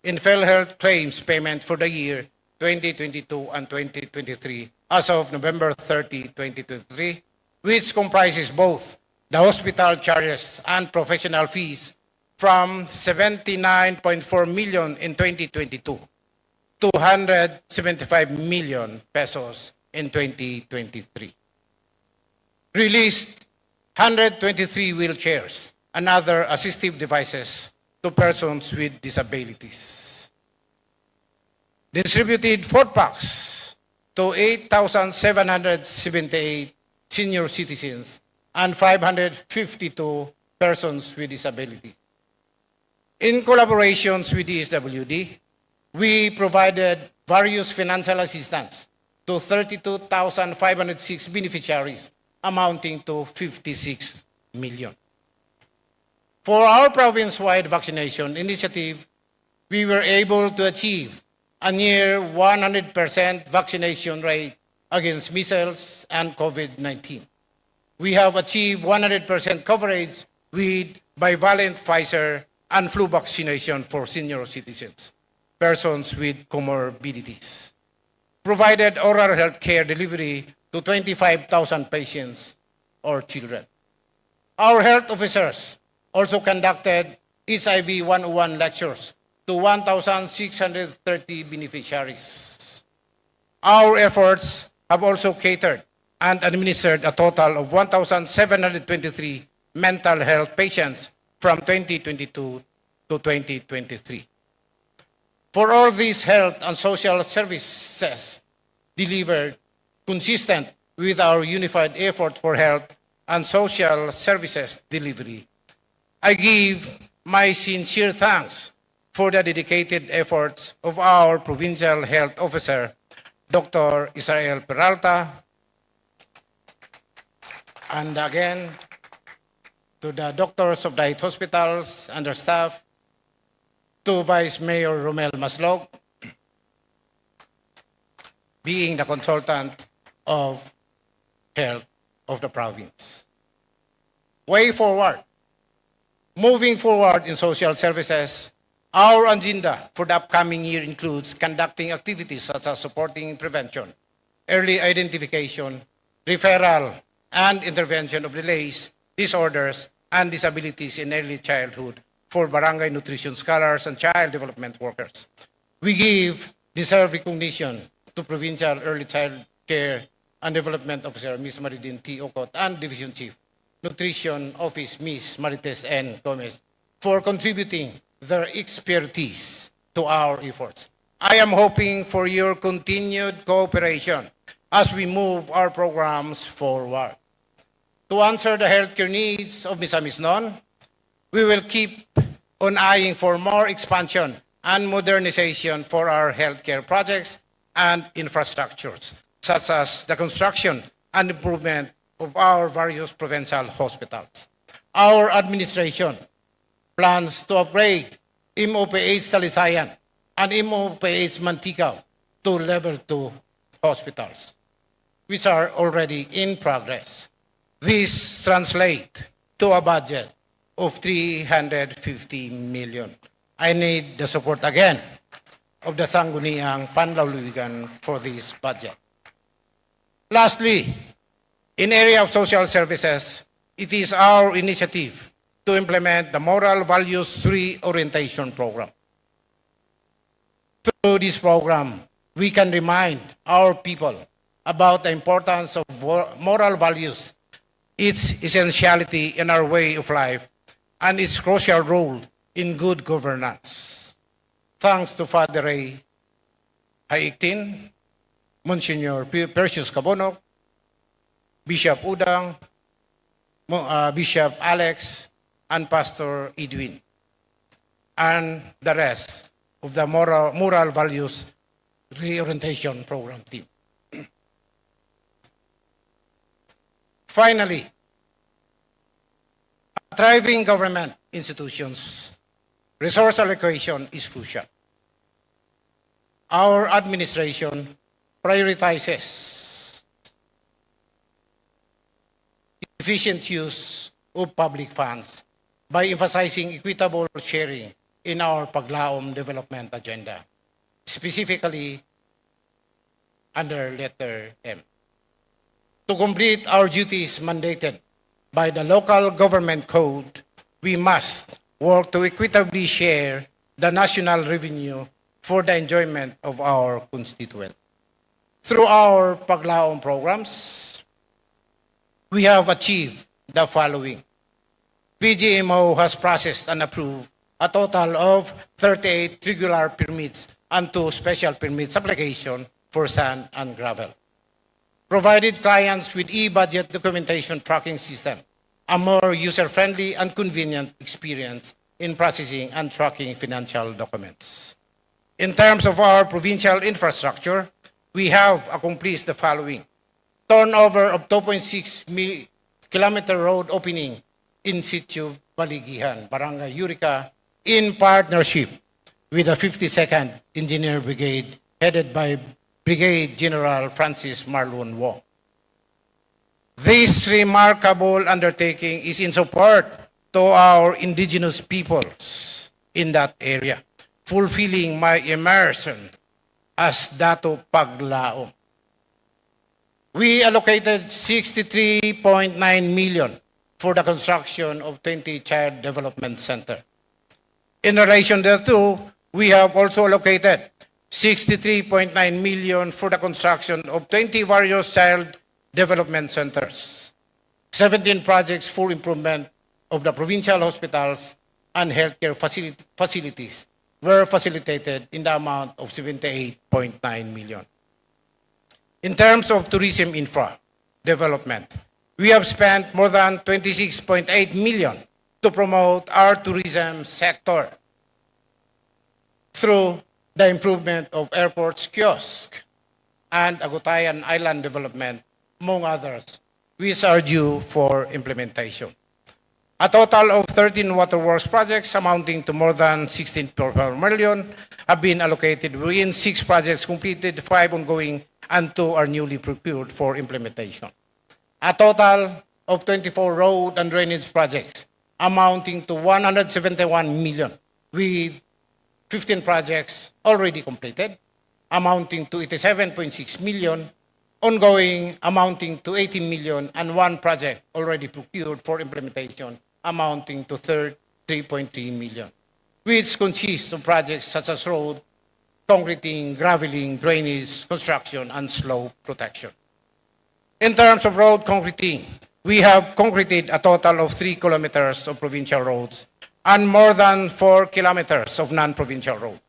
in PhilHealth claims payment for the year 2022 and 2023 as of November 30, 2023, which comprises both the hospital charges and professional fees from 79.4 million in 2022 to 175 million pesos in 2023. Released 123 wheelchairs and other assistive devices to persons with disabilities. Distributed 4 packs to 8,778 senior citizens and 552 persons with disabilities. In collaborations with the SWD, we provided various financial assistance to 32,506 beneficiaries, amounting to 56 million. For our province-wide vaccination initiative, we were able to achieve a near 100% vaccination rate against measles and COVID-19. We have achieved 100% coverage with bivalent Pfizer and flu vaccination for senior citizens, persons with comorbidities. Provided oral health care delivery to 25,000 patients or children. Our health officers also conducted HIV 101 lectures to 1,630 beneficiaries. Our efforts have also catered and administered a total of 1,723 mental health patients from 2022 to 2023. For all these health and social services delivered consistent with our unified effort for health and social services delivery, I give my sincere thanks for the dedicated efforts of our Provincial Health Officer, Dr. Israel Peralta, and again to the doctors of the 8 hospitals and their staff, to Vice Mayor Romel Maslog, being the consultant of health of the province. Way forward. Moving forward in social services, our agenda for the upcoming year includes conducting activities such as supporting prevention, early identification, referral, and intervention of delays, disorders, and disabilities in early childhood for barangay nutrition scholars and child development workers. We give deserved recognition to Provincial Early Child Care and Development Officer Ms. Maridin T. Ocot and Division Chief Nutrition Office Ms. Marites N. Gomez for contributing their expertise to our efforts. I am hoping for your continued cooperation as we move our programs forward. To answer the healthcare needs of Misamis Non, we will keep on eyeing for more expansion and modernization for our healthcare projects and infrastructures, such as the construction and improvement of our various provincial hospitals. Our administration plans to upgrade MOPH Talisayan and MOPH Mantikao to level 2 hospitals, which are already in progress. This translates to a budget of 350 million. I need the support again of the Sangguniang Panlalawigan for this budget. Lastly, in area of social services, it is our initiative to implement the Moral Values Reorientation Program. Through this program, we can remind our people about the importance of moral values, its essentiality in our way of life, and its crucial role in good governance. Thanks to Father Ray Haiktin, Monsignor Percius Cabonok, Bishop Udang, Bishop Alex, and Pastor Edwin, and the rest of the Moral Values Reorientation Program team. Finally, a thriving government institutions, resource allocation is crucial. Our administration prioritizes efficient use of public funds by emphasizing equitable sharing in our Paglaom development agenda, specifically under letter M. To complete our duties mandated by the local government code, we must work to equitably share the national revenue for the enjoyment of our constituents. Through our Paglaom programs, we have achieved the following. PGMO has processed and approved a total of 38 regular permits and 2 special permits application for sand and gravel. Provided clients with e-budget documentation tracking system, a more user-friendly and convenient experience in processing and tracking financial documents. In terms of our provincial infrastructure, we have accomplished the following. Turnover of 2.6 kilometer road opening in situ Baligihan, Barangay Eureka, in partnership with the 52nd Engineer Brigade headed by Brigade General Francis Marlon Wong. This remarkable undertaking is in support to our indigenous peoples in that area, fulfilling my immersion as Dato Paglaom. We allocated 63.9 million for the construction of 20 child development center. In relation thereto, we have also allocated 63.9 million for the construction of 20 various child development centers, 17 projects for improvement of the provincial hospitals and healthcare facilities were facilitated in the amount of 78.9 million. In terms of tourism infra development, we have spent more than 26.8 million to promote our tourism sector through the improvement of airports kiosk and Agutayan Island development, among others, which are due for implementation. A total of 13 waterworks projects amounting to more than 16.4 million have been allocated, wherein 6 projects completed, 5 ongoing, and 2 are newly procured for implementation. A total of 24 road and drainage projects amounting to 171 million, with 15 projects already completed, amounting to 87.6 million, ongoing amounting to 18 million, and 1 project already procured for implementation amounting to 3.3 million, which consists of projects such as road, concreting, graveling, drainage, construction, and slope protection. In terms of road concreting, we have concreted a total of 3 kilometers of provincial roads and more than 4 kilometers of non-provincial road.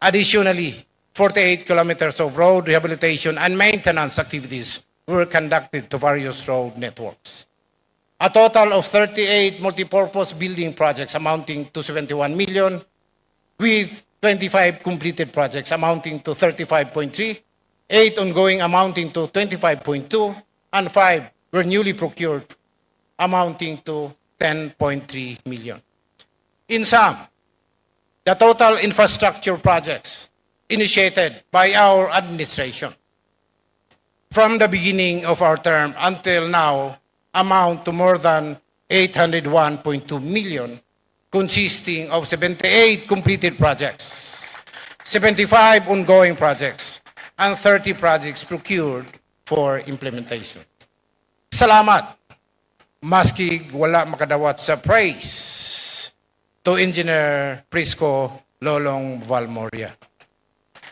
Additionally, 48 kilometers of road rehabilitation and maintenance activities were conducted to various road networks. A total of 38 multipurpose building projects amounting to 71 million, with 25 completed projects amounting to 35.3, 8 ongoing amounting to 25.2, and 5 were newly procured amounting to 10.3 million. In sum, the total infrastructure projects initiated by our administration from the beginning of our term until now amount to more than 801.2 million, consisting of 78 completed projects, 75 ongoing projects, and 30 projects procured for implementation. Salamat, maski wala makadawat sa praise, to Engineer Prisco Lolong Valmoria,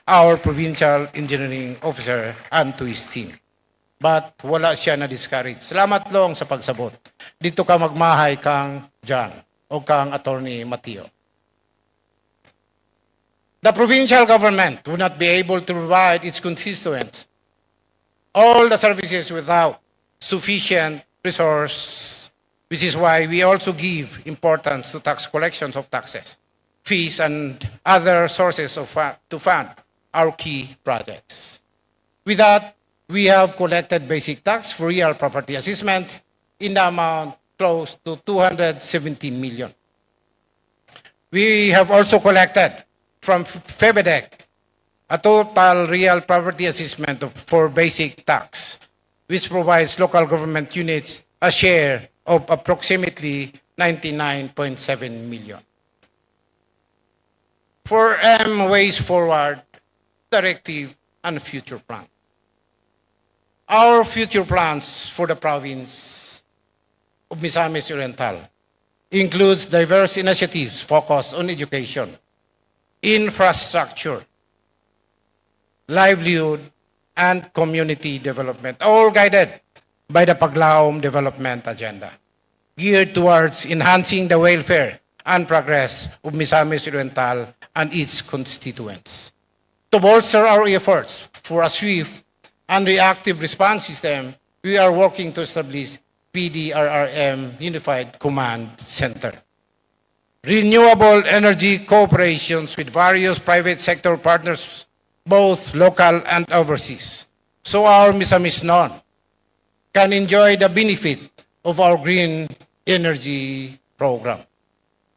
our Provincial Engineering Officer, and to his team. But wala siya na-discourage. Salamat long sa pagsabot. Dito ka magmahay kang John o kang Attorney Mateo. The provincial government would not be able to provide its constituents all the services without sufficient resource, which is why we also give importance to tax collections of taxes, fees, and other sources to fund our key projects. With that, we have collected basic tax for real property assessment in the amount close to 270 million. We have also collected from FEBEDEC a total real property assessment for basic tax, which provides local government units a share of approximately 99.7 million. for Ways Forward, Directive, and Future Plan. Our future plans for the province of Misamis Oriental includes diverse initiatives focused on education, infrastructure, livelihood, and community development, all guided by the Paglaom Development Agenda, geared towards enhancing the welfare and progress of Misamis Oriental and its constituents. To bolster our efforts for a swift and reactive response system, we are working to establish PDRRM Unified Command Center. Renewable energy cooperations with various private sector partners, both local and overseas, so our Misamis non can enjoy the benefit of our green energy program.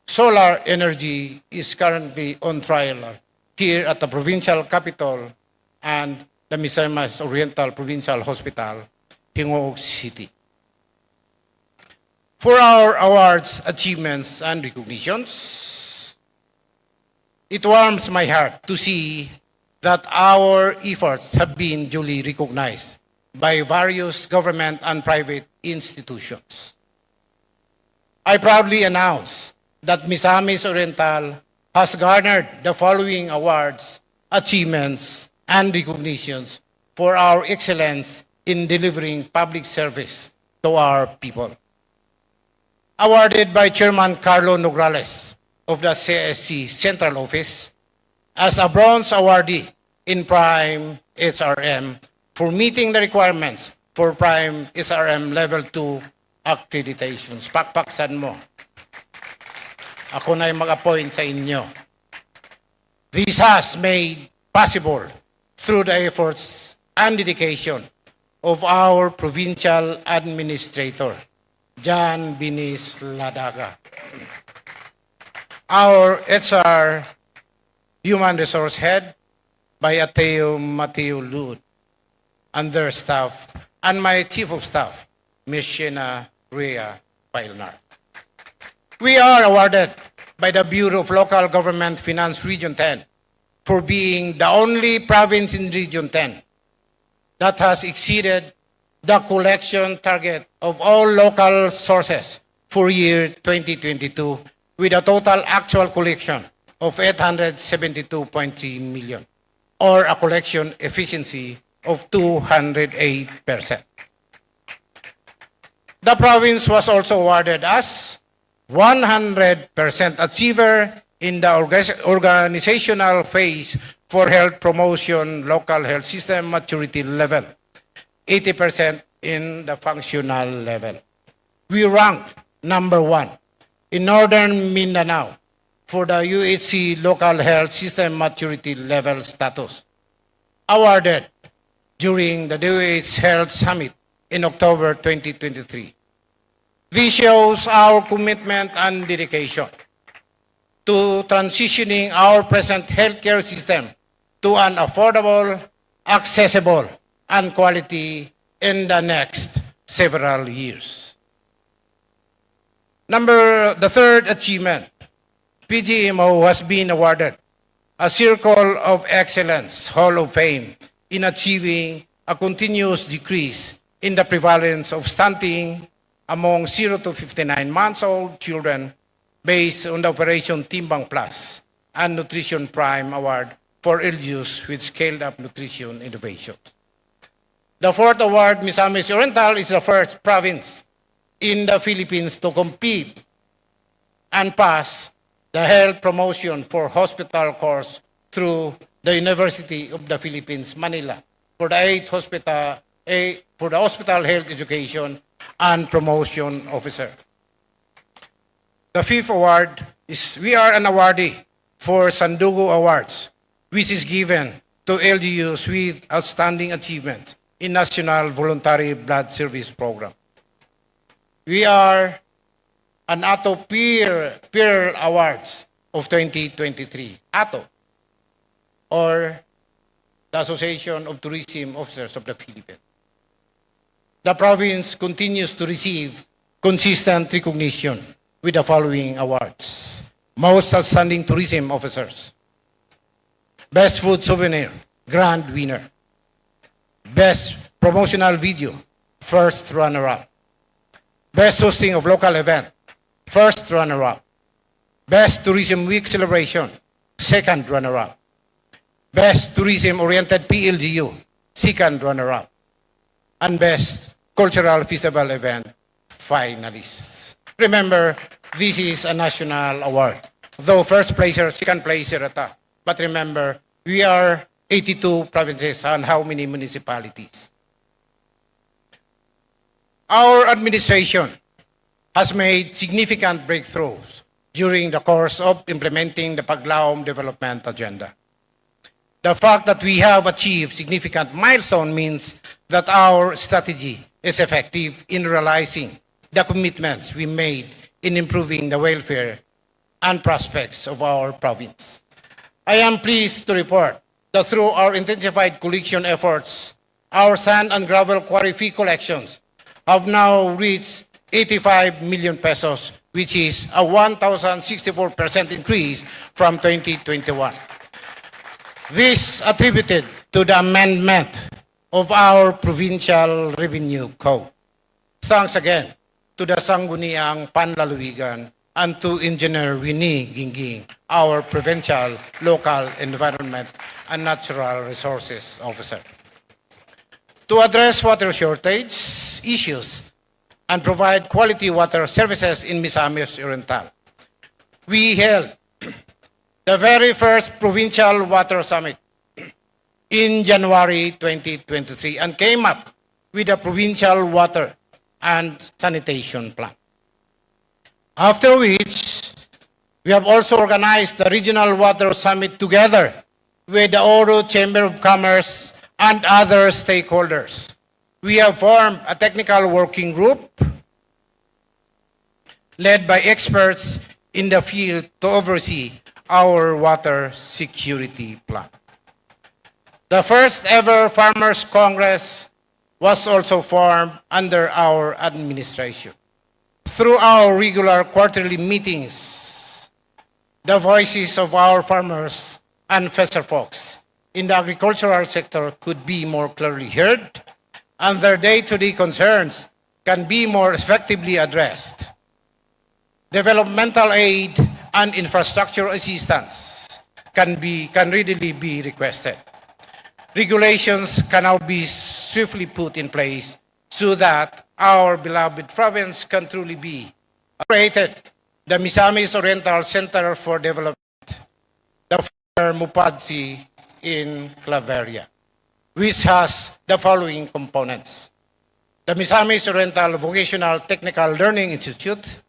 Solar energy is currently on trial here at the provincial capital and the Misamis Oriental Provincial Hospital, Hingoog City. For our awards, achievements, and recognitions, it warms my heart to see that our efforts have been duly recognized by various government and private institutions. I proudly announce that Misamis Oriental has garnered the following awards, achievements, and recognitions for our excellence in delivering public service to our people. Awarded by Chairman Carlo Nograles of the CSC Central Office as a bronze awardee in Prime HRM for meeting the requirements for Prime HRM Level 2 accreditations. Pakpaksan mo. Ako na yung mag-appoint sa inyo. This has made possible through the efforts and dedication of our provincial administrator, John Binis Ladaga, our HR Human Resource Head by Mateo Lud, and their staff, and my Chief of Staff, Ms. Shena Rhea Pailnar. We are awarded by the Bureau of Local Government Finance Region 10 for being the only province in Region 10 that has exceeded the collection target of all local sources for year 2022 with a total actual collection of 872.3 million, or a collection efficiency of 208%. The province was also awarded as 100% achiever in the organizational phase for health promotion local health system maturity level, 80% in the functional level. We ranked number 1 in Northern Mindanao for the UHC local health system maturity level status, awarded during the DOH Health Summit in October 2023. This shows our commitment and dedication to transitioning our present healthcare system to an affordable, accessible, and quality in the next several years. The third achievement, PGMO has been awarded a Circle of Excellence Hall of Fame in achieving a continuous decrease in the prevalence of stunting among 0 to 59 months old children based on the Operation Timbang Plus and Nutrition Prime Award for LGUs with scaled-up nutrition innovation. The fourth award, Misamis Oriental, is the first province in the Philippines to compete and pass the health promotion for hospital course through the University of the Philippines, Manila, for the hospital health education and promotion officer. The fifth award is we are an awardee for Sandugo Awards, which is given to LGUs with outstanding achievement in National Voluntary Blood Service Program. We are an ATO Pearl Awards of 2023. ATO, or the Association of Tourism Officers of the Philippines. The province continues to receive consistent recognition with the following awards. Most Outstanding Tourism Officers, Best Food Souvenir, grand winner. Best Promotional Video, first runner-up. Best Hosting of Local Event, first runner-up. Best Tourism Week Celebration, second runner-up. Best Tourism-Oriented PLGU, second runner-up. And Best Cultural Festival Event, finalists. Remember, this is a national award. Though first placer, second placer ata. But remember, we are 82 provinces and how many municipalities? Our administration has made significant breakthroughs during the course of implementing the Paglaom Development Agenda. The fact that we have achieved significant milestone means that our strategy is effective in realizing the commitments we made in improving the welfare and prospects of our province. I am pleased to report that through our intensified collection efforts, our sand and gravel quarry fee collections have now reached 85 million pesos, which is a 1,064% increase from 2021. This attributed to the amendment of our Provincial Revenue Code. Thanks again to the Sangguniang Panlalawigan and to Engineer Winnie Gingging, our Provincial Local Environment and Natural Resources Officer. To address water shortage issues and provide quality water services in Misamis Oriental, we held the very first Provincial Water Summit in January 2023 and came up with a Provincial Water and Sanitation Plan. After which, we have also organized the Regional Water Summit together with the Oro Chamber of Commerce and other stakeholders. We have formed a technical working group led by experts in the field to oversee our water security plan. The first ever Farmers Congress was also formed under our administration. Through our regular quarterly meetings, the voices of our farmers and fisher folks in the agricultural sector could be more clearly heard, and their day-to-day concerns can be more effectively addressed. Developmental aid and infrastructure assistance can readily be requested. Regulations can now be swiftly put in place so that our beloved province can truly be created. The Misamis Oriental Center for Development, the former Mupadsi in Claveria, which has the following components: the Misamis Oriental Vocational Technical Learning Institute,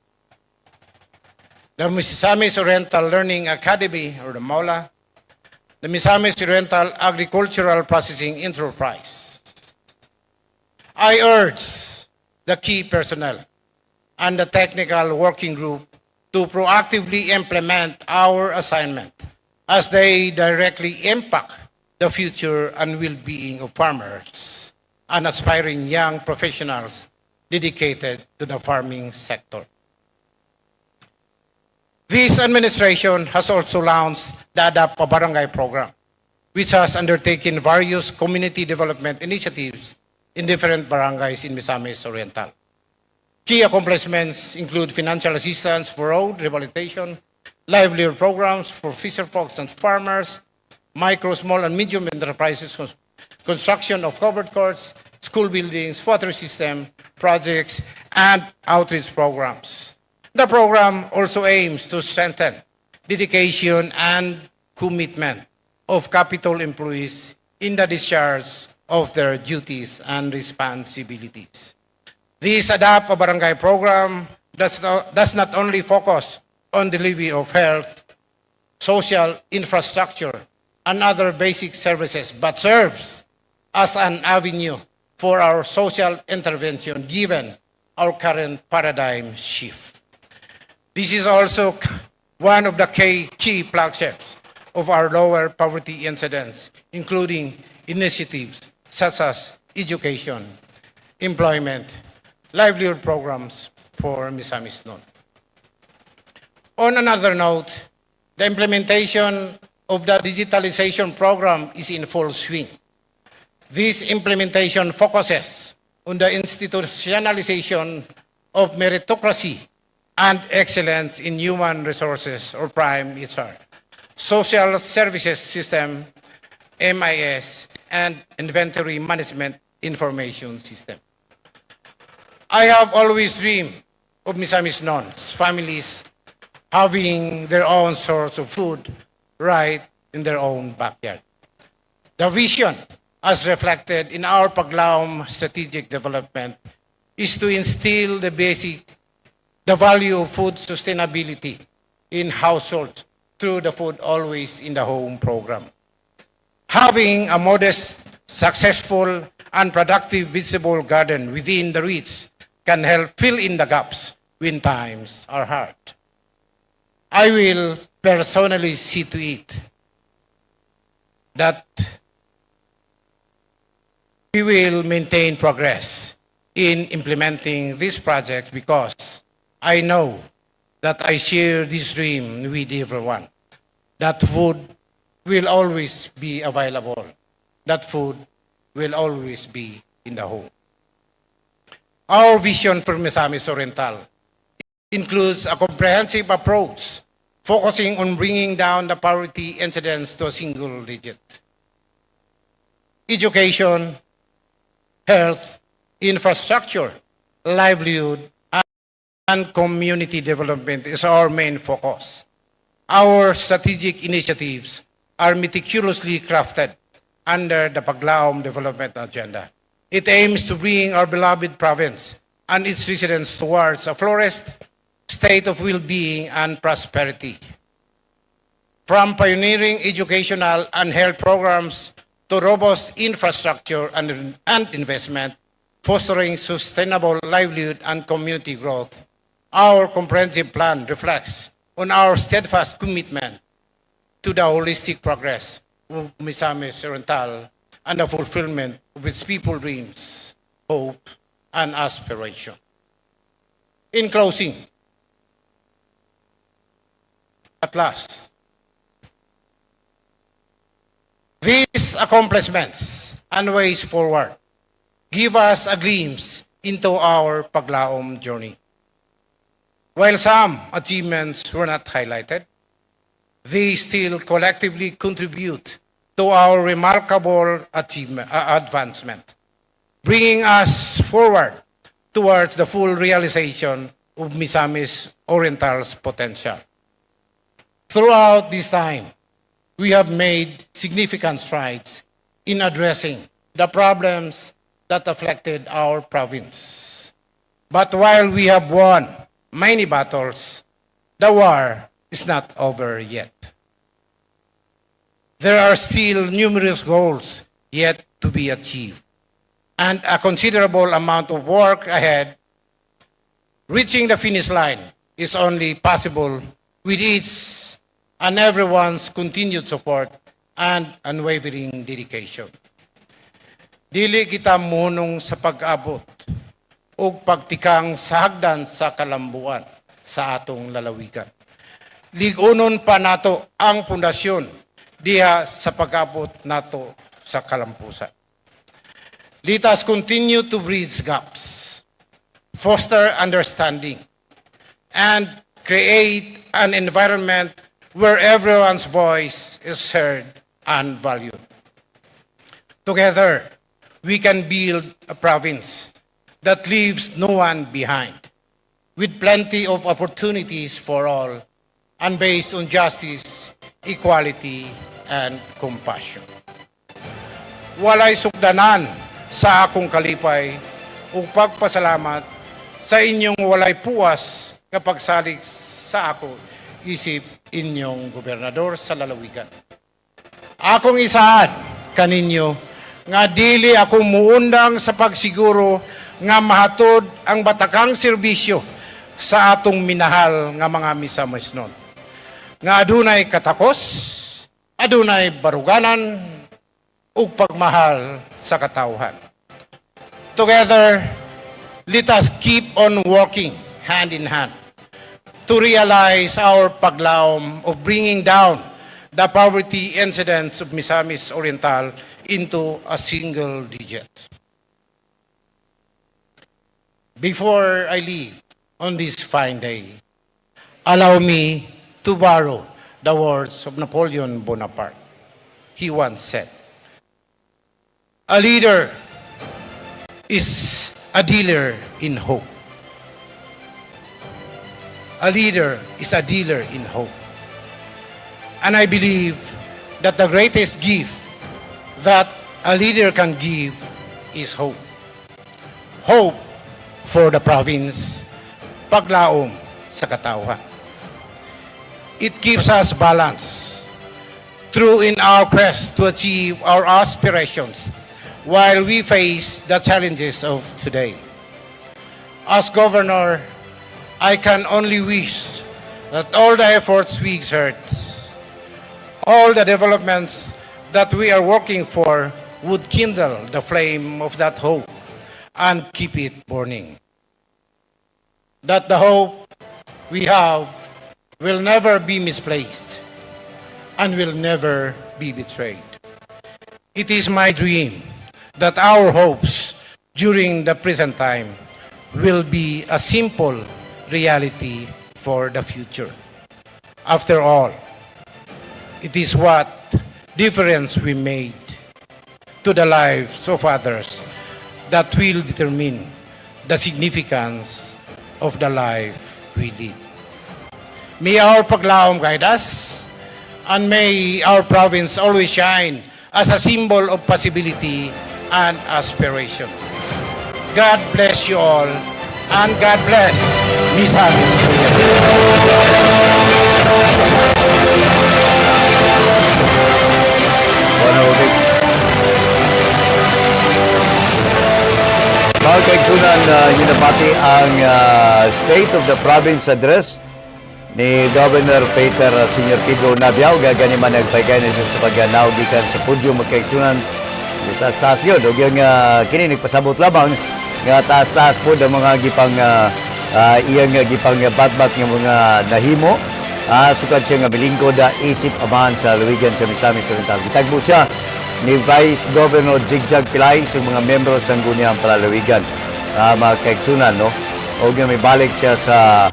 the Misamis Oriental Learning Academy, or the MOLA, the Misamis Oriental Agricultural Processing Enterprise. I urge the key personnel and the technical working group to proactively implement our assignment as they directly impact the future and well-being of farmers and aspiring young professionals dedicated to the farming sector. This administration has also launched the Adapt a Barangay program, which has undertaken various community development initiatives in different barangays in Misamis Oriental. Key accomplishments include financial assistance for road rehabilitation, livelihood programs for fisher folks and farmers, micro, small, and medium enterprises, construction of covered courts, school buildings, water system projects, and outreach programs. The program also aims to strengthen dedication and commitment of capital employees in the discharge of their duties and responsibilities. This Adapt a Barangay program does not only focus on delivery of health, social infrastructure, and other basic services, but serves as an avenue for our social intervention given our current paradigm shift. This is also one of the key flagships of our lower poverty incidence, including initiatives such as education, employment, livelihood programs for Misamis Noon. On another note, the implementation of the digitalization program is in full swing. This implementation focuses on the institutionalization of meritocracy and excellence in human resources, or prime HR, social services system, MIS, and inventory management information system. I have always dreamed of Misamis Non's families having their own source of food right in their own backyard. The vision, as reflected in our Paglaom strategic development, is to instill the value of food sustainability in households through the Food Always in the Home program. Having a modest, successful, and productive vegetable garden within the reach can help fill in the gaps when times are hard. I will personally see to it that we will maintain progress in implementing these projects because I know that I share this dream with everyone, that food will always be available, that food will always be in the home. Our vision for Misamis Oriental includes a comprehensive approach focusing on bringing down the poverty incidence to a single digit. Education, health, infrastructure, livelihood, and community development is our main focus. Our strategic initiatives are meticulously crafted under the Paglaom Development Agenda. It aims to bring our beloved province and its residents towards a flourished state of well-being and prosperity. From pioneering educational and health programs to robust infrastructure and investment, fostering sustainable livelihood and community growth, our comprehensive plan reflects on our steadfast commitment to the holistic progress of Misamis Oriental and the fulfillment of its people's dreams, hope, and aspiration. In closing, at last, these accomplishments and ways forward give us a glimpse into our Paglaom journey. While some achievements were not highlighted, they still collectively contribute to our remarkable advancement, bringing us forward towards the full realization of Misamis Oriental's potential. Throughout this time, we have made significant strides in addressing the problems that afflicted our province. But while we have won many battles, the war is not over yet. There are still numerous goals yet to be achieved, and a considerable amount of work ahead. Reaching the finish line is only possible with each and everyone's continued support and unwavering dedication. Dili kita munong sa pag-abot o pagtikang sa hagdan sa kalambuan sa atong lalawigan. Ligunon pa nato ang pundasyon diha sa pag-abot nato sa kalampusan. Let us continue to bridge gaps, foster understanding, and create an environment where everyone's voice is heard and valued. Together, we can build a province that leaves no one behind, with plenty of opportunities for all, and based on justice, equality, and compassion. Walay sukdanan sa akong kalipay ug pagpasalamat sa inyong walay puwas kapag salig sa ako isip inyong gobernador sa lalawigan. Akong isaad kaninyo nga dili ako muundang sa pagsiguro nga mahatod ang batakang serbisyo sa atong minahal nga mga Misamis nun. Nga adunay katakos, adunay baruganan, ug pagmahal sa katawhan. Together, let us keep on working hand in hand to realize our paglaom of bringing down the poverty incidence of Misamis Oriental into a single digit. Before I leave on this fine day, allow me to borrow the words of Napoleon Bonaparte. He once said, "A leader is a dealer in hope." A leader is a dealer in hope. And I believe that the greatest gift that a leader can give is hope. Hope for the province, paglaom sa katawhan. It keeps us balanced through in our quest to achieve our aspirations while we face the challenges of today. As governor, I can only wish that all the efforts we exert, all the developments that we are working for would kindle the flame of that hope and keep it burning. That the hope we have will never be misplaced and will never be betrayed. It is my dream that our hopes during the present time will be a simple reality for the future. After all, it is what difference we made to the lives of others that will determine the significance of the life we lead. May our paglaom guide us, and may our province always shine as a symbol of possibility and aspiration. God bless you all, and God bless Misamis. Mga kaigsunan, yunapati ang State of the Province Address ni Governor Peter Senior Pedro Nabiao. Gagani man nagpaigay na siya sa pagganaw gikan sa podium magkaigsunan sa taas yun. Huwag yung kini nagpasabot lamang nga taas-taas po ng mga gipang iyang gipang batbat ng mga nahimo. Sukad siya nga bilingkod isip amahan sa Luwigan sa Misamis Oriental. Gitagbo siya ni Vice Governor Jigjag Pilay sa mga membro sa Sangguniang Palalawigan. Mga kaigsunan, no? O may balik siya sa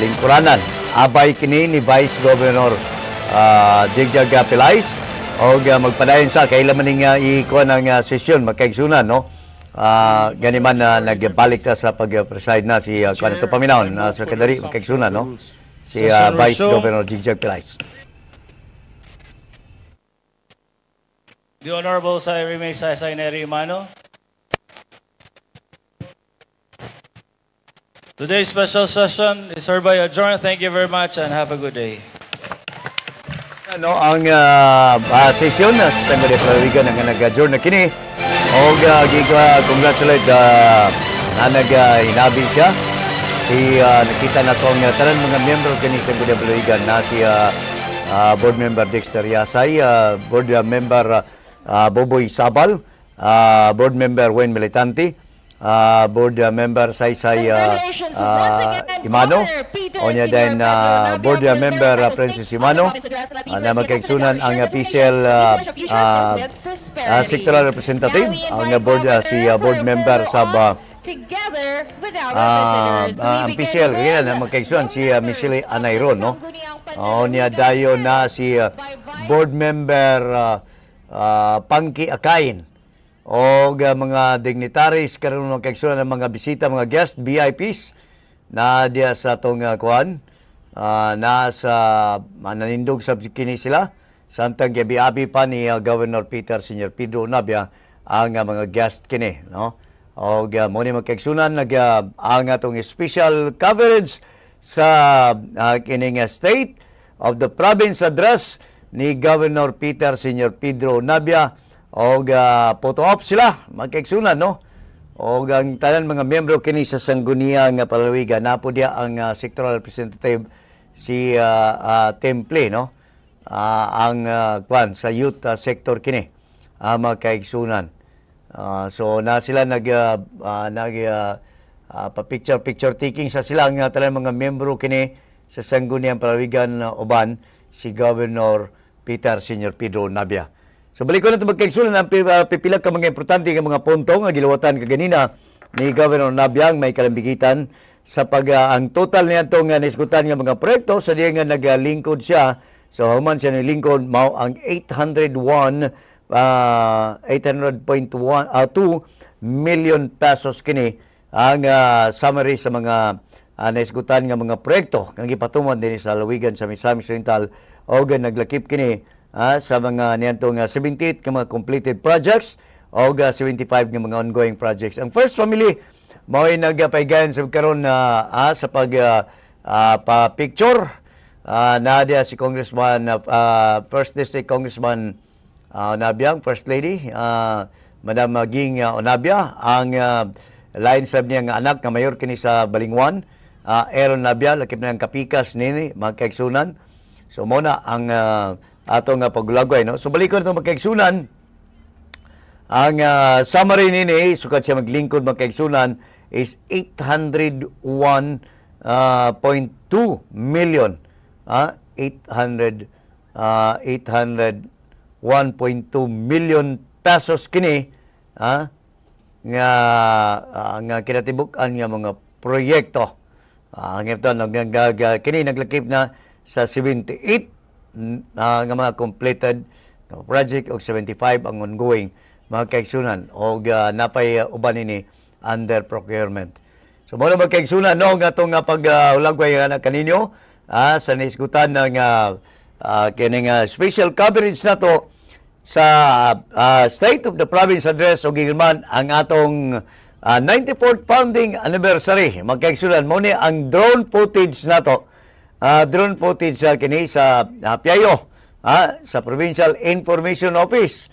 lingkuranan. Abay kini ni Vice Governor Jigjag Pilay o magpadayon sa kailan maning ikuha ng sesyon, mga kaigsunan, no? Ganiman na nagbalik ka sa pag-preside na si Kanito Paminahon, Secretary, mga kaigsunan, no? Si Vice Governor Jigjag Pilay. The Honorable Secretary May Saineri Mano. Today's special session is hereby adjourned. Thank you very much and have a good day. Ano ang session sa Sangguniang Palalawigan ang nag-adjourn na kini o congratulate na nag-inabi siya si nakita na itong tanan mga miyembro kini sa Sangguniang Palalawigan na si Board Member Dexter Yasay, Board Member Boboy Sabal, Board Member Wayne Militante, Board Member Saysay Imano, o niya din Board Member Francis Imano, na magkaigsunan ang official sectoral representative, ang Board Member sa ang official, kaya na magkaigsunan si Michelle Anayron, no? O niya dayo na si Board Member Pangki Akain o mga dignitaries karon ng kaigsunan ng mga bisita, mga guest VIPs na diya sa tong kuan na sa nanindog sa kini sila samtang gabi-abi pa ni Governor Peter Senior Pedro Nabia ang mga guest kini, no? O mo ni magkaigsunan ang atong special coverage sa kining State of the Province Address ni Governor Peter Senior Pedro Nabia o photo op sila magkaigsunan, no? O ang tanan mga miyembro kini sa Sangguniang Palalawigan na po dia ang sectoral representative si Temple, no? Ang kwan sa youth sector kini magkaigsunan. So na sila pa-picture taking sa sila ang tanan mga miyembro kini sa Sangguniang Palalawigan uban si Governor Peter Senior Pedro Navia. So balik ko na ito magkaigsunan ang pipila ka mga importante nga mga punto nga gilawatan kaganina ni Governor Navia may kalambigitan sa ang total niya itong nisgutan nga mga proyekto sa diya nga naglingkod siya. So human siya nilingkod mao ang 800.2 million pesos kini ang summary sa mga naisgutan nga mga proyekto nga gipatuman din sa lalawigan sa Misamis Oriental o naglakip kini sa mga niyantong 78 nga mga completed projects o 75 nga mga ongoing projects. Ang first family mao'y nagpaigayan sa karon sa pa-picture nadia si Congressman First District Congressman Onabiang, First Lady Madam Ging Onabia, ang line sab niya nga anak nga mayor kini sa Balingwan, Aaron Nabia, lakip na ng kapikas nini magkaigsunan. So muna ang atong pagulagway, no. So balik ko na magkaigsunan. Ang summary nini sukat siya maglingkod magkaigsunan is 801.2 million. 801.2 million pesos kini nga kinatibuk-an nga mga proyekto. Kini naglakip na sa 78 nga mga completed project o 75 ang ongoing mga kaigsunan o napay uban ini under procurement. So mo na magkaigsunan no nga tong pag-ulagway na kaninyo sa naisgutan ng kining special coverage na to sa State of the Province Address o gigilman ang atong 94th founding anniversary. Magkaigsunan mo ni ang drone footage na to. Drone footage kini sa Piayo sa Provincial Information Office.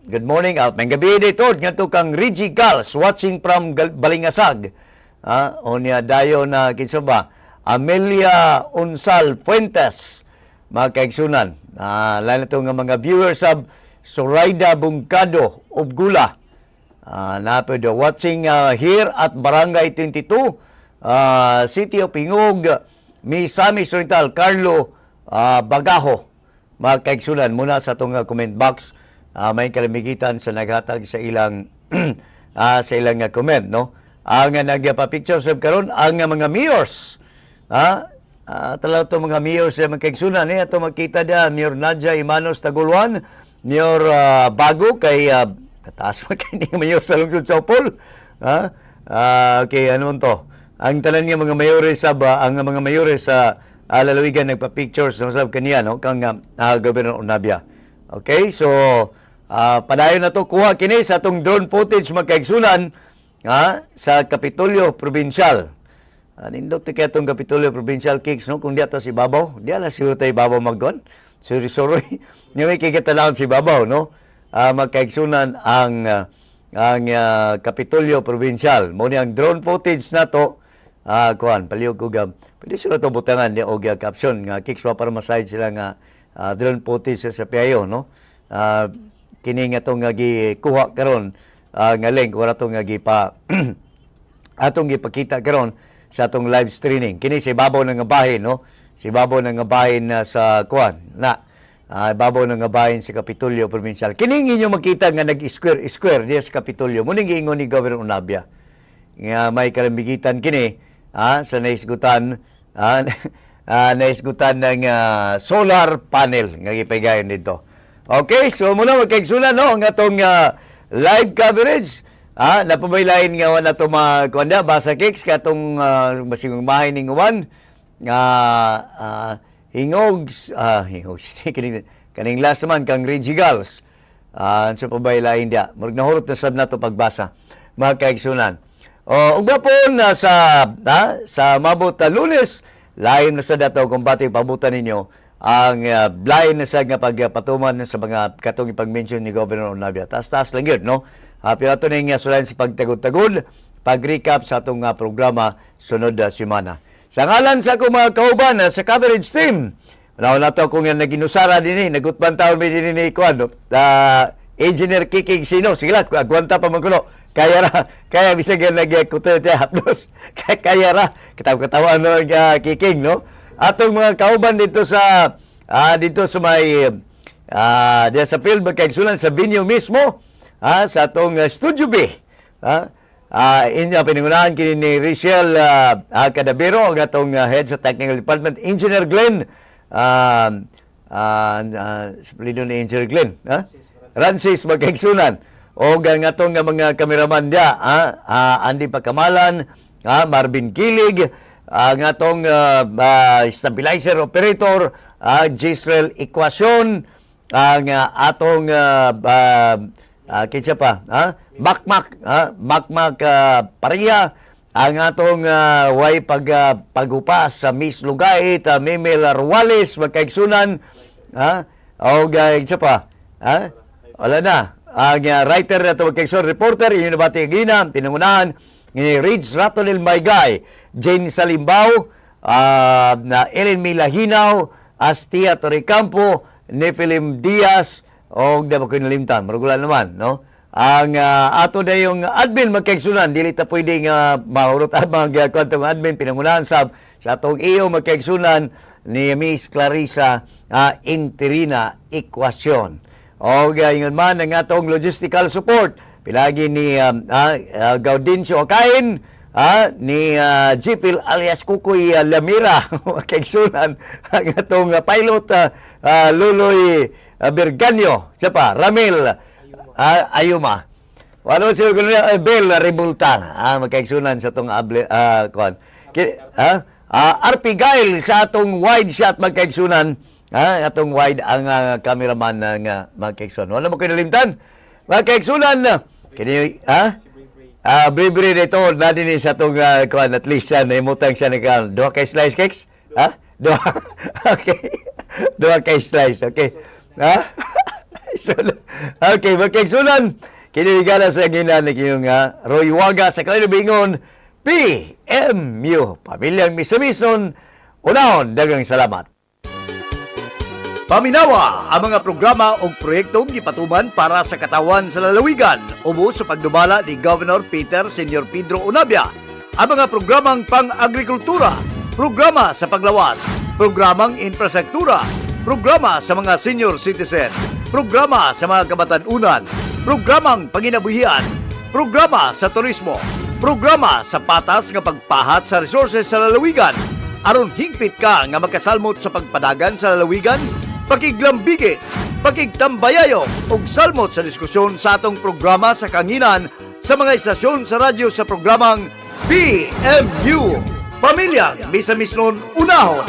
Good morning. May gabi dito nga to kang Reggie Gals watching from Balingasag. O niya dayo na kinsa ba? Amelia Unsal Fuentes. Magkaigsunan. Lalo ito nga mga viewers of Soraida Bungkado of Gula. Napod watching here at Barangay 22, City of Hingog, Misamis Oriental, Carlo Bagaho. Magkaigsunan muna sa itong comment box. May kalamigitan sa naghatag sa ilang sa ilang comment, no? Ang nagpa-picture sa karon ang mga mayors. Talaw ito mga mayor sa magkaigsunan. Ito makita niya, Mayor Nadia Imanos Taguluan, Mayor Bago, kay kataas mo kay mayor sa lungsod sa Opol. Okay, ano to? Ang talan niya mga mayores ang mga mayores sa lalawigan nagpa-pictures no, sab kaniya, no? Kang Governor Onabia. Okay, so padayon na to, kuha kini sa itong drone footage magkaigsunan sa Kapitolyo Provincial. Nindot kaya itong Kapitolyo Provincial Kicks, no? Kung di ito si Babaw, di na siguro tayo Babaw maggon. Sorry. Nga may kikitalaon si Babaw, no? Magkaigsunan ang Kapitolyo Provincial. Muna ang drone footage na to, kuhan, palihog ko pwede sila ito butangan niya o caption nga Kicks pa para masayad sila nga drone footage sa Piayo, no? Kini nga itong gikuha karon nga link, wala itong atong gipakita karon sa atong live streaming. Kini si babaw ng bahin, no? Si babaw ng bahin sa kuan na babaw ng bahin sa Kapitolyo Provincial. Kini inyo makita nga nag-square diya sa Kapitolyo. Muning giingon ni Governor Onabia nga may kalambigitan kini sa naisgutan naisgutan ng solar panel nga gipahigayon dito. Okay, so muna magkaigsunan no ang atong live coverage. Napabaylain nga wala ito kuanda basa Kicks katong masigong bahay ning uwan hingog kaning last man kang Reggie Gals so pabaylain dia murag nahurot na sab nato pagbasa mga kaigsunan. Ug gapon sa mabot Lunes lain na sa dato kung pati pabutan ninyo ang lain na sa nga pagpatuman sa mga katong ipag-mention ni Governor Onabia. Taas lang yun, no? Pirato na yung sulayan si pagtagod-tagod, pag-recap sa itong programa sunod semana. Sa ngalan sa akong mga kauban sa coverage team, na to kung yan naginusara din nagutban taon may din ni Kuan, Engineer Kikig Sino, sige lang, agwanta pa magkulo. Kaya bisag yan nag-kuto haplos. Kaya ra, katawa-katawa Kikig, no? Atong mga kauban dito sa dito sa may diya sa field magkaigsunan sa venue mismo sa atong Studio B. Inya pinangunahan kini ni Rachel Cadabero ang atong head sa technical department, Engineer Glenn Suplido ni Engineer Glenn Rancis magkaigsunan o ang atong mga kameraman dia Andy Pagkamalan, Marvin Kilig, ang atong stabilizer operator Gisrel Equation, ang atong kitsa pa Makmak Paria, ang atong way pagupas sa Miss Lugait, Mimel Arwales magkaigsunan, o kitsa pa wala na ang writer na ito magkaigsunan, reporter yung nabati gina pinangunahan ni Ridge Ratonel Maygay, Jane Salimbao, na Ellen Milahinaw, Astia Torrecampo, Nephilim Diaz, o di ba ko nalimtan, marugulan naman, no? Ang ato na yung admin magkaigsunan, dili ta pwedeng mahurot ang mga kwantong admin, pinangunahan sa atong iyo magkaigsunan ni Miss Clarissa Interina Equation. O gayon man ang atong logistical support, pilagi ni Gaudincio Akain, ni Jipil alias Kukoy Lamira, magkaigsunan ang atong pilot Luloy Berganyo, siya pa, Ramil Ayuma. Walo siya Bel Rebultan, magkaigsunan sa atong RP Gail sa atong wide shot magkaigsunan, atong wide ang cameraman nga magkaigsunan. Wala mo kinalimtan? Magkaigsunan kini Bribre dito na din sa itong at least naimutang siya na duha kay slice cakes? Duha. Okay. Duha kay slice. Okay. Okay, magkaigsunan. Kinigala sa ginan ni kiyong Roy Waga sa Kalino Bingon, PMU. Pamilyang Misamison, unahon, dagang salamat. Paminawa ang mga programa o proyektong gipatuman para sa katawan sa lalawigan ubos sa pagdumala ni Governor Peter Senior Pedro Onabia. Ang mga programang pang-agrikultura, programa sa paglawas, programang infrastruktura, programa sa mga senior citizen, programa sa mga kabatanunan, programang panginabuhian, programa sa turismo, programa sa patas nga pagpahat sa resources sa lalawigan. Aron hingpit ka nga makasalmot sa pagpadagan sa lalawigan, pakiglambigit, pakigtambayayong ug salmot sa diskusyon sa atong programa sa kanginan sa mga istasyon sa radyo sa programang PMU. Pamilyang Misamis nun unahon